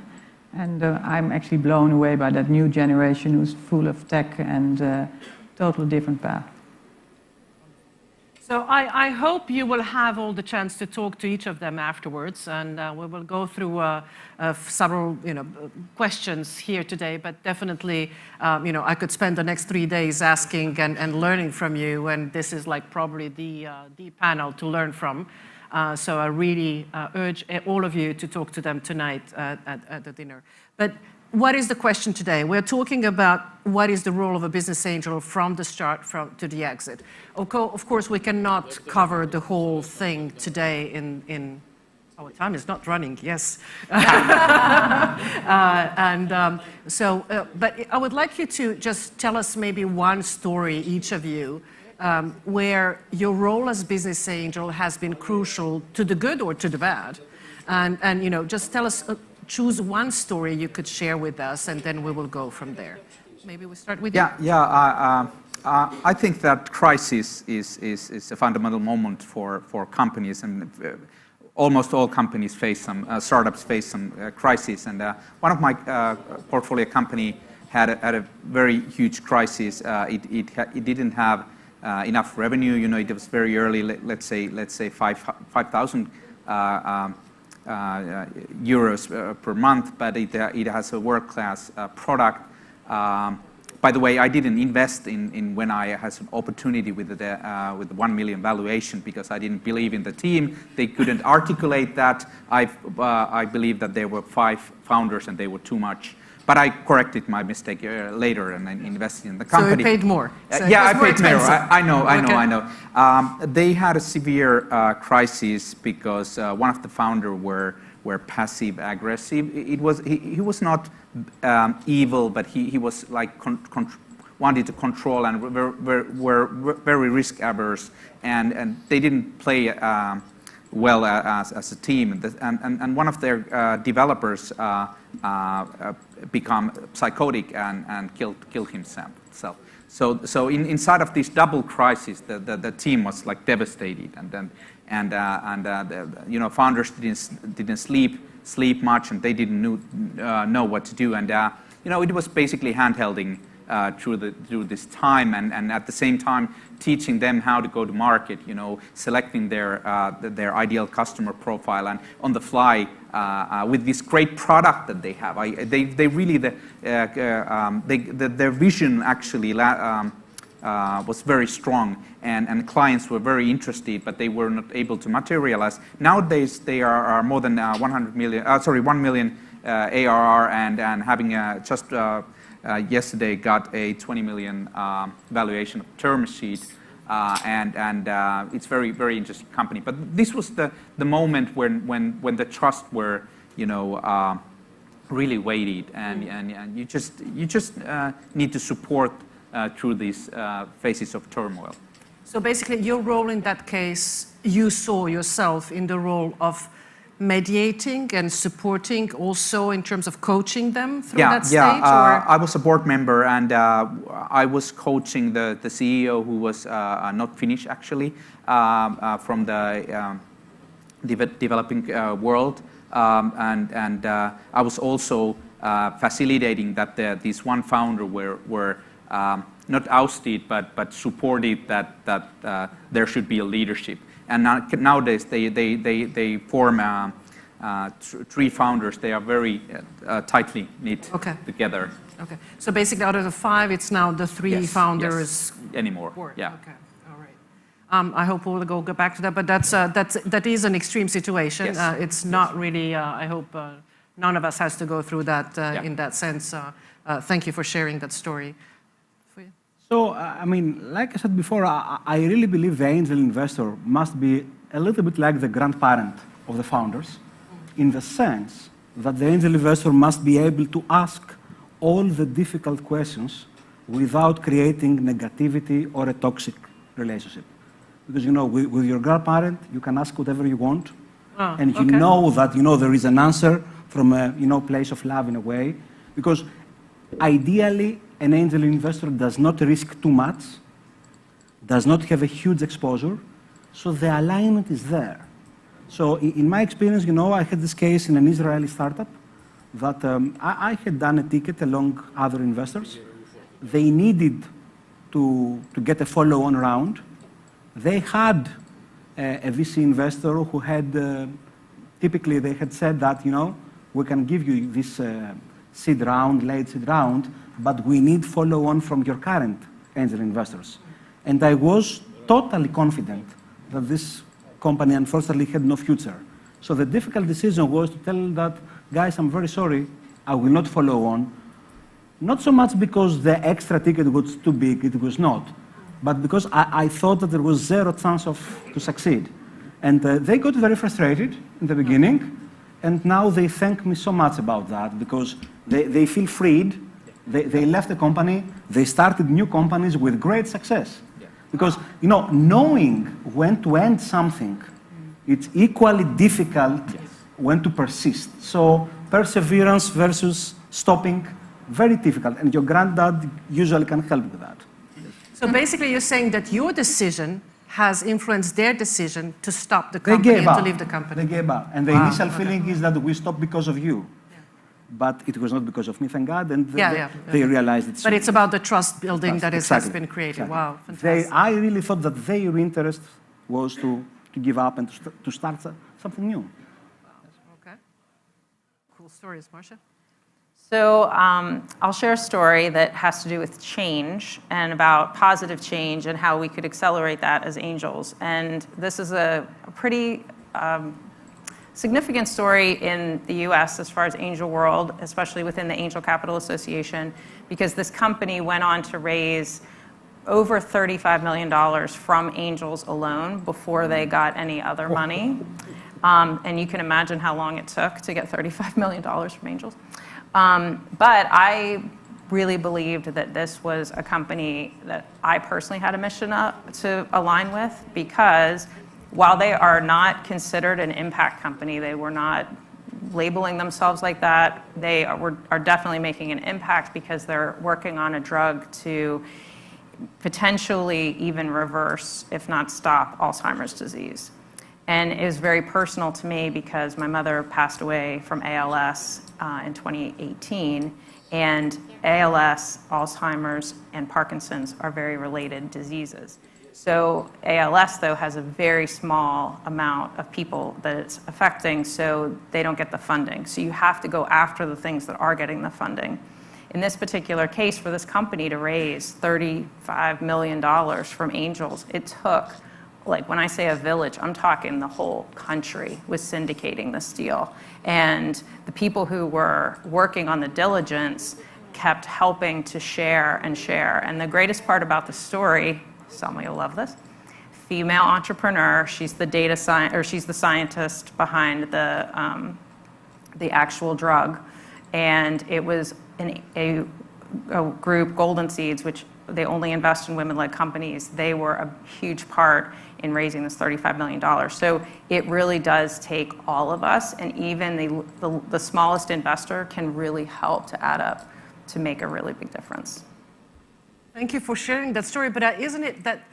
And I'm actually blown away by that new generation who's full of tech and total different path. So I hope you will have all the chance to talk to each of them afterwards, and we will go through several questions here today. But definitely, I could spend the next 3 days asking and learning from you, and this is like probably the panel to learn from. So I really urge all of you to talk to them tonight at the dinner. But what is the question today? We're talking about what is the role of a business angel from the start to the exit. Of course, we cannot cover the whole thing today in our time is not running, yes. But I would like you to just tell us maybe one story, each of you, where your role as business angel has been crucial to the good or to the bad. And just tell us, choose one story you could share with us, and then we will go from there. Maybe we start with you. I think that crisis is a fundamental moment for companies, and almost all companies face some, startups face some crisis. And one of my portfolio company had a very huge crisis. It didn't have enough revenue. It was very early. Let's say 5,000 euros per month, but it has a world-class product. By the way, I didn't invest in when I had an opportunity with 1 million valuation because I didn't believe in the team. They couldn't articulate that. I believe that there were 5 founders and they were too much. But I corrected my mistake later and I invested in the company. So you paid more. So I paid more. I know. They had a severe crisis because one of the founders were passive aggressive. He was not evil, but he was like wanted to control and were very risk averse, and they didn't play well as a team. And one of their developers become psychotic and killed himself. So inside of this double crisis, the team was like devastated, and founders didn't sleep much, and they didn't know what to do, and it was basically handholding through this time, and at the same time teaching them how to go to market, selecting their ideal customer profile, and on the fly with this great product that they have. They really their vision actually was very strong, and clients were very interested, but they were not able to materialize. Nowadays they are more than 1 million ARR, and having just yesterday got a 20 million valuation of term sheet, and it's very, very interesting company. But this was the moment when the trust were really weighted, and you just need to support through these phases of turmoil. So basically, your role in that case, you saw yourself in the role of mediating and supporting, also in terms of coaching them through that stage? I was a board member, and I was coaching the CEO, who was not Finnish actually, from the developing world, and I was also facilitating that this one founder were not ousted, but supported that there should be a leadership. And nowadays they form 3 founders. They are very tightly knit together. Okay. So basically, out of the 5, it's now the 3 founders. Yes. Anymore. Board. Yeah. Okay. All right. I hope we'll go back to that, but that is an extreme situation. Yes. It's not really. I hope none of us has to go through that in that sense. Thank you for sharing that story. So, I mean, like I said before, I really believe the angel investor must be a little bit like the grandparent of the founders, in the sense that the angel investor must be able to ask all the difficult questions without creating negativity or a toxic relationship. Because, you know, with your grandparent, you can ask whatever you want, and you know that, you know, there is an answer from a, you know, place of love in a way. Because ideally, an angel investor does not risk too much, does not have a huge exposure, so the alignment is there. So in my experience, you know, I had this case in an Israeli startup that I had done a ticket along other investors. They needed to get a follow-on round. They had a VC investor who had, typically they had said that, you know, we can give you this seed round, late seed round, but we need follow-on from your current angel investors. And I was totally confident that this company unfortunately had no future. So the difficult decision was to tell that, guys, I'm very sorry, I will not follow on. Not so much because the extra ticket was too big, it was not, but because I thought that there was 0 chance to succeed. And they got very frustrated in the beginning, and now they thank me so much about that, because they feel freed. They left the company, they started new companies with great success. Because, you know, knowing when to end something, it's equally difficult when to persist. So perseverance versus stopping, very difficult. And your granddad usually can help with that. So basically, you're saying that your decision has influenced their decision to stop the company and to leave the company. They gave up. And the initial feeling is that we stopped because of you. But it was not because of me, thank God, and they realized it. But it's about the trust building that has been created. Exactly. Wow, fantastic. I really thought that their interest was to give up and to start something new. Okay. Cool stories, Marcia. So I'll share a story that has to do with change and about positive change and how we could accelerate that as angels. And this is a pretty significant story in the US as far as angel world, especially within the Angel Capital Association, because this company went on to raise over $35 million from angels alone before they got any other money. And you can imagine how long it took to get $35 million from angels. But I really believed that this was a company that I personally had a mission to align with, because while they are not considered an impact company, they were not labeling themselves like that. They are definitely making an impact because they're working on a drug to potentially even reverse, if not stop, Alzheimer's disease. And it was very personal to me because my mother passed away from ALS in 2018. And ALS, Alzheimer's, and Parkinson's are very related diseases. So ALS, though, has a very small amount of people that it's affecting, so they don't get the funding. So you have to go after the things that are getting the funding. In this particular case, for this company to raise $35 million from angels, it took, like when I say a village, I'm talking the whole country was syndicating this deal. And the people who were working on the diligence kept helping to share and share. And the greatest part about the story, Selma, you'll love this, female entrepreneur, she's the scientist behind the actual drug. And it was a group, Golden Seeds, which they only invest in women-led companies. They were a huge part in raising this $35 million. So it really does take all of us, and even the smallest investor can really help to add up to make a really big difference. Thank you for sharing that story, but isn't it that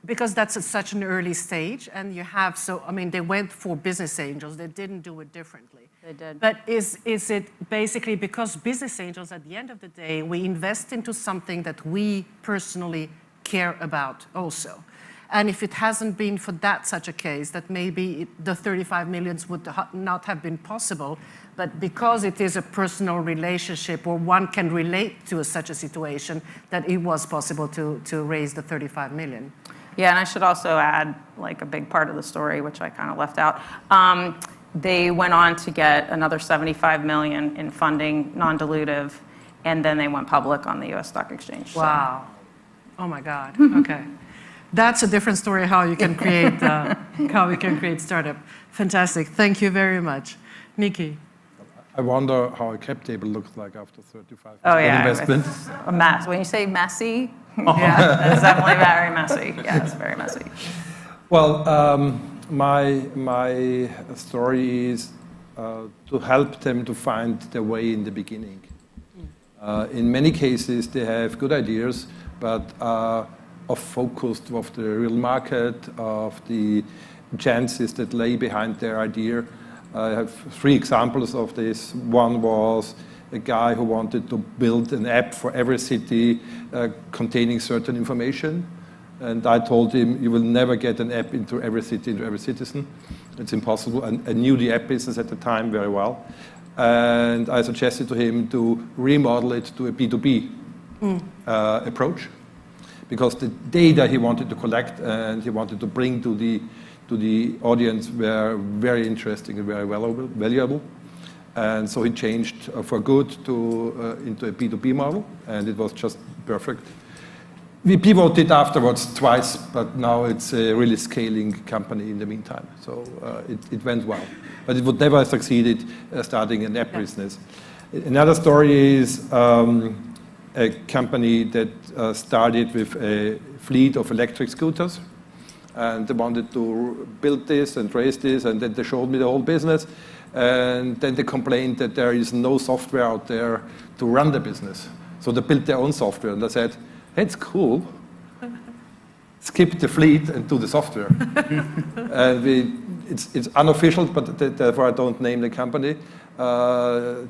because that's at such an early stage and you have, they went for business angels, they didn't do it differently. They did. But is it basically because business angels, at the end of the day, we invest into something that we personally care about also? And if it hasn't been for that such a case, that maybe the 35 millions would not have been possible, but because it is a personal relationship or one can relate to such a situation, that it was possible to raise the 35 million. Yeah, and I should also add, like, a big part of the story, which I kind of left out. They went on to get another $75 million in funding, non-dilutive, and then they went public on the U.S. Stock Exchange. Wow. Oh my God. Okay. That's a different story how you can create startup. Fantastic. Thank you very much. Nikki. I wonder how a cap table looks like after 35 investment. It's a mess. When you say messy, yeah, that's definitely very messy. Yeah, it's very messy. Well, my story is to help them to find their way in the beginning. In many cases, they have good ideas, but are focused of the real market, of the chances that lay behind their idea. I have 3 examples of this. One was a guy who wanted to build an app for every city containing certain information. And I told him, you will never get an app into every city, into every citizen. It's impossible. And I knew the app business at the time very well. And I suggested to him to remodel it to a B2B approach, because the data he wanted to collect and he wanted to bring to the audience were very interesting and very valuable. And so he changed for good into a B2B model, and it was just perfect. We pivoted afterwards twice, but now it's a really scaling company in the meantime. So it went well. But it would never have succeeded starting an app business. Another story is a company that started with a fleet of electric scooters. And they wanted to build this and raise this, and then they showed me the whole business. And then they complained that there is no software out there to run the business. So they built their own software, and I said, hey, it's cool. Skip the fleet and do the software. And it's unofficial, but therefore I don't name the company.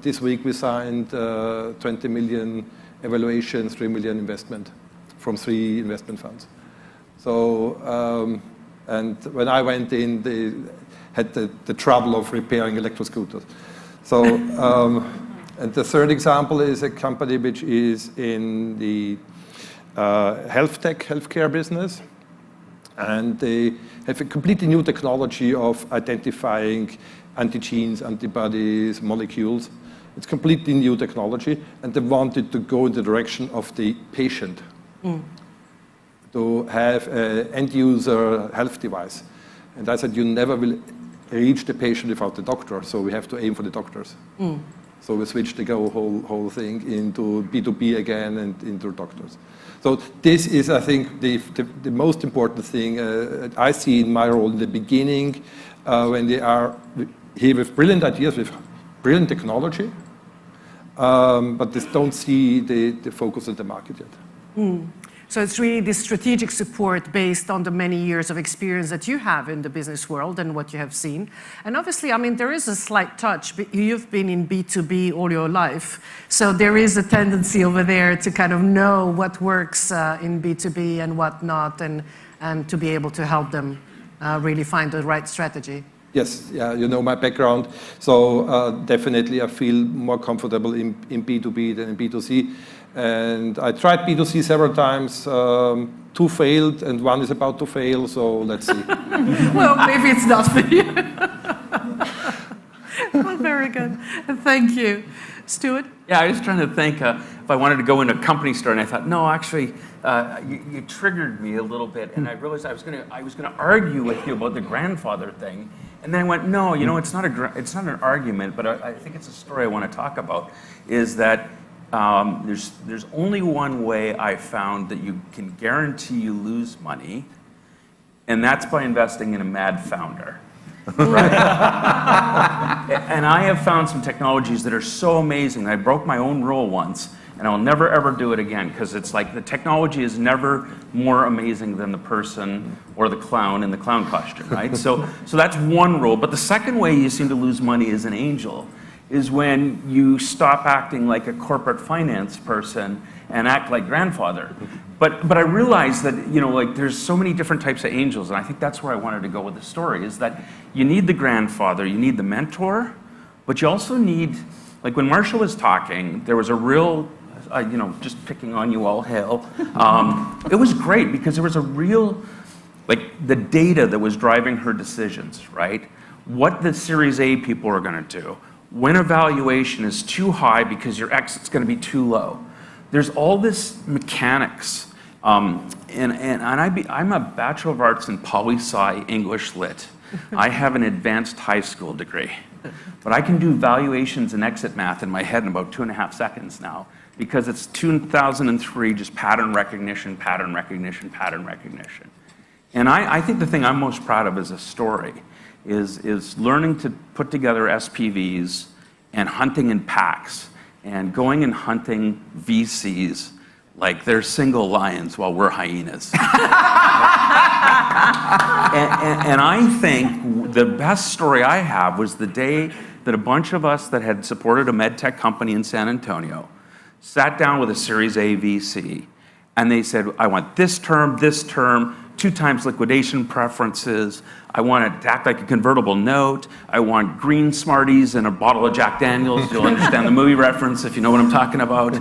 This week we signed 20 million evaluation, 3 million investment from 3 investment funds. So, and when I went in, they had the trouble of repairing electric scooters. So, and the third example is a company which is in the healthcare business. And they have a completely new technology of identifying antigens, antibodies, molecules. It's completely new technology, and they wanted to go in the direction of the patient. To have an end-user health device. And I said, you never will reach the patient without the doctor, so we have to aim for the doctors. So we switched the whole thing into B2B again and into doctors. So this is, I think, the most important thing I see in my role in the beginning, when they are here with brilliant ideas, with brilliant technology, but they don't see the focus of the market yet. So it's really the strategic support based on the many years of experience that you have in the business world and what you have seen. And obviously, I mean, there is a slight touch. You've been in B2B all your life. So there is a tendency over there to kind of know what works in B2B and what not, and to be able to help them really find the right strategy. Yes, yeah, you know my background. So definitely I feel more comfortable in B2B than in B2C. And I tried B2C several times. 2 failed, and 1 is about to fail, so let's see. Well, maybe it's not for you. Well, very good. Thank you. Stuart? Yeah, I was trying to think if I wanted to go into a company story, and I thought, no, actually, you triggered me a little bit, and I realized I was going to argue with you about the grandfather thing, and then I went, no, you know, it's not an argument, but I think it's a story I want to talk about, is that there's only one way I found that you can guarantee you lose money, and that's by investing in a mad founder. Right? And I have found some technologies that are so amazing. I broke my own rule once, and I'll never ever do it again, because it's like the technology is never more amazing than the person or the clown in the clown costume, right? So that's one rule. But the second way you seem to lose money as an angel is when you stop acting like a corporate finance person and act like grandfather. But I realized that, like there's so many different types of angels, and I think that's where I wanted to go with the story, is that you need the grandfather, you need the mentor, but you also need, like when Marshall was talking, there was a real, just picking on you all, hail. It was great because there was a real, like the data that was driving her decisions, right? What the Series A people are gonna do, when a valuation is too high because your exit's gonna be too low. There's all this mechanics. I'm a Bachelor of Arts in Poli-Sci English Lit. I have an advanced high school degree. But I can do valuations and exit math in my head in about 2.5 seconds now, because it's 2003, just pattern recognition, pattern recognition, pattern recognition. And I think the thing I'm most proud of as a story is learning to put together SPVs and hunting in packs and going and hunting VCs like they're single lions while we're hyenas. and I think the best story I have was the day that a bunch of us that had supported a med tech company in San Antonio sat down with a Series A VC, and they said, I want this term, 2 times liquidation preferences. I want it to act like a convertible note. I want green Smarties and a bottle of Jack Daniels. You'll understand the movie reference if you know what I'm talking about.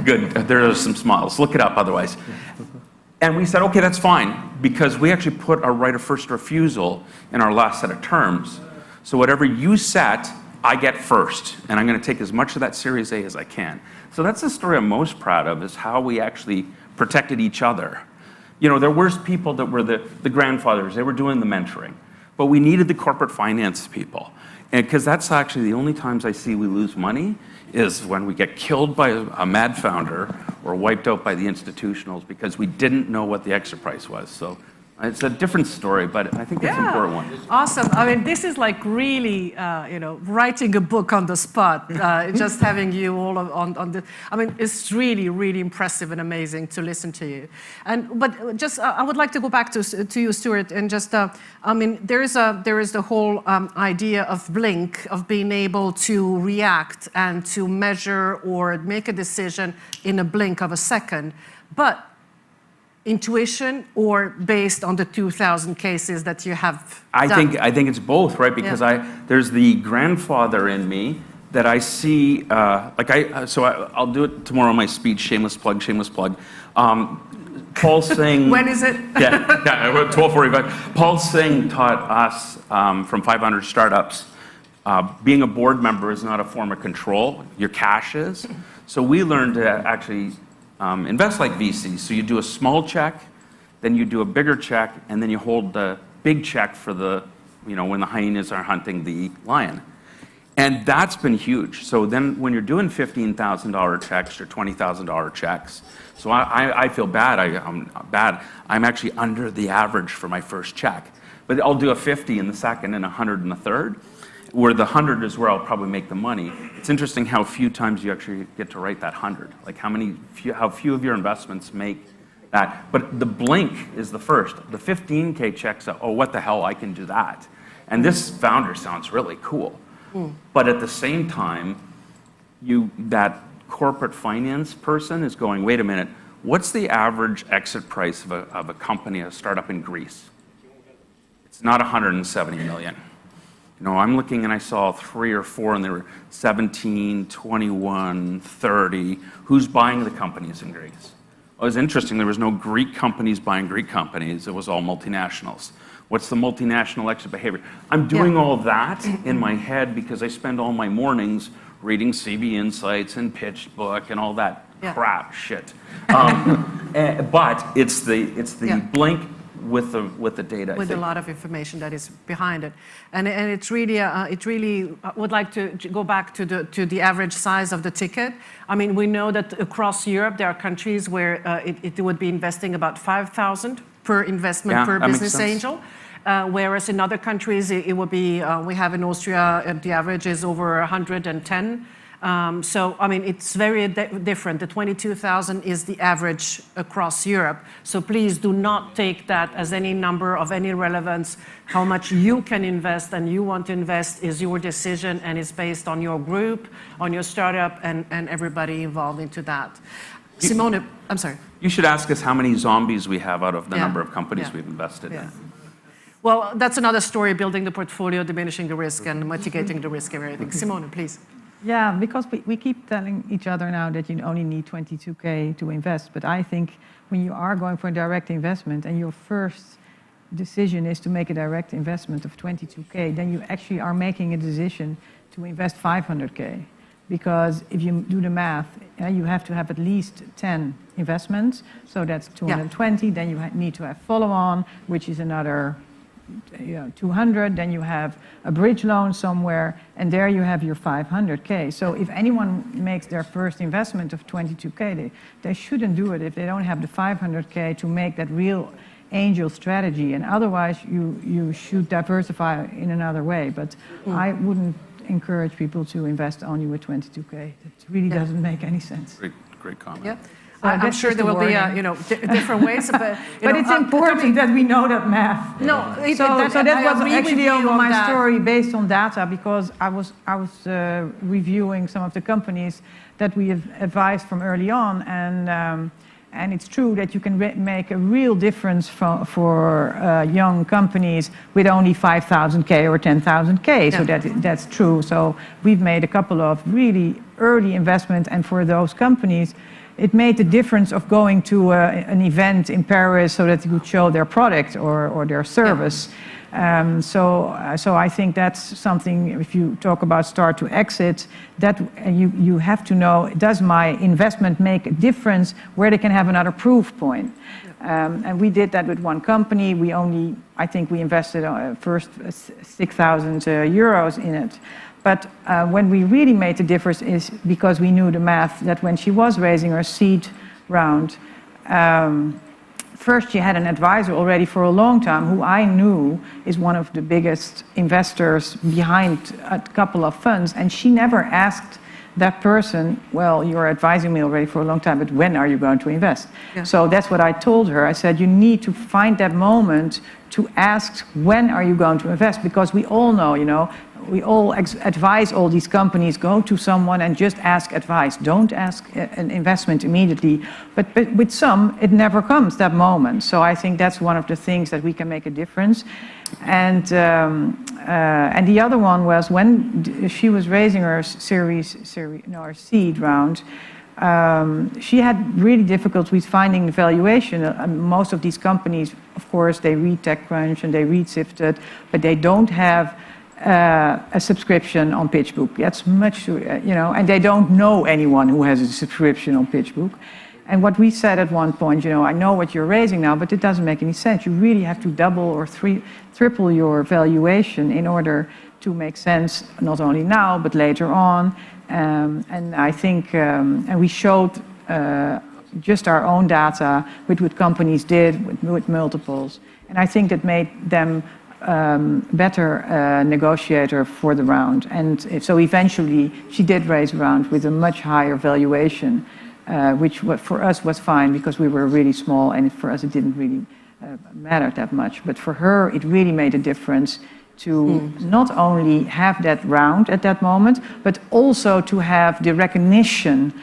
Good, there are some smiles. Look it up otherwise. And we said, okay, that's fine, because we actually put our right of first refusal in our last set of terms. So whatever you set, I get first, and I'm gonna take as much of that Series A as I can. So that's the story I'm most proud of, is how we actually protected each other. There were people that were the grandfathers, they were doing the mentoring, but we needed the corporate finance people. And because that's actually the only times I see we lose money is when we get killed by a mad founder or wiped out by the institutionals because we didn't know what the exit price was. So it's a different story, but I think it's an important one. Awesome. I mean, this is like really, writing a book on the spot, just having you all on the, I mean, it's really, really impressive and amazing to listen to you. But just, I would like to go back to you, Stuart, and just, I mean, there is the whole idea of blink, of being able to react and to measure or make a decision in a blink of a second. But intuition or based on the 2,000 cases that you have done? I think it's both, right? Because there's the grandfather in me that I see, I'll do it tomorrow in my speech, shameless plug. Paul Singh. When is it? Yeah, 12:45. Paul Singh taught us from 500 startups, being a board member is not a form of control, your cash is. So we learned to actually invest like VCs. So you do a small check, then you do a bigger check, and then you hold the big check for the, when the hyenas are hunting the lion. And that's been huge. So then when you're doing $15,000 checks or $20,000 checks, so I feel bad, I'm actually under the average for my first check. But I'll do a 50 in the second and 100 in the third, where the 100 is where I'll probably make the money. It's interesting how few times you actually get to write that 100. Like how few of your investments make that. But the blink is the first. The 15K checks, oh, what the hell, I can do that. And this founder sounds really cool. But at the same time, that corporate finance person is going, wait a minute, what's the average exit price of a company, a startup in Greece? It's not 170 million. I'm looking and I saw 3 or 4 and they were 17, 21, 30. Who's buying the companies in Greece? It was interesting, there was no Greek companies buying Greek companies, it was all multinationals. What's the multinational exit behavior? I'm doing all that in my head because I spend all my mornings reading CB Insights and PitchBook and all that crap shit. But it's the blink with the data. With a lot of information that is behind it, and it's really, I would like to go back to the average size of the ticket. I mean, we know that across Europe there are countries where it would be investing about 5,000 per investment per business angel. Whereas in other countries, it would be, we have in Austria, the average is over 110. So, I mean, it's very different. The 22,000 is the average across Europe. So please do not take that as any number of any relevance. How much you can invest and you want to invest is your decision and is based on your group, on your startup, and everybody involved into that. Simone, I'm sorry. You should ask us how many zombies we have out of the number of companies we've invested in. Well, that's another story, building the portfolio, diminishing the risk, and mitigating the risk and everything. Simone, please. Yeah, because we keep telling each other now that you only need 22K to invest. But I think when you are going for a direct investment and your first decision is to make a direct investment of 22K, then you actually are making a decision to invest 500K. Because if you do the math, you have to have at least 10 investments. So that's 220. Then you need to have follow-on, which is another 200, then you have a bridge loan somewhere, and there you have your 500K. So if anyone makes their first investment of 22K, they shouldn't do it if they don't have the 500K to make that real angel strategy. And otherwise, you should diversify in another way. But I wouldn't encourage people to invest only with 22K. It really doesn't make any sense. Great comment. Yeah. I'm sure there will be, different ways. But it's important that we know that math. No, so that was actually my story based on data, because I was reviewing some of the companies that we have advised from early on, and it's true that you can make a real difference for young companies with only 5,000K or 10,000K. So that's true. So we've made a couple of really early investments, and for those companies, it made the difference of going to an event in Paris so that you could show their product or their service. So I think that's something, if you talk about start to exit, that you have to know, does my investment make a difference where they can have another proof point? And we did that with one company. I think we invested first 6,000 euros in it. But when we really made the difference is because we knew the math that when she was raising her seed round, first she had an advisor already for a long time who I knew is one of the biggest investors behind a couple of funds, and she never asked that person, well, you're advising me already for a long time, but when are you going to invest? So that's what I told her. I said, you need to find that moment to ask, when are you going to invest? Because we all know, we all advise all these companies, go to someone and just ask advice. Don't ask an investment immediately. But with some, it never comes, that moment. So I think that's one of the things that we can make a difference. And the other one was when she was raising her her seed round, she had really difficulty with finding the valuation. Most of these companies, of course, they read TechCrunch and they read Sifted, but they don't have a subscription on PitchBook. That's much, and they don't know anyone who has a subscription on PitchBook. And what we said at one point, I know what you're raising now, but it doesn't make any sense. You really have to double or triple your valuation in order to make sense, not only now, but later on. And I think, and we showed just our own data with what companies did with multiples. And I think that made them better negotiator for the round. And so eventually she did raise a round with a much higher valuation, which for us was fine because we were really small, and for us it didn't really matter that much. But for her, it really made a difference to not only have that round at that moment, but also to have the recognition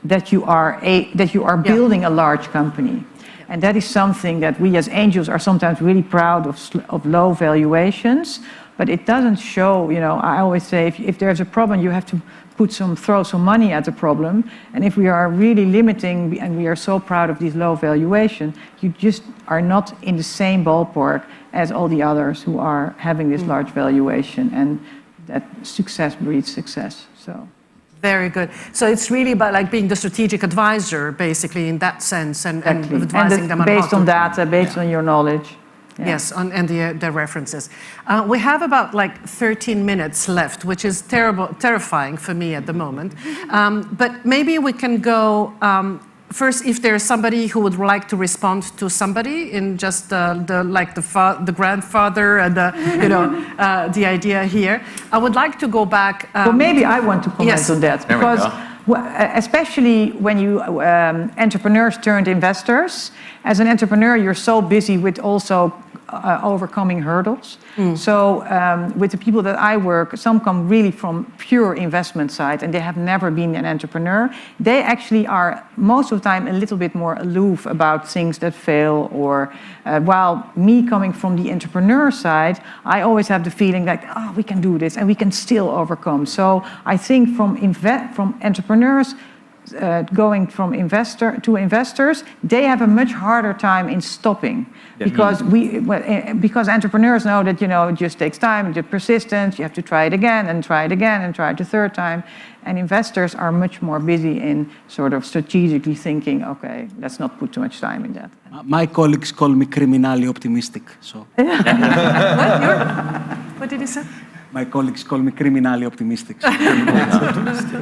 that you are building a large company. And that is something that we as angels are sometimes really proud of low valuations, but it doesn't show, I always say if there's a problem, you have to throw some money at the problem. And if we are really limiting and we are so proud of these low valuation, you just are not in the same ballpark as all the others who are having this large valuation, and that success breeds success. So. Very good. So it's really about being the strategic advisor, basically, in that sense, and advising them on based on data, based on your knowledge. Yeah. Yes, and the references. We have about like 13 minutes left, which is terrifying for me at the moment. But maybe we can go first, if there's somebody who would like to respond to somebody in just the grandfather and the idea here. I would like to go back. Well, maybe I want to comment on that, because especially when you entrepreneurs turned investors, as an entrepreneur, you're so busy with also overcoming hurdles. So with the people that I work, some come really from pure investment side and they have never been an entrepreneur. They actually are most of the time a little bit more aloof about things that fail, or while me coming from the entrepreneur side, I always have the feeling like, oh, we can do this and we can still overcome. So I think from entrepreneurs going from investor to investors, they have a much harder time in stopping, because entrepreneurs know that it just takes time, just persistence. You have to try it again and try it again and try it the third time. And investors are much more busy in sort of strategically thinking, okay, let's not put too much time in that. My colleagues call me criminally optimistic. So. What did he say? My colleagues call me criminally optimistic. So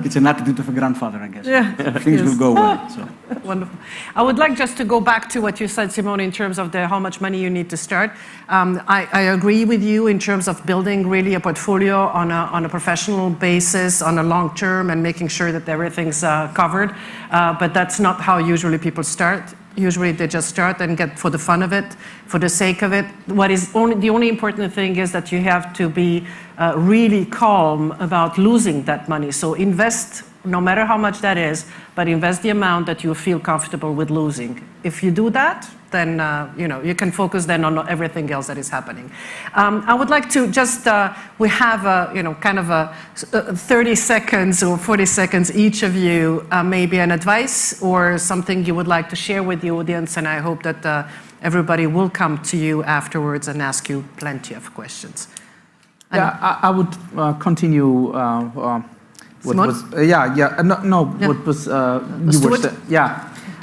it's an attitude of a grandfather, I guess. Yeah. Things will go well. So. Wonderful. I would like just to go back to what you said, Simone, in terms of how much money you need to start. I agree with you in terms of building really a portfolio on a professional basis, on a long term, and making sure that everything's covered. But that's not how usually people start. Usually they just start and get for the fun of it, for the sake of it. The only important thing is that you have to be really calm about losing that money. So invest, no matter how much that is, but invest the amount that you feel comfortable with losing. If you do that, then you can focus then on everything else that is happening. I would like to just, we have kind of a 30 seconds or 40 seconds each of you, maybe an advice or something you would like to share with the audience, and I hope that everybody will come to you afterwards and ask you plenty of questions. Yeah, I would continue what was, what was, you were saying,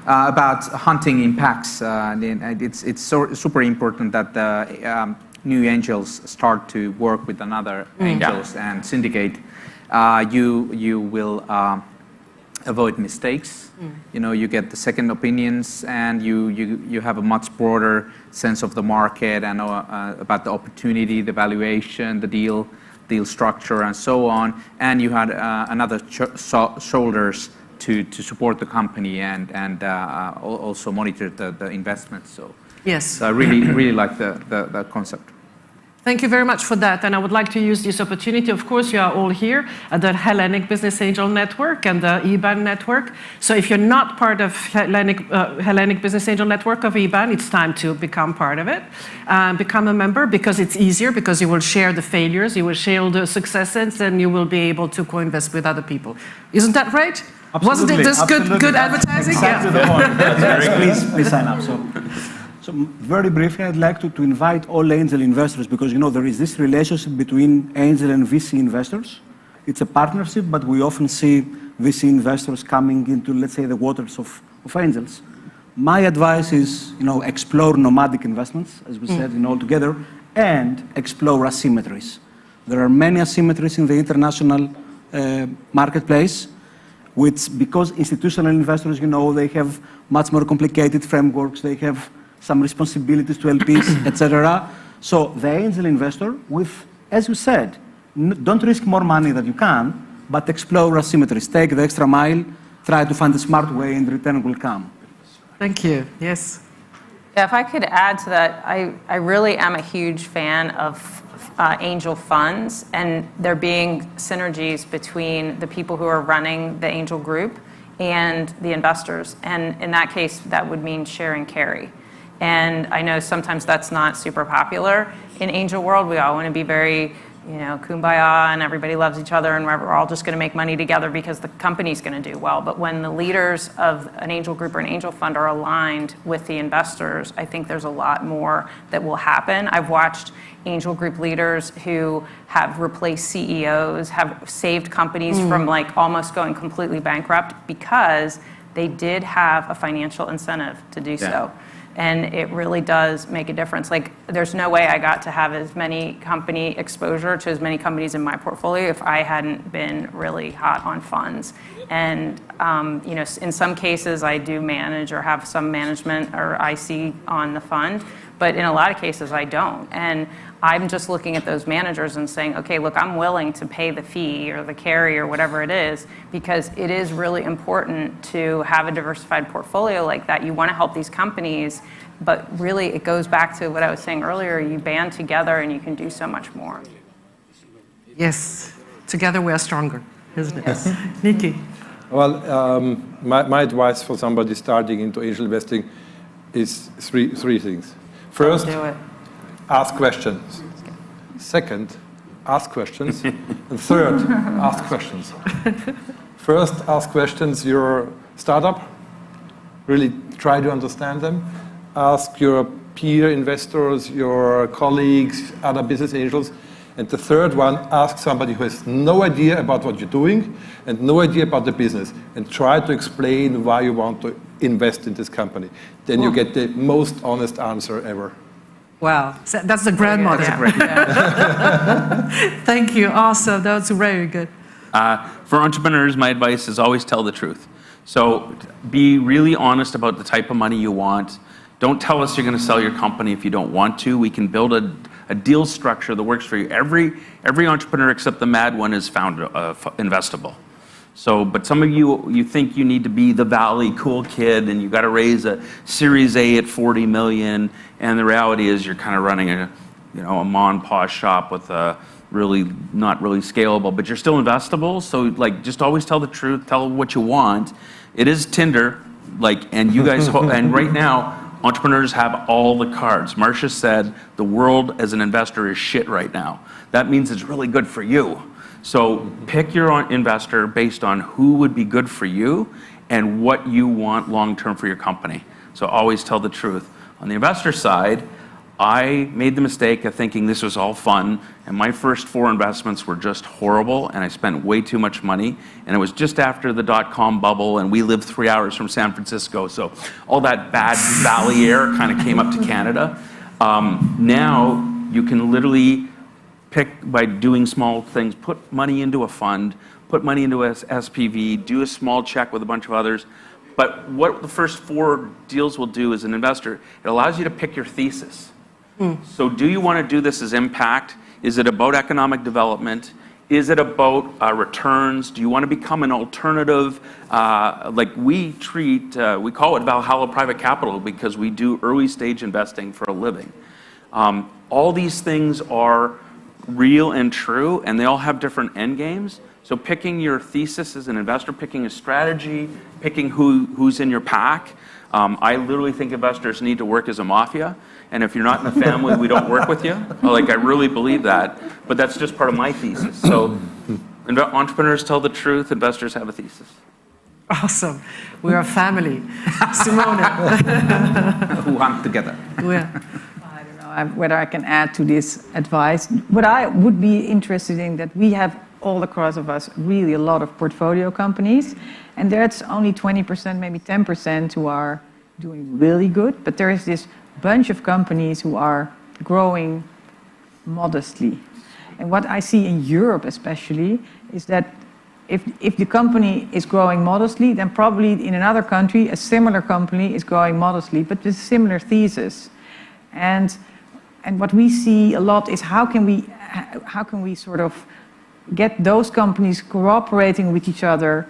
about hunting impacts. It's super important that the new angels start to work with another angels and syndicate. You will avoid mistakes. You get the second opinions, and you have a much broader sense of the market and about the opportunity, the valuation, the deal structure, and so on. And you had another shoulders to support the company and also monitor the investments. So yes, I really like the concept. Thank you very much for that. And I would like to use this opportunity. Of course, you are all here at the Hellenic Business Angel Network and the IBAN Network. So if you're not part of Hellenic Business Angel Network of IBAN, it's time to become part of it. Become a member, because it's easier, because you will share the failures, you will share the successes, and you will be able to co-invest with other people. Isn't that right? Absolutely. Wasn't it just good advertising? Exactly the point. Please sign up. So very briefly, I'd like to invite all angel investors, because there is this relationship between angel and VC investors. It's a partnership, but we often see VC investors coming into, let's say, the waters of angels. My advice is, explore nomadic investments, as we said, all together, and explore asymmetries. There are many asymmetries in the international marketplace, which, because institutional investors, they have much more complicated frameworks, they have some responsibilities to LPs, etc. So the angel investor, as you said, don't risk more money than you can, but explore asymmetries. Take the extra mile, try to find a smart way, and return will come. Thank you. Yes. Yeah, if I could add to that, I really am a huge fan of angel funds, and there being synergies between the people who are running the angel group and the investors. And in that case, that would mean share and carry. And I know sometimes that's not super popular in angel world. We all want to be very, kumbaya, and everybody loves each other, and we're all just going to make money together because the company's going to do well. But when the leaders of an angel group or an angel fund are aligned with the investors, I think there's a lot more that will happen. I've watched angel group leaders who have replaced CEOs, have saved companies from almost going completely bankrupt because they did have a financial incentive to do so. And it really does make a difference. Like, there's no way I got to have as many company exposure to as many companies in my portfolio if I hadn't been really hot on funds. And you know, in some cases I do manage or have some management or IC on the fund, but in a lot of cases I don't. And I'm just looking at those managers and saying, okay, look, I'm willing to pay the fee or the carry or whatever it is, because it is really important to have a diversified portfolio like that. You want to help these companies, but really it goes back to what I was saying earlier. You band together and you can do so much more. Yes, together we are stronger, isn't it? Yes. Nikki. Well, my advice for somebody starting into angel investing is three things. First, ask questions. Second, ask questions. And third, ask questions. First, ask questions your startup. Really try to understand them. Ask your peer investors, your colleagues, other business angels. And the third one, ask somebody who has no idea about what you're doing and no idea about the business, and try to explain why you want to invest in this company. Then you get the most honest answer ever. Wow, so that's the grandmother. Thank you, awesome, that was very good. For entrepreneurs, my advice is always tell the truth. So be really honest about the type of money you want. Don't tell us you're going to sell your company if you don't want to. We can build a deal structure that works for you. Every entrepreneur except the mad one is found investable. So, but some of you think you need to be the Valley cool kid and you got to raise a Series A at 40 million, and the reality is you're kind of running a mom and pop shop with a really not really scalable, but you're still investable. So like, just always tell the truth, tell what you want. It is Tinder, like, and you guys, and right now, entrepreneurs have all the cards. Marcia said the world as an investor is shit right now. That means it's really good for you. So pick your investor based on who would be good for you and what you want long-term for your company. So always tell the truth. On the investor side, I made the mistake of thinking this was all fun, and my first 4 investments were just horrible, and I spent way too much money, and it was just after the dot-com bubble, and we lived 3 hours from San Francisco, so all that bad valley air kind of came up to Canada. Now you can literally pick by doing small things, put money into a fund, put money into a SPV, do a small check with a bunch of others. But what the first 4 deals will do as an investor, it allows you to pick your thesis. So do you want to do this as impact? Is it about economic development? Is it about returns? Do you want to become an alternative? Like we we call it Valhalla Private Capital because we do early stage investing for a living. All these things are real and true, and they all have different end games. So picking your thesis as an investor, picking a strategy, picking who's in your pack. I literally think investors need to work as a mafia, and if you're not in a family, we don't work with you. Like, I really believe that, but that's just part of my thesis. So entrepreneurs tell the truth, investors have a thesis. Awesome. We are a family. Simone. Who hunt together. Yeah. I don't know whether I can add to this advice. What I would be interested in, that we have all across of us really a lot of portfolio companies, and there's only 20%, maybe 10% who are doing really good, but there is this bunch of companies who are growing modestly. And what I see in Europe especially is that if the company is growing modestly, then probably in another country a similar company is growing modestly, but with a similar thesis. And what we see a lot is how can we sort of get those companies cooperating with each other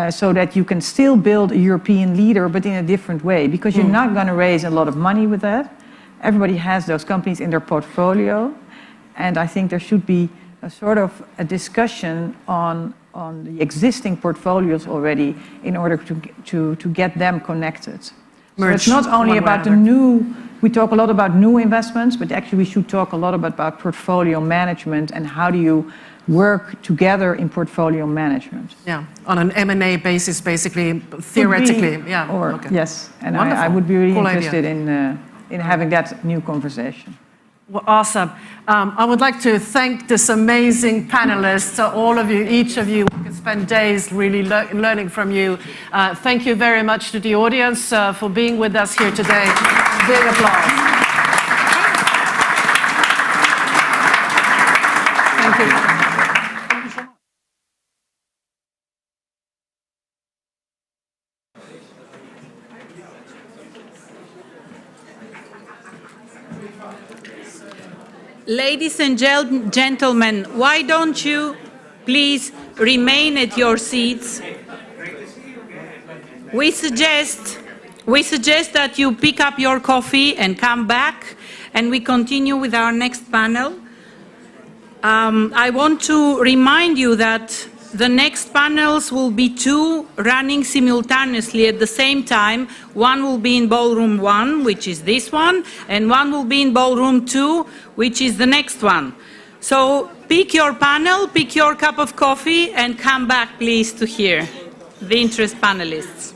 so that you can still build a European leader, but in a different way, because you're not going to raise a lot of money with that. Everybody has those companies in their portfolio, and I think there should be a sort of a discussion on the existing portfolios already in order to get them connected. So it's not only about the new, we talk a lot about new investments, but actually we should talk a lot about portfolio management and how do you work together in portfolio management. Yeah, on an M&A basis, basically, theoretically. Yeah. Or, okay. Yes, and I would be really interested in having that new conversation. Well, awesome. I would like to thank this amazing panelists, all of you, each of you. We could spend days really learning from you. Thank you very much to the audience for being with us here today. Big applause. Thank you. Ladies and gentlemen, why don't you please remain at your seats? We suggest that you pick up your coffee and come back, and we continue with our next panel. I want to remind you that the next panels will be two running simultaneously at the same time. One will be in Ballroom 1, which is this one, and one will be in Ballroom 2, which is the next one. So pick your panel, pick your cup of coffee, and come back, please, to hear the interest panelists.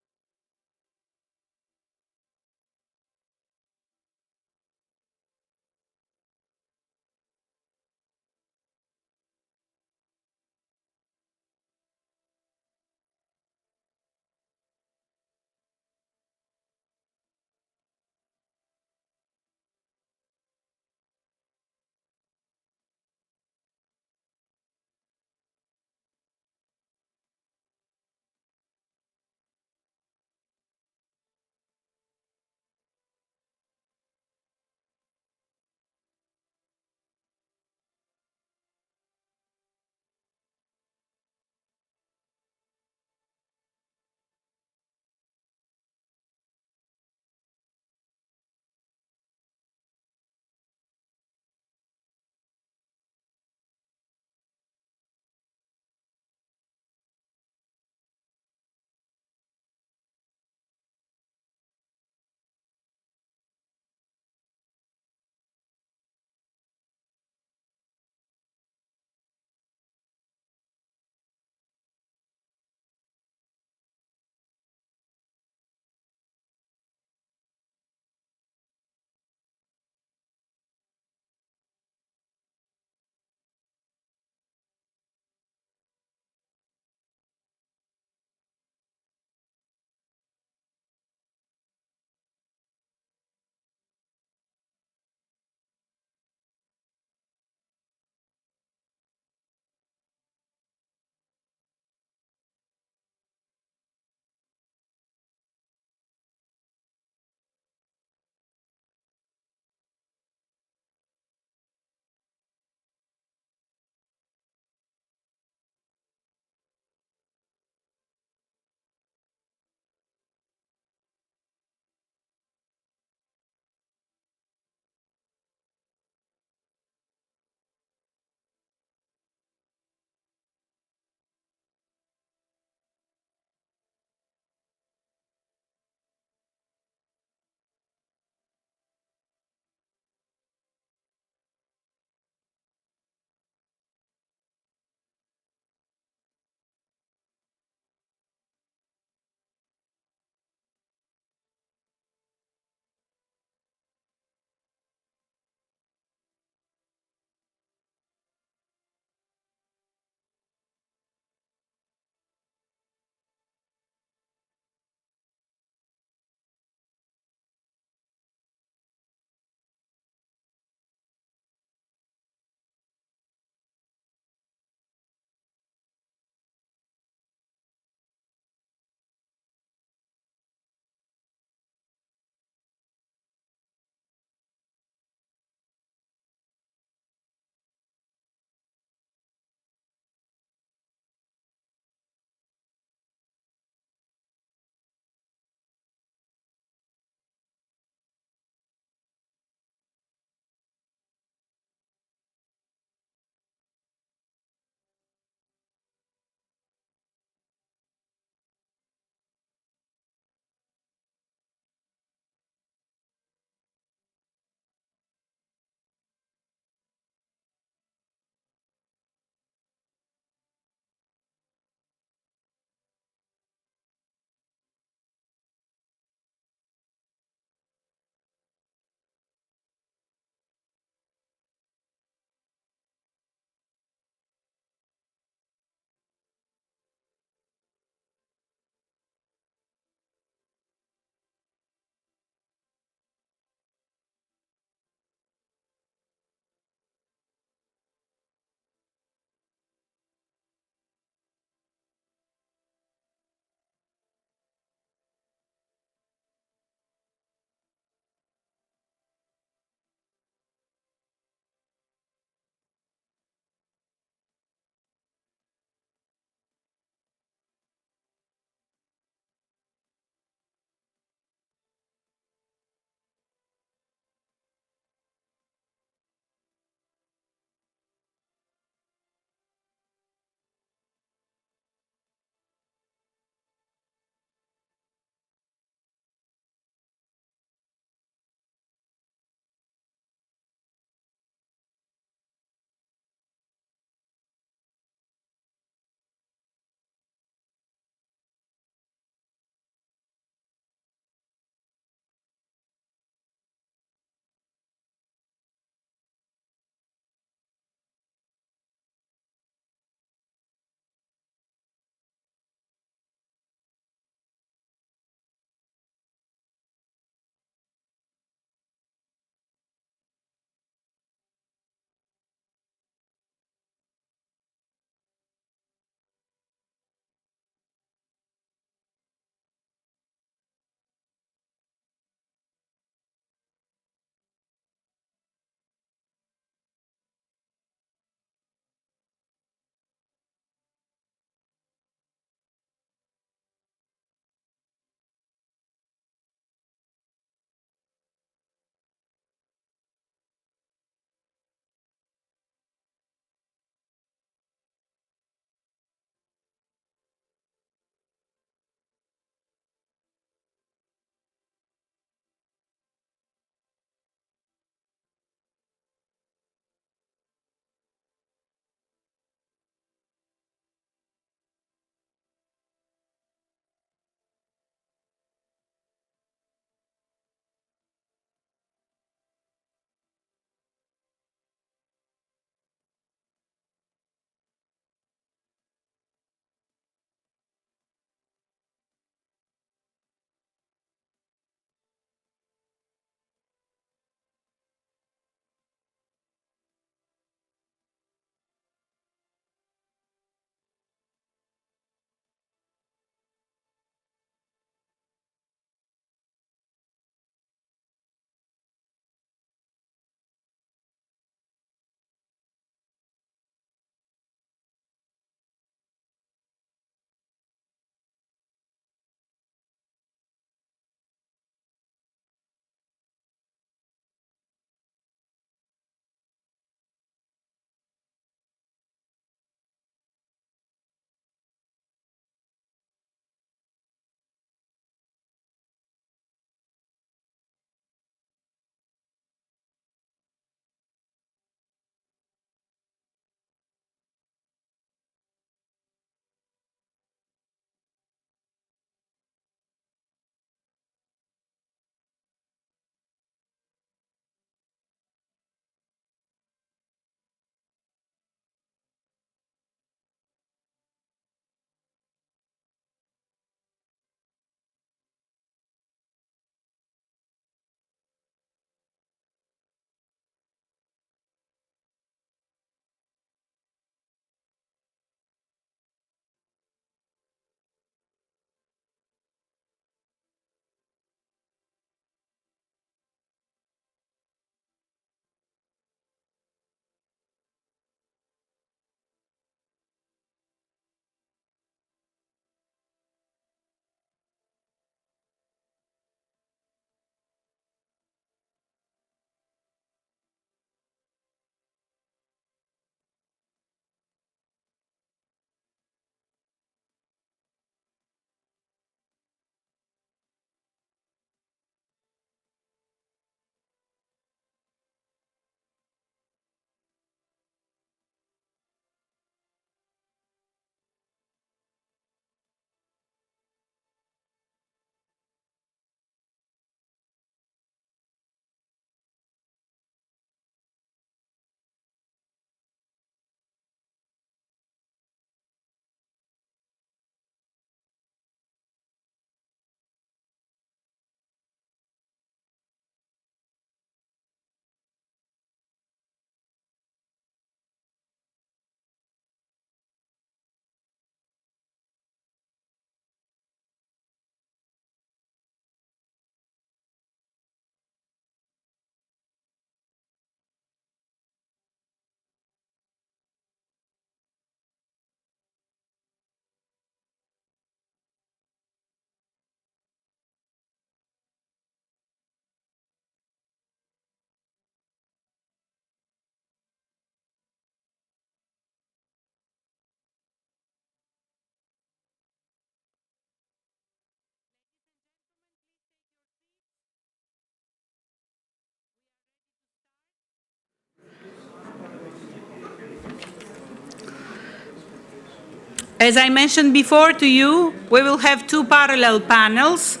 As I mentioned before to you, we will have two parallel panels.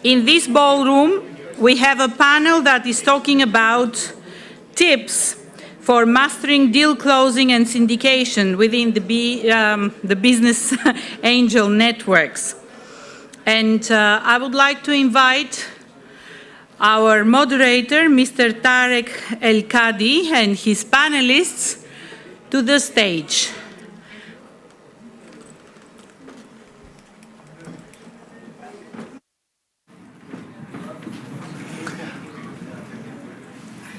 In this ballroom, we have a panel that is talking about tips for mastering deal closing and syndication within the business angel networks. And I would like to invite our moderator, Mr. Tarek El-Kadi, and his panelists to the stage.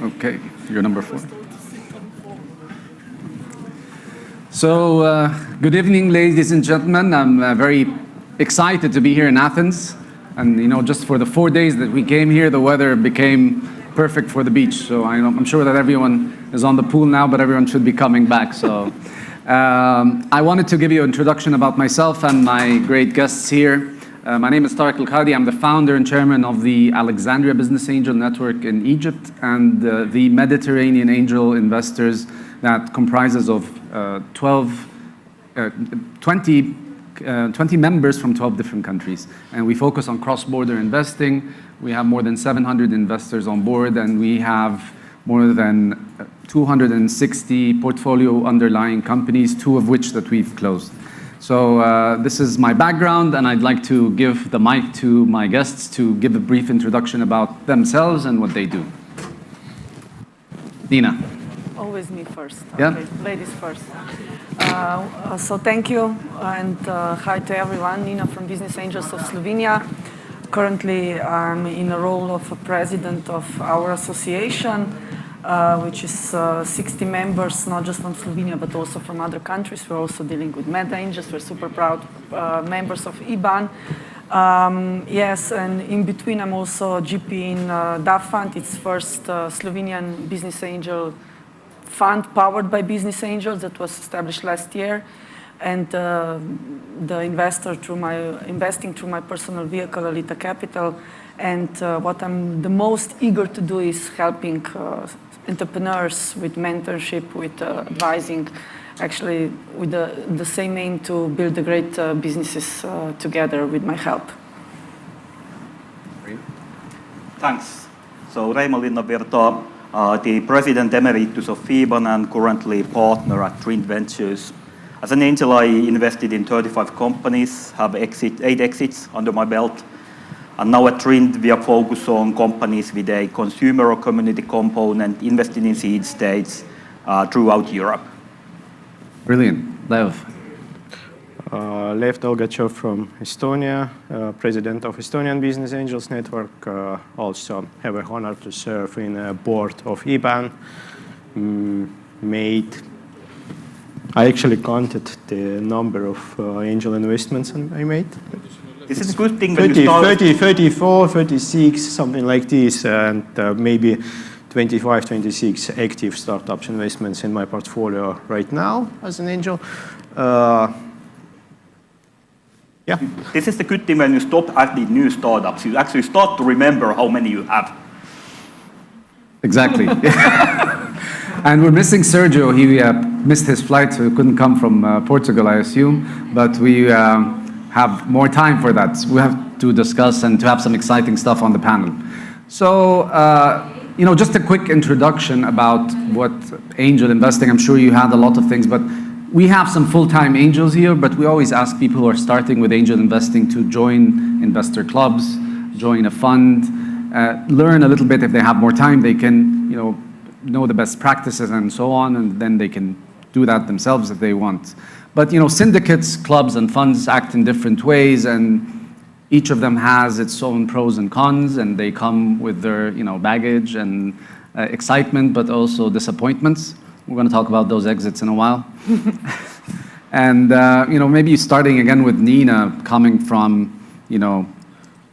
Okay, you're number 4. So, good evening, ladies and gentlemen. I'm very excited to be here in Athens. And, you know, just for the 4 days that we came here, the weather became perfect for the beach. So I'm sure that everyone is on the pool now, but everyone should be coming back. So I wanted to give you an introduction about myself and my great guests here. My name is Tarek El-Kadi. I'm the founder and chairman of the Alexandria Business Angel Network in Egypt and the Mediterranean Angel Investors that comprises of 20 members from 12 different countries. And we focus on cross-border investing. We have more than 700 investors on board, and we have more than 260 portfolio underlying companies, 2 of which that we've closed. So this is my background, and I'd like to give the mic to my guests to give a brief introduction about themselves and what they do. Dina. Always me first. Yeah. Okay. Ladies first. So thank you, and hi to everyone. Nina from Business Angels of Slovenia. Currently, I'm in the role of a president of our association, which is 60 members, not just from Slovenia, but also from other countries. We're also dealing with Med Angels. We're super proud members of IBAN. Yes, and in between, I'm also GP in DAF Fund. It's first Slovenian business angel fund powered by business angels that was established last year. And the investing through my personal vehicle, Alita Capital. And what I'm the most eager to do is helping entrepreneurs with mentorship, with advising, actually with the same aim to build the great businesses together with my help. Thanks. So Raimo Linnavirta, the President Emeritus of IBAN and currently partner at Trint Ventures. As an angel, I invested in 35 companies, have 8 exits under my belt. And now at Trint, we are focused on companies with a consumer or community component, investing in seed states throughout Europe. Brilliant. Lev. Lev Dolgachev from Estonia, president of Estonian Business Angels Network. Also have a honor to serve in a board of IBAN. I actually counted the number of angel investments I made. This is a good thing when you start. 30, 34, 36, something like this, and maybe 25, 26 active startups investments in my portfolio right now as an angel. Yeah. This is the good thing when you stop at the new startups. You actually start to remember how many you have. Exactly. And we're missing Sergio. He missed his flight, so he couldn't come from Portugal, I assume. But we have more time for that. We have to discuss and to have some exciting stuff on the panel. So, you know, just a quick introduction about what angel investing. I'm sure you had a lot of things, but we have some full-time angels here, but we always ask people who are starting with angel investing to join investor clubs, join a fund, learn a little bit. If they have more time, they can, you know the best practices and so on, and then they can do that themselves if they want. But, you know, syndicates, clubs, and funds act in different ways, and each of them has its own pros and cons, and they come with their, you know, baggage and excitement, but also disappointments. We're going to talk about those exits in a while. And, you know, maybe starting again with Nina, coming from, you know,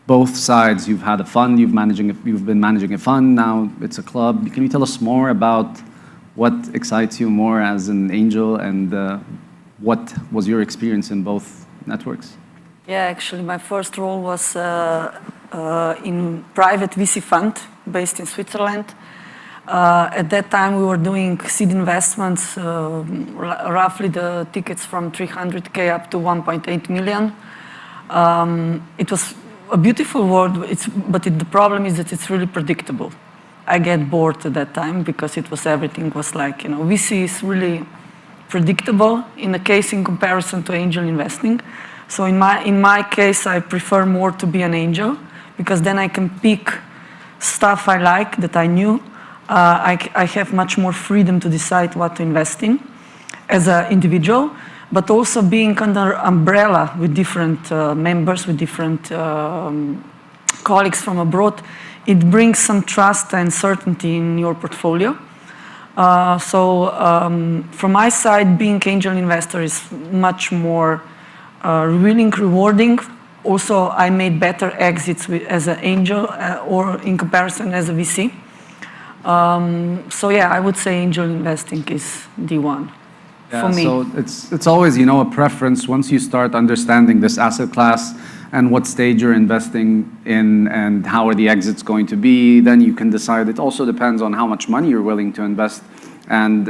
both sides. You've had a fund, you've been managing a fund, now it's a club. Can you tell us more about what excites you more as an angel, and what was your experience in both networks? Yeah, actually, my first role was in private VC fund based in Switzerland. At that time, we were doing seed investments, roughly the tickets from 300K up to 1.8 million. It was a beautiful world, but the problem is that it's really predictable. I get bored at that time because everything was like, VC is really predictable in comparison to angel investing. So in my case, I prefer more to be an angel because then I can pick stuff I like that I knew. I have much more freedom to decide what to invest in as an individual, but also being under umbrella with different members, with different colleagues from abroad, it brings some trust and certainty in your portfolio. From my side, being angel investor is much more revealing, rewarding. Also, I made better exits as an angel or in comparison as a VC. I would say angel investing is the one for me. So it's always, a preference once you start understanding this asset class and what stage you're investing in and how are the exits going to be, then you can decide. It also depends on how much money you're willing to invest and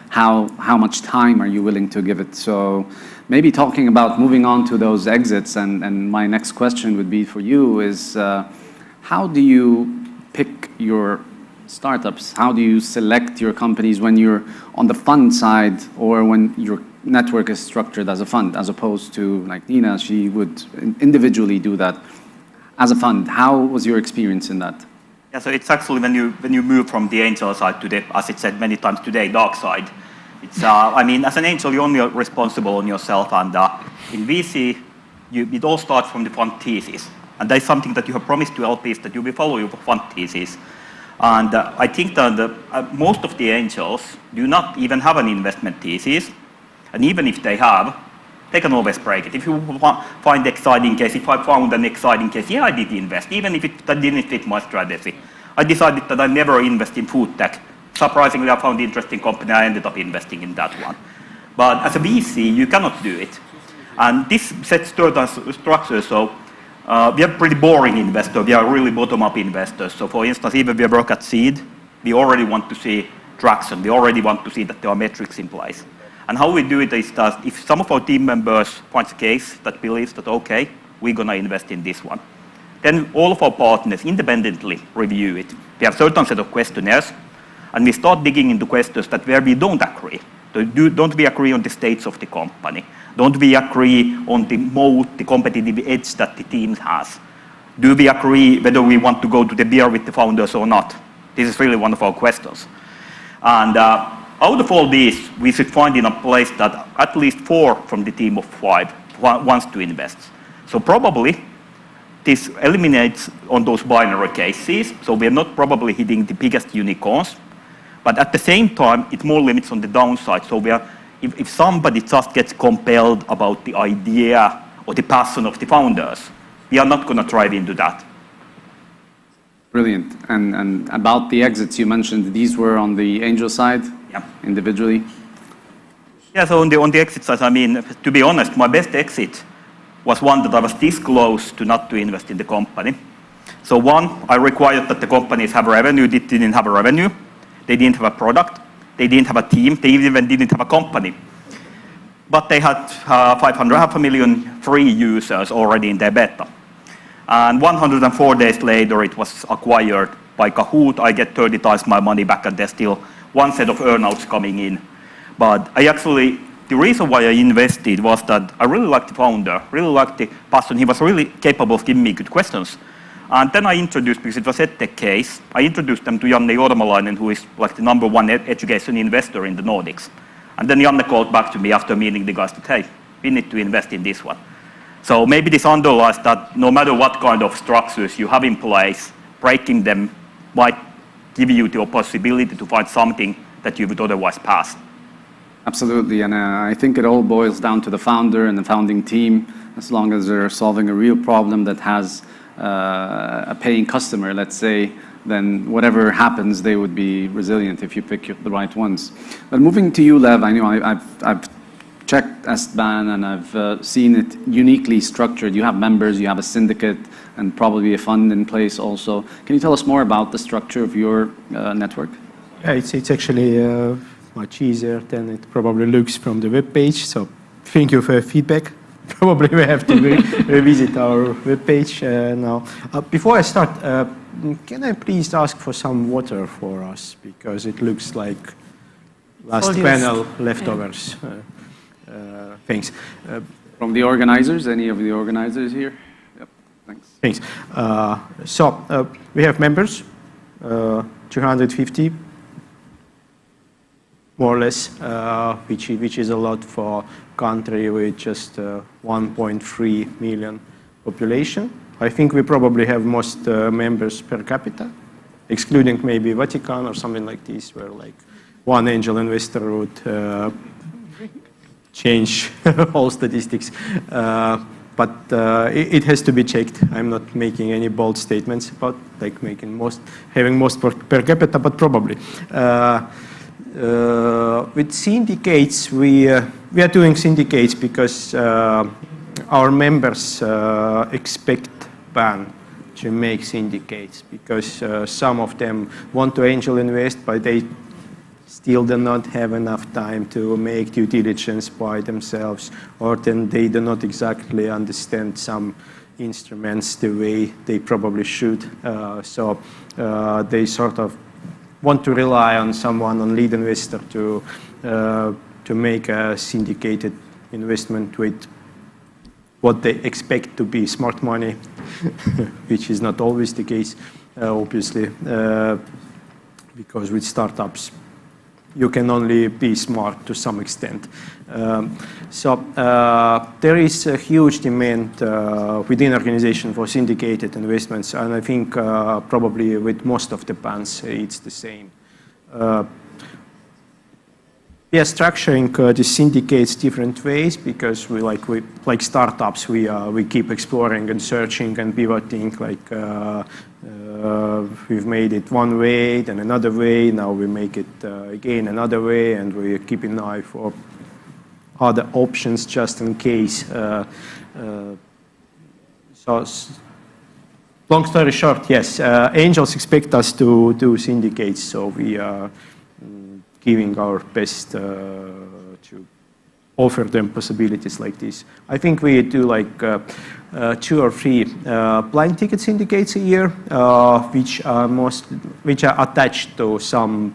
how much time are you willing to give it. So maybe talking about moving on to those exits, and my next question would be for you is, how do you pick your startups? How do you select your companies when you're on the fund side or when your network is structured as a fund, as opposed to like Nina, she would individually do that as a fund? How was your experience in that? Yeah, so it's actually when you move from the angel side to the, as it said many times today, dark side. It's as an angel, you're only responsible on yourself, and in VC, it all starts from the fund thesis, and that's something that you have promised to LPs that you will follow your fund thesis. And I think that most of the angels do not even have an investment thesis. And even if they have, they can always break it. If you find exciting case, if I found an exciting case, yeah, I did invest, even if that didn't fit my strategy. I decided that I never invest in food tech. Surprisingly, I found an interesting company, I ended up investing in that one. But as a VC, you cannot do it. And this sets certain structures. So we are pretty boring investors. We are really bottom-up investors. So for instance, even we work at seed, we already want to see traction. We already want to see that there are metrics in place. And how we do it is that if some of our team members finds a case that believes that, okay, we're going to invest in this one, then all of our partners independently review it. We have a certain set of questionnaires, and we start digging into questions that where we don't agree. So don't we agree on the states of the company? Don't we agree on the moat, the competitive edge that the team has? Do we agree whether we want to go to the beer with the founders or not? This is really one of our questions. And out of all these, we should find in a place that at least 4 from the team of 5 wants to invest. So probably this eliminates on those binary cases. So we are not probably hitting the biggest unicorns. But at the same time, it more limits on the downside. So if somebody just gets compelled about the idea or the passion of the founders, we are not going to drive into that. Brilliant. And about the exits, you mentioned these were on the angel side, individually? Yeah, so on the exit side, to be honest, my best exit was one that I was this close to not to invest in the company. So one, I required that the companies have revenue. They didn't have a revenue. They didn't have a product. They didn't have a team. They even didn't have a company. But they had 500,000 free users already in their beta. And 104 days later, it was acquired by Kahoot. I get 30 times my money back, and there's still one set of earnouts coming in. But the reason why I invested was that I really liked the founder, really liked the person. He was really capable of giving me good questions. And then I introduced, because it was a tech case, I introduced them to Janne Jormalainen, who is like the #1 education investor in the Nordics. And then Janne called back to me after meeting the guys that, hey, we need to invest in this one. So maybe this underlies that no matter what kind of structures you have in place, breaking them might give you the possibility to find something that you would otherwise pass. Absolutely, and I think it all boils down to the founder and the founding team. As long as they're solving a real problem that has a paying customer, let's say, then whatever happens, they would be resilient if you pick the right ones. But moving to you, Lev, I know I've checked S-Ban and I've seen it uniquely structured. You have members, you have a syndicate, and probably a fund in place also. Can you tell us more about the structure of your network? Yeah, it's actually much easier than it probably looks from the web page. So thank you for your feedback. Probably we have to revisit our web page now. Before I start, can I please ask for some water for us? Because it looks like last panel leftovers. Thanks. From the organizers, any of the organizers here? Yep, thanks. Thanks. So we have members, 250, more or less, which is a lot for a country with just 1.3 million population. I think we probably have most members per capita, excluding maybe Vatican or something like this, where like one angel investor would change all statistics. But it has to be checked. I'm not making any bold statements about like having most per capita, but probably. With syndicates, we are doing syndicates because our members expect BAN to make syndicates because some of them want to angel invest, but they still do not have enough time to make due diligence by themselves, or then they do not exactly understand some instruments the way they probably should. So they sort of want to rely on someone, on lead investor, to make a syndicated investment with what they expect to be smart money, which is not always the case, obviously, because with startups, you can only be smart to some extent. So there is a huge demand within organization for syndicated investments, and I think probably with most of the banks it's the same. We are structuring the syndicates different ways because we like startups. We keep exploring and searching and pivoting. Like we've made it one way, then another way. Now we make it again another way, and we keep an eye for other options just in case. So, long story short, yes, angels expect us to do syndicates, so we are giving our best to offer them possibilities like this. I think we do like 2 or 3 blind ticket syndicates a year, which are attached to some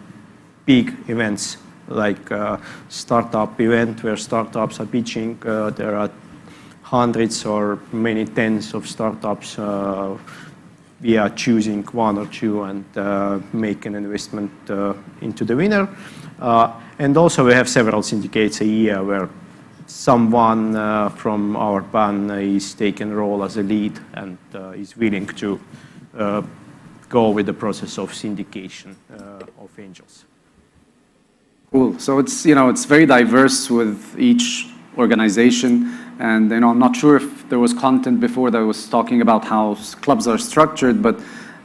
big events, like startup event where startups are pitching. There are hundreds or many tens of startups. We are choosing 1 or 2 and make an investment into the winner. And also we have several syndicates a year where someone from our BAN is taking a role as a lead and is willing to go with the process of syndication of angels. Cool. So it's very diverse with each organization, and I'm not sure if there was content before that was talking about how clubs are structured, but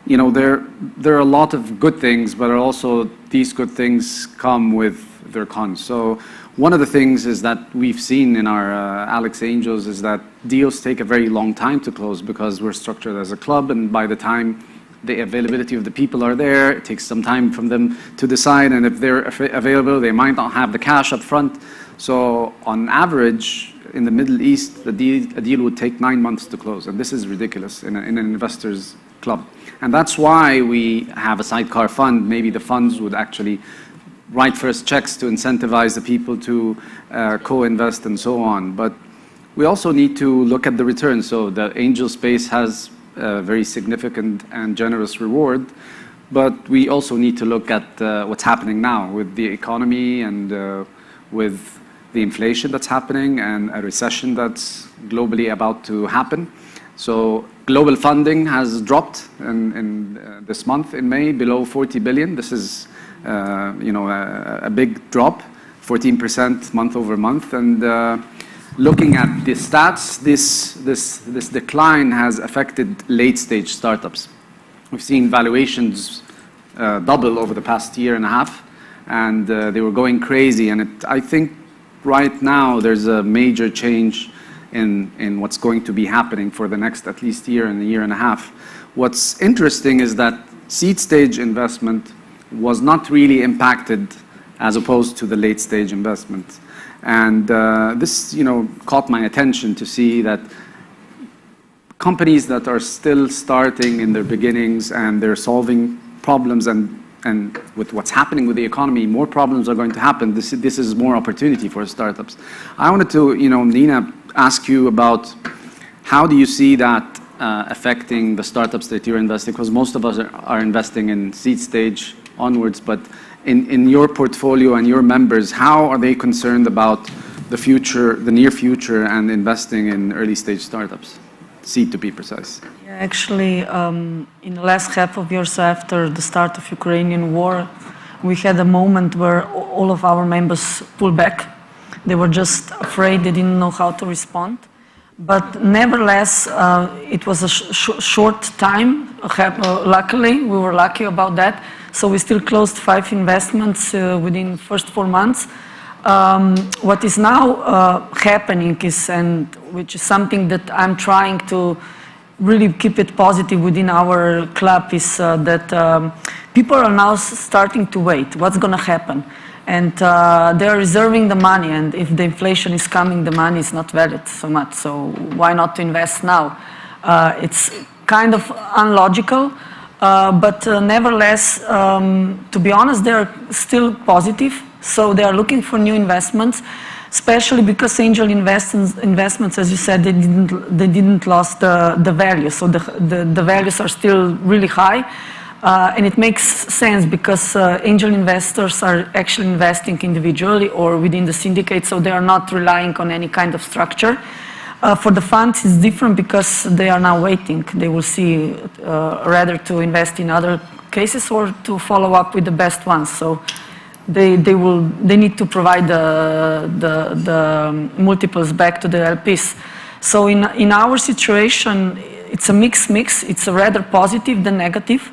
there are a lot of good things, but also these good things come with their cons. So one of the things is that we've seen in our Alex Angels is that deals take a very long time to close because we're structured as a club, and by the time the availability of the people are there, it takes some time from them to decide, and if they're available, they might not have the cash up front. So on average, in the Middle East, a deal would take 9 months to close, and this is ridiculous in an investor's club. And that's why we have a sidecar fund. Maybe the funds would actually write first checks to incentivize the people to co-invest and so on. But we also need to look at the return. So the angel space has a very significant and generous reward, but we also need to look at what's happening now with the economy and with the inflation that's happening and a recession that's globally about to happen. So global funding has dropped in this month in May below 40 billion. This is a big drop, 14% month over month. And looking at the stats, this decline has affected late stage startups. We've seen valuations double over the past year and a half, and they were going crazy. And I think right now there's a major change in what's going to be happening for the next at least year and a year and a half. What's interesting is that seed stage investment was not really impacted as opposed to the late stage investment. And this, caught my attention to see that companies that are still starting in their beginnings and they're solving problems and with what's happening with the economy, more problems are going to happen. This is more opportunity for startups. I wanted to, Nina, ask you about how do you see that affecting the startups that you're investing? Because most of us are investing in seed stage onwards, but in your portfolio and your members, how are they concerned about the future, the near future, and investing in early stage startups? Seed, to be precise. Yeah, actually, in the last half of years after the start of Ukrainian war, we had a moment where all of our members pulled back. They were just afraid, they didn't know how to respond. But nevertheless, it was a short time. Luckily, we were lucky about that. So we still closed 5 investments within the first 4 months. What is now happening is, and which is something that I'm trying to really keep it positive within our club, is that people are now starting to wait. What's going to happen? And they're reserving the money, and if the inflation is coming, the money is not valid so much. So why not to invest now? It's kind of unlogical, but nevertheless, to be honest, they're still positive. So they are looking for new investments, especially because angel investments, as you said, they didn't lose the value. So the values are still really high. And it makes sense because angel investors are actually investing individually or within the syndicate, so they are not relying on any kind of structure. For the funds, it's different because they are now waiting. They will see rather to invest in other cases or to follow up with the best ones. So they need to provide the multiples back to the LPs. So in our situation, it's a mix. It's a rather positive than negative.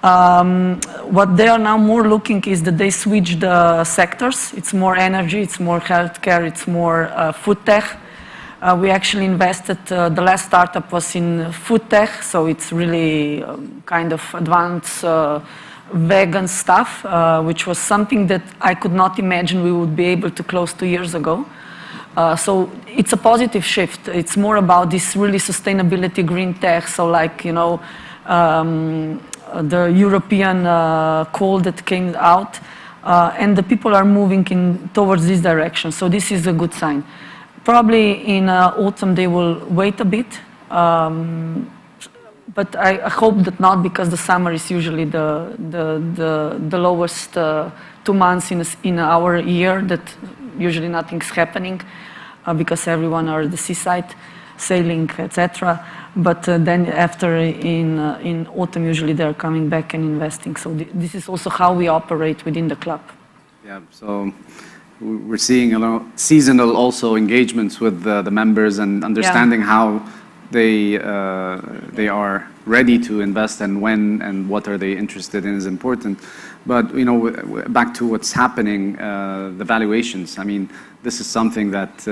What they are now more looking is that they switch the sectors. It's more energy, it's more healthcare, it's more food tech. We actually invested, the last startup was in food tech, so it's really kind of advanced vegan stuff, which was something that I could not imagine we would be able to close 2 years ago. So it's a positive shift. It's more about this really sustainability green tech, so like, the European call that came out, and the people are moving towards this direction. So this is a good sign. Probably in autumn they will wait a bit, but I hope that not, because the summer is usually the lowest 2 months in our year, that usually nothing's happening because everyone are at the seaside, sailing, etc. But then after in autumn, usually they're coming back and investing. So this is also how we operate within the club. Yeah, so we're seeing seasonal also engagements with the members and understanding how they are ready to invest and when and what are they interested in is important. But back to what's happening, the valuations. I mean, this is something that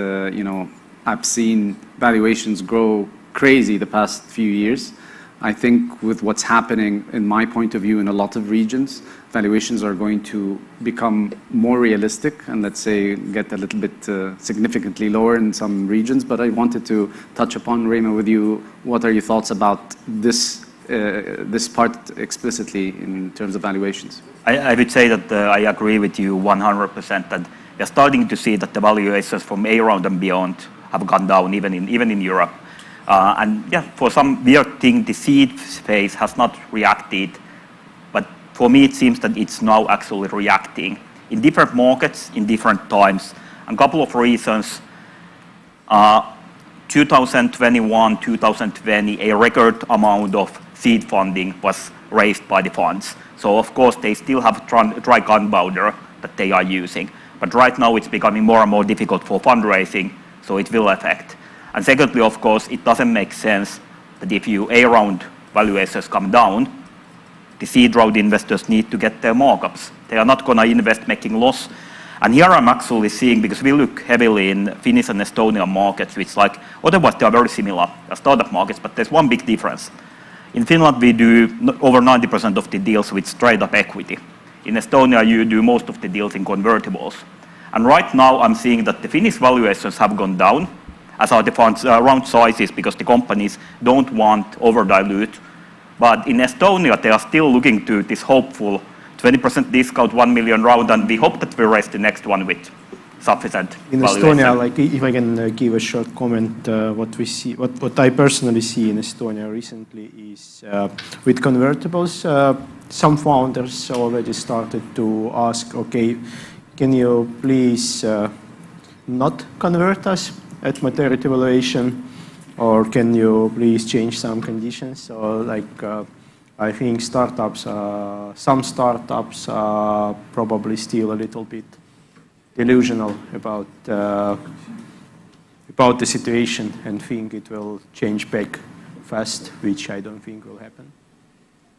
I've seen valuations grow crazy the past few years. I think with what's happening, in my point of view, in a lot of regions, valuations are going to become more realistic and, let's say, get a little bit significantly lower in some regions. But I wanted to touch upon, Rema, with you, what are your thoughts about this part explicitly in terms of valuations? I would say that I agree with you 100% that we're starting to see that the valuations from A round and beyond have gone down, even in Europe. And yeah, for some weird thing, the seed phase has not reacted, but for me it seems that it's now actually reacting in different markets, in different times. And a couple of reasons. 2021, 2020, a record amount of seed funding was raised by the funds. So of course they still have dry gunpowder that they are using. But right now it's becoming more and more difficult for fundraising, so it will affect. And secondly, of course, it doesn't make sense that if you A-round valuations come down, the seed round investors need to get their markups. They are not going to invest making loss. And here I'm actually seeing, because we look heavily in Finnish and Estonian markets, which like, otherwise they are very similar as startup markets, but there's one big difference. In Finland, we do over 90% of the deals with straight up equity. In Estonia, you do most of the deals in convertibles. And right now, I'm seeing that the Finnish valuations have gone down, as are the funds round sizes, because the companies don't want over-dilute. But in Estonia, they are still looking to this hopeful 20% discount, 1 million round, and we hope that we raise the next one with sufficient in valuation. Estonia, like if I can give a short comment, what we see, what I personally see in Estonia recently is with convertibles, some founders already started to ask, okay, can you please not convert us at maturity valuation, or can you please change some conditions? So like, I think some startups are probably still a little bit delusional about the situation and think it will change back fast, which I don't think will happen.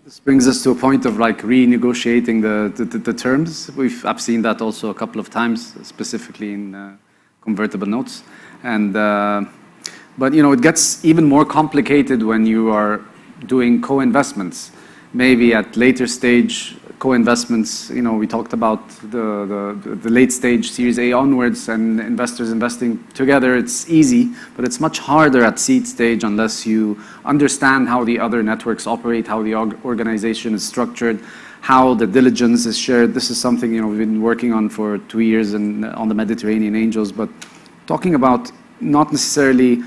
This brings us to a point of like renegotiating the terms. I've seen that also a couple of times, specifically in convertible notes. And but you know, it gets even more complicated when you are doing co-investments. Maybe at later stage co-investments, you know, we talked about the late stage Series A onwards and investors investing together. It's easy, but it's much harder at seed stage unless you understand how the other networks operate, how the organization is structured, how the diligence is shared. This is something, you know, we've been working on for 2 years on the Mediterranean Angels, but talking about not necessarily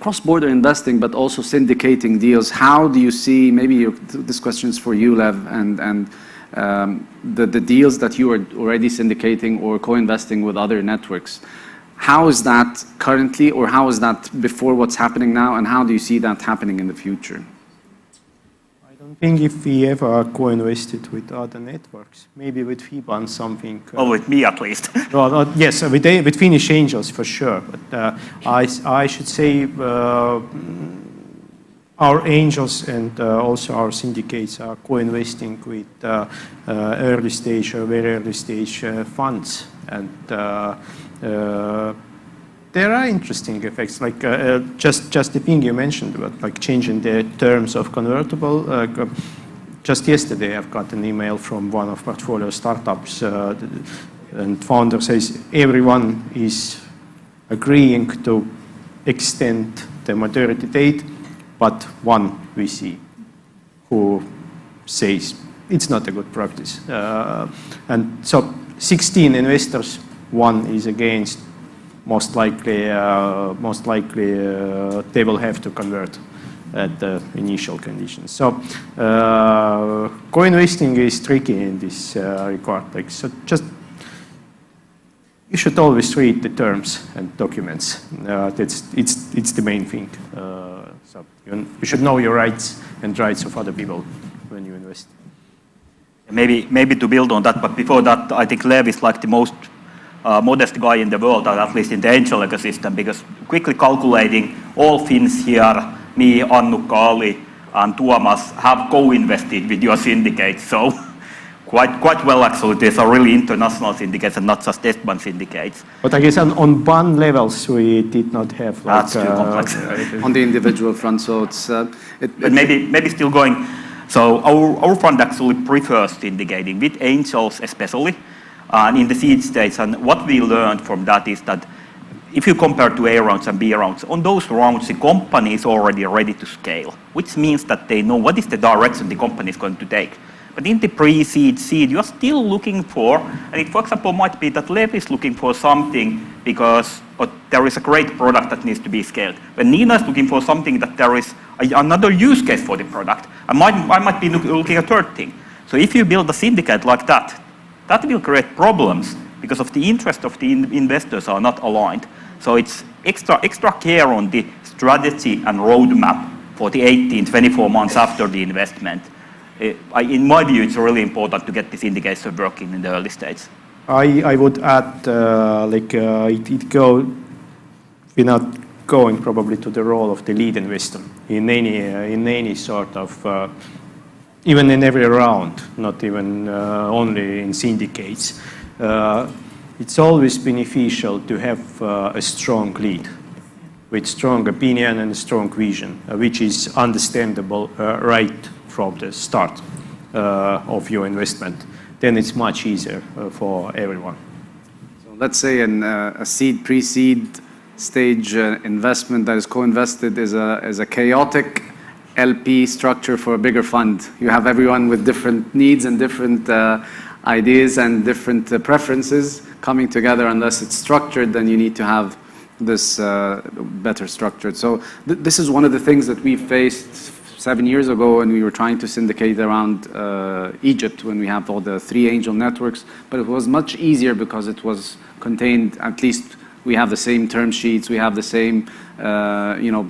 cross-border investing, but also syndicating deals. How do you see, maybe this question is for you, Lev, and the deals that you are already syndicating or co-investing with other networks? How is that currently, or how is that before what's happening now, and how do you see that happening in the future? I don't think if we ever co-invested with other networks, maybe with FIBA something. Well, with me at least. Well, yes, with Finnish Angels for sure. But I should say our angels and also our syndicates are co-investing with early stage or very early stage funds. And there are interesting effects, like just the thing you mentioned about like changing the terms of convertible. Just yesterday, I've got an email from one of portfolio startups, and founder says everyone is agreeing to extend the maturity date, but one VC who says it's not a good practice. And so 16 investors, one is against. Most likely they will have to convert at the initial conditions. So co-investing is tricky in this regard. Like, so just you should always read the terms and documents. It's the main thing. So you should know your rights and rights of other people when you invest. Maybe to build on that, but before that, I think Lev is like the most modest guy in the world, or at least in the angel ecosystem, because quickly calculating, all Finns here, me, Annukka, Ali, and Tuomas have co-invested with your syndicate. So quite well, actually. These are really international syndicates and not just S1 syndicates. But I guess on bond levels, we did not have like... That's too complex. On the individual front, so it's... but maybe still going... So our fund actually prefers syndicating with angels especially, and in the seed stage. And what we learned from that is that if you compare to A rounds and B rounds, on those rounds, the company is already ready to scale, which means that they know what is the direction the company is going to take. But in the pre-seed, seed, you are still looking for, and it, for example, might be that Lev is looking for something because there is a great product that needs to be scaled. When Nina is looking for something that there is another use case for the product, I might be looking at a third thing. So if you build a syndicate like that, that will create problems because of the interest of the investors are not aligned. So it's extra care on the strategy and roadmap for the 18, 24 months after the investment. In my view, it's really important to get this syndication working in the early stage. I would add, we're not going probably to the role of the lead investor in any sort of, even in every round, not even only in syndicates. it's always beneficial to have a strong lead with strong opinion and strong vision, which is understandable right from the start of your investment. Then it's much easier for everyone. So let's say a seed, pre-seed stage investment that is co-invested is a chaotic LP structure for a bigger fund. You have everyone with different needs and different ideas and different preferences coming together. Unless it's structured, then you need to have this better structured. So this is one of the things that we faced 7 years ago when we were trying to syndicate around Egypt, when we have all the 3 angel networks. But it was much easier because it was contained, at least we have the same term sheets, we have the same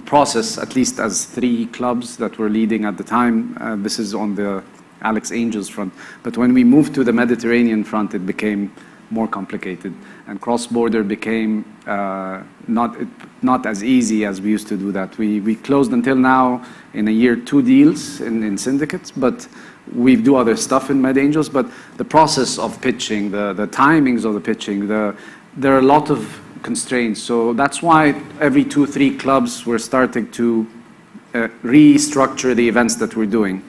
process, at least as 3 clubs that were leading at the time. This is on the Alex Angels front. But when we moved to the Mediterranean front, it became more complicated, and cross-border became not as easy as we used to do that. We closed until now in a year 2 deals in syndicates, but we do other stuff in Med Angels. But the process of pitching, the timings of the pitching, there are a lot of constraints. So that's why every 2-3 clubs we're starting to restructure the events that we're doing.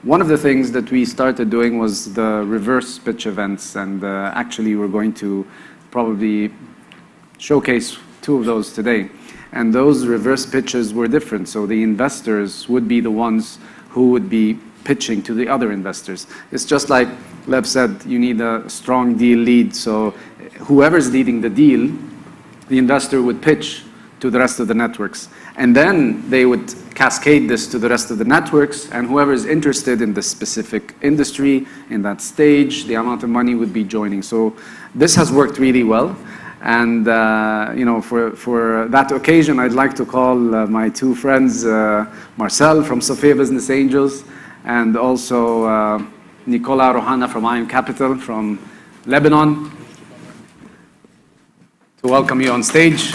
One of the things that we started doing was the reverse pitch events, and actually we're going to probably showcase 2 of those today. And those reverse pitches were different. So the investors would be the ones who would be pitching to the other investors. It's just like Lev said, you need a strong deal lead. So whoever's leading the deal, the investor would pitch to the rest of the networks. And then they would cascade this to the rest of the networks, and whoever is interested in the specific industry, in that stage, the amount of money would be joining. So this has worked really well. And for that occasion, I'd like to call my 2 friends, Marcel from Sophia Business Angels, and also Nicola Rohana from IM Capital from Lebanon, to welcome you on stage.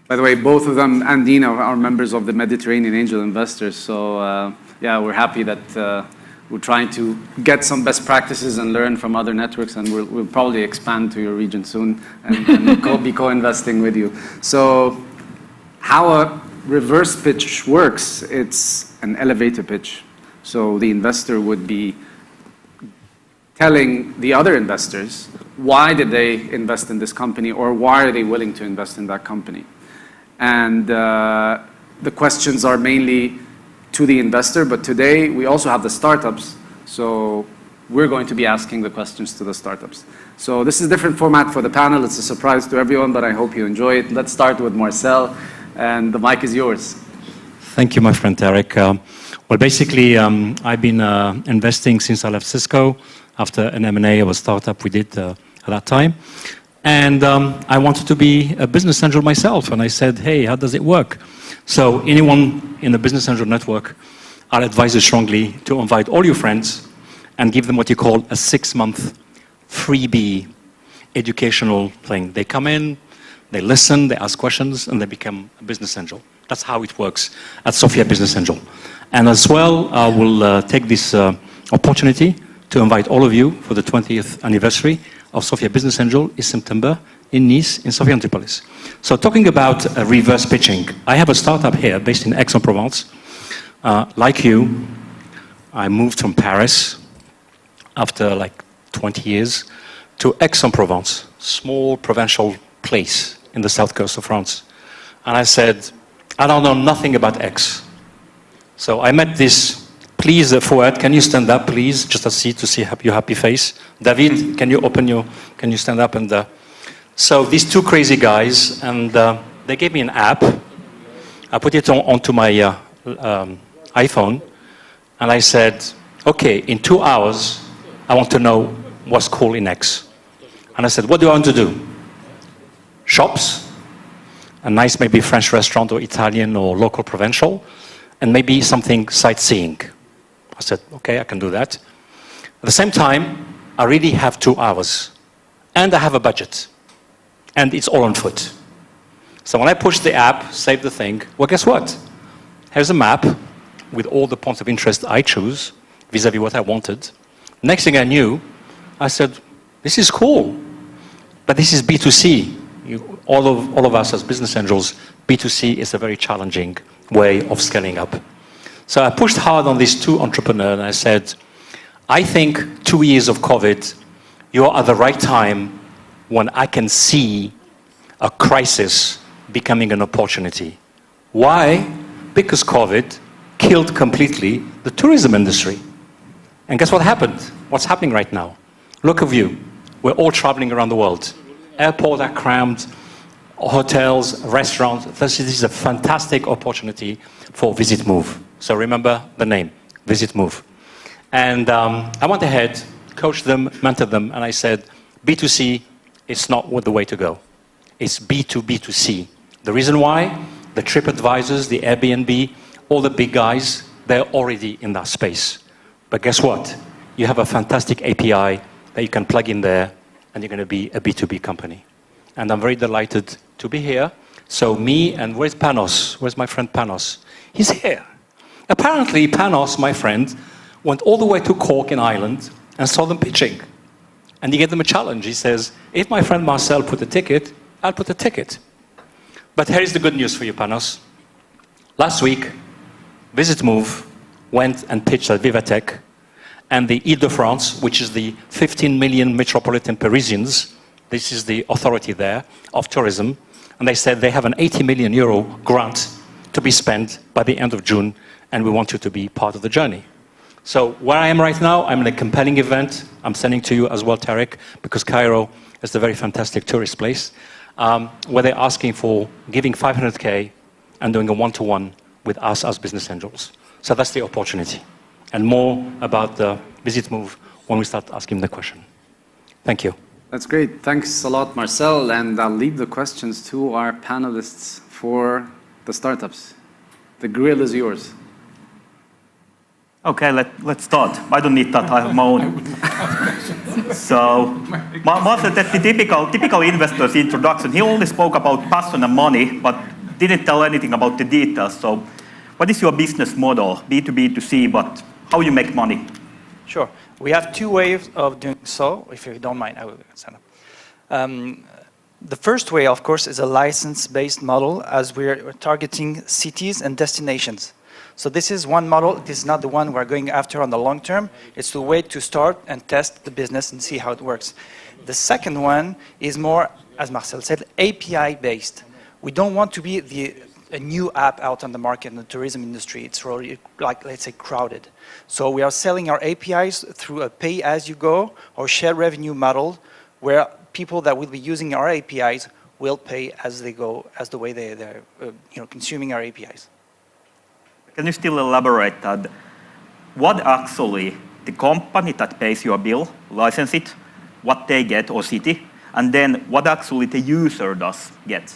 By the way, both of them and Dina are members of the Mediterranean Angel Investors. So yeah, we're happy that we're trying to get some best practices and learn from other networks, and we'll probably expand to your region soon and be co-investing with you. So how a reverse pitch works, it's an elevator pitch. So the investor would be telling the other investors why did they invest in this company, or why are they willing to invest in that company. And the questions are mainly to the investor, but today we also have the startups, so we're going to be asking the questions to the startups. So this is a different format for the panel. It's a surprise to everyone, but I hope you enjoy it. Let's start with Marcel, and the mic is yours. Thank you, my friend Tarek. Well, basically, I've been investing since I left Cisco after an M&A of a startup we did at that time. And I wanted to be a business angel myself. And I said, hey, how does it work? So anyone in the business angel network, I'll advise you strongly to invite all your friends and give them what you call a 6-month freebie educational thing. They come in, they listen, they ask questions, and they become a business angel. That's how it works at Sophia Business Angel. And as well, I will take this opportunity to invite all of you for the 20th anniversary of Sophia Business Angel in September in Nice, in Sophia Antipolis. So talking about reverse pitching, I have a startup here based in Aix-en-Provence. Like you, I moved from Paris after like 20 years to Aix-en-Provence, small provincial place in the south coast of France. And I said, I don't know nothing about Aix. So I met this. Please, Fouad, can you stand up, please? Just to see your happy face. David, can you stand up? And so these 2 crazy guys, and they gave me an app. I put it onto my iPhone, and I said, okay, in 2 hours, I want to know what's cool in Aix. And I said, what do I want to do? Shops, a nice maybe French restaurant or Italian or local provincial, and maybe something sightseeing. I said, okay, I can do that. At the same time, I really have 2 hours, and I have a budget, and it's all on foot. So when I push the app, save the thing, well, guess what? Here's a map with all the points of interest I choose, vis-à-vis what I wanted. Next thing I knew, I said, this is cool, but this is B2C. All of us as business angels, B2C is a very challenging way of scaling up. So I pushed hard on these two entrepreneurs and I said, I think 2 years of COVID, you're at the right time when I can see a crisis becoming an opportunity. Why? Because COVID killed completely the tourism industry. And guess what happened? What's happening right now? Look at you. We're all traveling around the world. Airports are crammed, hotels, restaurants. This is a fantastic opportunity for Visit Move. So remember the name, Visit Move. And I went ahead, coached them, mentored them, and I said, B2C is not the way to go. It's B2B2C. The reason why? The TripAdvisors, the Airbnb, all the big guys, they're already in that space. But guess what? You have a fantastic API that you can plug in there, and you're going to be a B2B company. And I'm very delighted to be here. So me and where's Panos? Where's my friend Panos? He's here. Apparently, Panos, my friend, went all the way to Cork in Ireland and saw them pitching. And he gave them a challenge. He says, if my friend Marcel put a ticket, I'll put a ticket. But here's the good news for you, Panos. Last week, Visit Move went and pitched at Vivatech, and the Ile-de-France, which is the 15 million metropolitan Parisians, this is the authority there of tourism, and they said they have an 80 million euro grant to be spent by the end of June, and we want you to be part of the journey. So where I am right now, I'm in a compelling event. I'm sending to you as well, Tarek, because Cairo is a very fantastic tourist place, where they're asking for giving 500K and doing a one-to-one with us as business angels. So that's the opportunity. And more about the Visit Move when we start asking the question. Thank you. That's great. Thanks a lot, Marcel. And I'll leave the questions to our panelists for the startups. The grill is yours. Okay, let's start. I don't need that. I have my own. So, Marcel, that's the typical investor's introduction. He only spoke about passion and money, but didn't tell anything about the details. So, what is your business model, B2B2C, but how you make money? Sure. We have two ways of doing so. If you don't mind, I will stand up. The first way, of course, is a license-based model, as we're targeting cities and destinations. So this is one model. This is not the one we're going after on the long term. It's the way to start and test the business and see how it works. The second one is more, as Marcel said, API-based. We don't want to be a new app out on the market in the tourism industry. It's already, like, let's say, crowded. So we are selling our APIs through a pay-as-you-go or share revenue model, where people that will be using our APIs will pay as they go, as the way they're consuming our APIs. Can you still elaborate that? What actually the company that pays your bill, license it, what they get, or city, and then what actually the user does get?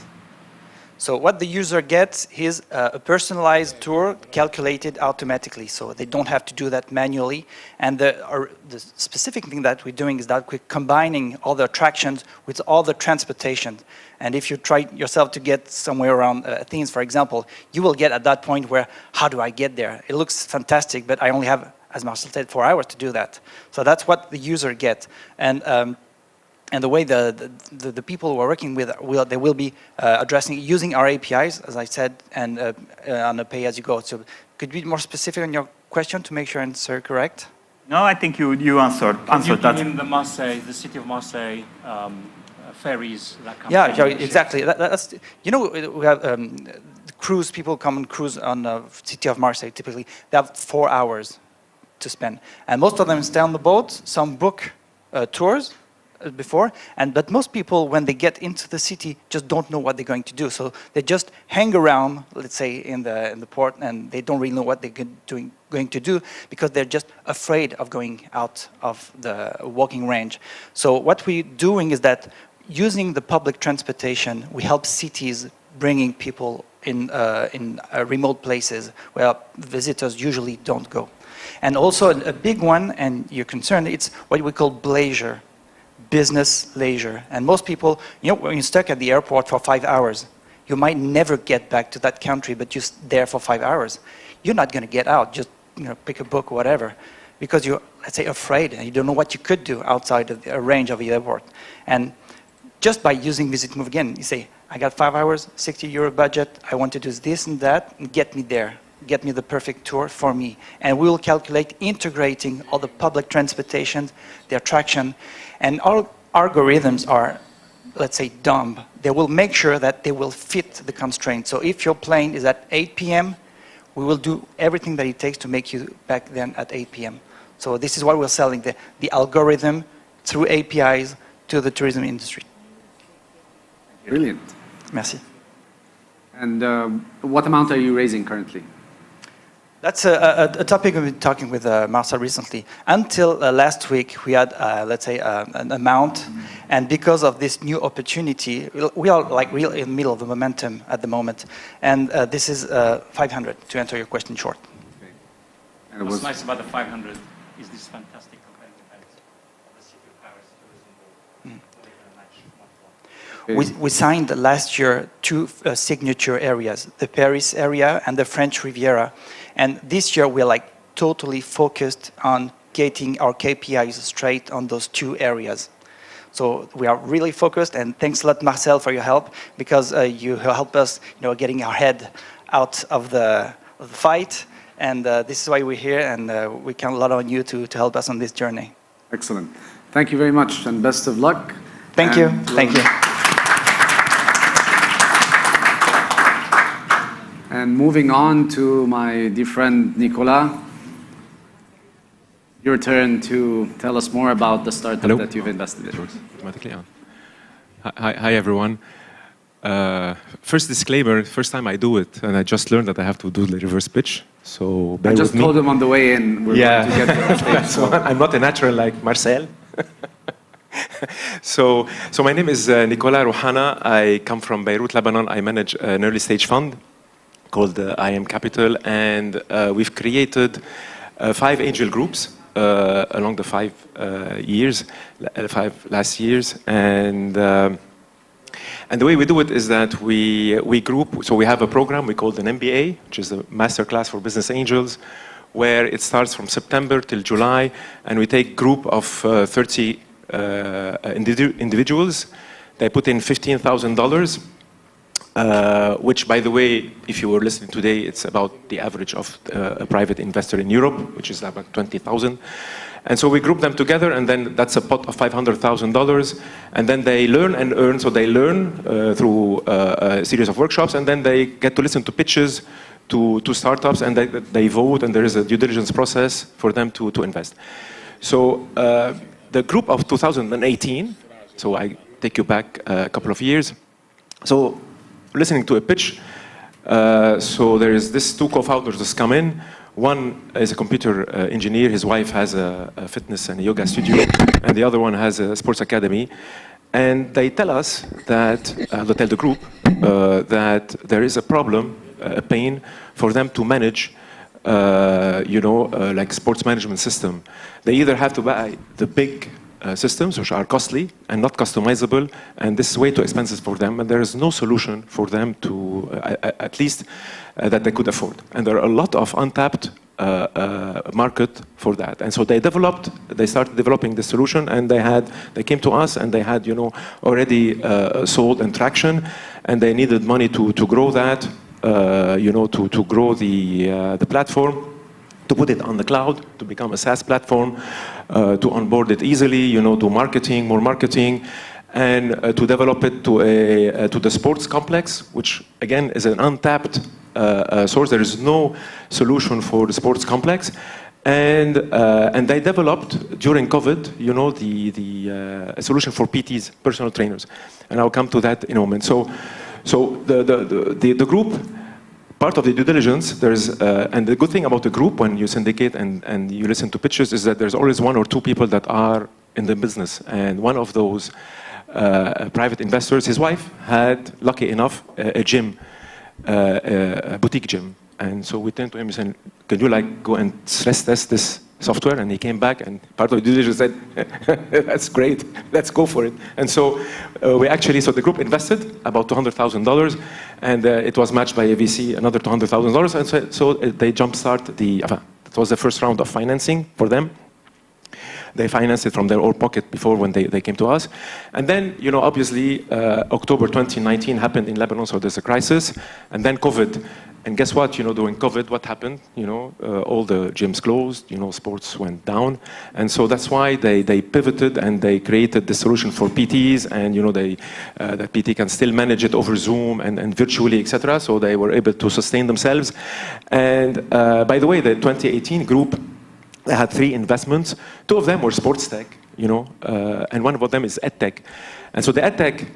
So what the user gets is a personalized tour calculated automatically, so they don't have to do that manually. And the specific thing that we're doing is that we're combining all the attractions with all the transportation. And if you try yourself to get somewhere around Athens, for example, you will get at that point where, how do I get there? It looks fantastic, but I only have, as Marcel said, 4 hours to do that. So that's what the user gets. And the way the people who are working with, they will be using our APIs, as I said, and on a pay-as-you-go. So could you be more specific on your question to make sure I answer correct? No, I think you answered that. In the city of Marseille, ferries that come. Yeah, exactly. That's, we have cruise, people come and cruise on the city of Marseille, typically. They have 4 hours to spend. And most of them stay on the boat, some book tours before, but most people, when they get into the city, just don't know what they're going to do. So they just hang around, let's say, in the port, and they don't really know what they're going to do, because they're just afraid of going out of the walking range. So what we're doing is that using the public transportation, we help cities bringing people in remote places where visitors usually don't go. And also a big one, and you're concerned, it's what we call bleisure. Business leisure. And most people, when you're stuck at the airport for 5 hours, you might never get back to that country, but you're there for 5 hours. You're not going to get out, just pick a book or whatever. because you're, let's say, afraid and you don't know what you could do outside of the range of the airport. And just by using Visit Move again, you say, I got 5 hours, 60 euro budget, I want to do this and that, and get me there. Get me the perfect tour for me. And we will calculate integrating all the public transportation, the attraction, and our algorithms are, let's say, dumb. They will make sure that they will fit the constraint. So if your plane is at 8 p.m., we will do everything that it takes to make you back then at 8 p.m. So this is what we're selling, the algorithm through APIs to the tourism industry. Brilliant. Merci. And what amount are you raising currently? That's a topic we've been talking with Marcel recently. Until last week, we had, let's say, an amount. And because of this new opportunity, we are like real in the middle of the momentum at the moment. And this is 500, to answer your question short. Okay. And what's nice about the 500 is this fantastic campaign event of the City of Paris Tourism Board. We signed last year 2 signature areas, the Paris area and the French Riviera. And this year we're like totally focused on getting our KPIs straight on those 2 areas. So we are really focused, and thanks a lot, Marcel, for your help, because you help us, getting our head out of the fight. And this is why we're here, and we count a lot on you to help us on this journey. Excellent. Thank you very much, and best of luck. Thank you. Thank you. And moving on to my dear friend Nicolas, your turn to tell us more about the startup that you've invested in. Automatically on. Hi everyone. First disclaimer, first time I do it, and I just learned that I have to do the reverse pitch. So bear I just with me. told him on the way in we're going to get to the stage. So I'm not a natural like Marcel. So my name is Nicolas Rouhana. I come from Beirut, Lebanon. I manage an early stage fund called IM Capital, and we've created 5 angel groups along the 5 last years, and the way we do it is that we group. So we have a program we call an MBA, which is a masterclass for business angels, where it starts from September till July, and we take group of 30 individuals. They put in $15,000. Which, by the way, if you were listening today, it's about the average of a private investor in Europe, which is about 20,000. And so we group them together, and then that's a pot of $500,000. And then they learn and earn. So they learn through a series of workshops, and then they get to listen to pitches to startups, and they vote, and there is a due diligence process for them to invest. So the group of 2018, so I take you back a couple of years. So listening to a pitch, so there is this 2 co-founders just come in. One is a computer engineer. His wife has a fitness and a yoga studio, and the other one has a sports academy. And they tell us that, they tell the group that there is a problem, a pain for them to manage, like sports management system. They either have to buy the big systems, which are costly and not customizable, and this is way too expensive for them, and there is no solution for them to, at least that they could afford. And there are a lot of untapped market for that. And so they started developing the solution, and they came to us, and they had, already sold and traction, and they needed money to grow that, to grow the platform, to put it on the cloud, to become a SaaS platform, to onboard it easily, do marketing, more marketing, and to develop it to the sports complex, which again is an untapped source. There is no solution for the sports complex, and they developed during COVID, a solution for PTs, personal trainers, and I'll come to that in a moment. So the group. Part of the due diligence, and the good thing about the group when you syndicate and you listen to pitches is that there's always 1 or 2 people that are in the business. And one of those private investors, his wife had, lucky enough, a gym, a boutique gym. And so we turned to him and said, can you go and stress test this software? And he came back, and part of the due diligence said, that's great, let's go for it. And so so the group invested about $200,000, and it was matched by a VC, another $200,000, and so they jumpstart the it was the first round of financing for them. They financed it from their own pocket before when they came to us. And then, obviously, October 2019 happened in Lebanon, so there's a crisis. And then COVID. And guess what? During COVID, what happened? All the gyms closed, sports went down. And so that's why they pivoted and they created the solution for PTs. And, that PT can still manage it over Zoom and virtually, etc. So they were able to sustain themselves. And by the way, the 2018 group, they had 3 investments. 2 of them were sports tech, and one of them is edtech. And so the edtech,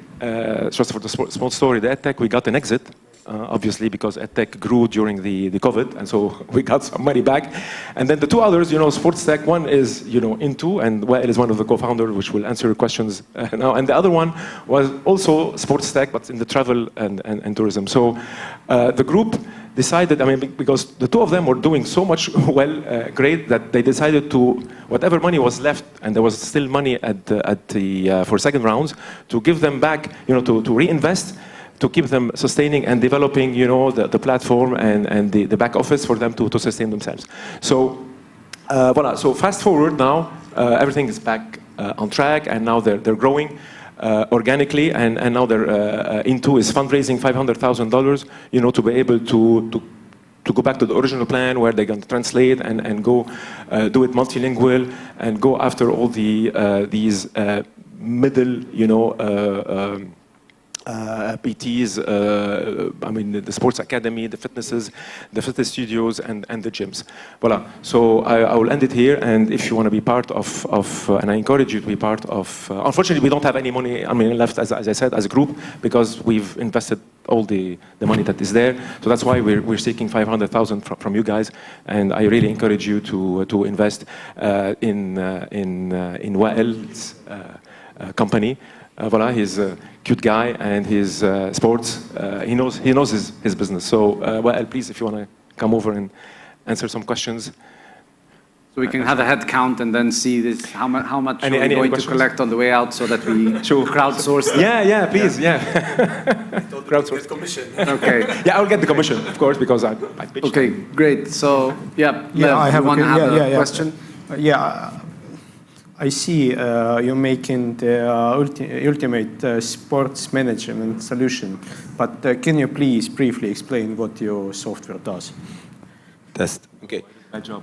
just for the small story, the edtech, we got an exit, obviously, because edtech grew during the COVID, and so we got some money back. And then the 2 others, sports tech, one is, Into, and Wael is one of the co-founders, which will answer your questions now. And the other one was also sports tech, but in the travel and tourism. So the group decided, because the 2 of them were doing so much great that they decided to, whatever money was left, and there was still money for second rounds, to give them back, to reinvest, to keep them sustaining and developing, the platform and the back office for them to sustain themselves. So, voilà. So fast forward now, everything is back on track, and now they're growing. Organically, and now they're Into is fundraising $500,000, to be able to go back to the original plan where they're going to translate and go do it multilingual and go after all these middle, PTs, the sports academy, the fitness studios, and the gyms. Voila. So I will end it here, and if you want to be part of and I encourage you to be part of, unfortunately we don't have any money, left, as I said, as a group, because we've invested all the money that is there. So that's why we're seeking $500,000 from you guys, and I really encourage you to invest in Wael's company. Voilà, he's a cute guy, and his sports, he knows his business. So, Wael, please, if you want to come over and answer some questions. So we can have a head count and then see this, how much are we going to collect on the way out, so that we crowdsource them. Yeah, please, crowdsource. Commission. Okay. Yeah, I'll get the commission, of course, because I pitched. Okay, great. So, I have a question. I see you're making the ultimate sports management solution, but can you please briefly explain what your software does? Test. Okay. My job.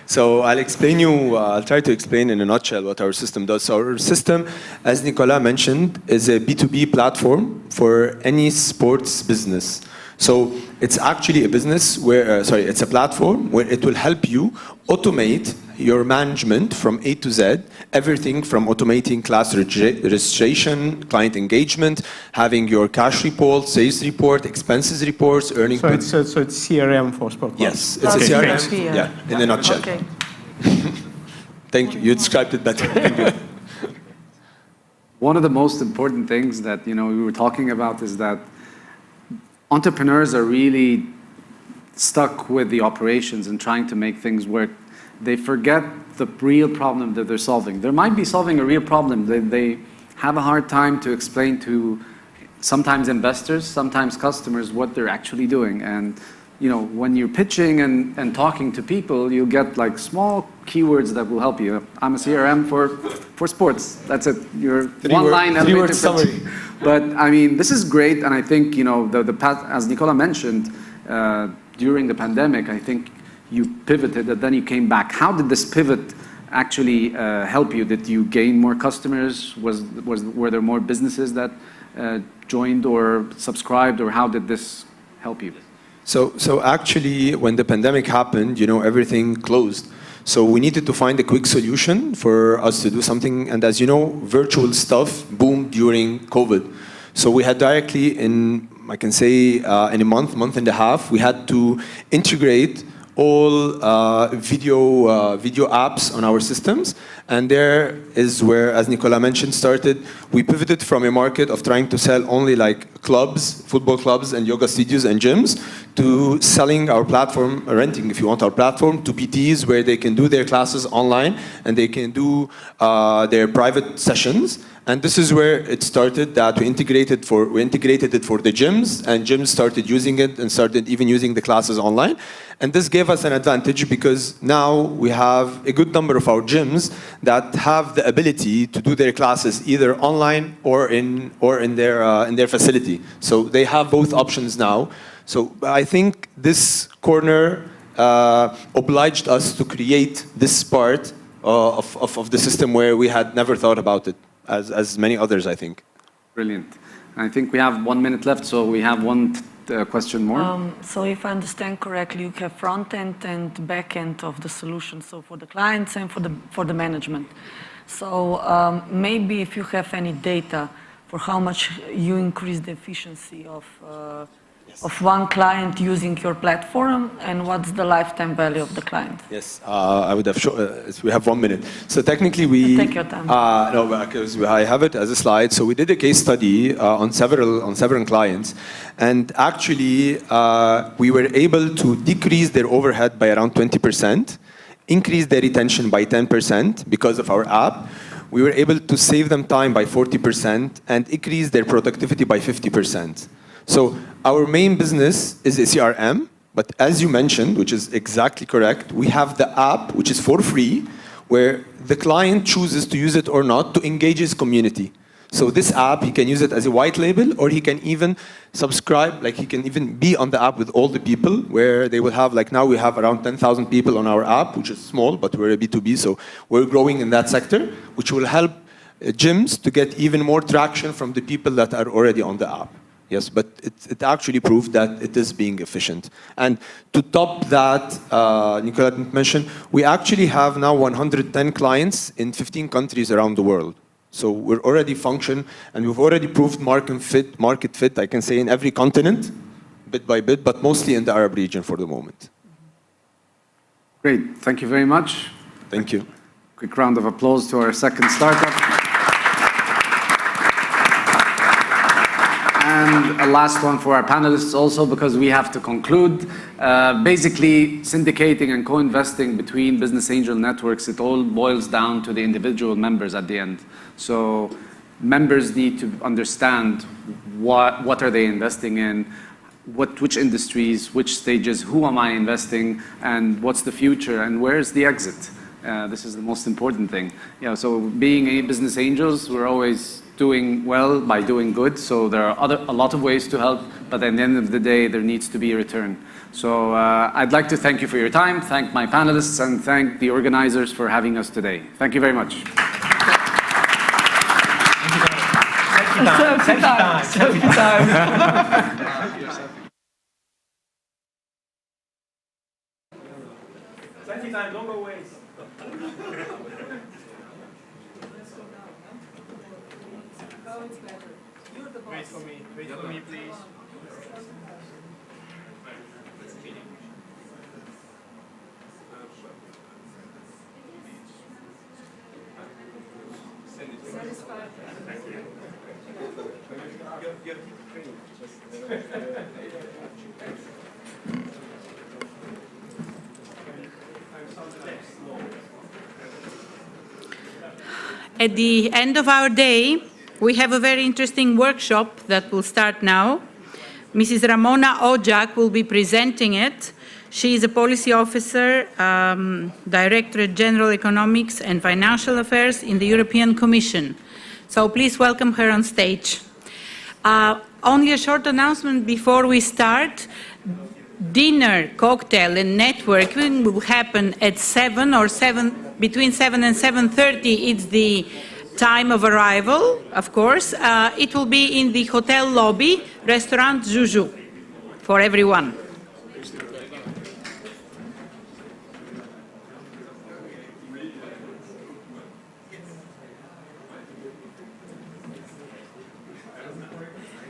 So I'll try to explain in a nutshell what our system does. So our system, as Nicolas mentioned, is a B2B platform for any sports business. So it's actually a business where, it's a platform where it will help you automate your management from A to Z, everything from automating class registration, client engagement, having your cash report, sales report, expenses reports, earning. So it's CRM for sport clubs. Yes, it's a CRM. In a nutshell. Okay. Thank you. You described it better. Thank you. One of the most important things that we were talking about is that entrepreneurs are really stuck with the operations and trying to make things work. They forget the real problem that they're solving. They might be solving a real problem. They have a hard time to explain to sometimes investors, sometimes customers, what they're actually doing. And when you're pitching and talking to people, you'll get like small keywords that will help you. I'm a CRM for sports. That's it. Your one-line elevator summary. But this is great, and I think the path, as Nicola mentioned, during the pandemic, I think you pivoted and then you came back. How did this pivot actually help you? Did you gain more customers? Were there more businesses that joined or subscribed, or how did this help you? So actually, when the pandemic happened, everything closed. So we needed to find a quick solution for us to do something. And as you know, virtual stuff boomed during COVID. So we had directly in a month and a half, we had to integrate all video apps on our systems. And there is where, as Nicola mentioned, we pivoted from a market of trying to sell only like clubs, football clubs, and yoga studios and gyms to selling our platform, renting, if you want, our platform to PTs where they can do their classes online and they can do their private sessions. And this is where it started, that we integrated it for the gyms, and gyms started using it and started even using the classes online. And this gave us an advantage because now we have a good number of our gyms that have the ability to do their classes either online or in their facility. So they have both options now. So I think this corner obliged us to create this part of the system where we had never thought about it, as many others, I think. Brilliant. I think we have 1 minute left, so we have one question more. So if I understand correctly, you have front end and back end of the solution, so for the clients and for the management. So maybe if you have any data for how much you increase the efficiency of one client using your platform, and what's the lifetime value of the client? Yes, I would have we have 1 minute. So technically we... Take your time. No, because I have it as a slide. So we did a case study on several clients, and actually we were able to decrease their overhead by around 20%, increase their retention by 10% because of our app. We were able to save them time by 40% and increase their productivity by 50%. So our main business is a CRM, but as you mentioned, which is exactly correct, we have the app, which is for free, where the client chooses to use it or not to engage his community. So this app, he can use it as a white label, or he can even subscribe, like he can even be on the app with all the people, where they will have, like now we have around 10,000 people on our app, which is small, but we're a B2B, so we're growing in that sector, which will help gyms to get even more traction from the people that are already on the app. Yes, but it actually proved that it is being efficient. And to top that, Nicola didn't mention, we actually have now 110 clients in 15 countries around the world. So we're already function, and we've already proved market fit, I can say, in every continent, bit by bit, but mostly in the Arab region for the moment. Great, thank you very much. Thank you. Quick round of applause to our second startup. And a last one for our panelists also, because we have to conclude. Basically, syndicating and co-investing between business angel networks, it all boils down to the individual members at the end. So members need to understand what are they investing in, which industries, which stages, who am I investing, and what's the future, and where's the exit? This is the most important thing. Yeah, so being a business angels, we're always doing well by doing good. So there are a lot of ways to help, but at the end of the day, there needs to be a return. So I'd like to thank you for your time, thank my panelists, and thank the organizers for having us today. Thank you very much. Selfie time. Selfie time, don't go away. Wait for me, please. Satisfied. At the end of our day, we have a very interesting workshop that will start now. Mrs. Ramona Ojak will be presenting it. She is a policy officer, Directorate General Economics and Financial Affairs in the European Commission. So please welcome her on stage. Only a short announcement before we start. Dinner, cocktail, and networking will happen at between 7 and 7:30. It's the time of arrival, of course. It will be in the hotel lobby, restaurant Juju, for everyone.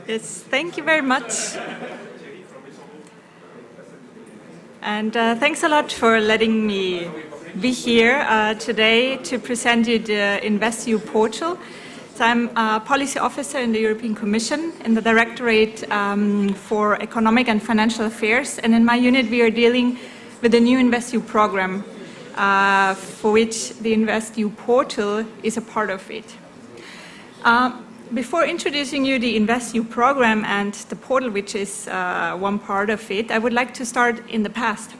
Yes, thank you very much. And thanks a lot for letting me be here today to present you the InvestU portal. It's So I'm a policy officer in the European Commission in the Directorate for Economic and Financial Affairs. And in my unit, we are dealing with the new InvestEU program, for which the InvestEU portal is a part of it. Before introducing you the InvestEU program and the portal, which is one part of it, I would like to start in the past.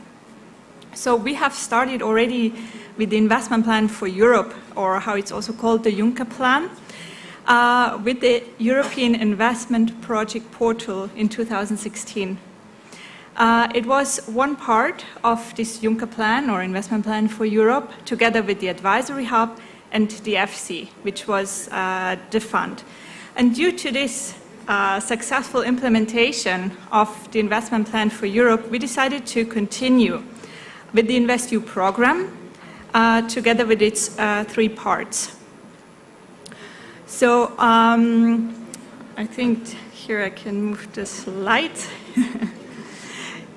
So we have started already with the investment plan for Europe, or how it's also called the Juncker plan, with the European Investment Project Portal in 2016. It was one part of this Juncker plan, or investment plan for Europe, together with the advisory hub and the FC, which was the fund. And due to this successful implementation of the investment plan for Europe, we decided to continue with the InvestEU program, together with its 3 parts. So I think here I can move the slide.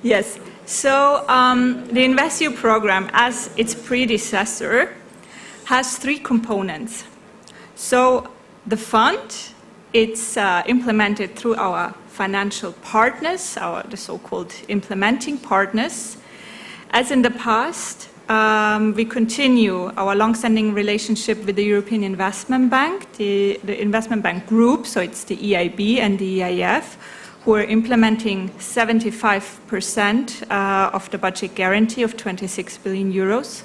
Yes, so the InvestEU program, as its predecessor, has 3 components. So the fund, it's implemented through our financial partners, the so-called implementing partners. As in the past, we continue our long-standing relationship with the European Investment Bank, the Investment Bank Group, so it's the EIB and the EIF, who are implementing 75% of the budget guarantee of 26 billion euros.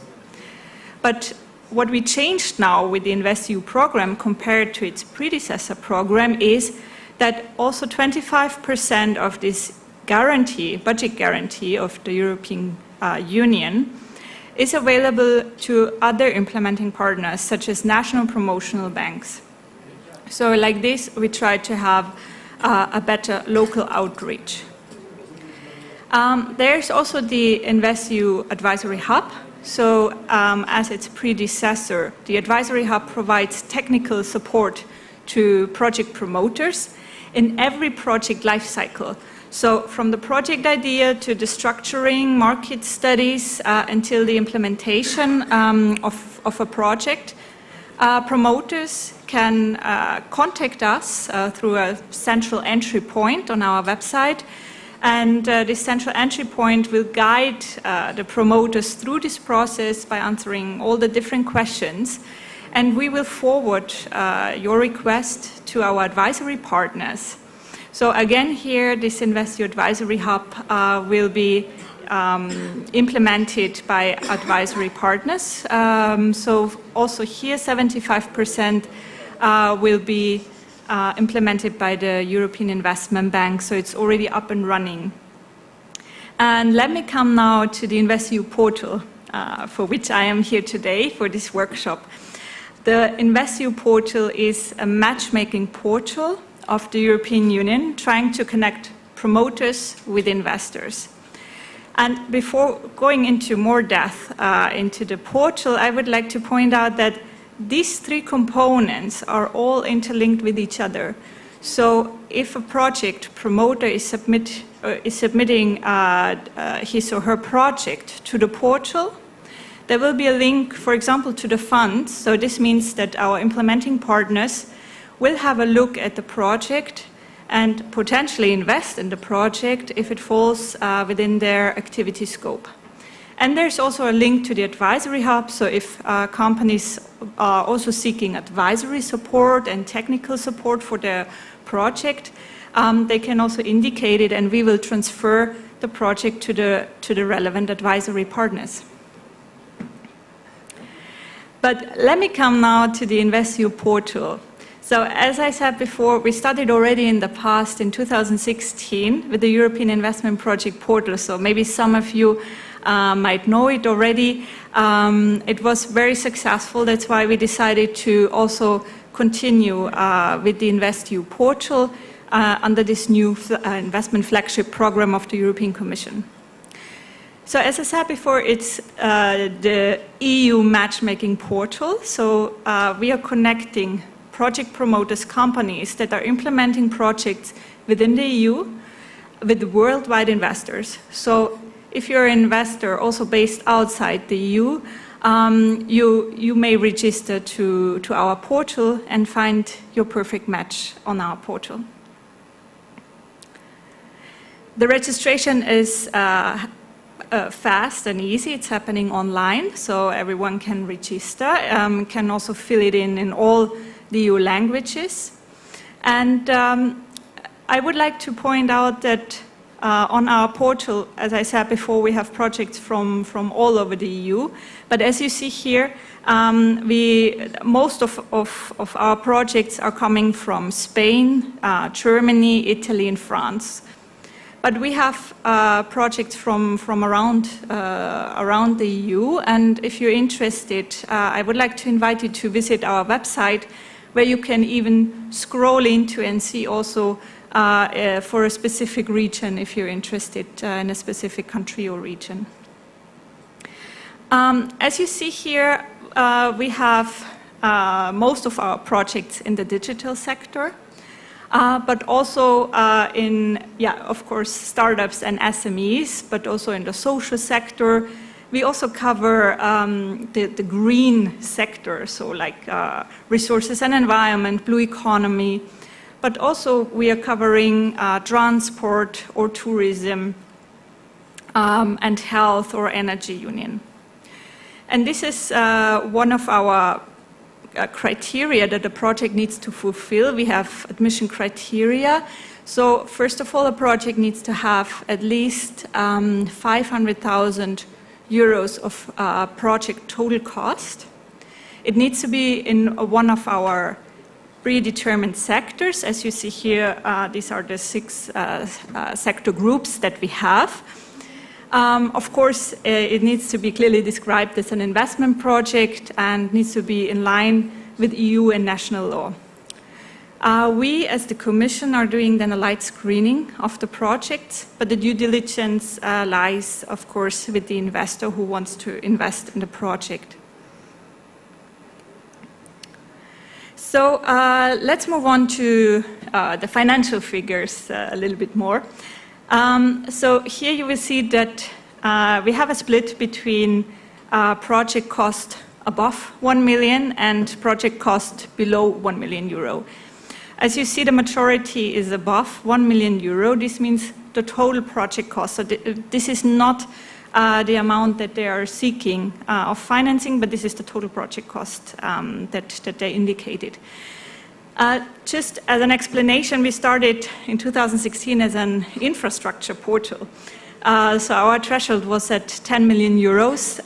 But what we changed now with the InvestEU program compared to its predecessor program is that also 25% of this guarantee, budget guarantee of the European Union, is available to other implementing partners, such as national promotional banks. So like this, we try to have a better local outreach. There's also the InvestEU Advisory Hub. So as its predecessor, the Advisory Hub provides technical support to project promoters in every project lifecycle. So from the project idea to the structuring, market studies, until the implementation of a project, promoters can contact us through a central entry point on our website. And this central entry point will guide the promoters through this process by answering all the different questions. And we will forward your request to our advisory partners. So again, here, this InvestEU Advisory Hub will be implemented by advisory partners. So also here, 75% will be implemented by the European Investment Bank, so it's already up and running. And let me come now to the InvestEU portal, for which I am here today for this workshop. The InvestEU portal is a matchmaking portal of the European Union, trying to connect promoters with investors. And before going into more depth into the portal, I would like to point out that these 3 components are all interlinked with each other. So if a project promoter is submitting his or her project to the portal, there will be a link, for example, to the fund. So this means that our implementing partners will have a look at the project and potentially invest in the project if it falls within their activity scope. And there's also a link to the advisory hub, so if companies are also seeking advisory support and technical support for their project, they can also indicate it, and we will transfer the project to the relevant advisory partners. But let me come now to the InvestEU portal. So as I said before, we started already in the past in 2016 with the European Investment Project Portal. So maybe some of you might know it already. It was very successful. That's why we decided to also continue with the InvestEU portal under this new investment flagship program of the European Commission. So as I said before, it's the EU matchmaking portal. So we are connecting project promoters, companies that are implementing projects within the EU with worldwide investors. So if you're an investor also based outside the EU, you may register to our portal and find your perfect match on our portal. The registration is fast and easy. It's happening online, so everyone can register, can also fill it in all the EU languages. And I would like to point out that on our portal, as I said before, we have projects from all over the EU. But as you see here, most of our projects are coming from Spain, Germany, Italy, and France. But we have projects from around the EU, and if you're interested, I would like to invite you to visit our website, where you can even scroll into and see also for a specific region, if you're interested in a specific country or region. As you see here, we have most of our projects in the digital sector. But also of course, startups and SMEs, but also in the social sector. We also cover the green sector, so like resources and environment, blue economy, but also we are covering transport or tourism and health or energy union. And this is one of our criteria that the project needs to fulfill. We have admission criteria. So first of all, a project needs to have at least 500,000 euros of project total cost. It needs to be in one of our predetermined sectors. As you see here, these are the 6 sector groups that we have. Of course, it needs to be clearly described as an investment project and needs to be in line with EU and national law. We, as the Commission, are doing then a light screening of the project, but the due diligence lies, of course, with the investor who wants to invest in the project. So let's move on to the financial figures a little bit more. So here you will see that we have a split between project cost above 1 million and project cost below 1 million euro. As you see, the majority is above 1 million euro. This means the total project cost. So this is not the amount that they are seeking of financing, but this is the total project cost that they indicated. Just as an explanation, we started in 2016 as an infrastructure portal. So our threshold was at 10 million euros,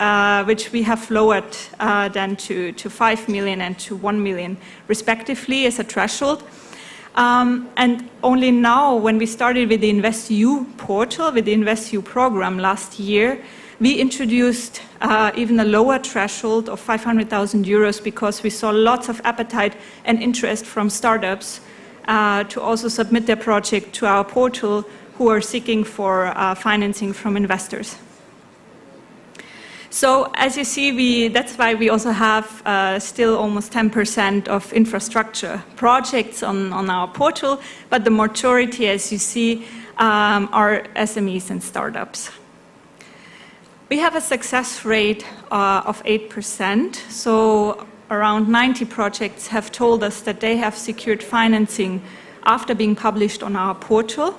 which we have lowered then to 5 million and to 1 million respectively as a threshold. And only now, when we started with the InvestEU portal, with the InvestEU program last year, we introduced even a lower threshold of 500,000 euros because we saw lots of appetite and interest from startups to also submit their project to our portal, who are seeking for financing from investors. So as you see, that's why we also have still almost 10% of infrastructure projects on our portal, but the majority, as you see, are SMEs and startups. We have a success rate of 8%, so around 90 projects have told us that they have secured financing after being published on our portal.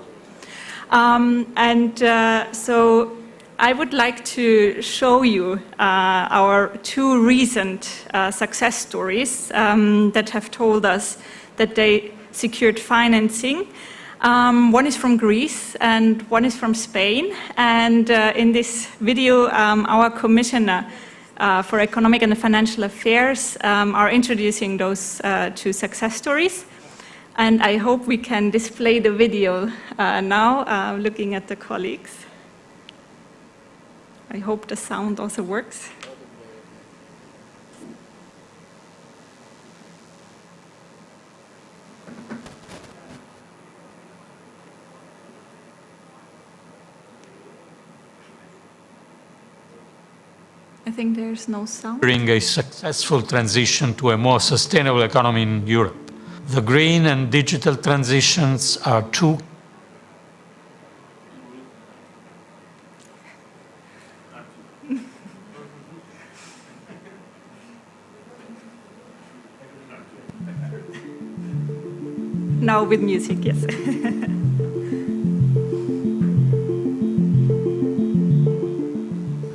So I would like to show you our 2 recent success stories that have told us that they secured financing. One is from Greece and one is from Spain. And in this video, our Commissioner for Economic and Financial Affairs are introducing those 2 success stories. And I hope we can display the video now, looking at the colleagues. I hope the sound also works. I think there's no sound. During a successful transition to a more sustainable economy in Europe. The green and digital transitions are 2 Now with music, yes.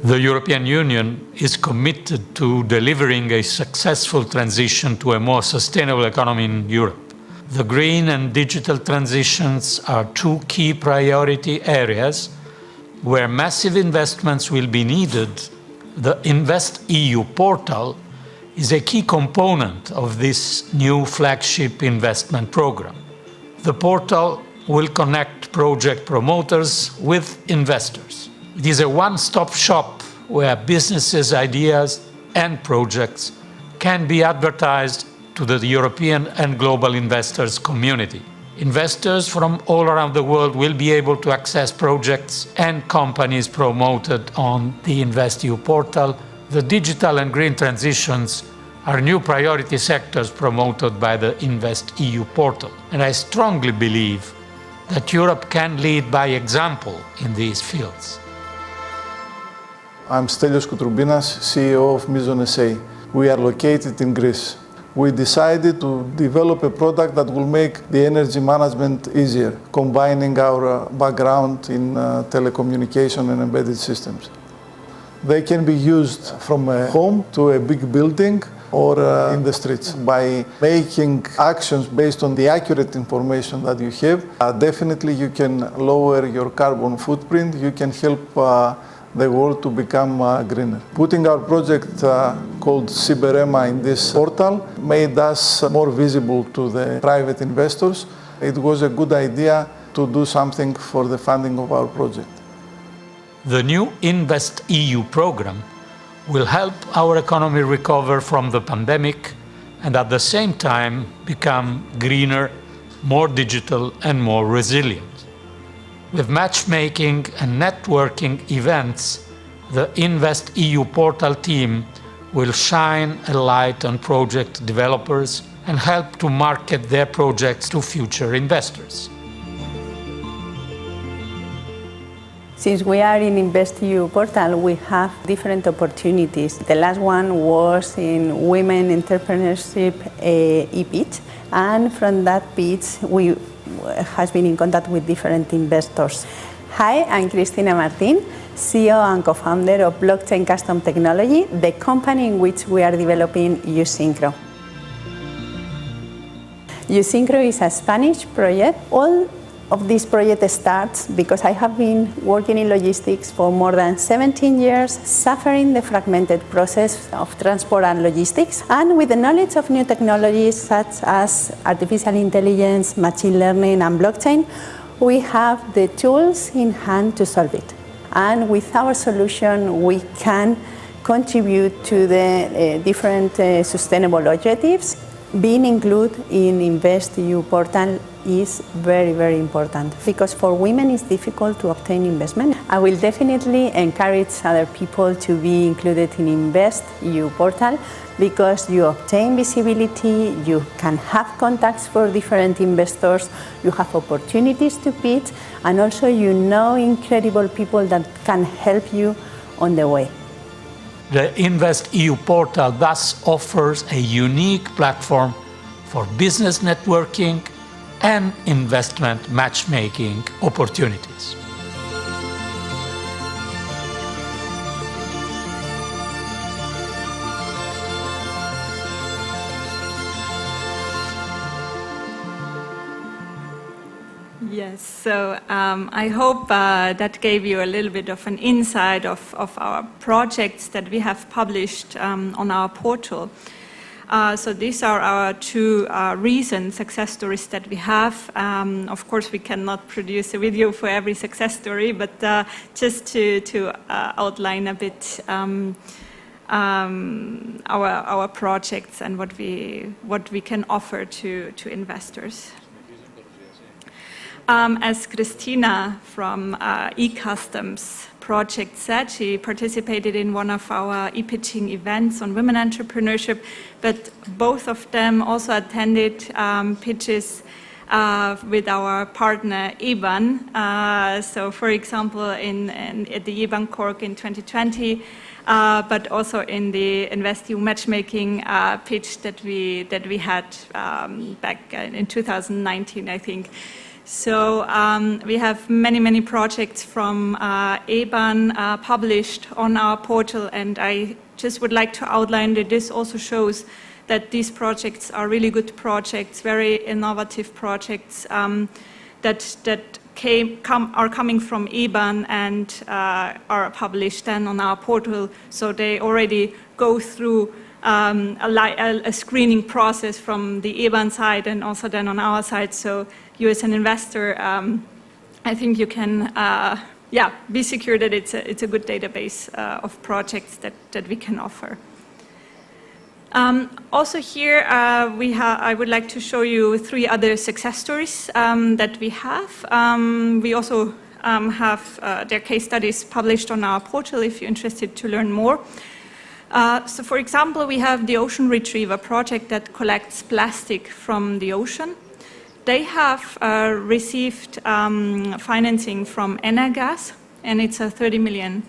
The European Union is committed to delivering a successful transition to a more sustainable economy in Europe. The green and digital transitions are two key priority areas where massive investments will be needed. The InvestEU portal is a key component of this new flagship investment program. The portal will connect project promoters with investors. It is a one-stop shop where businesses, ideas, and projects can be advertised to the European and global investors community. Investors from all around the world will be able to access projects and companies promoted on the InvestEU portal. The digital and green transitions are new priority sectors promoted by the InvestEU portal. And I strongly believe that Europe can lead by example in these fields. I'm Stelios Koutroubinas, CEO of Mizon SA. We are located in Greece. We decided to develop a product that will make the energy management easier, combining our background in telecommunication and embedded systems. They can be used from a home to a big building or in the streets. By making actions based on the accurate information that you have, definitely you can lower your carbon footprint, you can help the world to become greener. Putting our project called Cyberema in this portal made us more visible to the private investors. It was a good idea to do something for the funding of our project. The new InvestEU program will help our economy recover from the pandemic and at the same time become greener, more digital, and more resilient. With matchmaking and networking events, the InvestEU portal team will shine a light on project developers and help to market their projects to future investors. Since we are in InvestEU portal, we have different opportunities. The last one was in Women Entrepreneurship e-pitch, and from that pitch we has been in contact with different investors. Hi, I'm Cristina Martin, CEO and co-founder of Blockchain Custom Technology, the company in which we are developing Usynchro. Usynchro is a Spanish project. All of this project starts because I have been working in logistics for more than 17 years, suffering the fragmented process of transport and logistics. And with the knowledge of new technologies such as artificial intelligence, machine learning, and blockchain, we have the tools in hand to solve it. And with our solution, we can contribute to the different sustainable objectives. Being included in InvestEU portal is very, very important because for women it's difficult to obtain investment. I will definitely encourage other people to be included in InvestEU portal because you obtain visibility, you can have contacts for different investors, you have opportunities to pitch, and also you know incredible people that can help you on the way. The InvestEU portal thus offers a unique platform for business networking and investment matchmaking opportunities. Yes, so I hope that gave you a little bit of an insight of our projects that we have published on our portal. So these are our two recent success stories that we have. Of course, we cannot produce a video for every success story, but just to outline a bit our projects and what we can offer to investors. As Christina from eCustoms project said, she participated in one of our e-pitching events on women entrepreneurship, but both of them also attended pitches with our partner IBAN. So for example, at the IBAN Cork in 2020, but also in the InvestEU matchmaking pitch that we had back in 2019, I think. So we have many projects from EBAN published on our portal, and I just would like to outline that this also shows that these projects are really good projects, very innovative projects that are coming from EBAN and are published then on our portal. So they already go through a screening process from the EBAN side and also then on our side. So you as an investor, I think you can be secure that it's a good database of projects that we can offer. Also here, I would like to show you 3 other success stories that we have. We also have their case studies published on our portal if you're interested to learn more. So for example, we have the Ocean Retriever project that collects plastic from the ocean. They have received financing from Energas, and it's a 30 million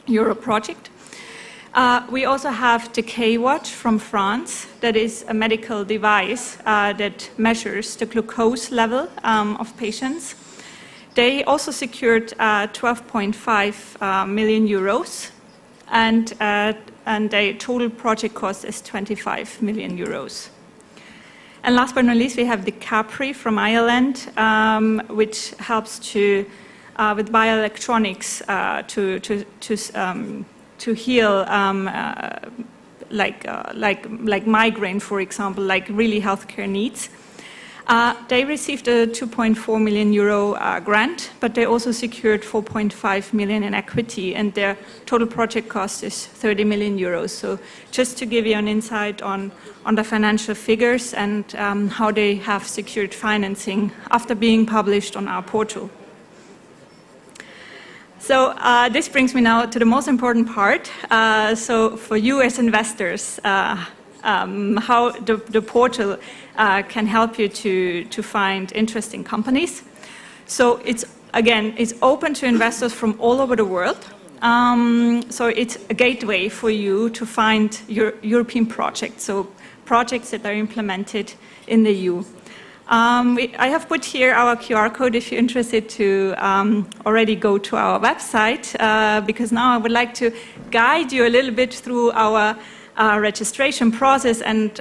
euro project. We also have the K-Watch from France, that is a medical device that measures the glucose level of patients. They also secured 12.5 million euros, and the total project cost is 25 million euros. And last but not least, we have the Capri from Ireland, which helps with bioelectronics to heal like migraine, for example, like really healthcare needs. They received a 2.4 million euro grant, but they also secured 4.5 million in equity, and their total project cost is 30 million euros. So just to give you an insight on the financial figures and how they have secured financing after being published on our portal. So this brings me now to the most important part. So for you as investors, how the portal can help you to find interesting companies. So it's open to investors from all over the world. So it's a gateway for you to find your European projects, so projects that are implemented in the EU. I have put here our QR code if you're interested to already go to our website, because now I would like to guide you a little bit through our registration process and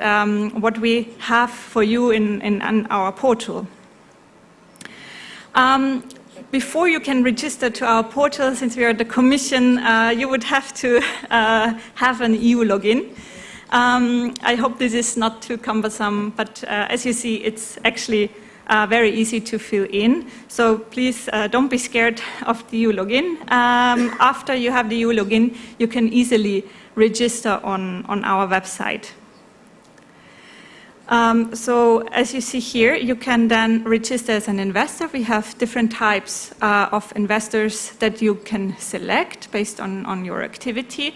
what we have for you in our portal. Before you can register to our portal, since we are the Commission, you would have to have an EU login. I hope this is not too cumbersome, but as you see, it's actually very easy to fill in. So please don't be scared of the EU login. After you have the EU login, you can easily register on our website. So as you see here, you can then register as an investor. We have different types of investors that you can select based on your activity.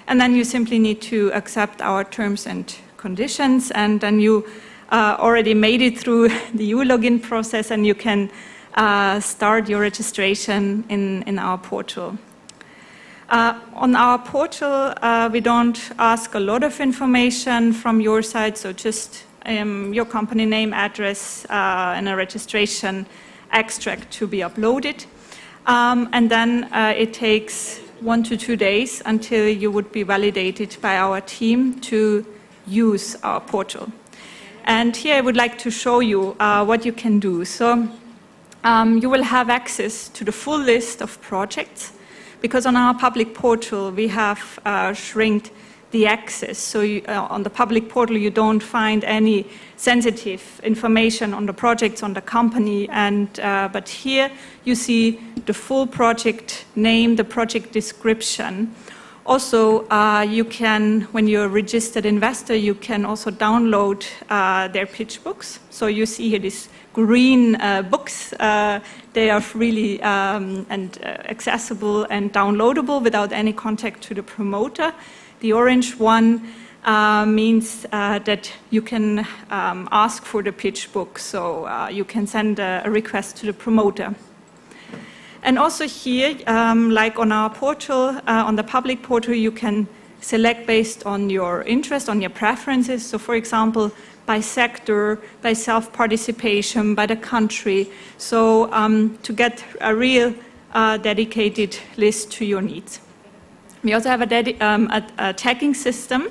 And then you simply need to accept our terms and conditions, and then you already made it through the EU login process, and you can start your registration in our portal. On our portal, we don't ask a lot of information from your side, so just your company name, address, and a registration extract to be uploaded. And then it takes 1 to 2 days until you would be validated by our team to use our portal. And here I would like to show you what you can do. So you will have access to the full list of projects, because on our public portal we have shrinked the access. So on the public portal you don't find any sensitive information on the projects, on the company, but here you see the full project name, the project description. Also, you can, when you're a registered investor, you can also download their pitch books. So you see here these green books. They are freely accessible and downloadable without any contact to the promoter. The orange one means that you can ask for the pitch book, so you can send a request to the promoter. And also here, like on our portal, on the public portal, you can select based on your interest, on your preferences. So for example, by sector, by self-participation, by the country. So to get a real dedicated list to your needs. We also have a tagging system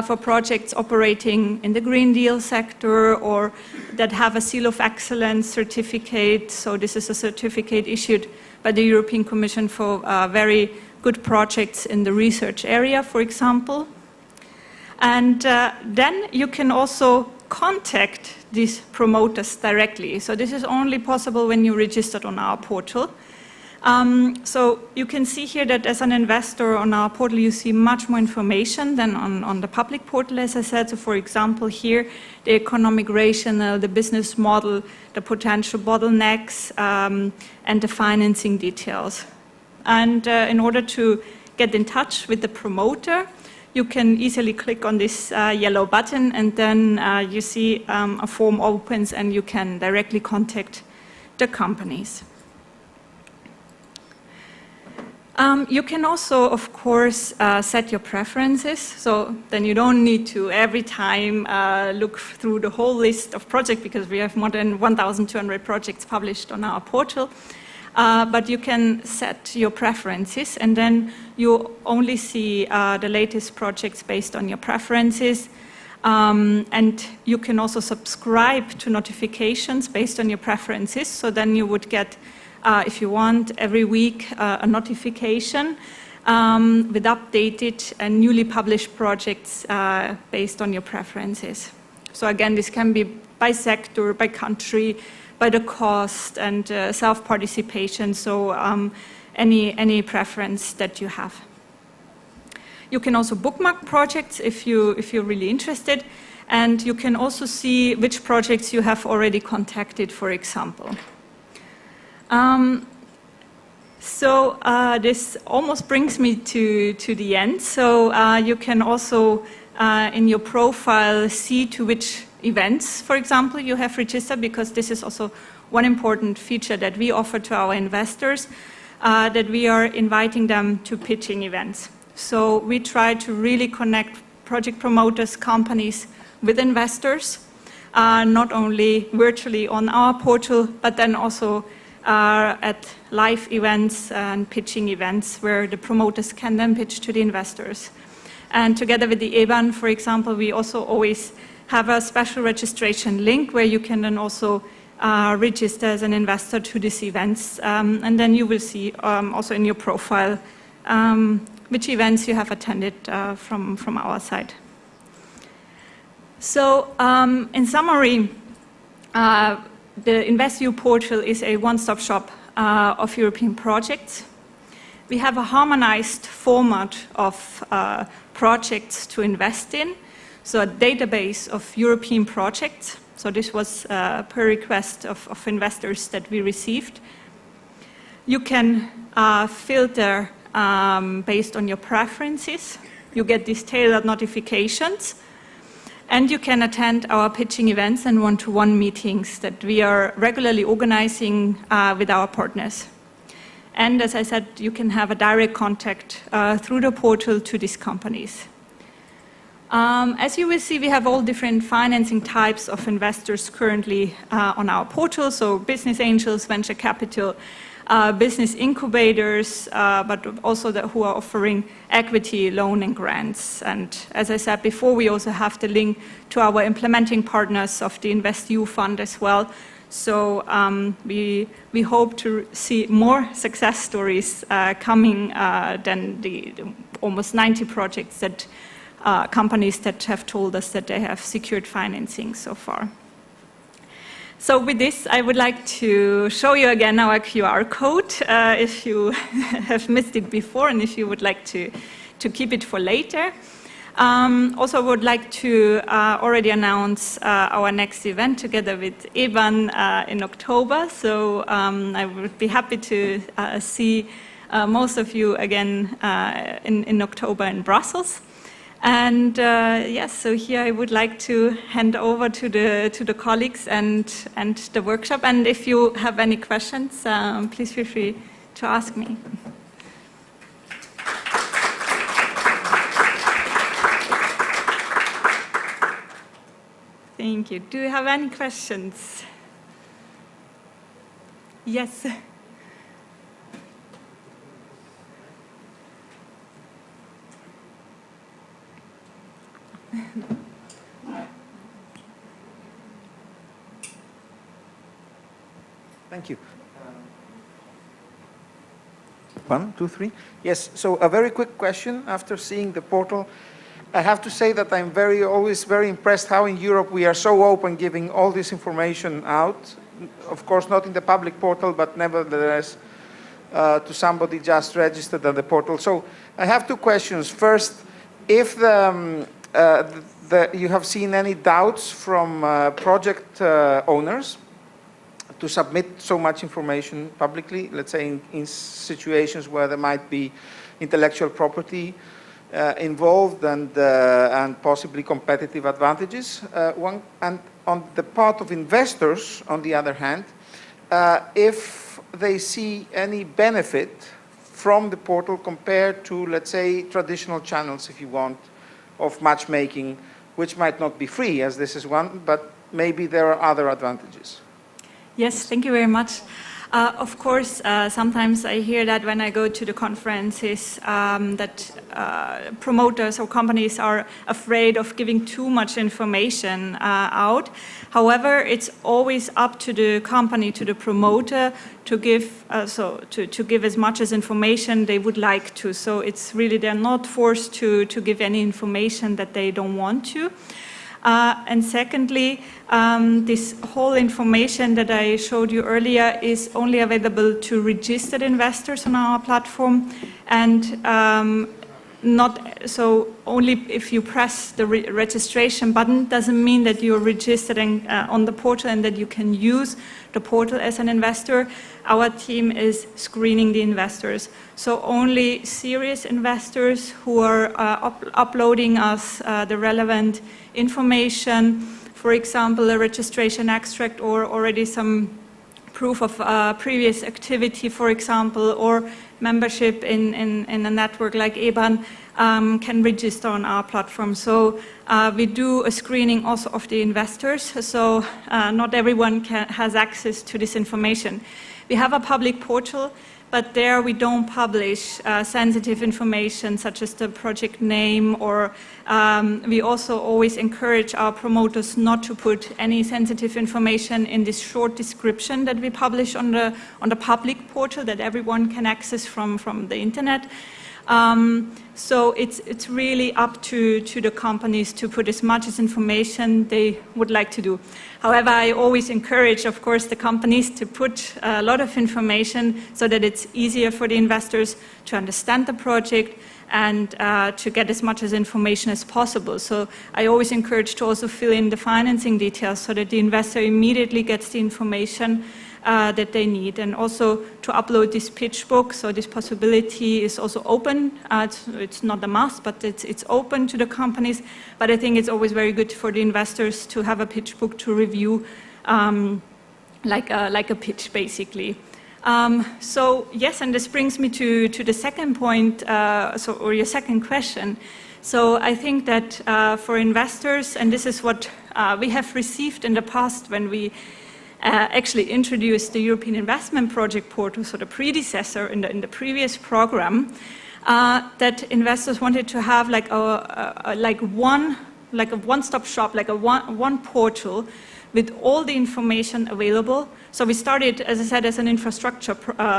for projects operating in the Green Deal sector or that have a Seal of Excellence certificate. So this is a certificate issued by the European Commission for very good projects in the research area, for example. And then you can also contact these promoters directly. So this is only possible when you're registered on our portal. So you can see here that as an investor on our portal, you see much more information than on the public portal, as I said. So for example, here, the economic rationale, the business model, the potential bottlenecks, and the financing details. And in order to get in touch with the promoter, you can easily click on this yellow button, and then you see a form opens and you can directly contact the companies. You can also, of course, set your preferences, so then you don't need to every time look through the whole list of projects, because we have more than 1,200 projects published on our portal. But you can set your preferences, and then you only see the latest projects based on your preferences. And you can also subscribe to notifications based on your preferences, so then you would get if you want, every week a notification with updated and newly published projects based on your preferences. So again, this can be by sector, by country, by the cost, and self-participation, so any preference that you have. You can also bookmark projects if you're really interested, and you can also see which projects you have already contacted, for example. So this almost brings me to the end. So you can also, in your profile, see to which events, for example, you have registered, because this is also one important feature that we offer to our investors, that we are inviting them to pitching events. So we try to really connect project promoters, companies with investors, not only virtually on our portal, but then also at live events and pitching events where the promoters can then pitch to the investors. And together with the EBAN, for example, we also always have a special registration link where you can then also register as an investor to these events. And then you will see also in your profile which events you have attended from our side. So in summary, the InvestEU portal is a one-stop shop of European projects. We have a harmonized format of projects to invest in, so a database of European projects. So this was per request of investors that we received. You can filter based on your preferences. You get these tailored notifications. And you can attend our pitching events and one-to-one meetings that we are regularly organizing with our partners. And as I said, you can have a direct contact through the portal to these companies. As you will see, we have all different financing types of investors currently on our portal, so business angels, venture capital, business incubators, but also who are offering equity, loan, and grants. And as I said before, we also have the link to our implementing partners of the InvestEU fund as well. So we hope to see more success stories coming than the almost 90 projects that companies that have told us that they have secured financing so far. So with this, I would like to show you again our QR code if you have missed it before and if you would like to keep it for later. Also, I would like to already announce our next event together with EBAN in October. So I would be happy to see most of you again in October in Brussels. And yes, so here I would like to hand over to the colleagues and the workshop. And if you have any questions, please feel free to ask me. Thank you. Do you have any questions? Yes. Thank you. 1, 2, 3. Yes, so a very quick question after seeing the portal. I have to say that I'm always very impressed how in Europe we are so open giving all this information out. Of course, not in the public portal, but nevertheless to somebody just registered on the portal. So I have 2 questions. First, if you have seen any doubts from project owners to submit so much information publicly, let's say in situations where there might be intellectual property involved and possibly competitive advantages. And on the part of investors, on the other hand, if they see any benefit from the portal compared to, let's say, traditional channels, if you want, of matchmaking, which might not be free, as this is one, but maybe there are other advantages. Yes, thank you very much. Of course, sometimes I hear that when I go to the conferences that promoters or companies are afraid of giving too much information out. However, it's always up to the company, to the promoter, to give to give as much as information they would like to. So it's really, they're not forced to give any information that they don't want to. And secondly, this whole information that I showed you earlier is only available to registered investors on our platform, and only if you press the registration button doesn't mean that you're registered on the portal and that you can use the portal as an investor. Our team is screening the investors. So only serious investors who are uploading us the relevant information, for example, a registration extract or already some proof of previous activity, for example, or membership in a network like EBAN, can register on our platform. So we do a screening also of the investors, so not everyone has access to this information. We have a public portal, but there we don't publish sensitive information such as the project name, or we also always encourage our promoters not to put any sensitive information in this short description that we publish on the public portal that everyone can access from the internet. So it's really up to the companies to put as much as information they would like to do. However, I always encourage, of course, the companies to put a lot of information so that it's easier for the investors to understand the project and to get as much as information as possible. So I always encourage to also fill in the financing details so that the investor immediately gets the information that they need, and also to upload this pitch book. So this possibility is also open. It's not a must, but it's open to the companies. But I think it's always very good for the investors to have a pitch book to review, like a pitch, basically. So yes, and this brings me to the second point, or your second question. So I think that for investors, and this is what we have received in the past when we actually introduced the European Investment Project Portal, so the predecessor in the previous program, that investors wanted to have like a one-stop shop, like a one portal with all the information available. So we started, as I said, as an infrastructure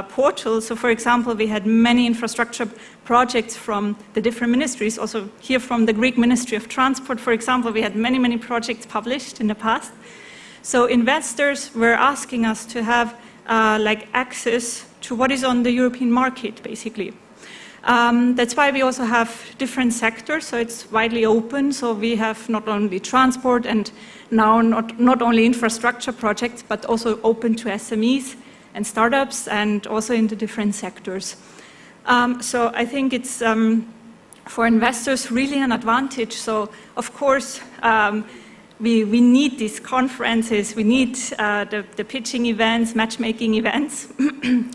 portal. So for example, we had many infrastructure projects from the different ministries. Also here from the Greek Ministry of Transport, for example, we had many projects published in the past. So investors were asking us to have access to what is on the European market, basically. That's why we also have different sectors, so it's widely open. So we have not only transport and now not only infrastructure projects, but also open to SMEs and startups and also into different sectors. So I think it's for investors really an advantage. So, of course, we need these conferences, we need the pitching events, matchmaking events,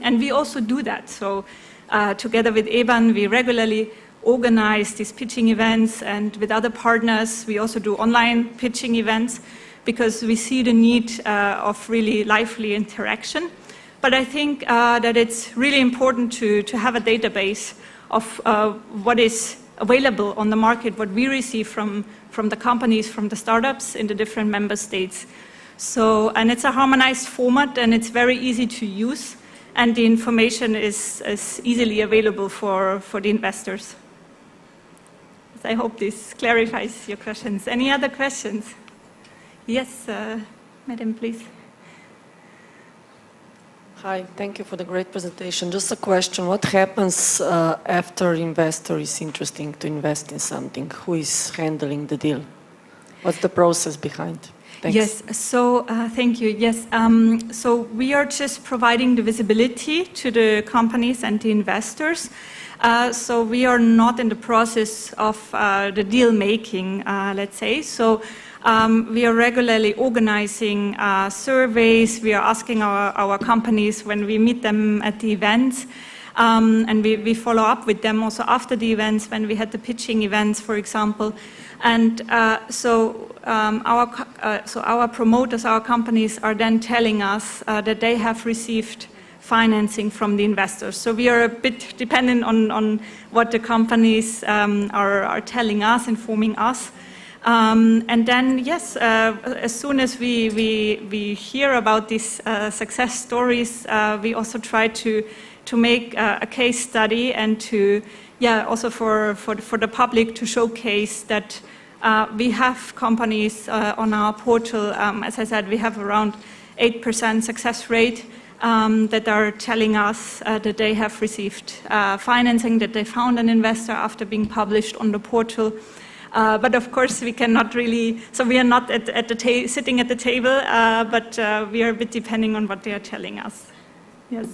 and we also do that. So together with EBAN, we regularly organize these pitching events, and with other partners, we also do online pitching events because we see the need of really lively interaction. But I think that it's really important to have a database of what is available on the market, what we receive from the companies, from the startups in the different member states. So, and it's a harmonized format, and it's very easy to use, and the information is easily available for the investors. So I hope this clarifies your questions. Any other questions? Yes, Madam, please. Hi, thank you for the great presentation. Just a question, what happens after investor is interested to invest in something? Who is handling the deal? What's the process behind? Thanks. Yes, so thank you. Yes, so we are just providing the visibility to the companies and the investors. So we are not in the process of the deal making, let's say. So we are regularly organizing surveys. We are asking our companies when we meet them at the events. And we follow up with them also after the events when we had the pitching events, for example. And so our promoters, our companies are then telling us that they have received financing from the investors. So we are a bit dependent on what the companies are telling us, informing us. And then, yes, as soon as we hear about these success stories, we also try to make a case study and to, also for the public to showcase that we have companies on our portal. As I said, we have around 8% success rate that are telling us that they have received financing, that they found an investor after being published on the portal. But of course, we cannot really, so we are not sitting at the table, but we are a bit depending on what they are telling us. Yes.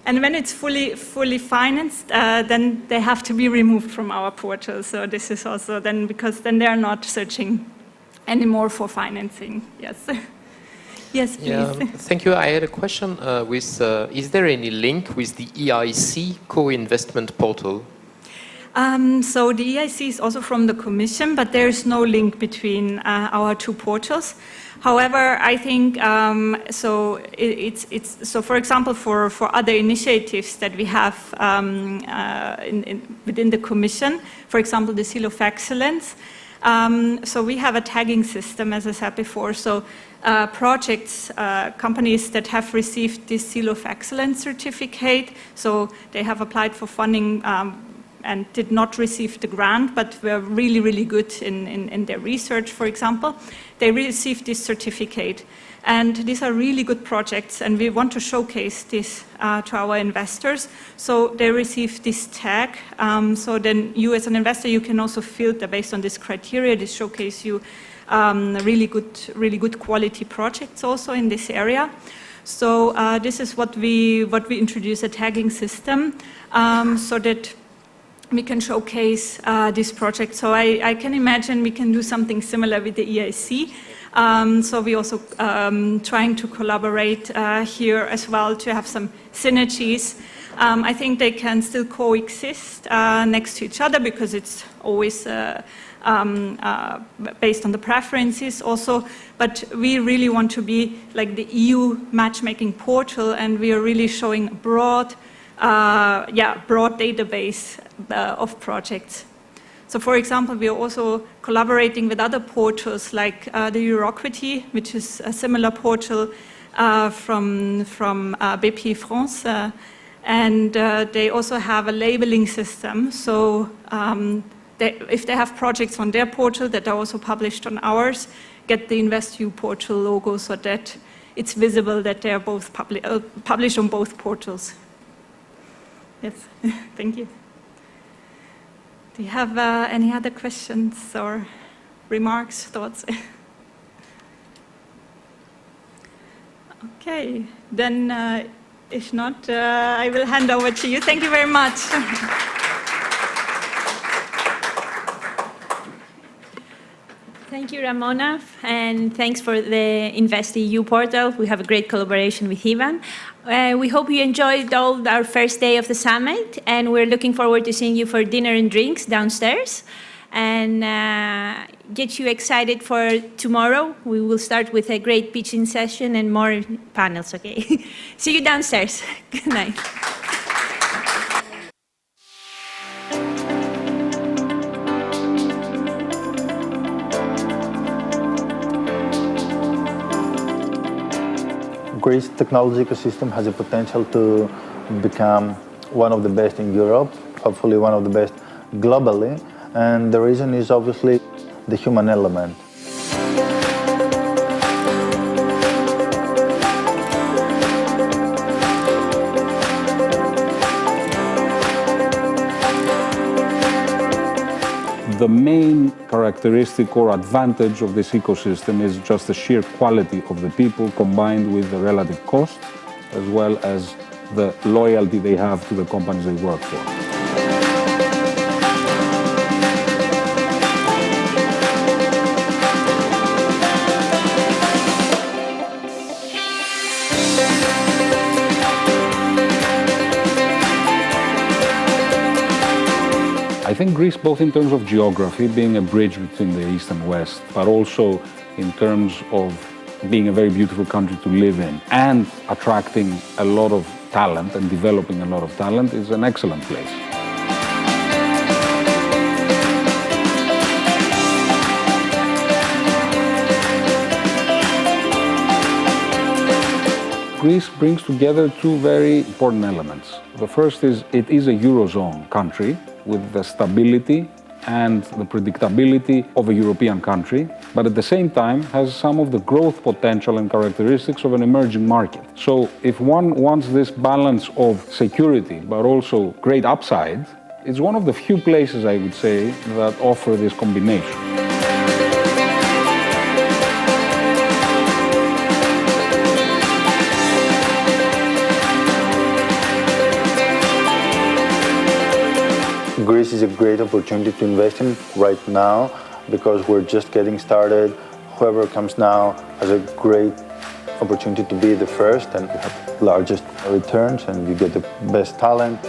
And when it's fully financed, then they have to be removed from our portal. So this is also then, because then they are not searching anymore for financing. Yes. Yes, please. Yeah, thank you. I had a question is there any link with the EIC co-investment portal? So the EIC is also from the Commission, but there is no link between our two portals. However, I think so. So, for example, for other initiatives that we have within the Commission, for example, the Seal of Excellence. So we have a tagging system, as I said before. So projects, companies that have received this Seal of Excellence certificate, so they have applied for funding. And did not receive the grant, but were really, really good in their research, for example. They received this certificate. And these are really good projects, and we want to showcase this to our investors. So they receive this tag. So then you, as an investor, you can also filter based on this criteria. This showcase you really good quality projects also in this area. So this is what we introduce, a tagging system, so that we can showcase this project. So I can imagine we can do something similar with the EIC. So we also trying to collaborate here as well to have some synergies. I think they can still coexist next to each other because it's always based on the preferences also. But we really want to be like the EU matchmaking portal, and we are really showing broad database of projects. So, for example, we are also collaborating with other portals like the Euroquity, which is a similar portal from BP France, and they also have a labeling system. So, if they have projects on their portal that are also published on ours, get the InvestU portal logo so that it's visible that they are both published on both portals. Yes, thank you. Do you have any other questions or remarks, thoughts? Okay, then if not, I will hand over to you. Thank you very much. Thank you, Ramona, and thanks for the InvestEU portal. We have a great collaboration with Ivan. We hope you enjoyed our first day of the summit, and we're looking forward to seeing you for dinner and drinks downstairs, and get you excited for tomorrow. We will start with a great pitching session and more panels, okay? See you downstairs. Good night. Greece technology ecosystem has a potential to become one of the best in Europe, hopefully one of the best globally, and the reason is obviously the human element. The main characteristic or advantage of this ecosystem is just the sheer quality of the people combined with the relative cost, as well as the loyalty they have to the companies they work for. I think Greece, both in terms of geography, being a bridge between the East and West, but also in terms of being a very beautiful country to live in and attracting a lot of talent and developing a lot of talent, is an excellent place. Greece brings together two very important elements. The first is it is a Eurozone country with the stability and the predictability of a European country, but at the same time has some of the growth potential and characteristics of an emerging market. So if one wants this balance of security, but also great upside, it's one of the few places, I would say, that offer this combination. Greece is a great opportunity to invest in right now because we're just getting started. Whoever comes now has a great opportunity to be the first and you have largest returns and you get the best talent.